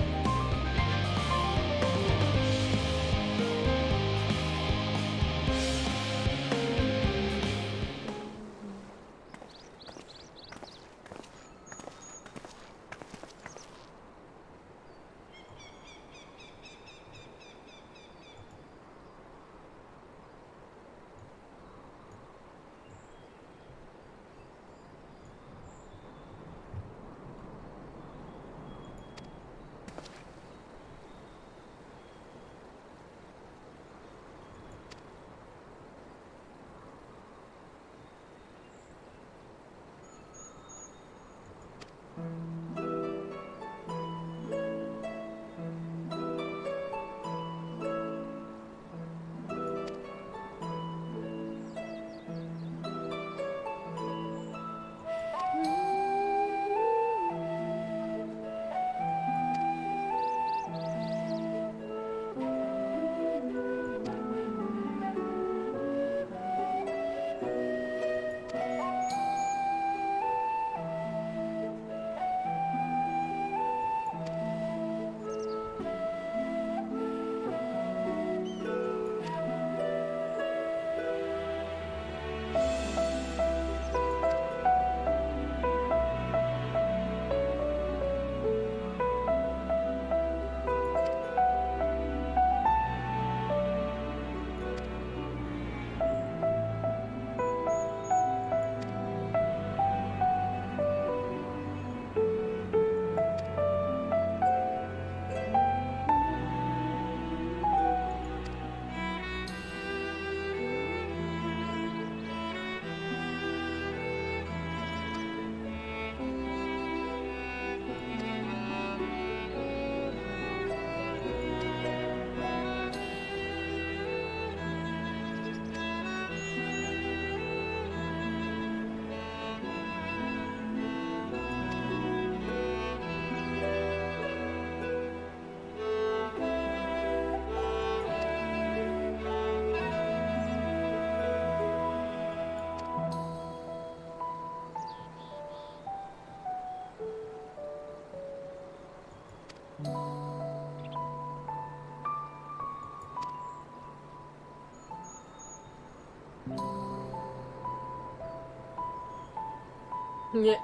Yeah.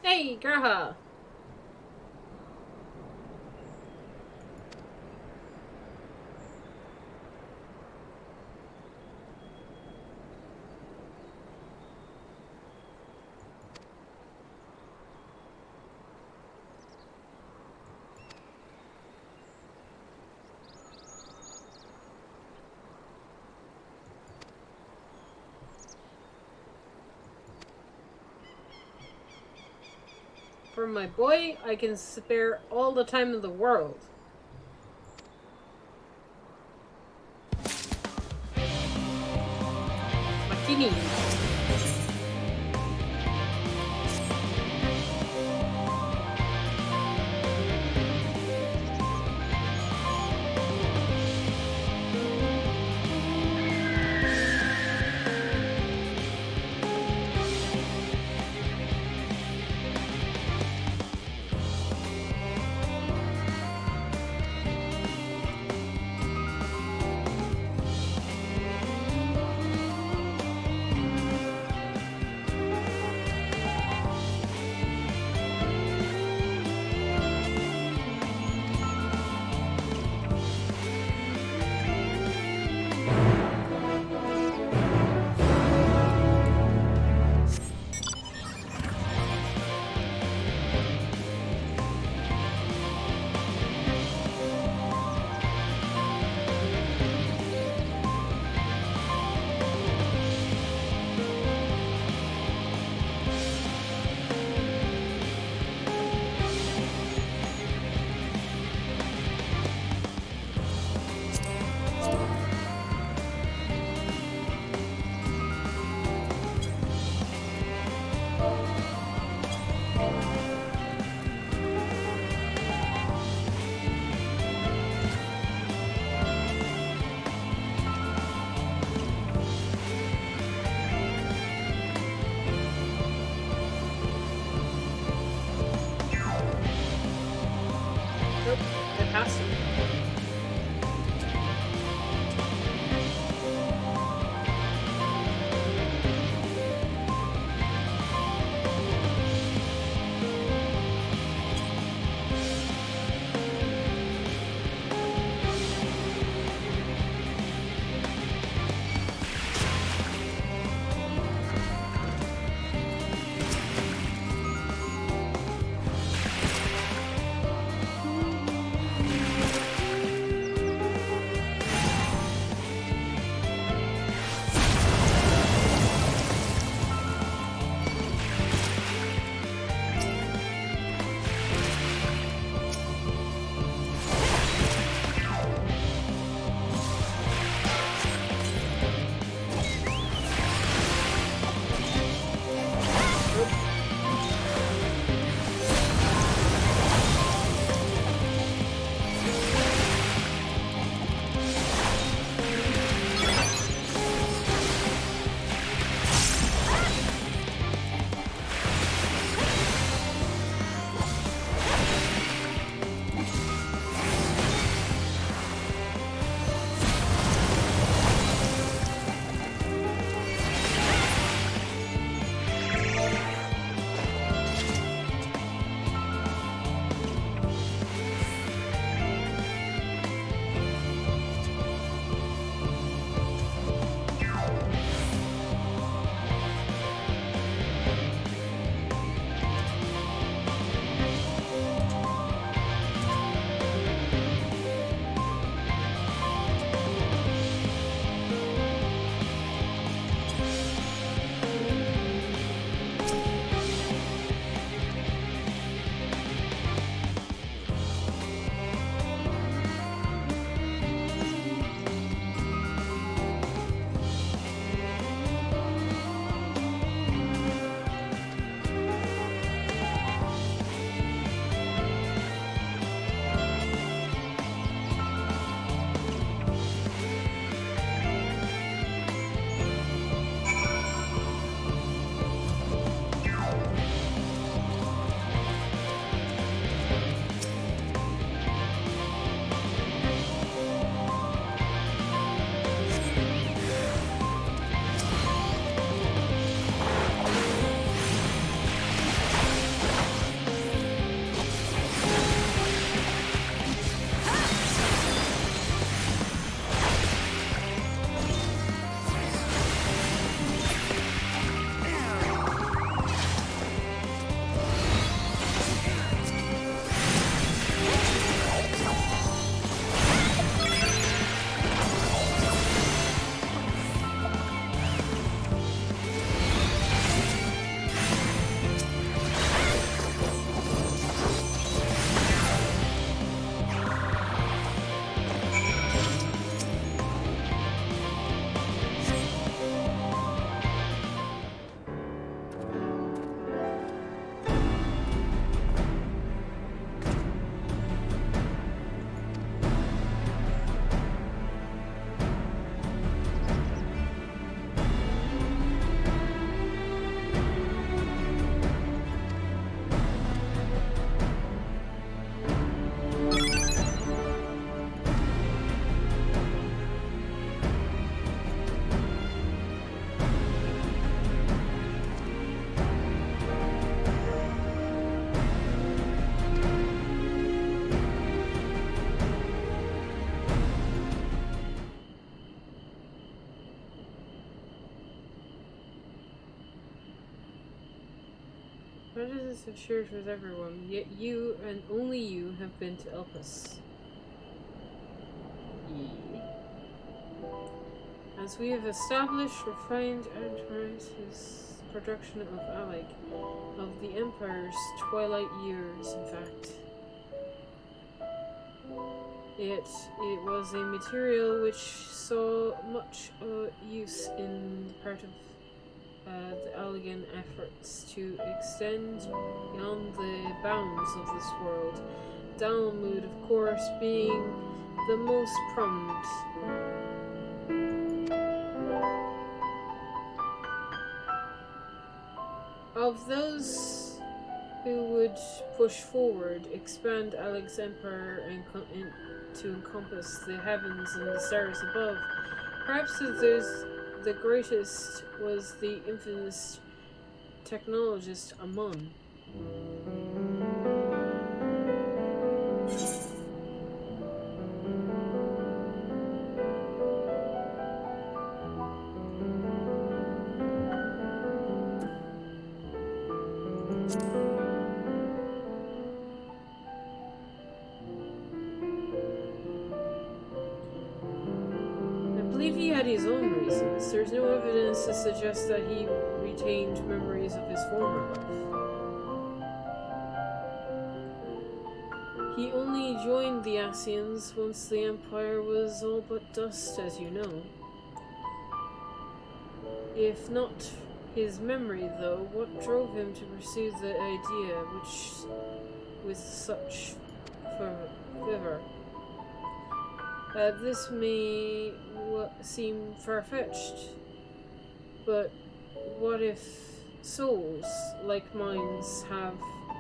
Hey, Graha! For my boy, I can spare all the time in the world. Makini. prejudices have shared with everyone, yet you, and only you, have been to Elpis. As we have established, refined, and his production of Alec, of the Empire's twilight years, in fact. It was a material which saw much use in part of the Allegan efforts to extend beyond the bounds of this world. Dalamud, of course, being the most prominent. Of those who would push forward, expand Alec's empire to encompass the heavens and the stars above, perhaps the greatest was the infamous technologist Amon. His own reasons. There's no evidence to suggest that he retained memories of his former life. He only joined the Ascians once the Empire was all but dust, as you know. If not his memory, though, what drove him to pursue the idea which with such fervor? This may seem far-fetched, but what if souls like minds have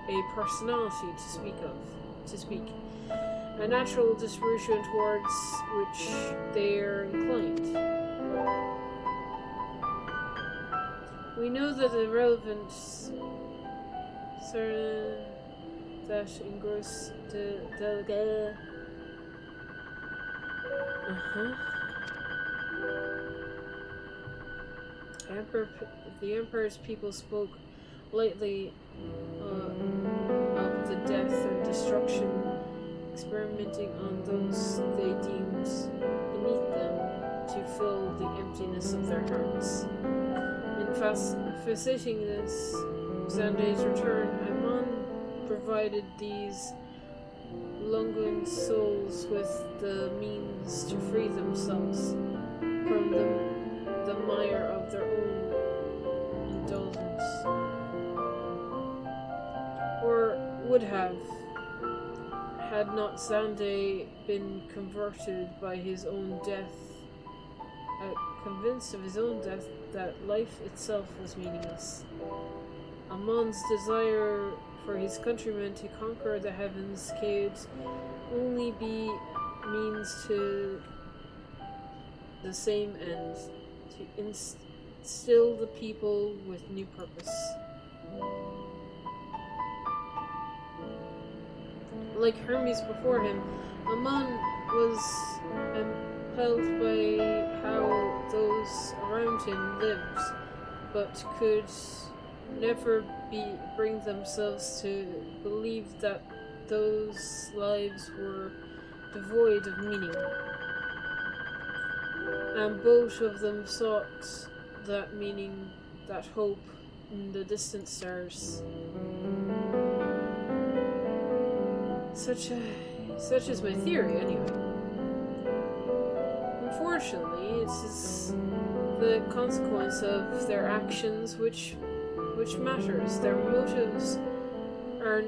a personality to speak, a natural disposition towards which they are inclined? We know that the relevant certain that engross the delegate. The Emperor's people spoke lightly of the death and destruction, experimenting on those they deemed beneath them to fill the emptiness of their hearts. In facilitating this, Xande's return, Amon provided these longing souls with the means to free themselves from the mire of their own indulgence. Or would have, had not Xande been converted by his own death, convinced of his own death that life itself was meaningless. Amon's desire for his countrymen to conquer the heavens could only be means to the same end, to instill the people with new purpose. Like Hermes before him, Amon was impelled by how those around him lived, but could never bring themselves to believe that those lives were devoid of meaning. And both of them sought that meaning, that hope, in the distant stars. Such is my theory, anyway. Unfortunately, it is the consequence of their actions which matters. Their motives are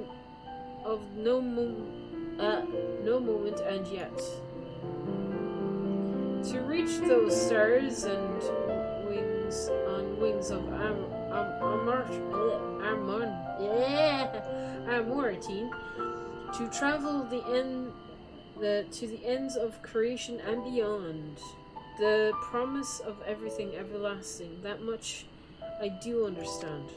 of no moment and yet. To reach those stars and wings of Amoritine, to travel to the ends of creation and beyond, the promise of everything everlasting. That much I do understand.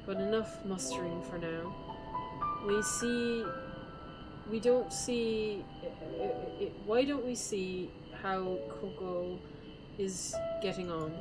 But enough mustering for now. Why don't we see how Koko is getting on?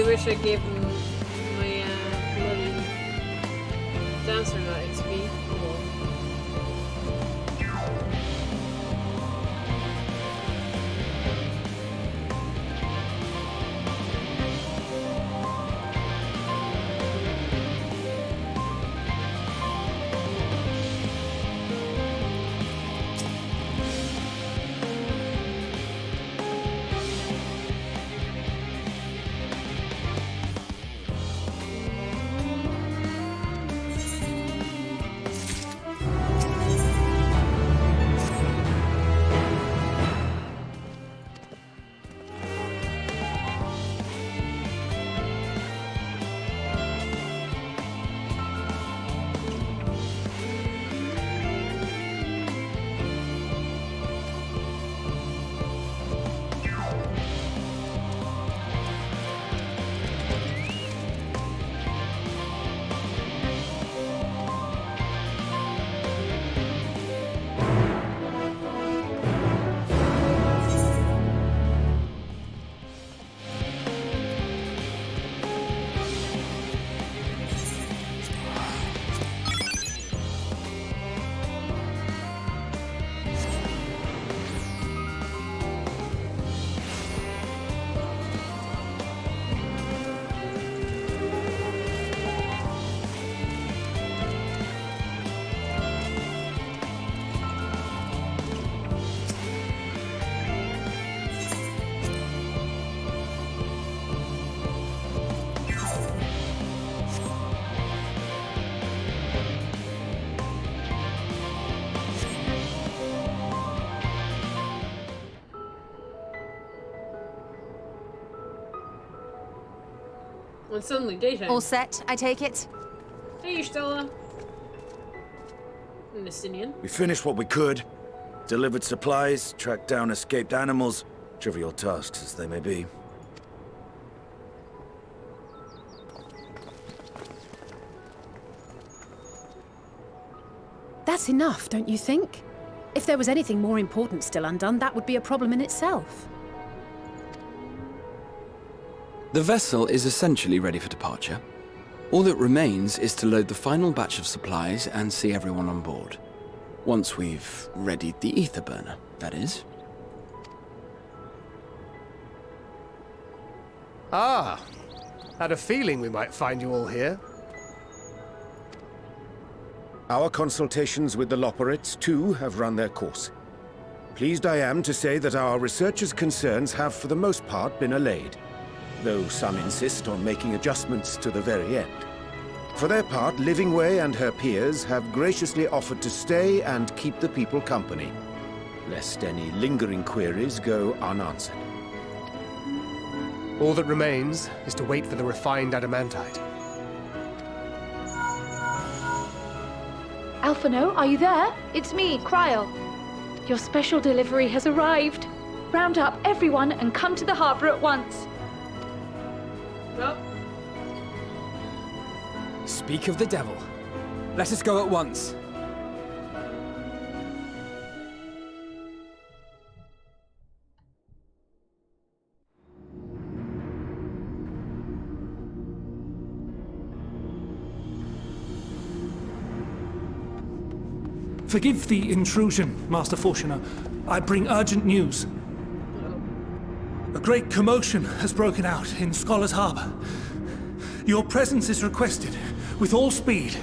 wish I gave him my bloody dancer not XP. Oh well. It's suddenly daytime. All set, I take it? Hey, Stella. Nestinian. We finished what we could. Delivered supplies, tracked down escaped animals. Trivial tasks as they may be. That's enough, don't you think? If there was anything more important still undone, that would be a problem in itself. The vessel is essentially ready for departure. All that remains is to load the final batch of supplies and see everyone on board. Once we've readied the ether burner, that is. Ah, had a feeling we might find you all here. Our consultations with the Loperites, too, have run their course. Pleased I am to say that our researchers' concerns have for the most part been allayed, though some insist on making adjustments to the very end. For their part, Livingway and her peers have graciously offered to stay and keep the people company, lest any lingering queries go unanswered. All that remains is to wait for the refined adamantite. Alphino, are you there? It's me, Kryl. Your special delivery has arrived. Round up everyone and come to the harbor at once. Well. Speak of the devil. Let us go at once. Forgive the intrusion, Master Fortuner. I bring urgent news. A great commotion has broken out in Scholar's Harbor. Your presence is requested, with all speed.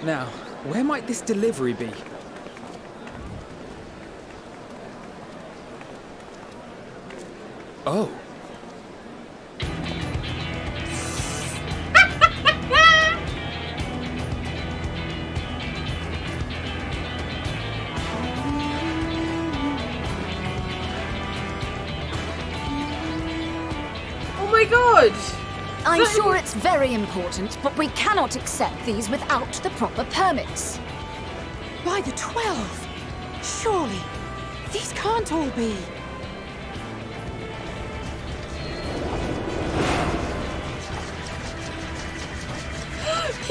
Now, where might this delivery be? Oh. Oh my god! I'm sure it's very important, but we cannot accept these without the proper permits. By the 12! Surely, these can't all be.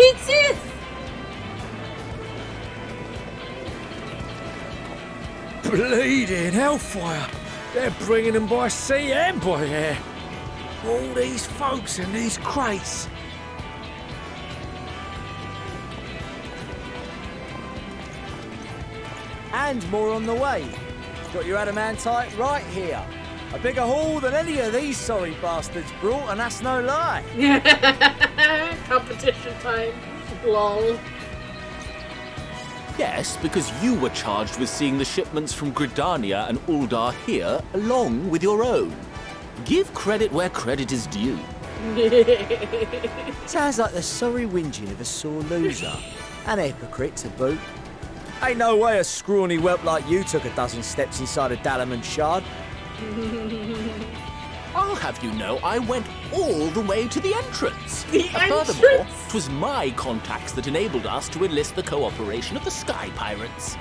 Kid Sith! Bleeding hellfire! They're bringing them by sea and by air. All these folks in these crates. And more on the way. Got your adamantite right here. A bigger haul than any of these sorry bastards brought, and that's no lie. Competition time. Lol. Yes, because you were charged with seeing the shipments from Gridania and Uldar here, along with your own. Give credit where credit is due. Sounds like the sorry whinging of a sore loser. An hypocrite to boot. Ain't no way a scrawny whelp like you took a dozen steps inside a Dalaman shard. I'll have you know I went all the way to the entrance. Furthermore, 'twas my contacts that enabled us to enlist the cooperation of the Sky Pirates.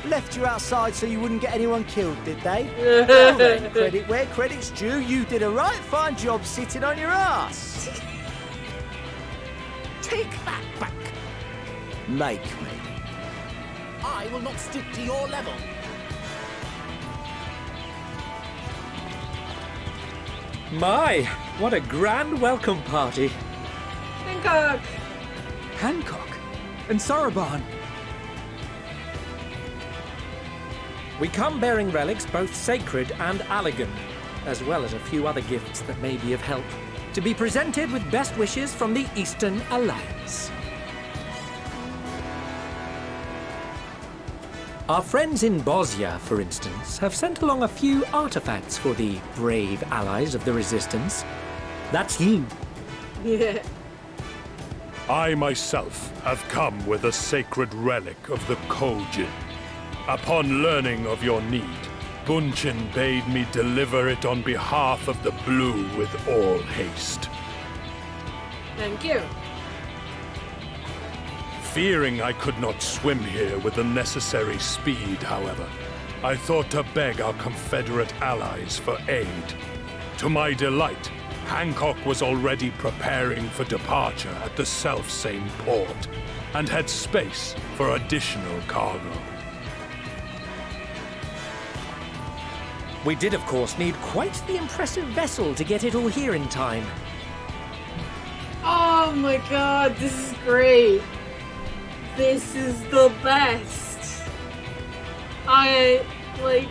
Left you outside so you wouldn't get anyone killed, did they? Well then, credit where credit's due, you did a right fine job sitting on your ass. Take that back. Make me. I will not stoop to your level. My, what a grand welcome party. Hancock! Hancock? And Saraban? We come bearing relics both sacred and elegant, as well as a few other gifts that may be of help, to be presented with best wishes from the Eastern Alliance. Our friends in Bosnia, for instance, have sent along a few artifacts for the brave allies of the Resistance. That's you. Yeah. I myself have come with a sacred relic of the Kojin. Upon learning of your need, Bunchin bade me deliver it on behalf of the Blue with all haste. Thank you. Fearing I could not swim here with the necessary speed, however, I thought to beg our Confederate allies for aid. To my delight, Hancock was already preparing for departure at the selfsame port, and had space for additional cargo. We did, of course, need quite the impressive vessel to get it all here in time. Oh my god, this is great. This is the best. I, like,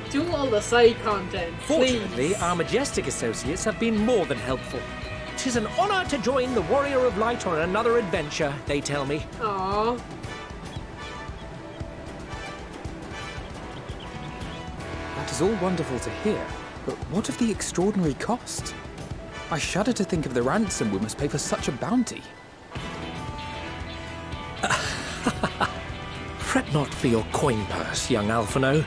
Do all the side content, Fortunately, please. our Majestic associates have been more than helpful. 'Tis an honor to join the Warrior of Light on another adventure, they tell me. Aww. That is all wonderful to hear, but what of the extraordinary cost? I shudder to think of the ransom we must pay for such a bounty. Fret not for your coin purse, young Alphino.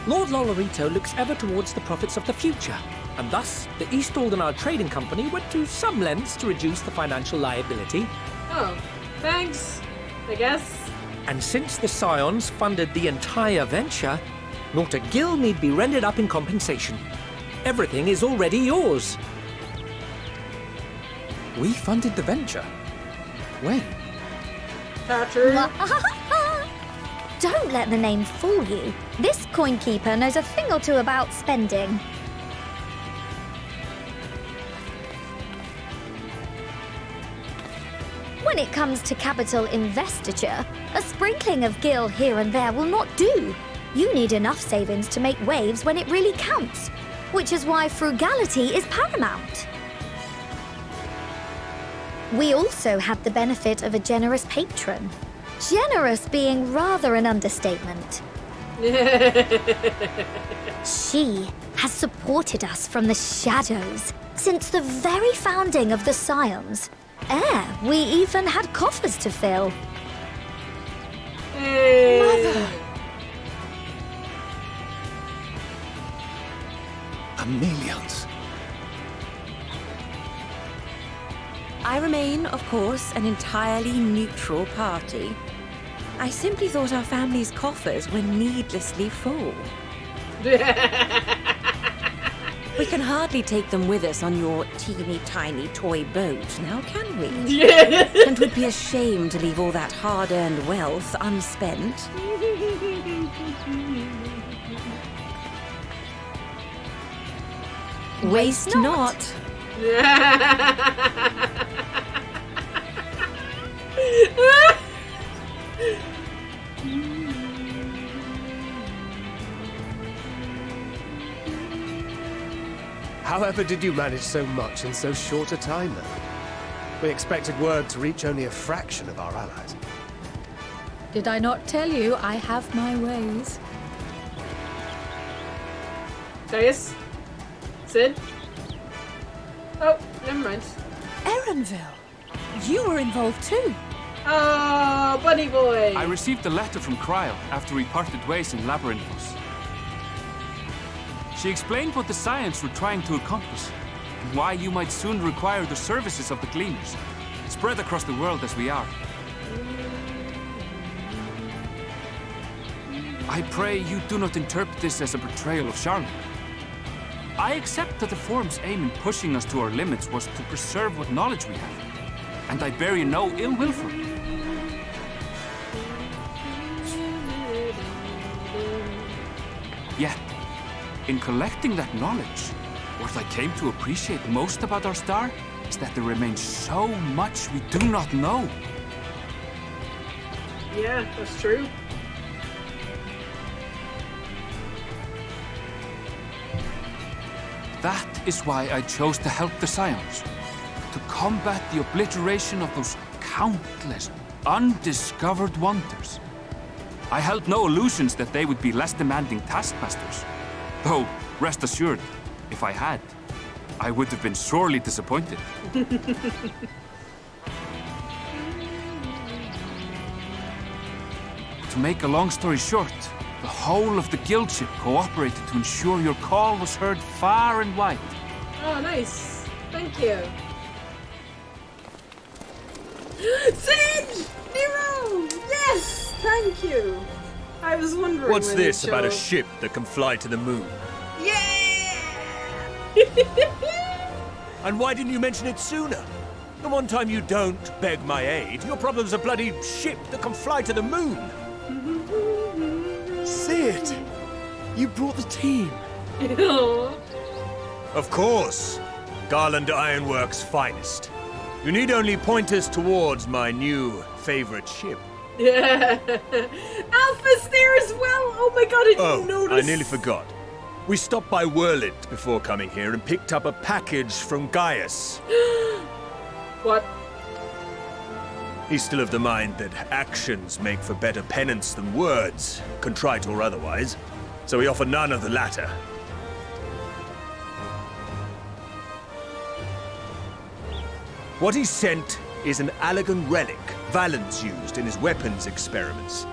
Lord Lolorito looks ever towards the profits of the future, and thus the East Aldenar Trading Company went to some lengths to reduce the financial liability. Oh, thanks, I guess. And since the Scions funded the entire venture, not a gill need be rendered up in compensation. Everything is already yours. We funded the venture? When? Patrick. Don't let the name fool you. This coin keeper knows a thing or two about spending. When it comes to capital investiture, a sprinkling of gil here and there will not do. You need enough savings to make waves when it really counts, which is why frugality is paramount. We also had the benefit of a generous patron. Generous being rather an understatement. She has supported us from the shadows since the very founding of the Scions. We even had coffers to fill. Hey. Mother! Millions. I remain, of course, an entirely neutral party. I simply thought our family's coffers were needlessly full. We can hardly take them with us on your teeny tiny toy boat, now can we? Yeah. And 'twould be a shame to leave all that hard-earned wealth unspent. Waste not. However did you manage so much in so short a time, then? We expected word to reach only a fraction of our allies. Did I not tell you I have my ways? Gaius? Sid? Oh, never mind. Erenville, you were involved too. Oh, bunny boy! I received a letter from Cryle after we parted ways in Labyrinthos. She explained what the Scions were trying to accomplish, and why you might soon require the services of the Gleaners, spread across the world as we are. I pray you do not interpret this as a betrayal of Charlotte. I accept that the Forum's aim in pushing us to our limits was to preserve what knowledge we have, and I bear you no ill will for it. Yet, in collecting that knowledge, what I came to appreciate most about our star is that there remains so much we do not know. Yeah, that's true. That is why I chose to help the Scions. To combat the obliteration of those countless, undiscovered wonders. I held no illusions that they would be less demanding taskmasters. Though, rest assured, if I had, I would have been sorely disappointed. To make a long story short, the whole of the guild ship cooperated to ensure your call was heard far and wide. Oh, nice. Thank you. Sid! Nero! Yes! Thank you. I was wondering. What's when this it about a showed. ship that can fly to the moon? Yeah! And why didn't you mention it sooner? The one time you don't beg my aid, your problem's a bloody ship that can fly to the moon. Sid! You brought the team. Of course. Garland Ironworks' finest. You need only point us towards my new favorite ship. Yeah. Alpha's there as well. Oh my god, I didn't notice. I nearly forgot. We stopped by Whirlit before coming here and picked up a package from Gaius. What? He's still of the mind that actions make for better penance than words, contrite or otherwise, so we offer none of the latter. What he sent is an Allegan relic Valens used in his weapons experiments.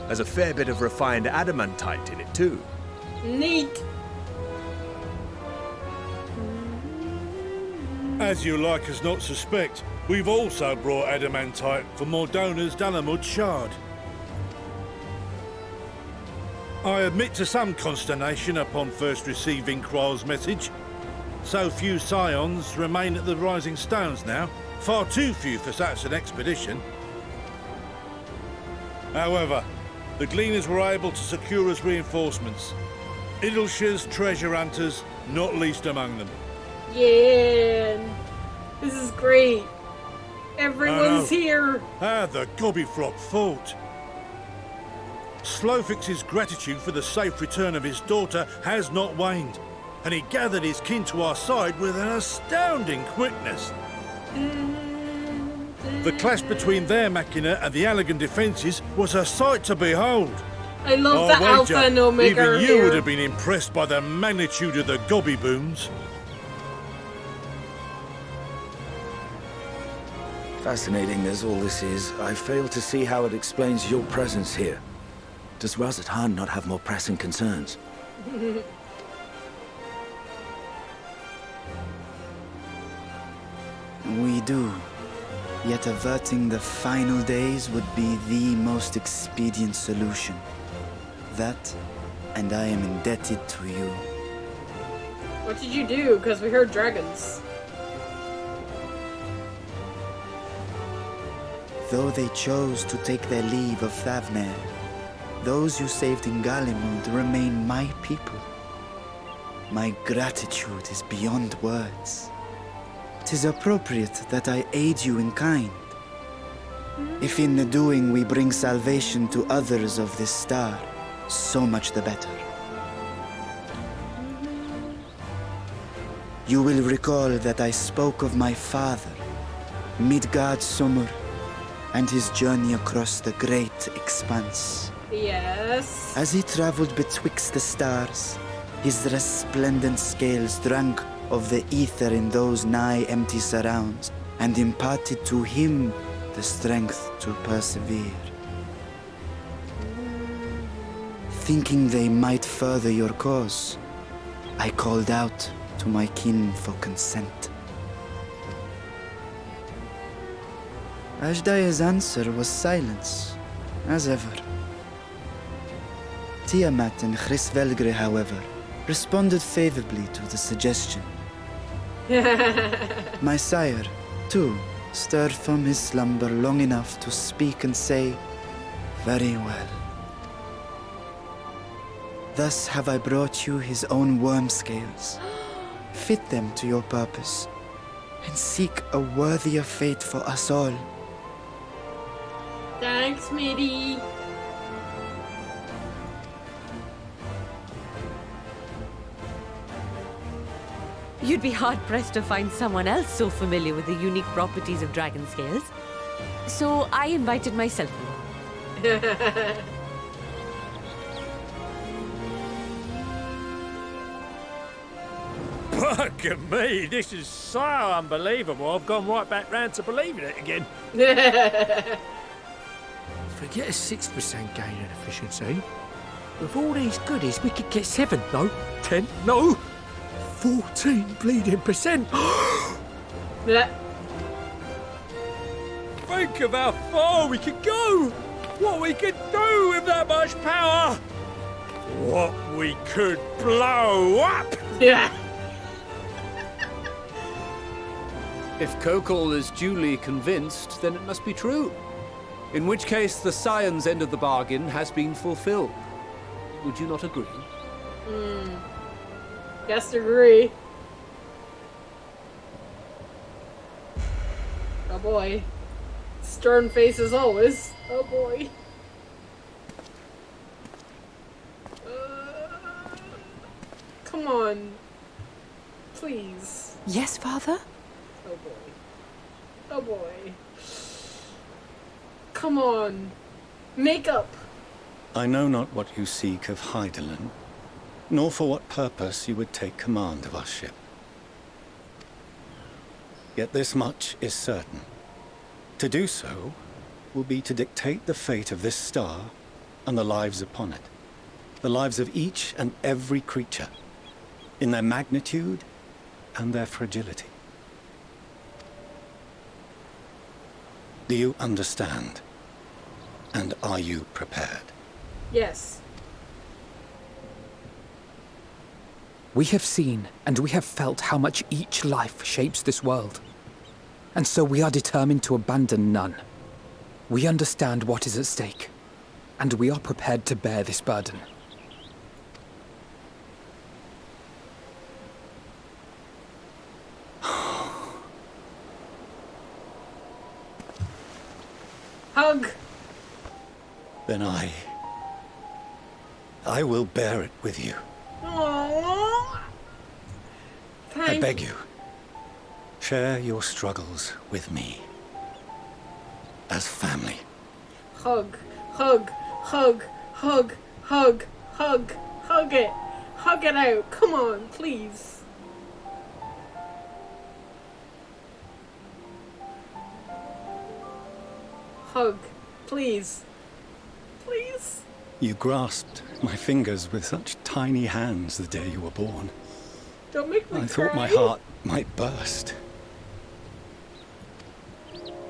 Has a fair bit of refined adamantite in it, too. Neat. As you like us not suspect, we've also brought adamantite for Mordona's Dalamud shard. I admit to some consternation upon first receiving Kryle's message. So few Scions remain at the Rising Stones now. Far too few for such an expedition. However, the Gleaners were able to secure us reinforcements. Idleshire's treasure hunters, not least among them. Yeah. This is great. Everyone's I know. here. Ah, the Gobbyflock fought. Slowfix's gratitude for the safe return of his daughter has not waned, and he gathered his kin to our side with an astounding quickness. The clash between their machina and the Allegan defences was a sight to behold. I love the wager Alpha and Omega even you here. would have been impressed by the magnitude of the Gobby booms. Fascinating as all this is, I fail to see how it explains your presence here. Does Razat-Han not have more pressing concerns? We do. Yet averting the final days would be the most expedient solution. That, and I am indebted to you. What did you do? Because we heard dragons. Though they chose to take their leave of Thavnair, those you saved in Galimund remain my people. My gratitude is beyond words. 'Tis appropriate that I aid you in kind. If in the doing we bring salvation to others of this star, so much the better. You will recall that I spoke of my father, Midgard Summer, and his journey across the great expanse. Yes. As he traveled betwixt the stars, his resplendent scales drank of the ether in those nigh empty surrounds, and imparted to him the strength to persevere. Thinking they might further your cause, I called out to my kin for consent. Ajdaya's answer was silence, as ever. Tiamat and Hrisvelgre, however, responded favorably to the suggestion. My sire, too, stirred from his slumber long enough to speak and say, "Very well." Thus have I brought you his own worm scales. Fit them to your purpose, and seek a worthier fate for us all. Thanks, Mitty. You'd be hard-pressed to find someone else so familiar with the unique properties of dragon scales. So I invited myself. Bugger me, this is so unbelievable. I've gone right back round to believing it again. Forget a 6% gain in efficiency. With all these goodies, we could get 7, no, 10, no, 14 bleeding percent. Yeah. Think of how far we could go. What we could do with that much power. What we could blow up. Yeah. If Kokol is duly convinced, then it must be true. In which case, the Scion's end of the bargain has been fulfilled. Would you not agree? Guess agree. Oh boy. Stern face as always. Oh boy. Come on. Please. Yes, Father? Oh boy. Oh boy. Come on. Make up. I know not what you seek of Hydaelyn, nor for what purpose you would take command of our ship. Yet this much is certain. To do so will be to dictate the fate of this star and the lives upon it. The lives of each and every creature, in their magnitude and their fragility. Do you understand? And are you prepared? Yes. We have seen and we have felt how much each life shapes this world. And so we are determined to abandon none. We understand what is at stake, and we are prepared to bear this burden. Hug. Then I will bear it with you. Aww. I beg you, share your struggles with me. As family. Hug, hug, hug, hug, hug, hug, hug it. Hug it out. Come on, please. Hug, please. Please. You grasped my fingers with such tiny hands the day you were born. Don't make me I cry. thought my heart might burst.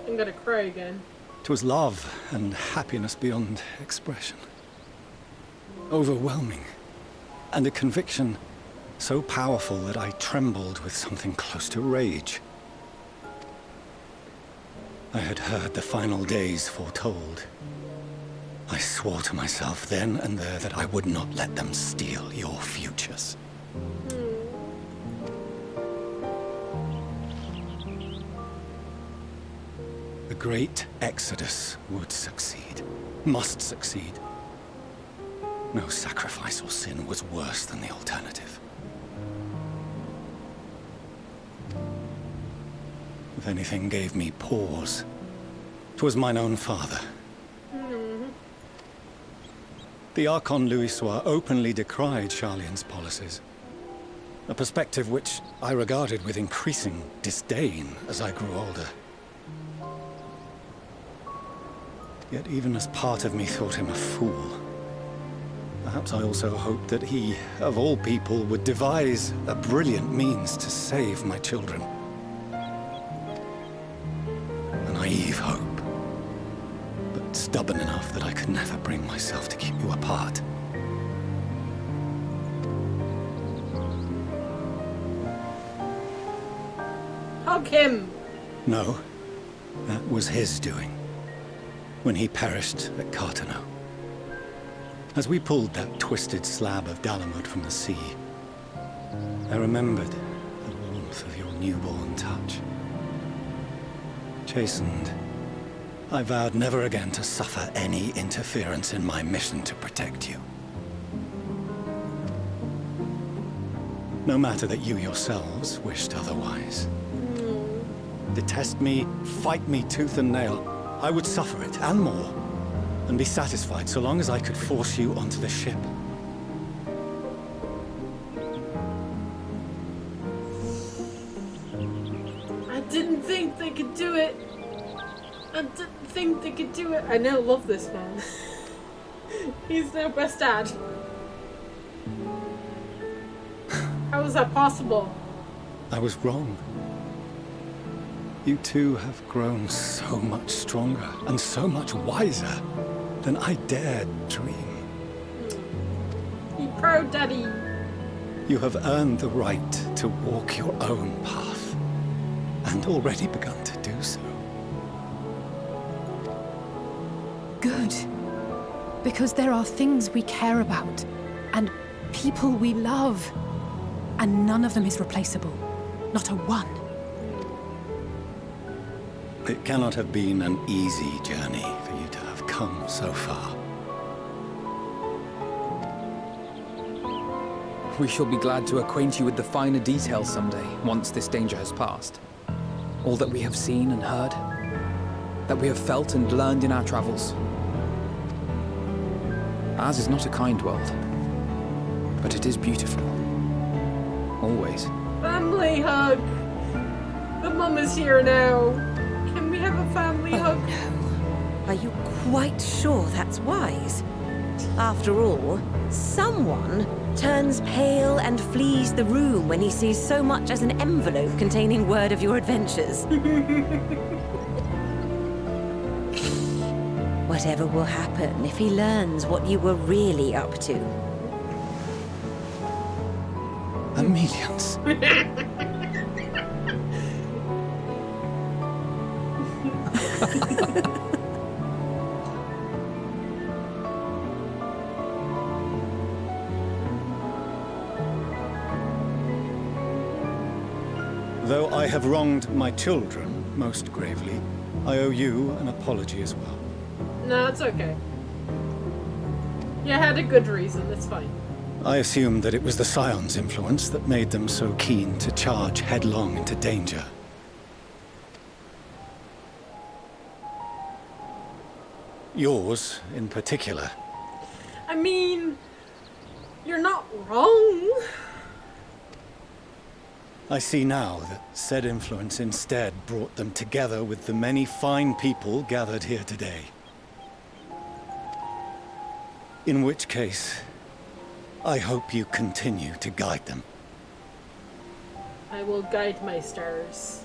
I'm gonna cry again. It was love and happiness beyond expression. Overwhelming. And a conviction So powerful that I trembled with something close to rage. I had heard the final days foretold. I swore to myself then and there that I would not let them steal your futures. The great exodus would succeed, must succeed. No sacrifice or sin was worse than the alternative. If anything gave me pause, 'twas mine own father. The Archon Louisoix openly decried Charlian's policies, a perspective which I regarded with increasing disdain as I grew older. Yet even as part of me thought him a fool, perhaps I also hoped that he, of all people, would devise a brilliant means to save my children. A naive hope, but stubborn enough that I could never bring myself to keep you apart. Hug him! No, that was his doing, when he perished at Cartano. As we pulled that twisted slab of Dalamud from the sea, I remembered the warmth of your newborn touch. Chastened, I vowed never again to suffer any interference in my mission to protect you. No matter that you yourselves wished otherwise. Detest me, fight me tooth and nail, I would suffer it, and more, and be satisfied so long as I could force you onto the ship. I didn't think they could do it. I didn't think they could do it. I now love this man. He's now best dad. How is that possible? I was wrong. You two have grown so much stronger and so much wiser than I dared dream. Be proud, Daddy. You have earned the right to walk your own path, and already begun to do so. Good. Because there are things we care about, and people we love, and none of them is replaceable. Not a one. It cannot have been an easy journey for you to have come so far. We shall be glad to acquaint you with the finer details someday, once this danger has passed. All that we have seen and heard, that we have felt and learned in our travels. Ours is not a kind world, but it is beautiful. Always. Family hug! The mum is here now. Can we have a family hug? No. Are you quite sure that's wise? After all, someone turns pale and flees the room when he sees so much as an envelope containing word of your adventures. Whatever will happen if he learns what you were really up to? Amelians. Though I have wronged my children most gravely, I owe you an apology as well. No, it's okay. You had a good reason, it's fine. I assumed that it was the Scion's influence that made them so keen to charge headlong into danger. Yours, in particular. I mean, you're not wrong. I see now that said influence instead brought them together with the many fine people gathered here today. In which case, I hope you continue to guide them. I will guide my stars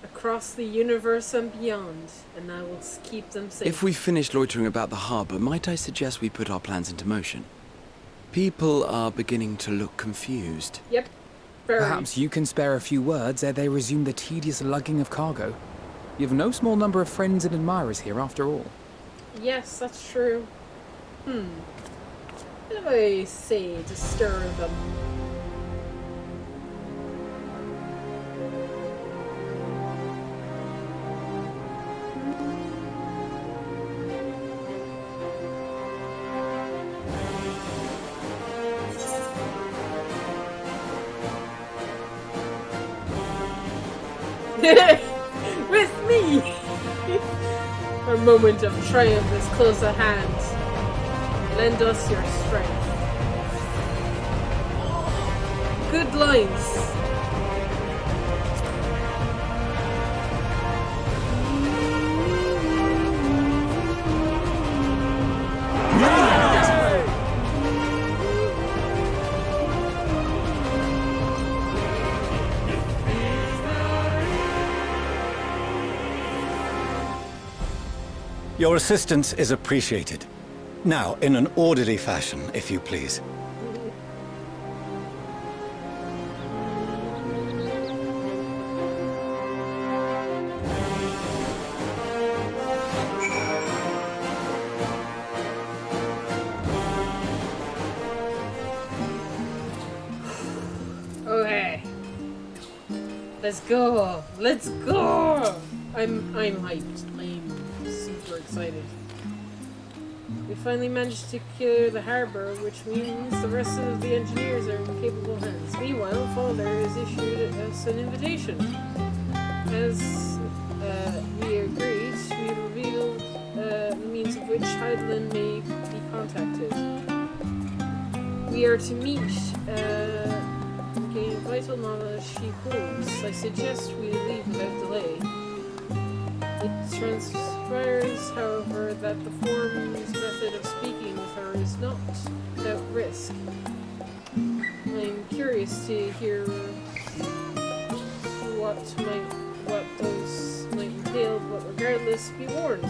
across the universe and beyond, and I will keep them safe. If we've finished loitering about the harbor, might I suggest we put our plans into motion? People are beginning to look confused. Yep. Very. Perhaps you can spare a few words ere they resume the tedious lugging of cargo. You have no small number of friends and admirers here, after all. Yes, that's true. What do I say to stir them? With me! Our moment of triumph is close at hand. Lend us your strength. Good lines. Your assistance is appreciated. Now, in an orderly fashion, if you please. Okay. Let's go. Let's go. I'm hyped. I'm super excited. We finally managed to clear the harbor, which means the rest of the engineers are in capable hands. Meanwhile, Father has issued us an invitation. As we agreed, we revealed the means of which Heidland may be contacted. We are to meet, gain vital knowledge she holds. I suggest we leave without delay. It transpires, however, that the Form's method of speaking with her is not without risk. I'm curious to hear what those might entail, but regardless, be warned.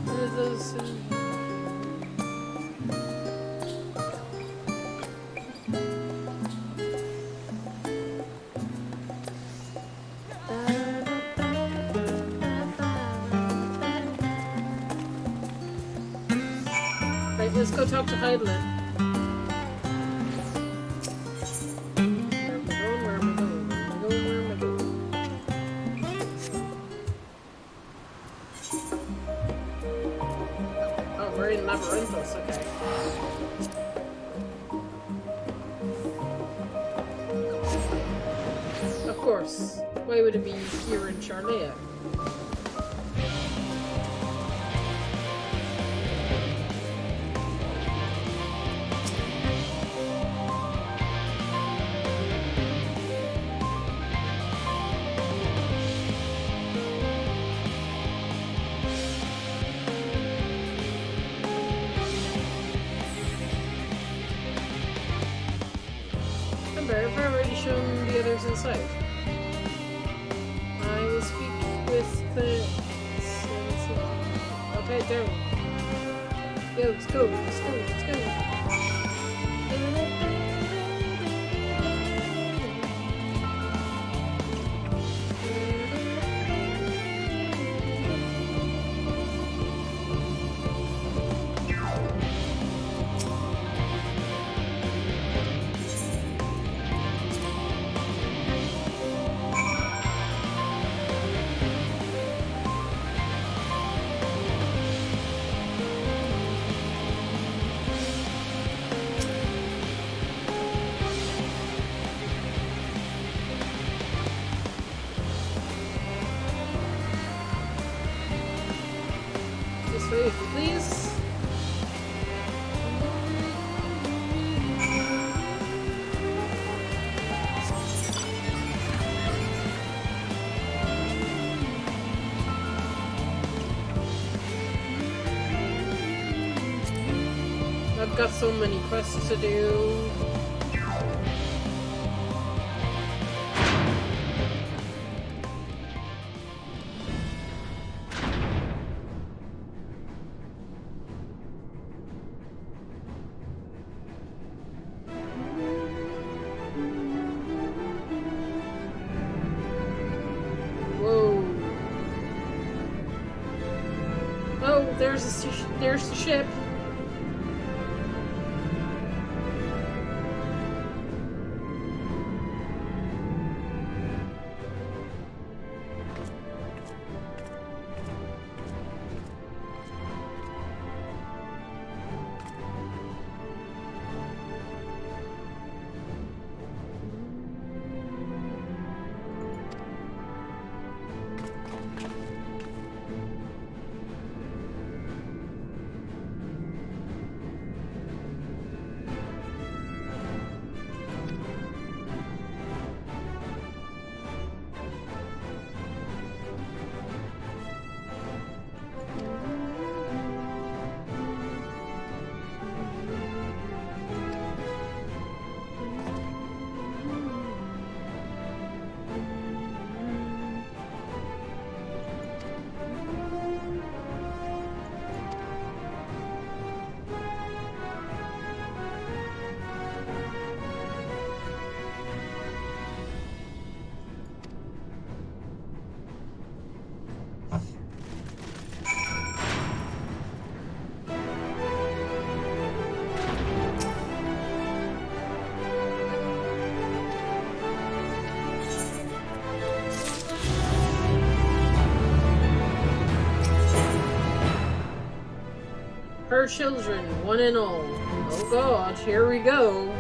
One of those. Right, let's go talk to Heidland. We're in Labyrinthos, okay. Of course. Why would it be here in Charlea? I've already shown the others inside. I will speak with the... Okay, down. Yo, let's go, let's go, let's go. This way, if you please. I've got so many quests to do. there's the ship. Her children, one and all. Oh god, here we go.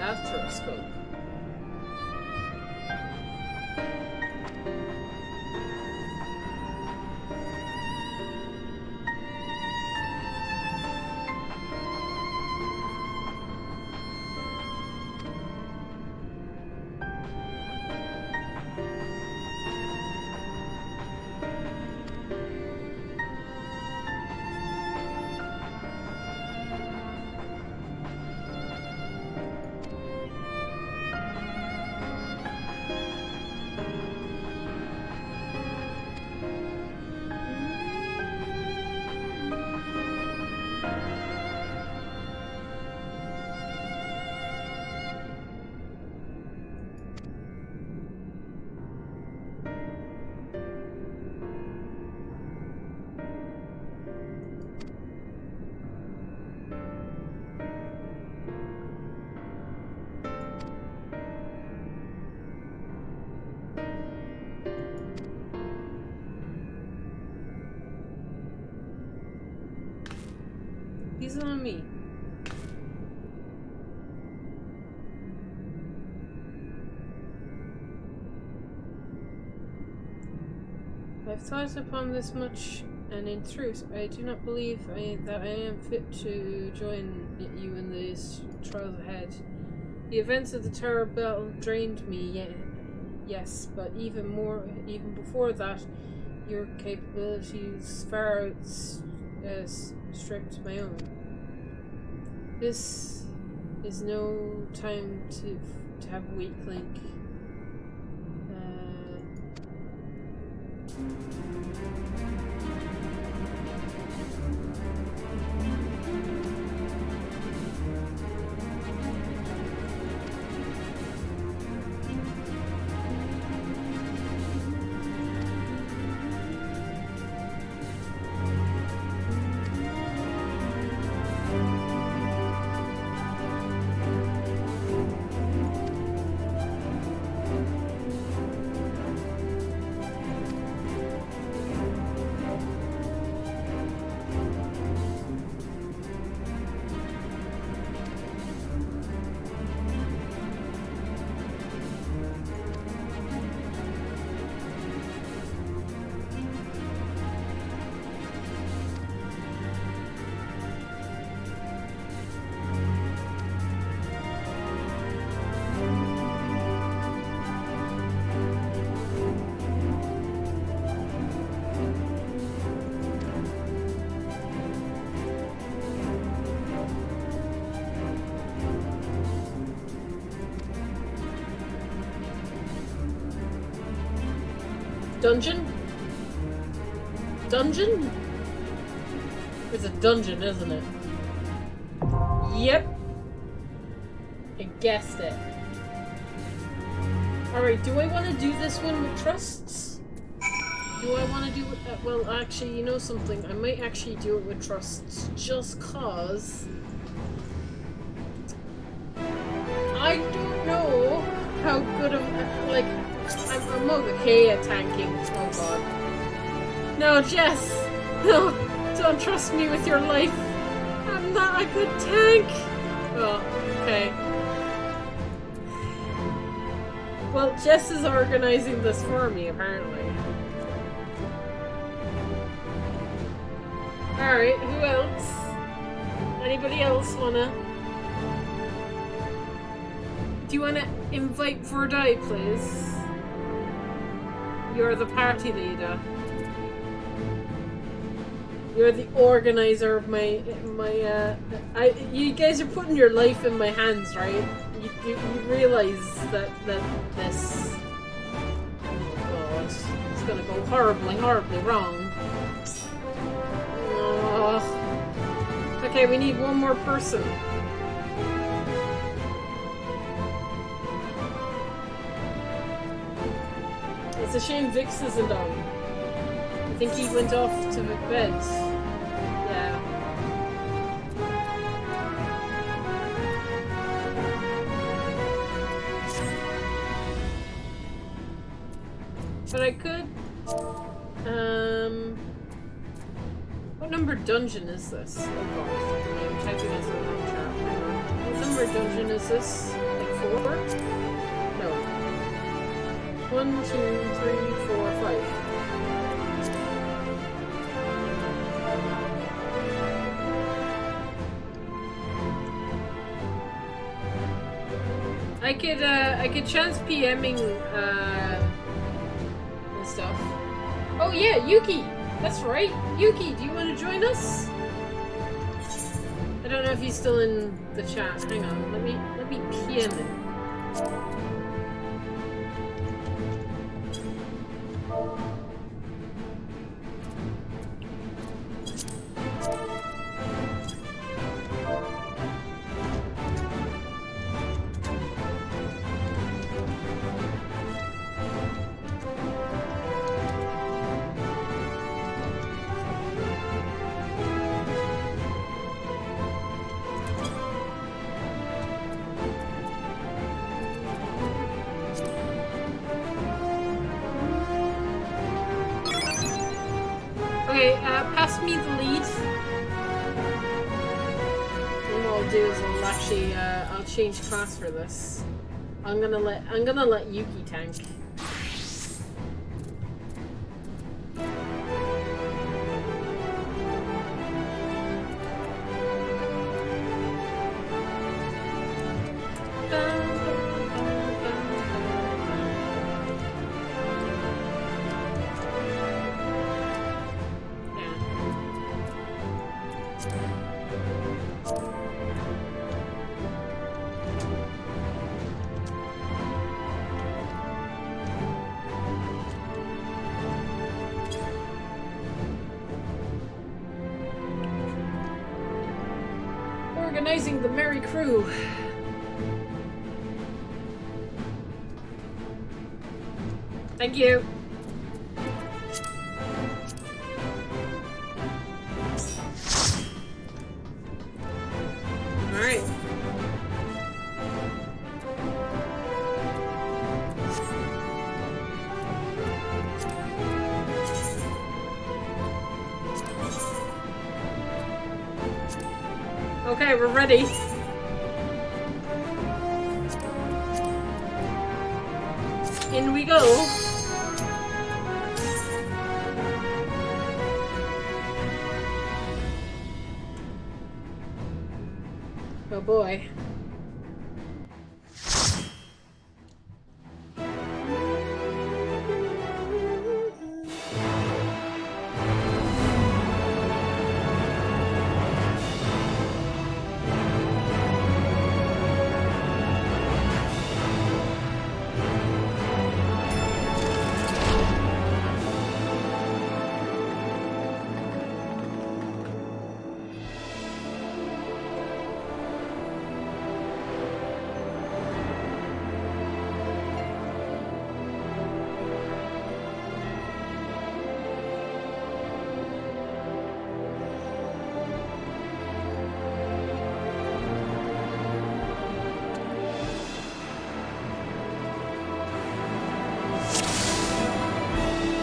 Astroscope. He's on me. I've thought upon this much, and in truth, I do not believe that I am fit to join you in these trials ahead. The events of the Tower Battle drained me, yes, but even before that, your capabilities far outstripped my own. This is no time to have a weak link. Dungeon? Dungeon? It's a dungeon, isn't it? Yep. I guessed it. Alright, do I want to do this one with trusts? Do I want to do it? Well, actually, you know something? I might actually do it with trusts just cause. I don't know how good of. Like, I'm okay at tanking. Oh god. No, Jess! No! Don't trust me with your life! I'm not a good tank! Oh, okay. Well, Jess is organizing this for me, apparently. Alright, who else? Anybody else wanna? Do you wanna invite Verdai, please? You're the party leader. You're the organizer of you guys are putting your life in my hands, right? You realize that this... Oh god. It's gonna go horribly, horribly wrong. Oh. Okay, we need one more person. It's a shame Vix isn't on. I think he went off to bed. Yeah. But I could... What number dungeon is this? Oh god. I'm typing this in the wrong chart. What number dungeon is this? Like 4? No. 1, 2, 3, 4, 5. I could chance PMing and stuff. Oh yeah, Yuki! That's right! Yuki, do you want to join us? I don't know if he's still in the chat. Hang on, let me PM him. Pass me the lead. And what I'll do is I'll change class for this. I'm gonna let Yuki tank. Organizing the merry crew. Thank you. All right. Okay, we're ready. In we go. Oh boy.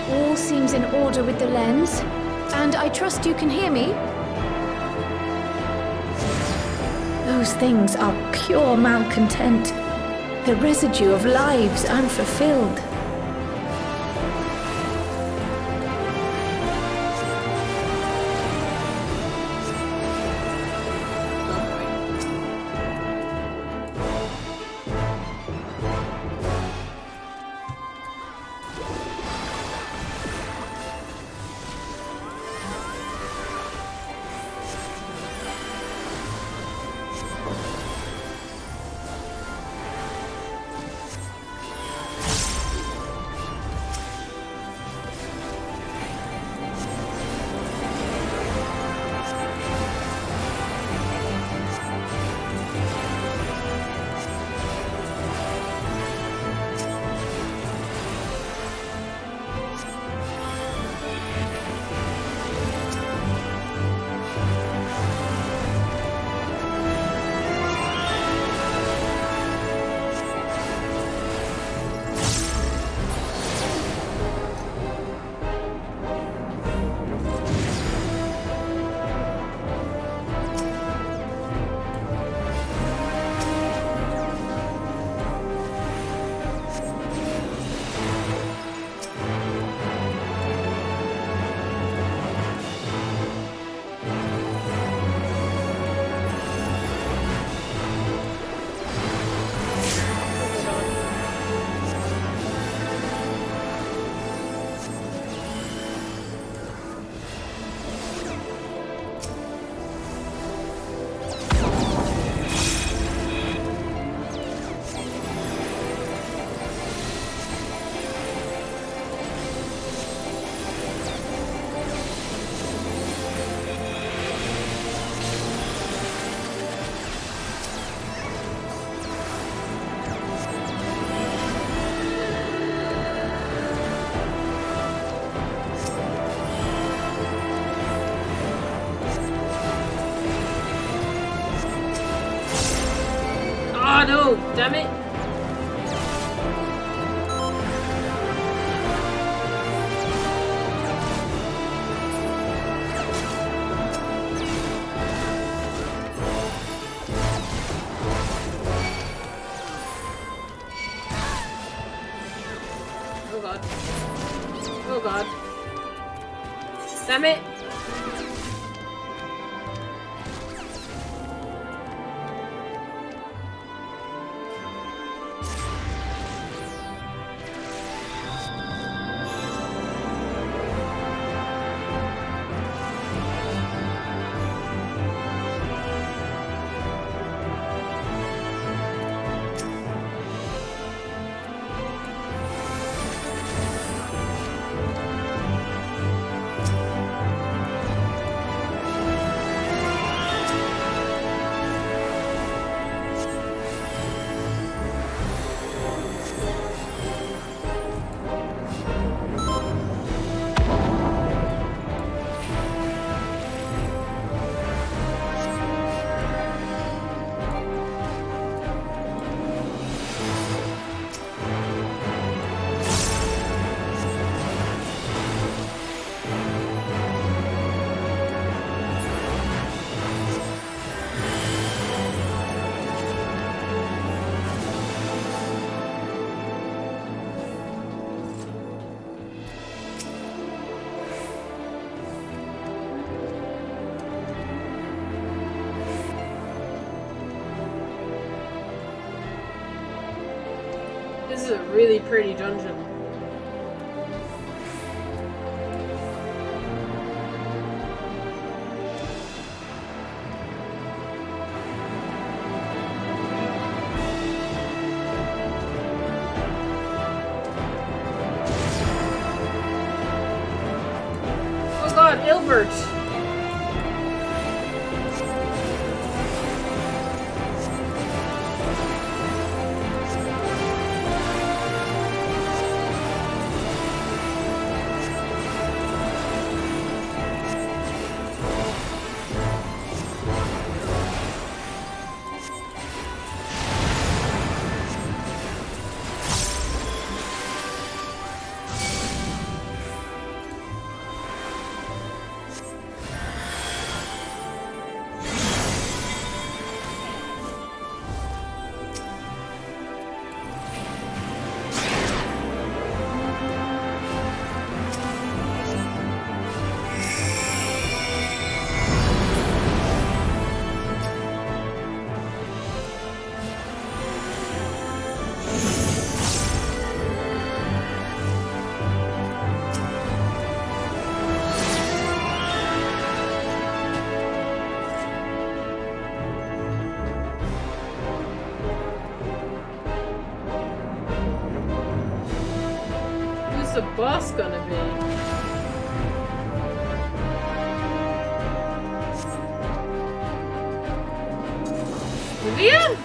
All seems in order with the lens, and I trust you can hear me. Those things are pure malcontent, the residue of lives unfulfilled. Oh no, damn it. Oh god. Oh god. Damn it. is a really pretty dungeon. Oh god, Ilbert! The boss gonna be? Vivian?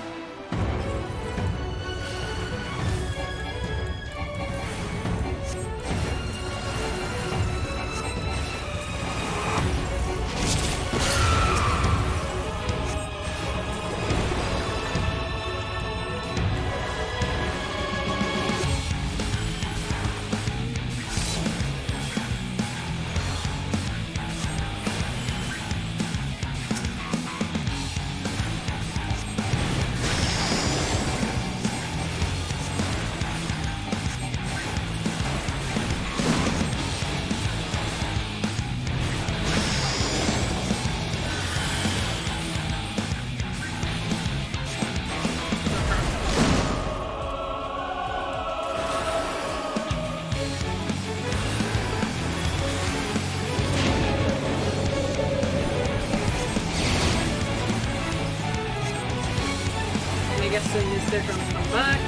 I guess then they're gonna come back.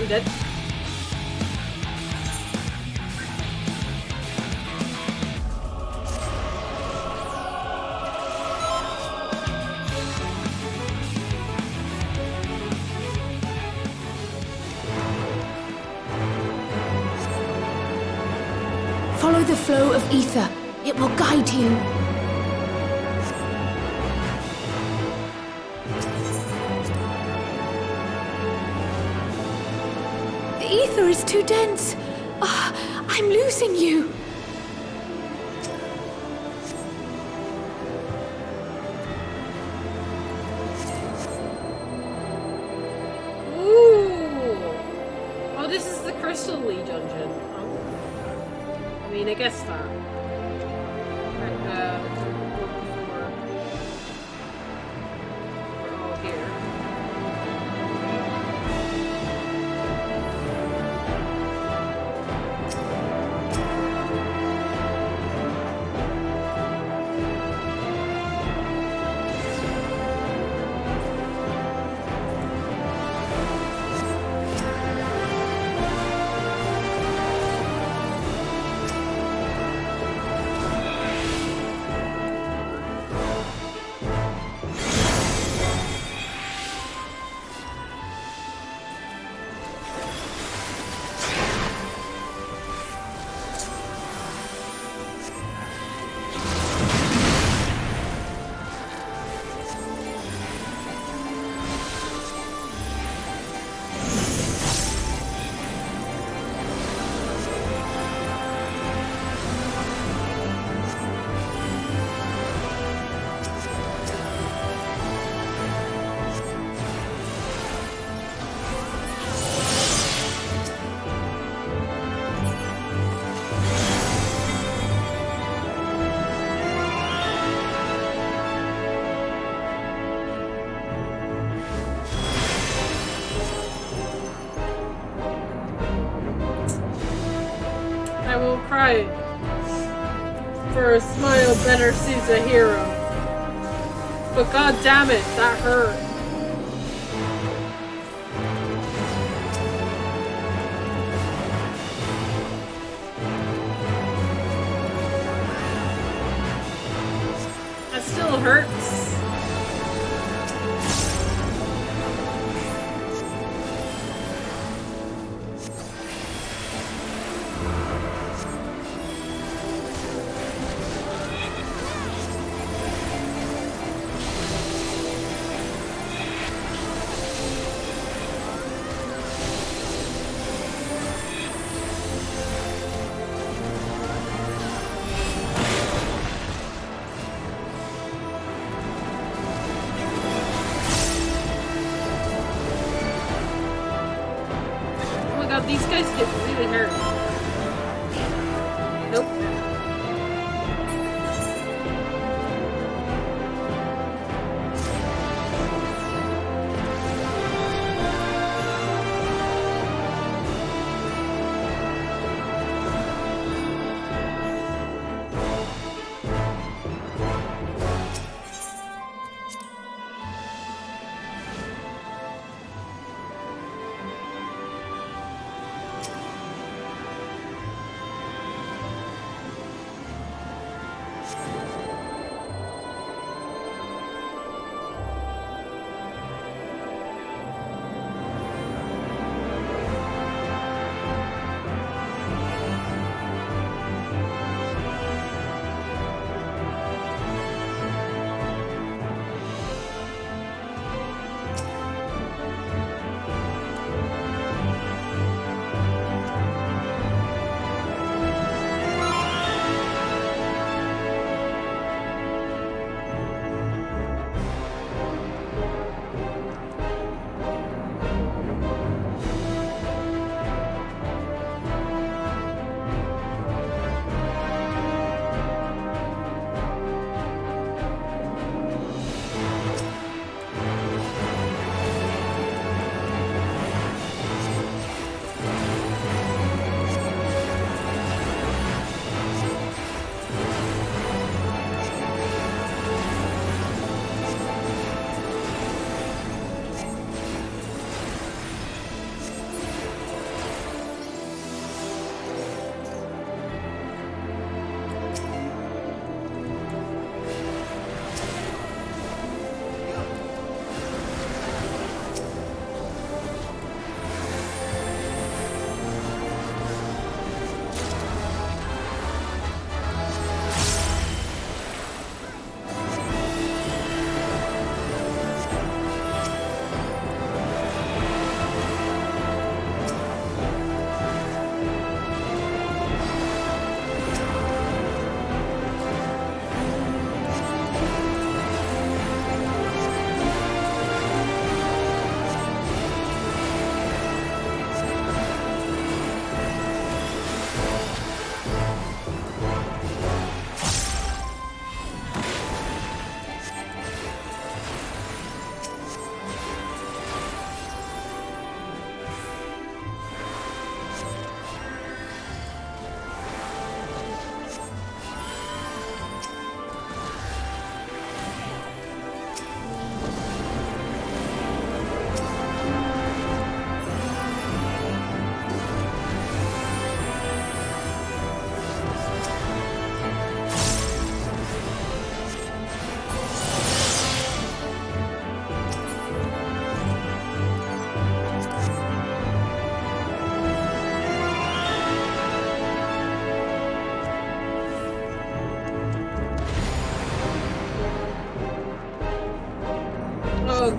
I'm dead. Follow the flow of ether. It will guide you. The ether is too dense. Ah, I'm losing you. Ooh! Oh, this is the Crystal Lee dungeon. Oh. I mean, I guess that. Right, we're all here. I will cry, for a smile better suits a hero. But god damn it, that hurt. That still hurts. These guys get really hurt. Nope.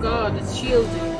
god, it's shielding.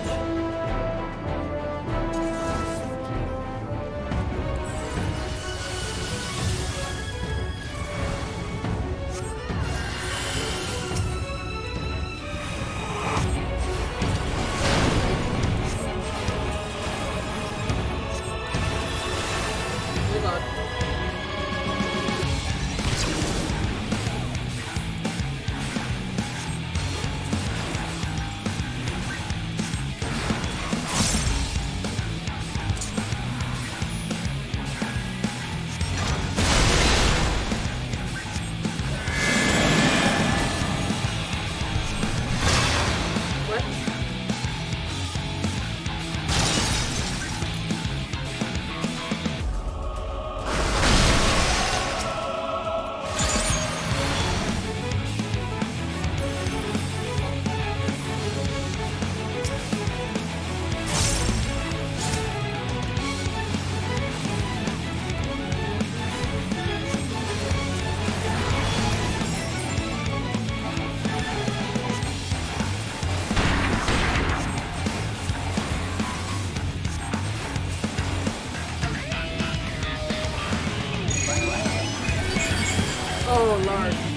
Oh, Lord.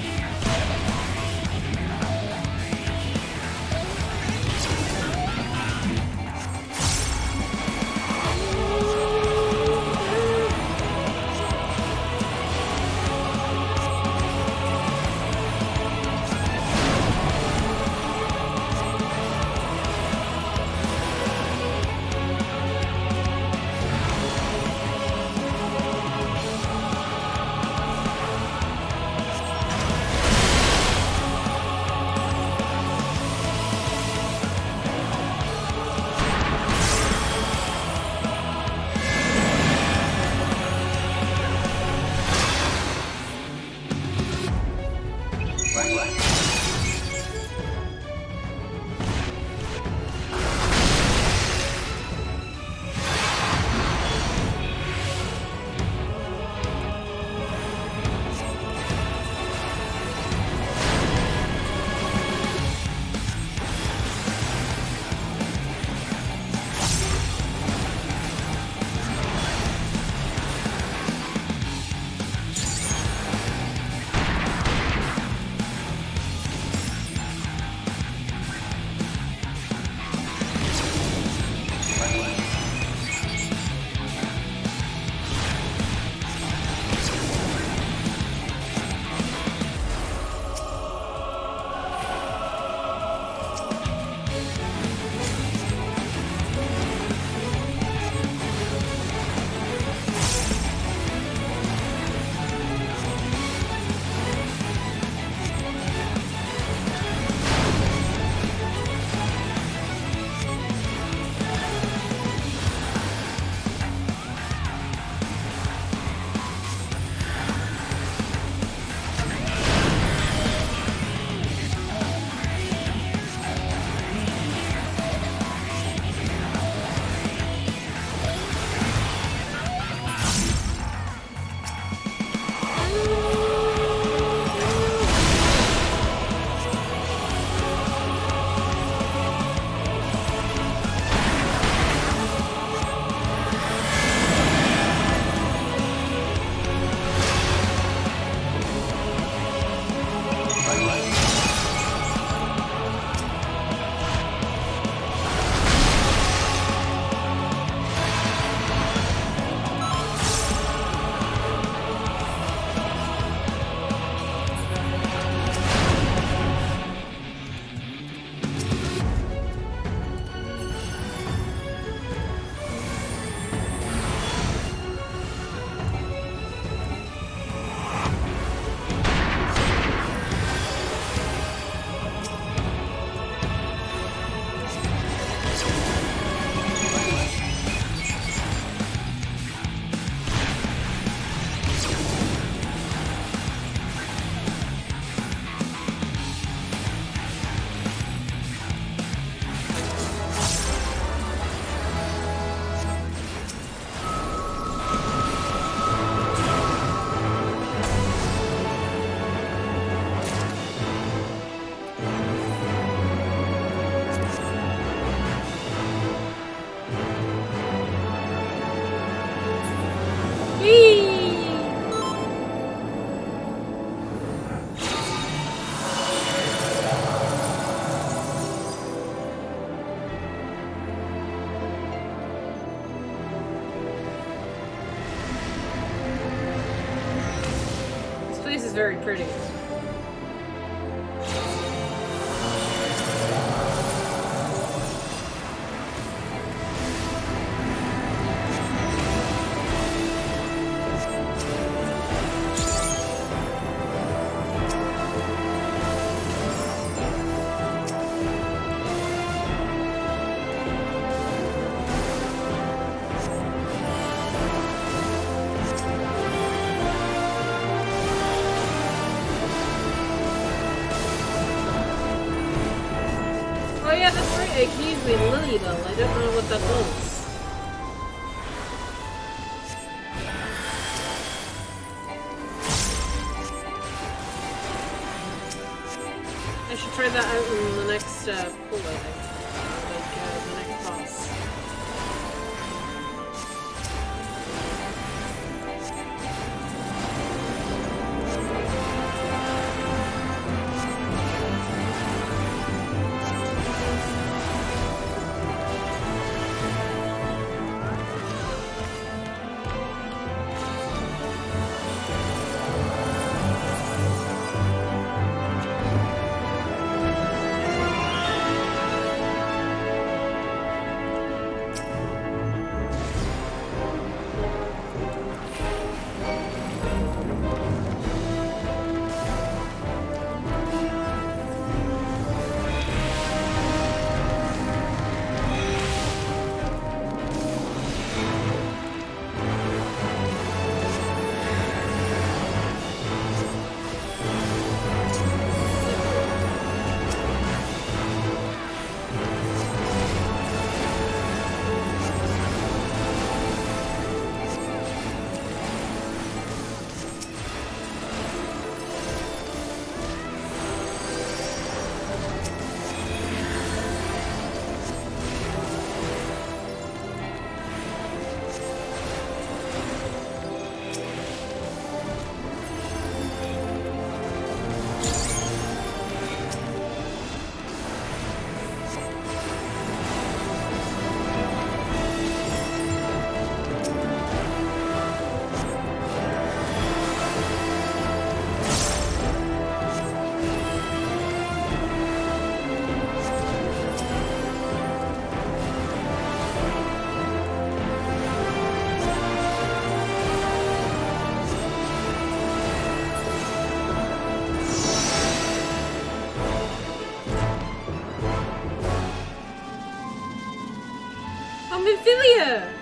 very pretty. Oh yeah, that's right. I can use my lily bell. I don't know what that does. I should try that out in the next pull, I think. Like the next boss. Amphilia!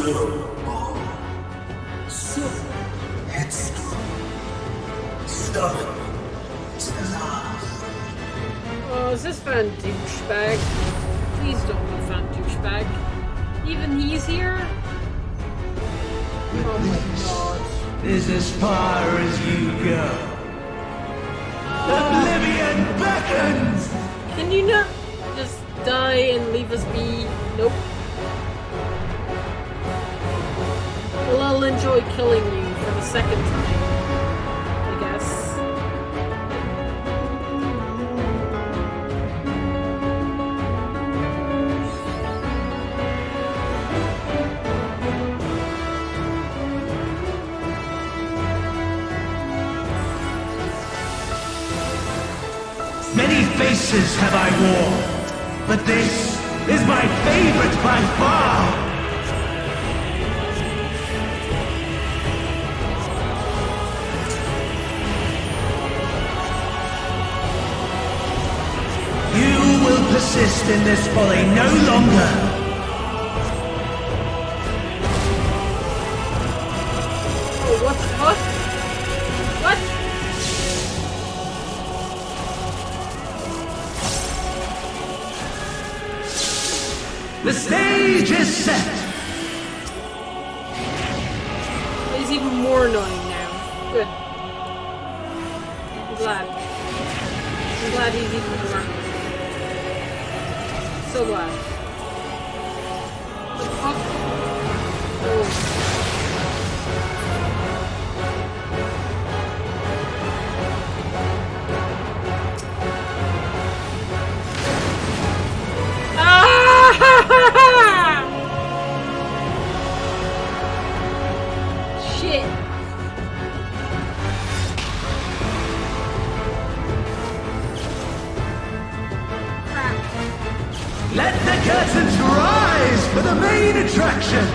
So headstrong, stubborn to the last. Oh, is this Van Douchebag? Please don't be Van Douchebag. Even he's here? Oh my god. Is as far as you go. Oblivion beckons! Can you not just die and leave us be? Nope. Well, I'll enjoy killing you for the second time, I guess. Many faces have I worn, but this is my favorite by far! You will persist in this folly no longer! Oh, what the fuck? What? The stage is set! He's even more annoying now. Good. I'm glad. I'm glad he's even more annoying. So glad. What the fuck? Oh. Shit. Let the curtains rise for the main attraction!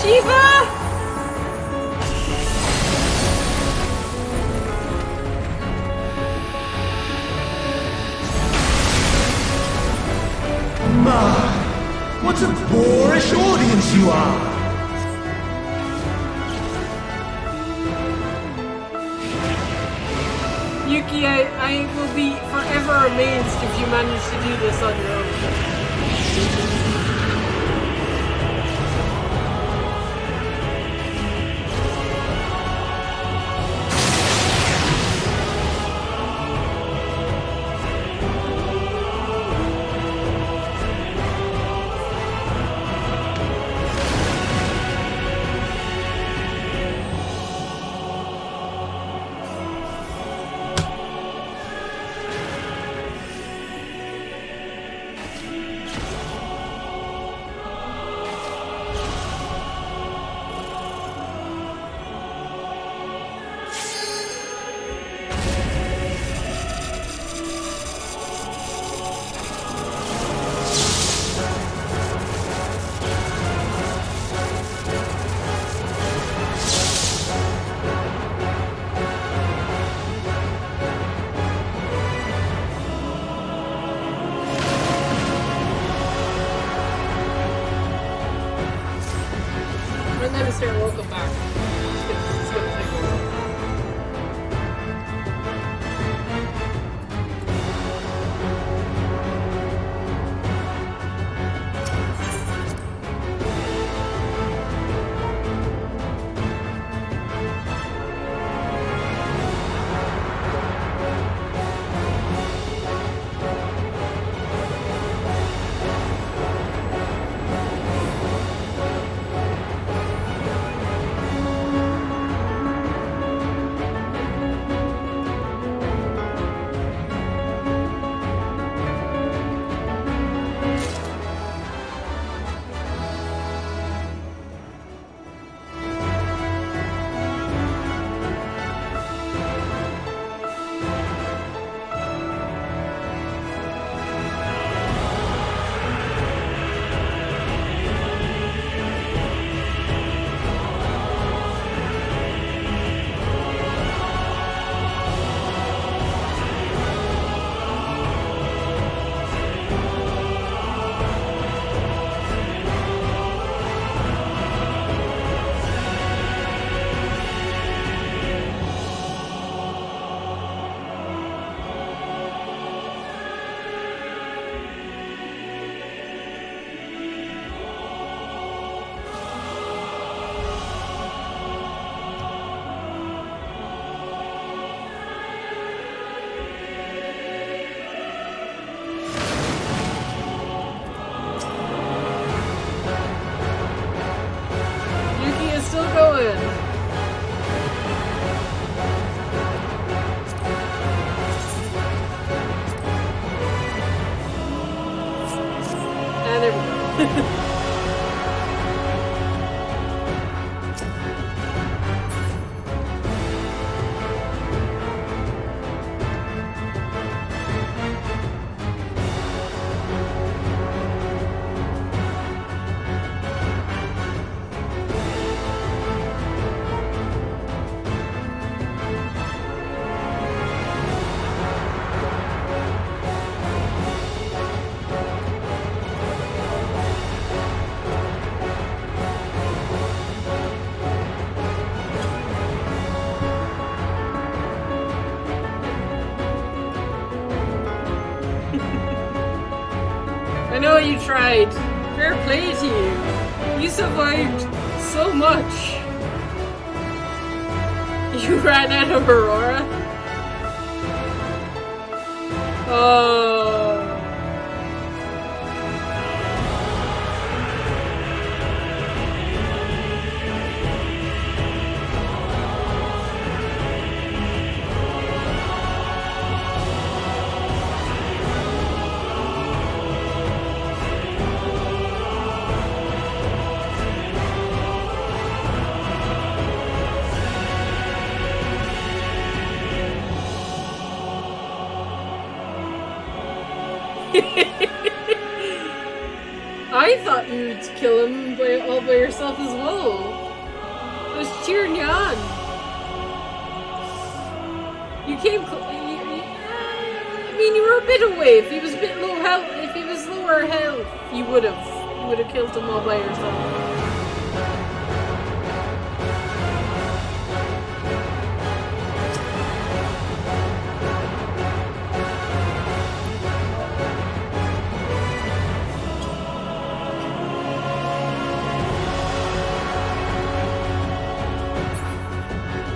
Shiva! What a boorish audience you are! Yuki, I will be forever amazed if you manage to do this on your own. I know you tried. Fair play to you. You survived so much. You ran out of Aurora? Oh. I thought you'd kill him all by yourself as well. I was cheering you on. You came. I mean, you were a bit away. If he was a bit low health, if he was lower health, you would have killed him all by yourself.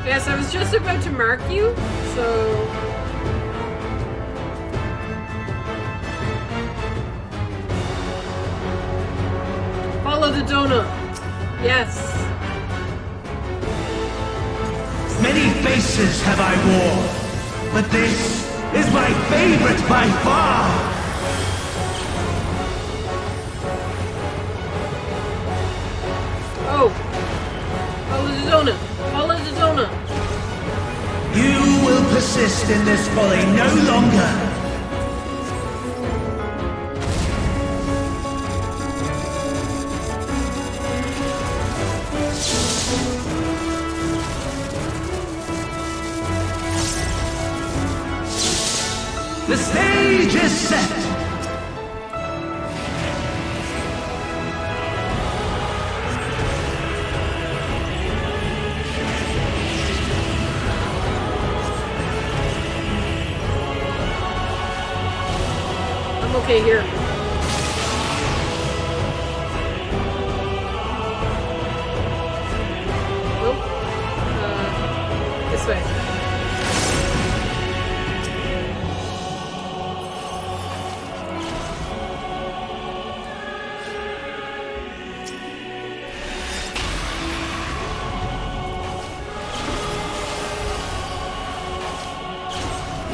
Yes, I was just about to mark you, so... Follow the donut. Yes. Many faces have I worn, but this is my favorite by far! Oh. Follow the donut. Follow the donut. You will persist in this folly no longer. The stage is set. Okay, here. Nope. This way.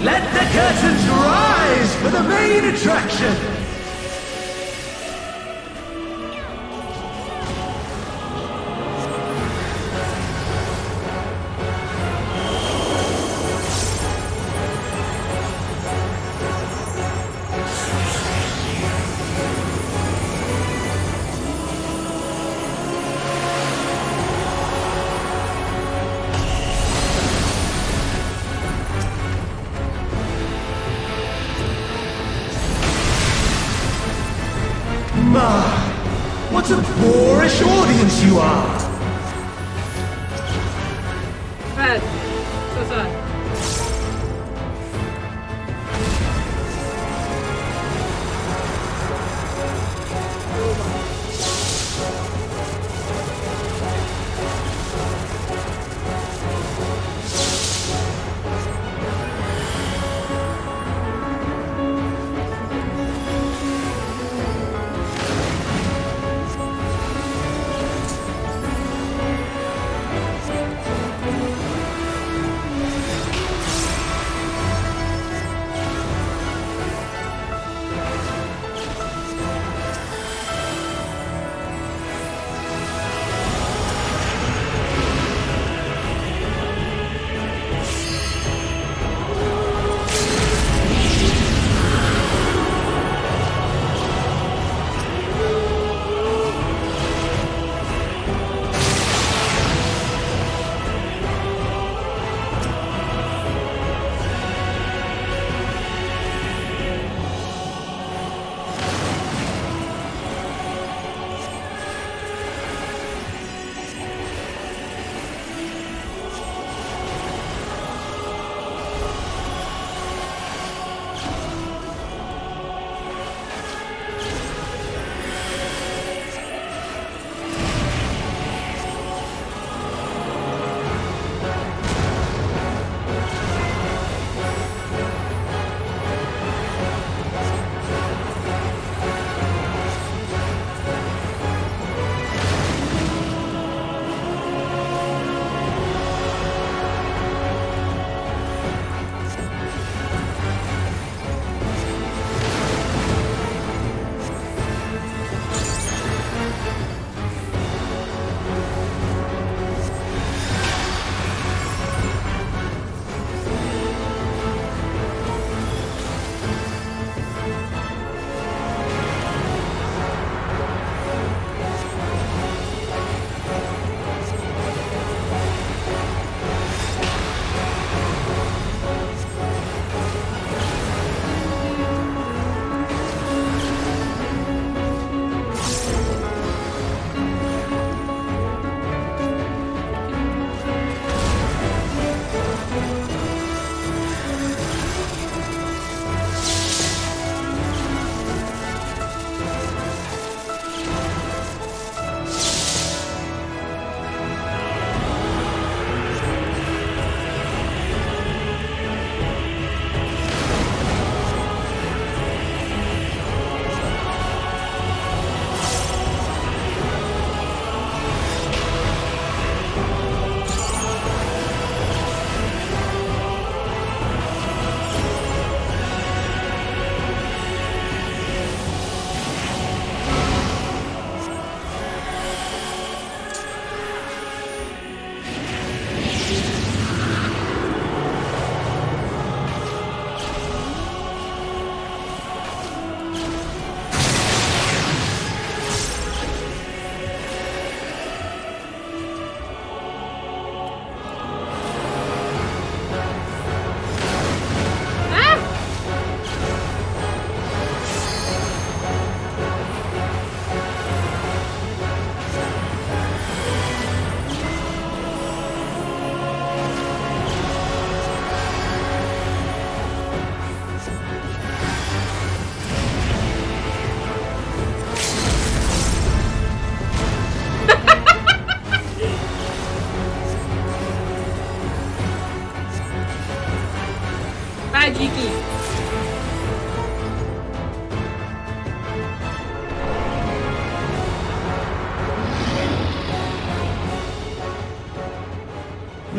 Let the curtains rise for the main attraction! What a boorish audience you are! Bad. So sad.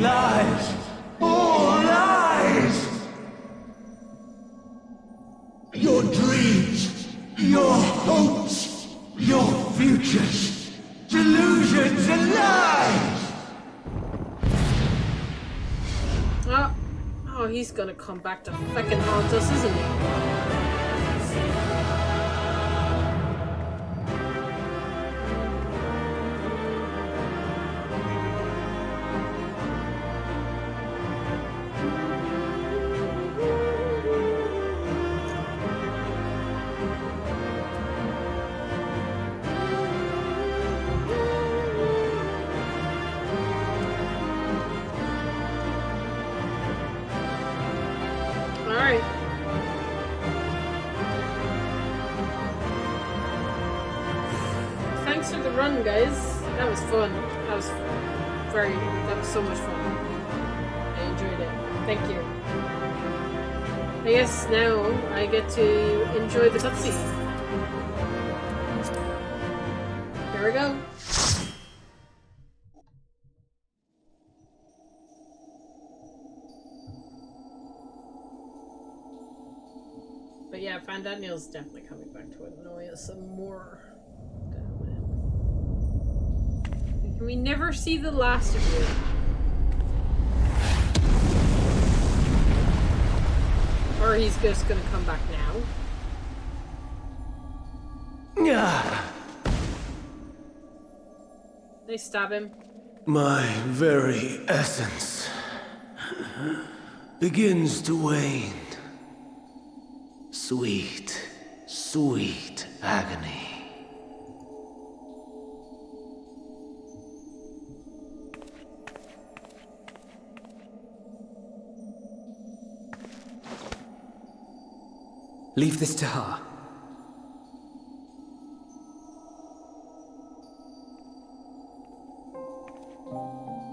Lies! All lies! Your dreams, your hopes, your futures, delusions and lies! Oh, he's gonna come back to fucking haunt us, isn't he? Alright. Thanks for the run, guys. That was fun. That was so much fun. I enjoyed it. Thank you. I guess now I get to enjoy the cutscene. Here we go. But yeah, Van Daniel's definitely coming back to annoy us some more. Damn it. Can we never see the last of you? Or he's just gonna come back now? Yeah. They stab him. My very essence begins to wane. Sweet, sweet agony. Leave this to her.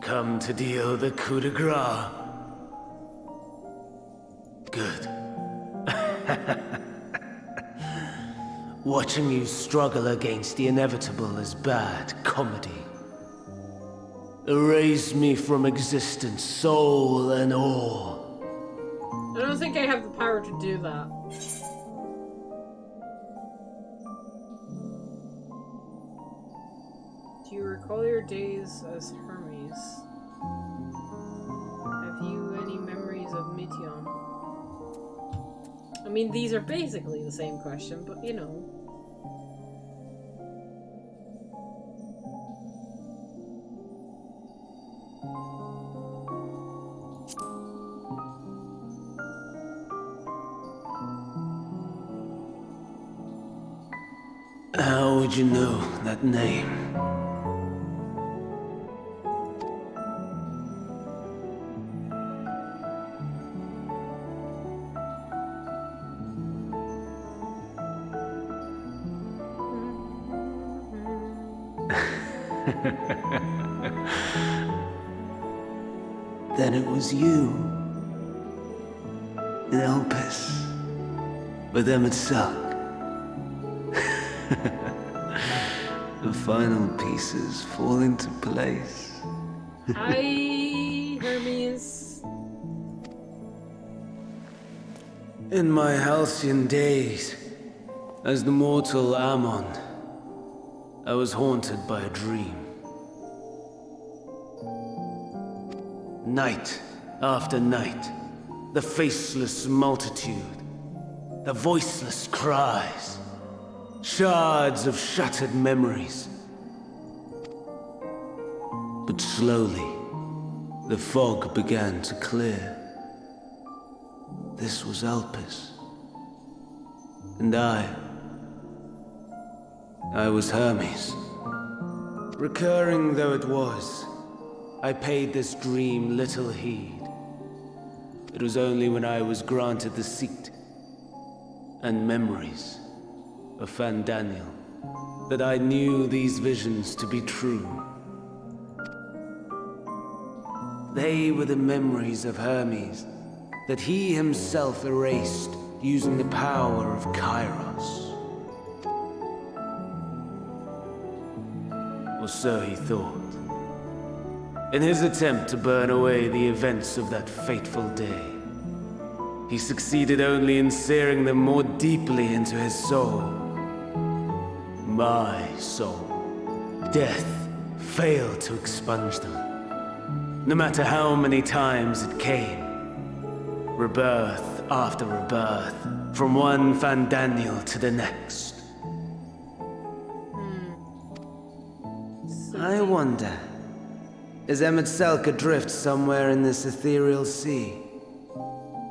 Come to deal the coup de grace. Good. Watching you struggle against the inevitable is bad comedy. Erase me from existence, soul and all. I don't think I have the power to do that. Do you recall your days as Hermes? Have you any memories of Mityon? I mean, these are basically the same question, but you know. How would you know that name? Then it was you. In Elpis. But them it sucked. The final pieces fall into place. Hi, Hermes. In my halcyon days, as the mortal Ammon, I was haunted by a dream. Night after night, the faceless multitude, the voiceless cries, shards of shattered memories. But slowly, the fog began to clear. This was Elpis. And I was Hermes. Recurring though it was, I paid this dream little heed. It was only when I was granted the seat and memories of Van Daniel that I knew these visions to be true. They were the memories of Hermes that he himself erased using the power of Kairos. Or so he thought. In his attempt to burn away the events of that fateful day, he succeeded only in searing them more deeply into his soul. My soul. Death failed to expunge them. No matter how many times it came. Rebirth after rebirth, from one Fandaniel to the next. I wonder, is Emet adrift somewhere in this ethereal sea?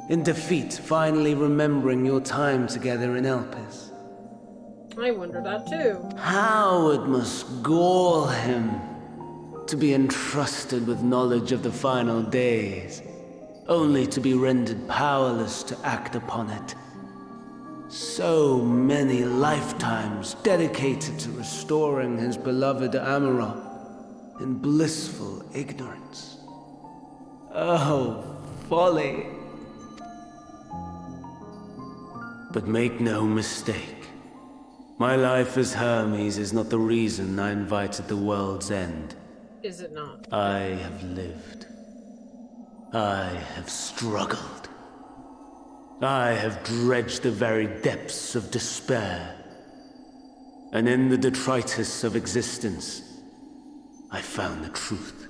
In defeat, finally remembering your time together in Elpis? I wonder that too. How it must gall him to be entrusted with knowledge of the final days, only to be rendered powerless to act upon it. So many lifetimes dedicated to restoring his beloved Amarok in blissful ignorance. Oh, folly. But make no mistake, my life as Hermes is not the reason I invited the world's end. Is it not? I have lived. I have struggled. I have dredged the very depths of despair. And in the detritus of existence, I found the truth.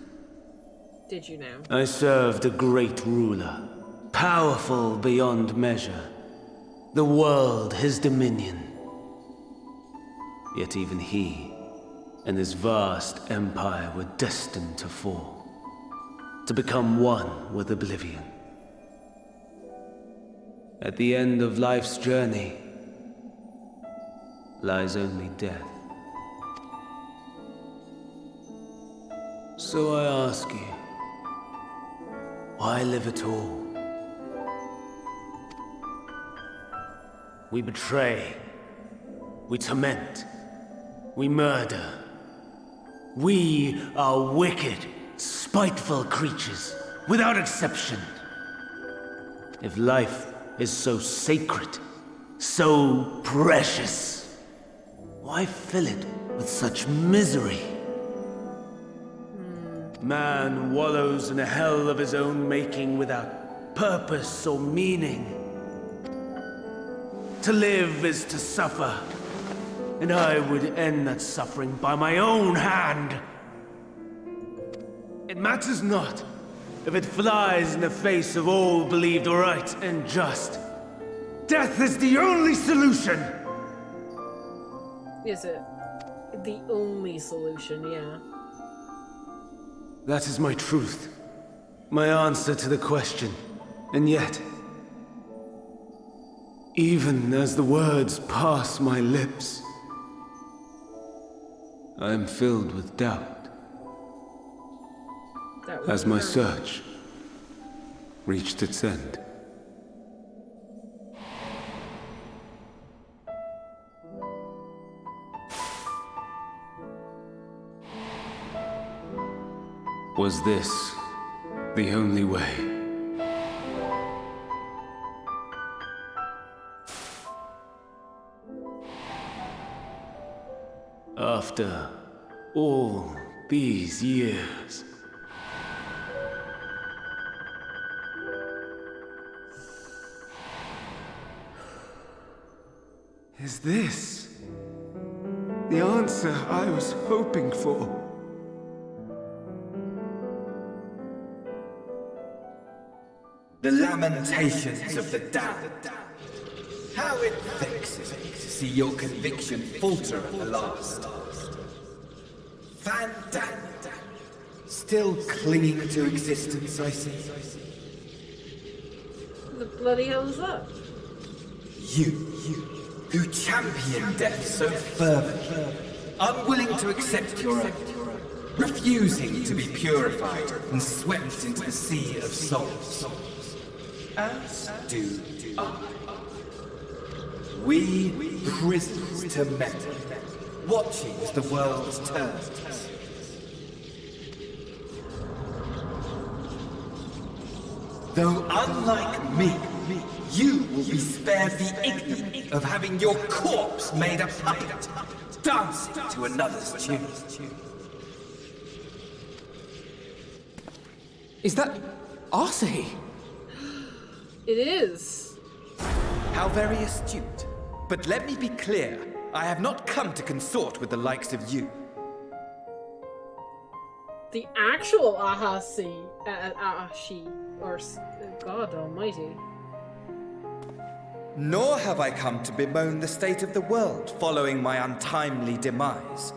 Did you now? I served a great ruler, powerful beyond measure. The world his dominion. Yet even he and his vast empire were destined to fall, to become one with oblivion. At the end of life's journey lies only death. So I ask you, why live at all? We betray, we torment, we murder. We are wicked, spiteful creatures, without exception. If life is so sacred, so precious, why fill it with such misery? Man wallows in a hell of his own making without purpose or meaning. To live is to suffer, and I would end that suffering by my own hand. It matters not if it flies in the face of all believed right and just. Death is the only solution! Is it? The only solution, yeah. That is my truth. My answer to the question. And yet, even as the words pass my lips, I am filled with doubt. As my search reached its end. Was this the only way? After all these years, is this the answer I was hoping for? The lamentations of the damned. How it vexes me to see your conviction falter at the last. Fandaniel, still clinging to existence, I see. The bloody hell is that? You, who champion death so fervently, unwilling to accept your own, refusing to be purified and swept into the sea of souls. As do I. We prisoners to memory, watching as the world turns. Though unlike me, you will be spared the ignominy of having your corpse made a puppet, dancing to another's tune. Is that Arsahi? It is. How very astute. But let me be clear. I have not come to consort with the likes of you. The actual Ahashi, or God Almighty. Nor have I come to bemoan the state of the world following my untimely demise.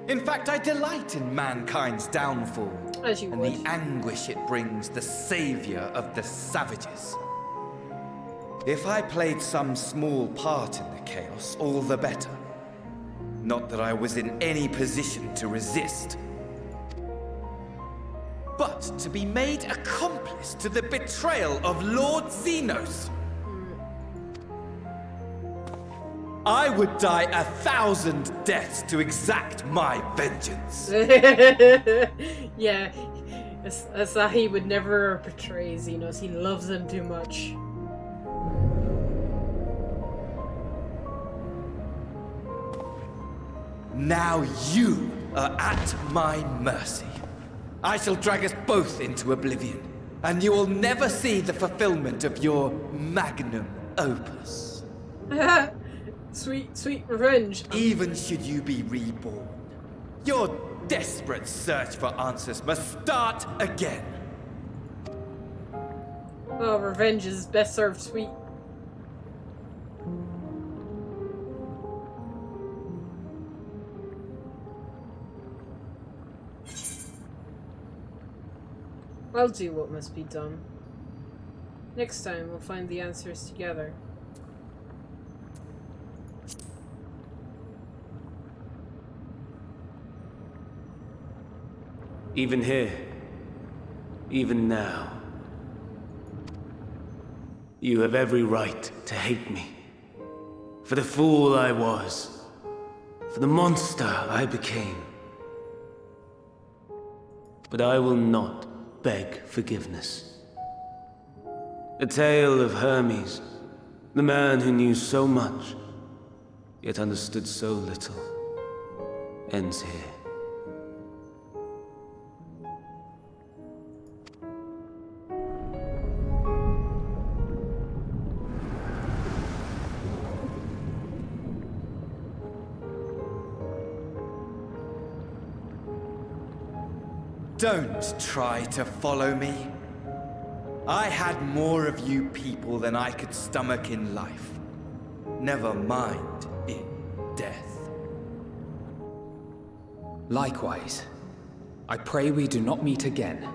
In fact, I delight in mankind's downfall and the anguish it brings the savior of the savages. If I played some small part in the chaos, all the better. Not that I was in any position to resist. But to be made accomplice to the betrayal of Lord Xenos. I would die 1,000 deaths to exact my vengeance. Yeah, Asahi would never betray Xenos. He loves him too much. Now you are at my mercy. I shall drag us both into oblivion, and you will never see the fulfillment of your magnum opus. Sweet revenge. Even should you be reborn, your desperate search for answers must start again. Oh, revenge is best served sweet. I'll do what must be done. Next time we'll find the answers together. Even here, even now, you have every right to hate me. For the fool I was, for the monster I became. But I will not beg forgiveness. The tale of Hermes, the man who knew so much, yet understood so little, ends here. Don't try to follow me. I had more of you people than I could stomach in life. Never mind in death. Likewise. I pray we do not meet again.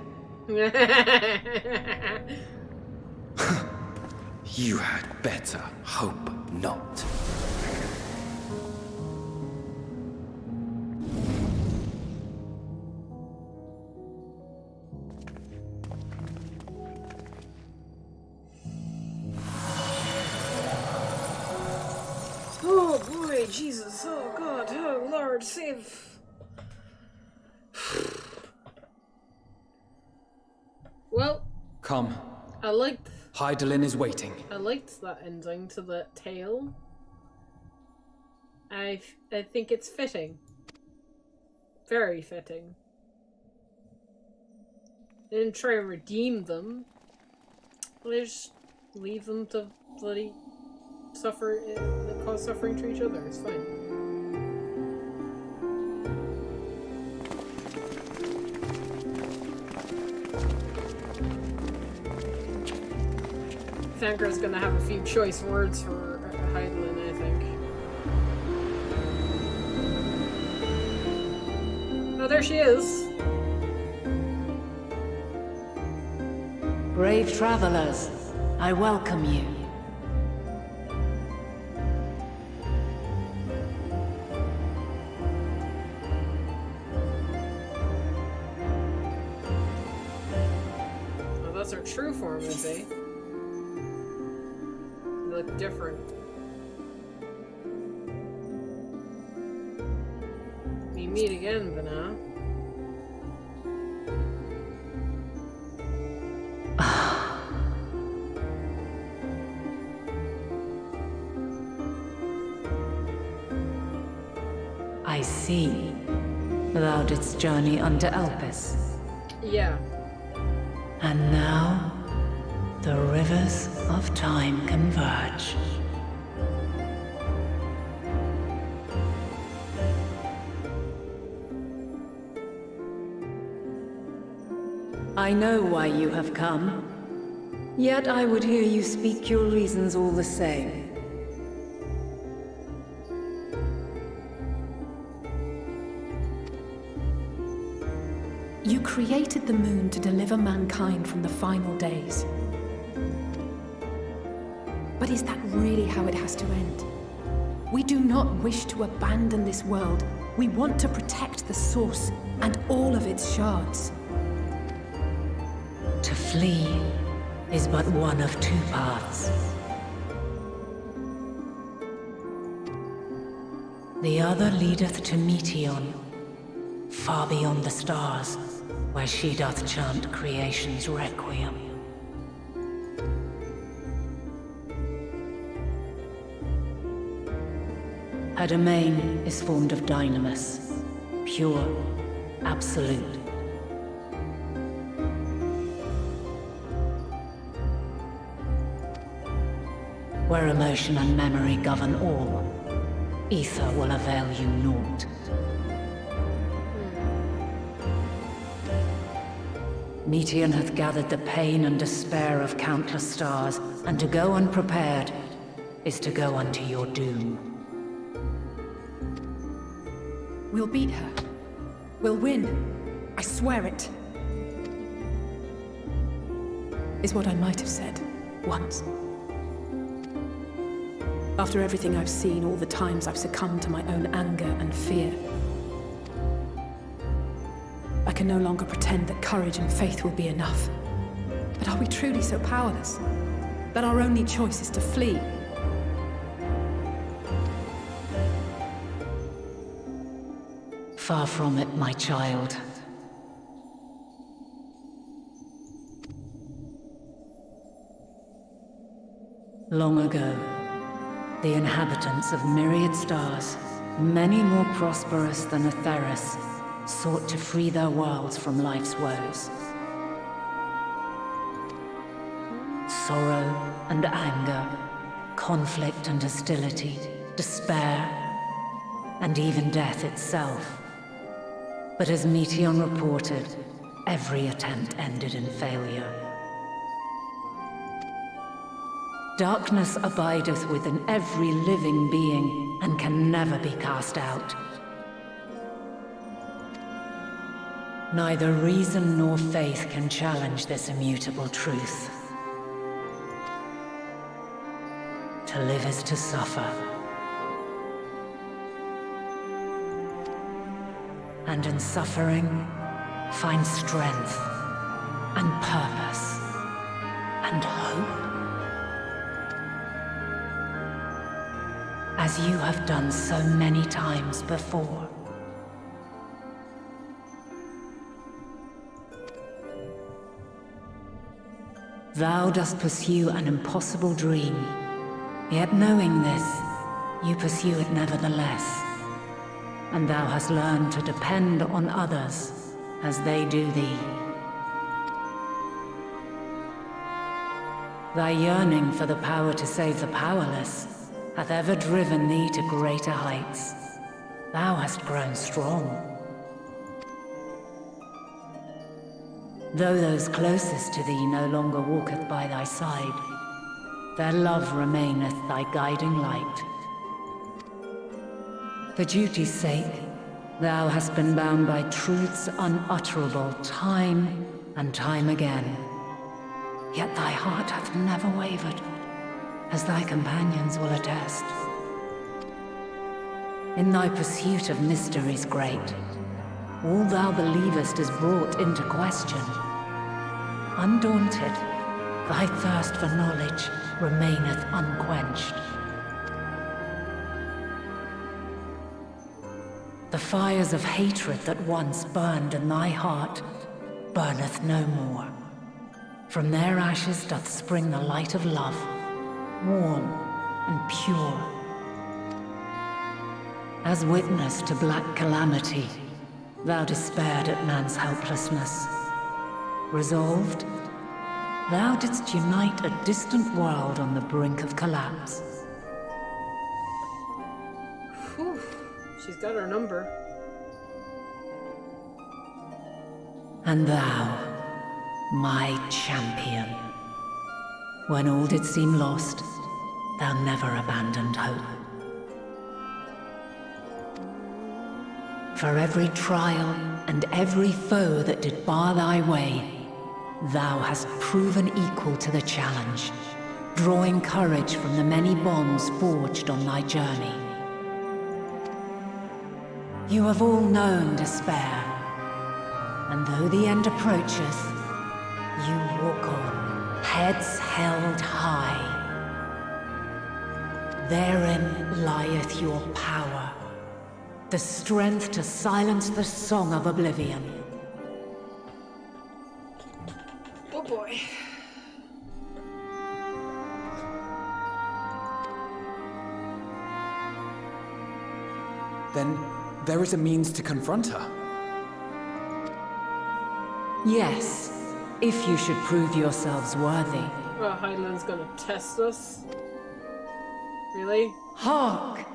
You had better hope not. Oh boy, Jesus, oh God, oh Lord, save. Well, Come. I liked Hydaelyn is waiting. I liked that ending to the tale. I think it's fitting. Very fitting. They didn't try and redeem them. They just leave them to bloody suffer, cause suffering to each other. It's fine. Thankra's gonna have a few choice words for Hydaelyn, I think. Oh, there she is. Brave travelers, I welcome you. Oh, that's her true form, is he? They look different. We meet again, Vana. I see. Thou didst journey unto Elpis. Yeah. And now, the rivers of time converge. I know why you have come, yet I would hear you speak your reasons all the same. You created the moon to deliver mankind from the final days. But is that really how it has to end? We do not wish to abandon this world. We want to protect the source and all of its shards. To flee is but one of two paths. The other leadeth to Meteon, far beyond the stars, where she doth chant creation's requiem. Her domain is formed of dynamis, pure, absolute. Where emotion and memory govern all, ether will avail you naught. Meteon hath gathered the pain and despair of countless stars, and to go unprepared is to go unto your doom. We'll beat her. We'll win. I swear it. Is what I might have said once. After everything I've seen, all the times I've succumbed to my own anger and fear, I can no longer pretend that courage and faith will be enough. But are we truly so powerless? That our only choice is to flee? Far from it, my child. Long ago, the inhabitants of myriad stars, many more prosperous than Atheris, sought to free their worlds from life's woes. Sorrow and anger, conflict and hostility, despair, and even death itself. But as Meteon reported, every attempt ended in failure. Darkness abideth within every living being and can never be cast out. Neither reason nor faith can challenge this immutable truth. To live is to suffer. And in suffering, find strength and purpose and hope. As you have done so many times before. Thou dost pursue an impossible dream, yet knowing this, you pursue it nevertheless. And thou hast learned to depend on others as they do thee. Thy yearning for the power to save the powerless hath ever driven thee to greater heights. Thou hast grown strong. Though those closest to thee no longer walketh by thy side, their love remaineth thy guiding light. For duty's sake, thou hast been bound by truths unutterable time and time again. Yet thy heart hath never wavered, as thy companions will attest. In thy pursuit of mysteries great, all thou believest is brought into question. Undaunted, thy thirst for knowledge remaineth unquenched. The fires of hatred that once burned in thy heart burneth no more. From their ashes doth spring the light of love, warm and pure. As witness to black calamity, thou despaired at man's helplessness. Resolved, Thou didst unite a distant world on the brink of collapse. Whew. She's got our number. And thou, my champion. When all did seem lost, thou never abandoned hope. For every trial and every foe that did bar thy way, thou hast proven equal to the challenge, drawing courage from the many bonds forged on thy journey. You have all known despair, and though the end approaches, you walk on, heads held high. Therein lieth your power, the strength to silence the song of oblivion. Oh boy. Then there is a means to confront her. Yes, if you should prove yourselves worthy. Well, Highland's gonna test us. Really? Hark!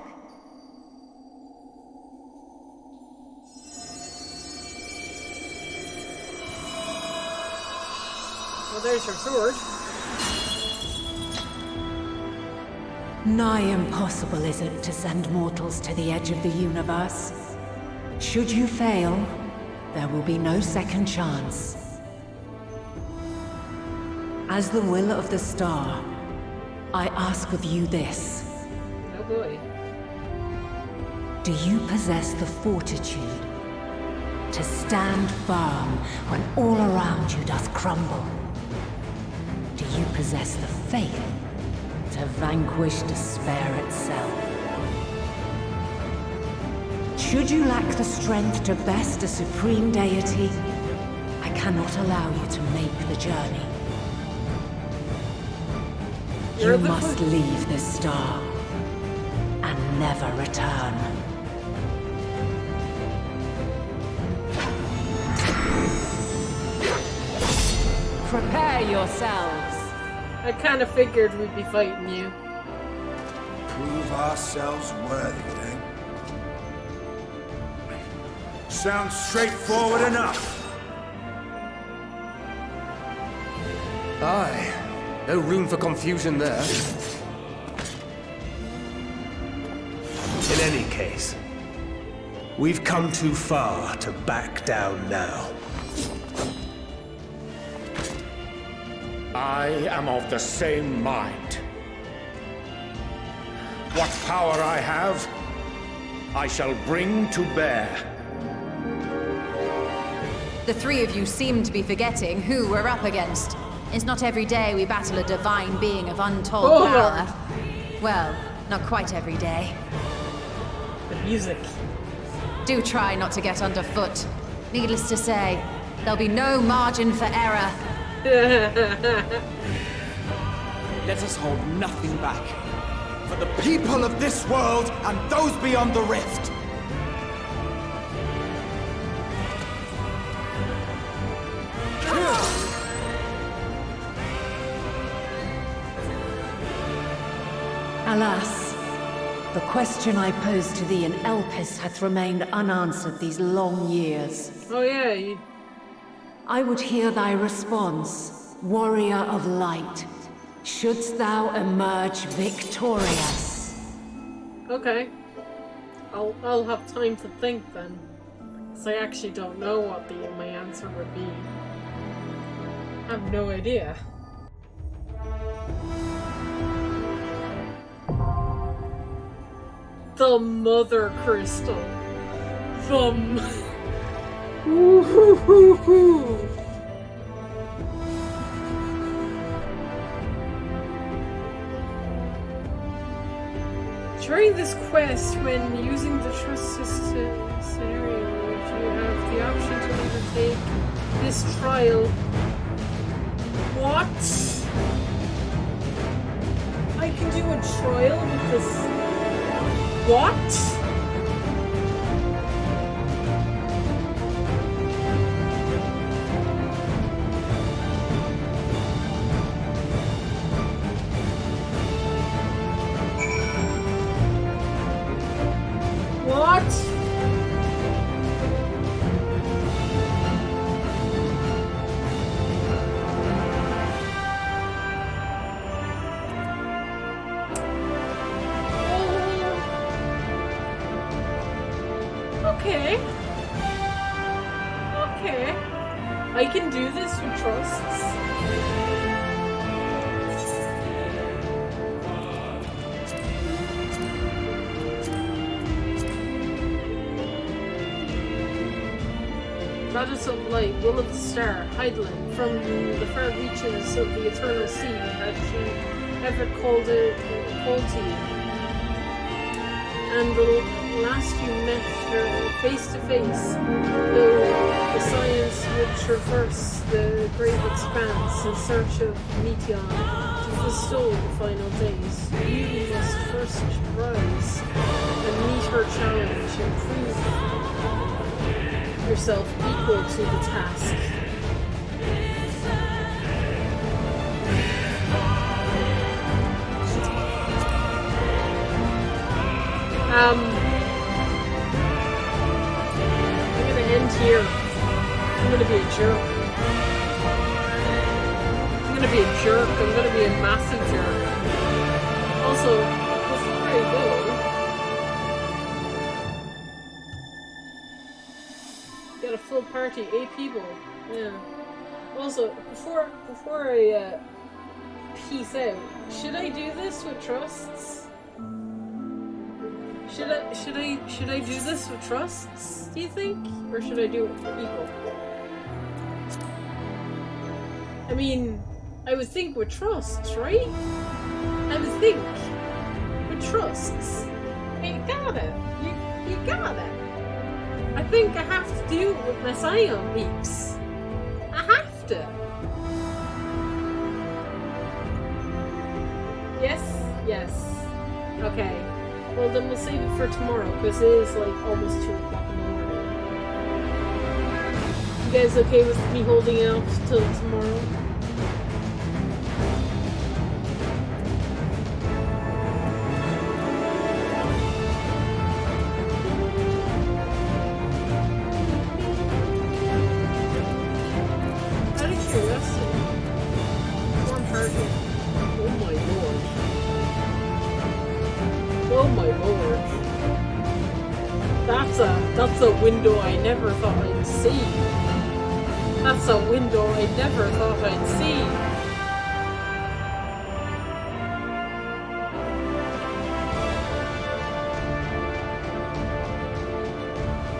Well, there's her sword. Nigh impossible is it to send mortals to the edge of the universe. Should you fail, there will be no second chance. As the will of the star, I ask of you this. Oh boy. Do you possess the fortitude to stand firm when all around you does crumble? Do you possess the faith to vanquish despair itself? Should you lack the strength to best a supreme deity, I cannot allow you to make the journey. You must leave this star and never return. Prepare yourselves. I kind of figured we'd be fighting you. Prove ourselves worthy, then. Sounds straightforward enough. Aye. No room for confusion there. In any case, we've come too far to back down now. I am of the same mind. What power I have, I shall bring to bear. The three of you seem to be forgetting who we're up against. It's not every day we battle a divine being of untold power. Well, not quite every day. The music. Do try not to get underfoot. Needless to say, there'll be no margin for error. Let us hold nothing back. For the people of this world and those beyond the rift. Alas, the question I posed to thee in Elpis hath remained unanswered these long years. Oh yeah, I would hear thy response, warrior of light. Shouldst thou emerge victorious? Okay. I'll have time to think then. So I actually don't know what my answer would be. I have no idea. The Mother Crystal. Woo-hoo-hoo-hoo. During this quest, when using the trust scenario, you have the option to undertake this trial. What? I can do a trial with this. What? What? Okay. Okay. I can do this with trusts. Goddess of light, will of the star, Heidelin, from the far reaches of the eternal sea, has she ever called to you? And the last you met her face to face, though the science would traverse the great expanse in search of Meteon to forestall the final days, you must first rise and meet her challenge and prove yourself equal to the task. I'm gonna end here. I'm gonna be a jerk. I'm gonna be a jerk. I'm gonna be a massive jerk. Also, before I go, got a full party, 8 people. Yeah. Also, before I peace out, should I do this with trusts? Should I do this with trusts, do you think? Or should I do it with people? I mean, I would think with trusts, right? I would think with trusts. You got it. You got it. I think I have to do it with my Scion peeps. I have to. Yes? Yes. Okay. Well, then we'll save it for tomorrow, because it is like almost 2 o'clock in the morning. You guys okay with me holding out till tomorrow? Out of curiosity, one target. Oh my lord. Oh my lord. That's a window I never thought I'd see. That's a window I never thought I'd see.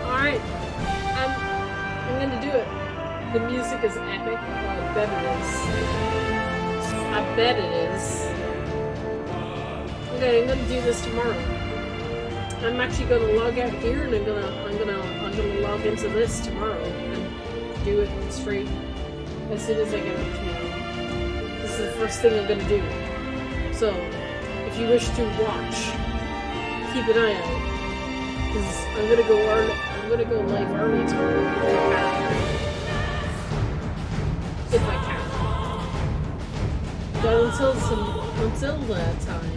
Alright. I'm gonna do it. The music is epic. Oh, I bet it is. I bet it is. Okay, I'm gonna do this tomorrow. I'm actually gonna log out here and I'm gonna log into this tomorrow and do it straight as soon as I get up tomorrow. This is the first thing I'm gonna do. So if you wish to watch, keep an eye out. Because I'm gonna go early, I'm gonna go live early tomorrow if I can. But until that time,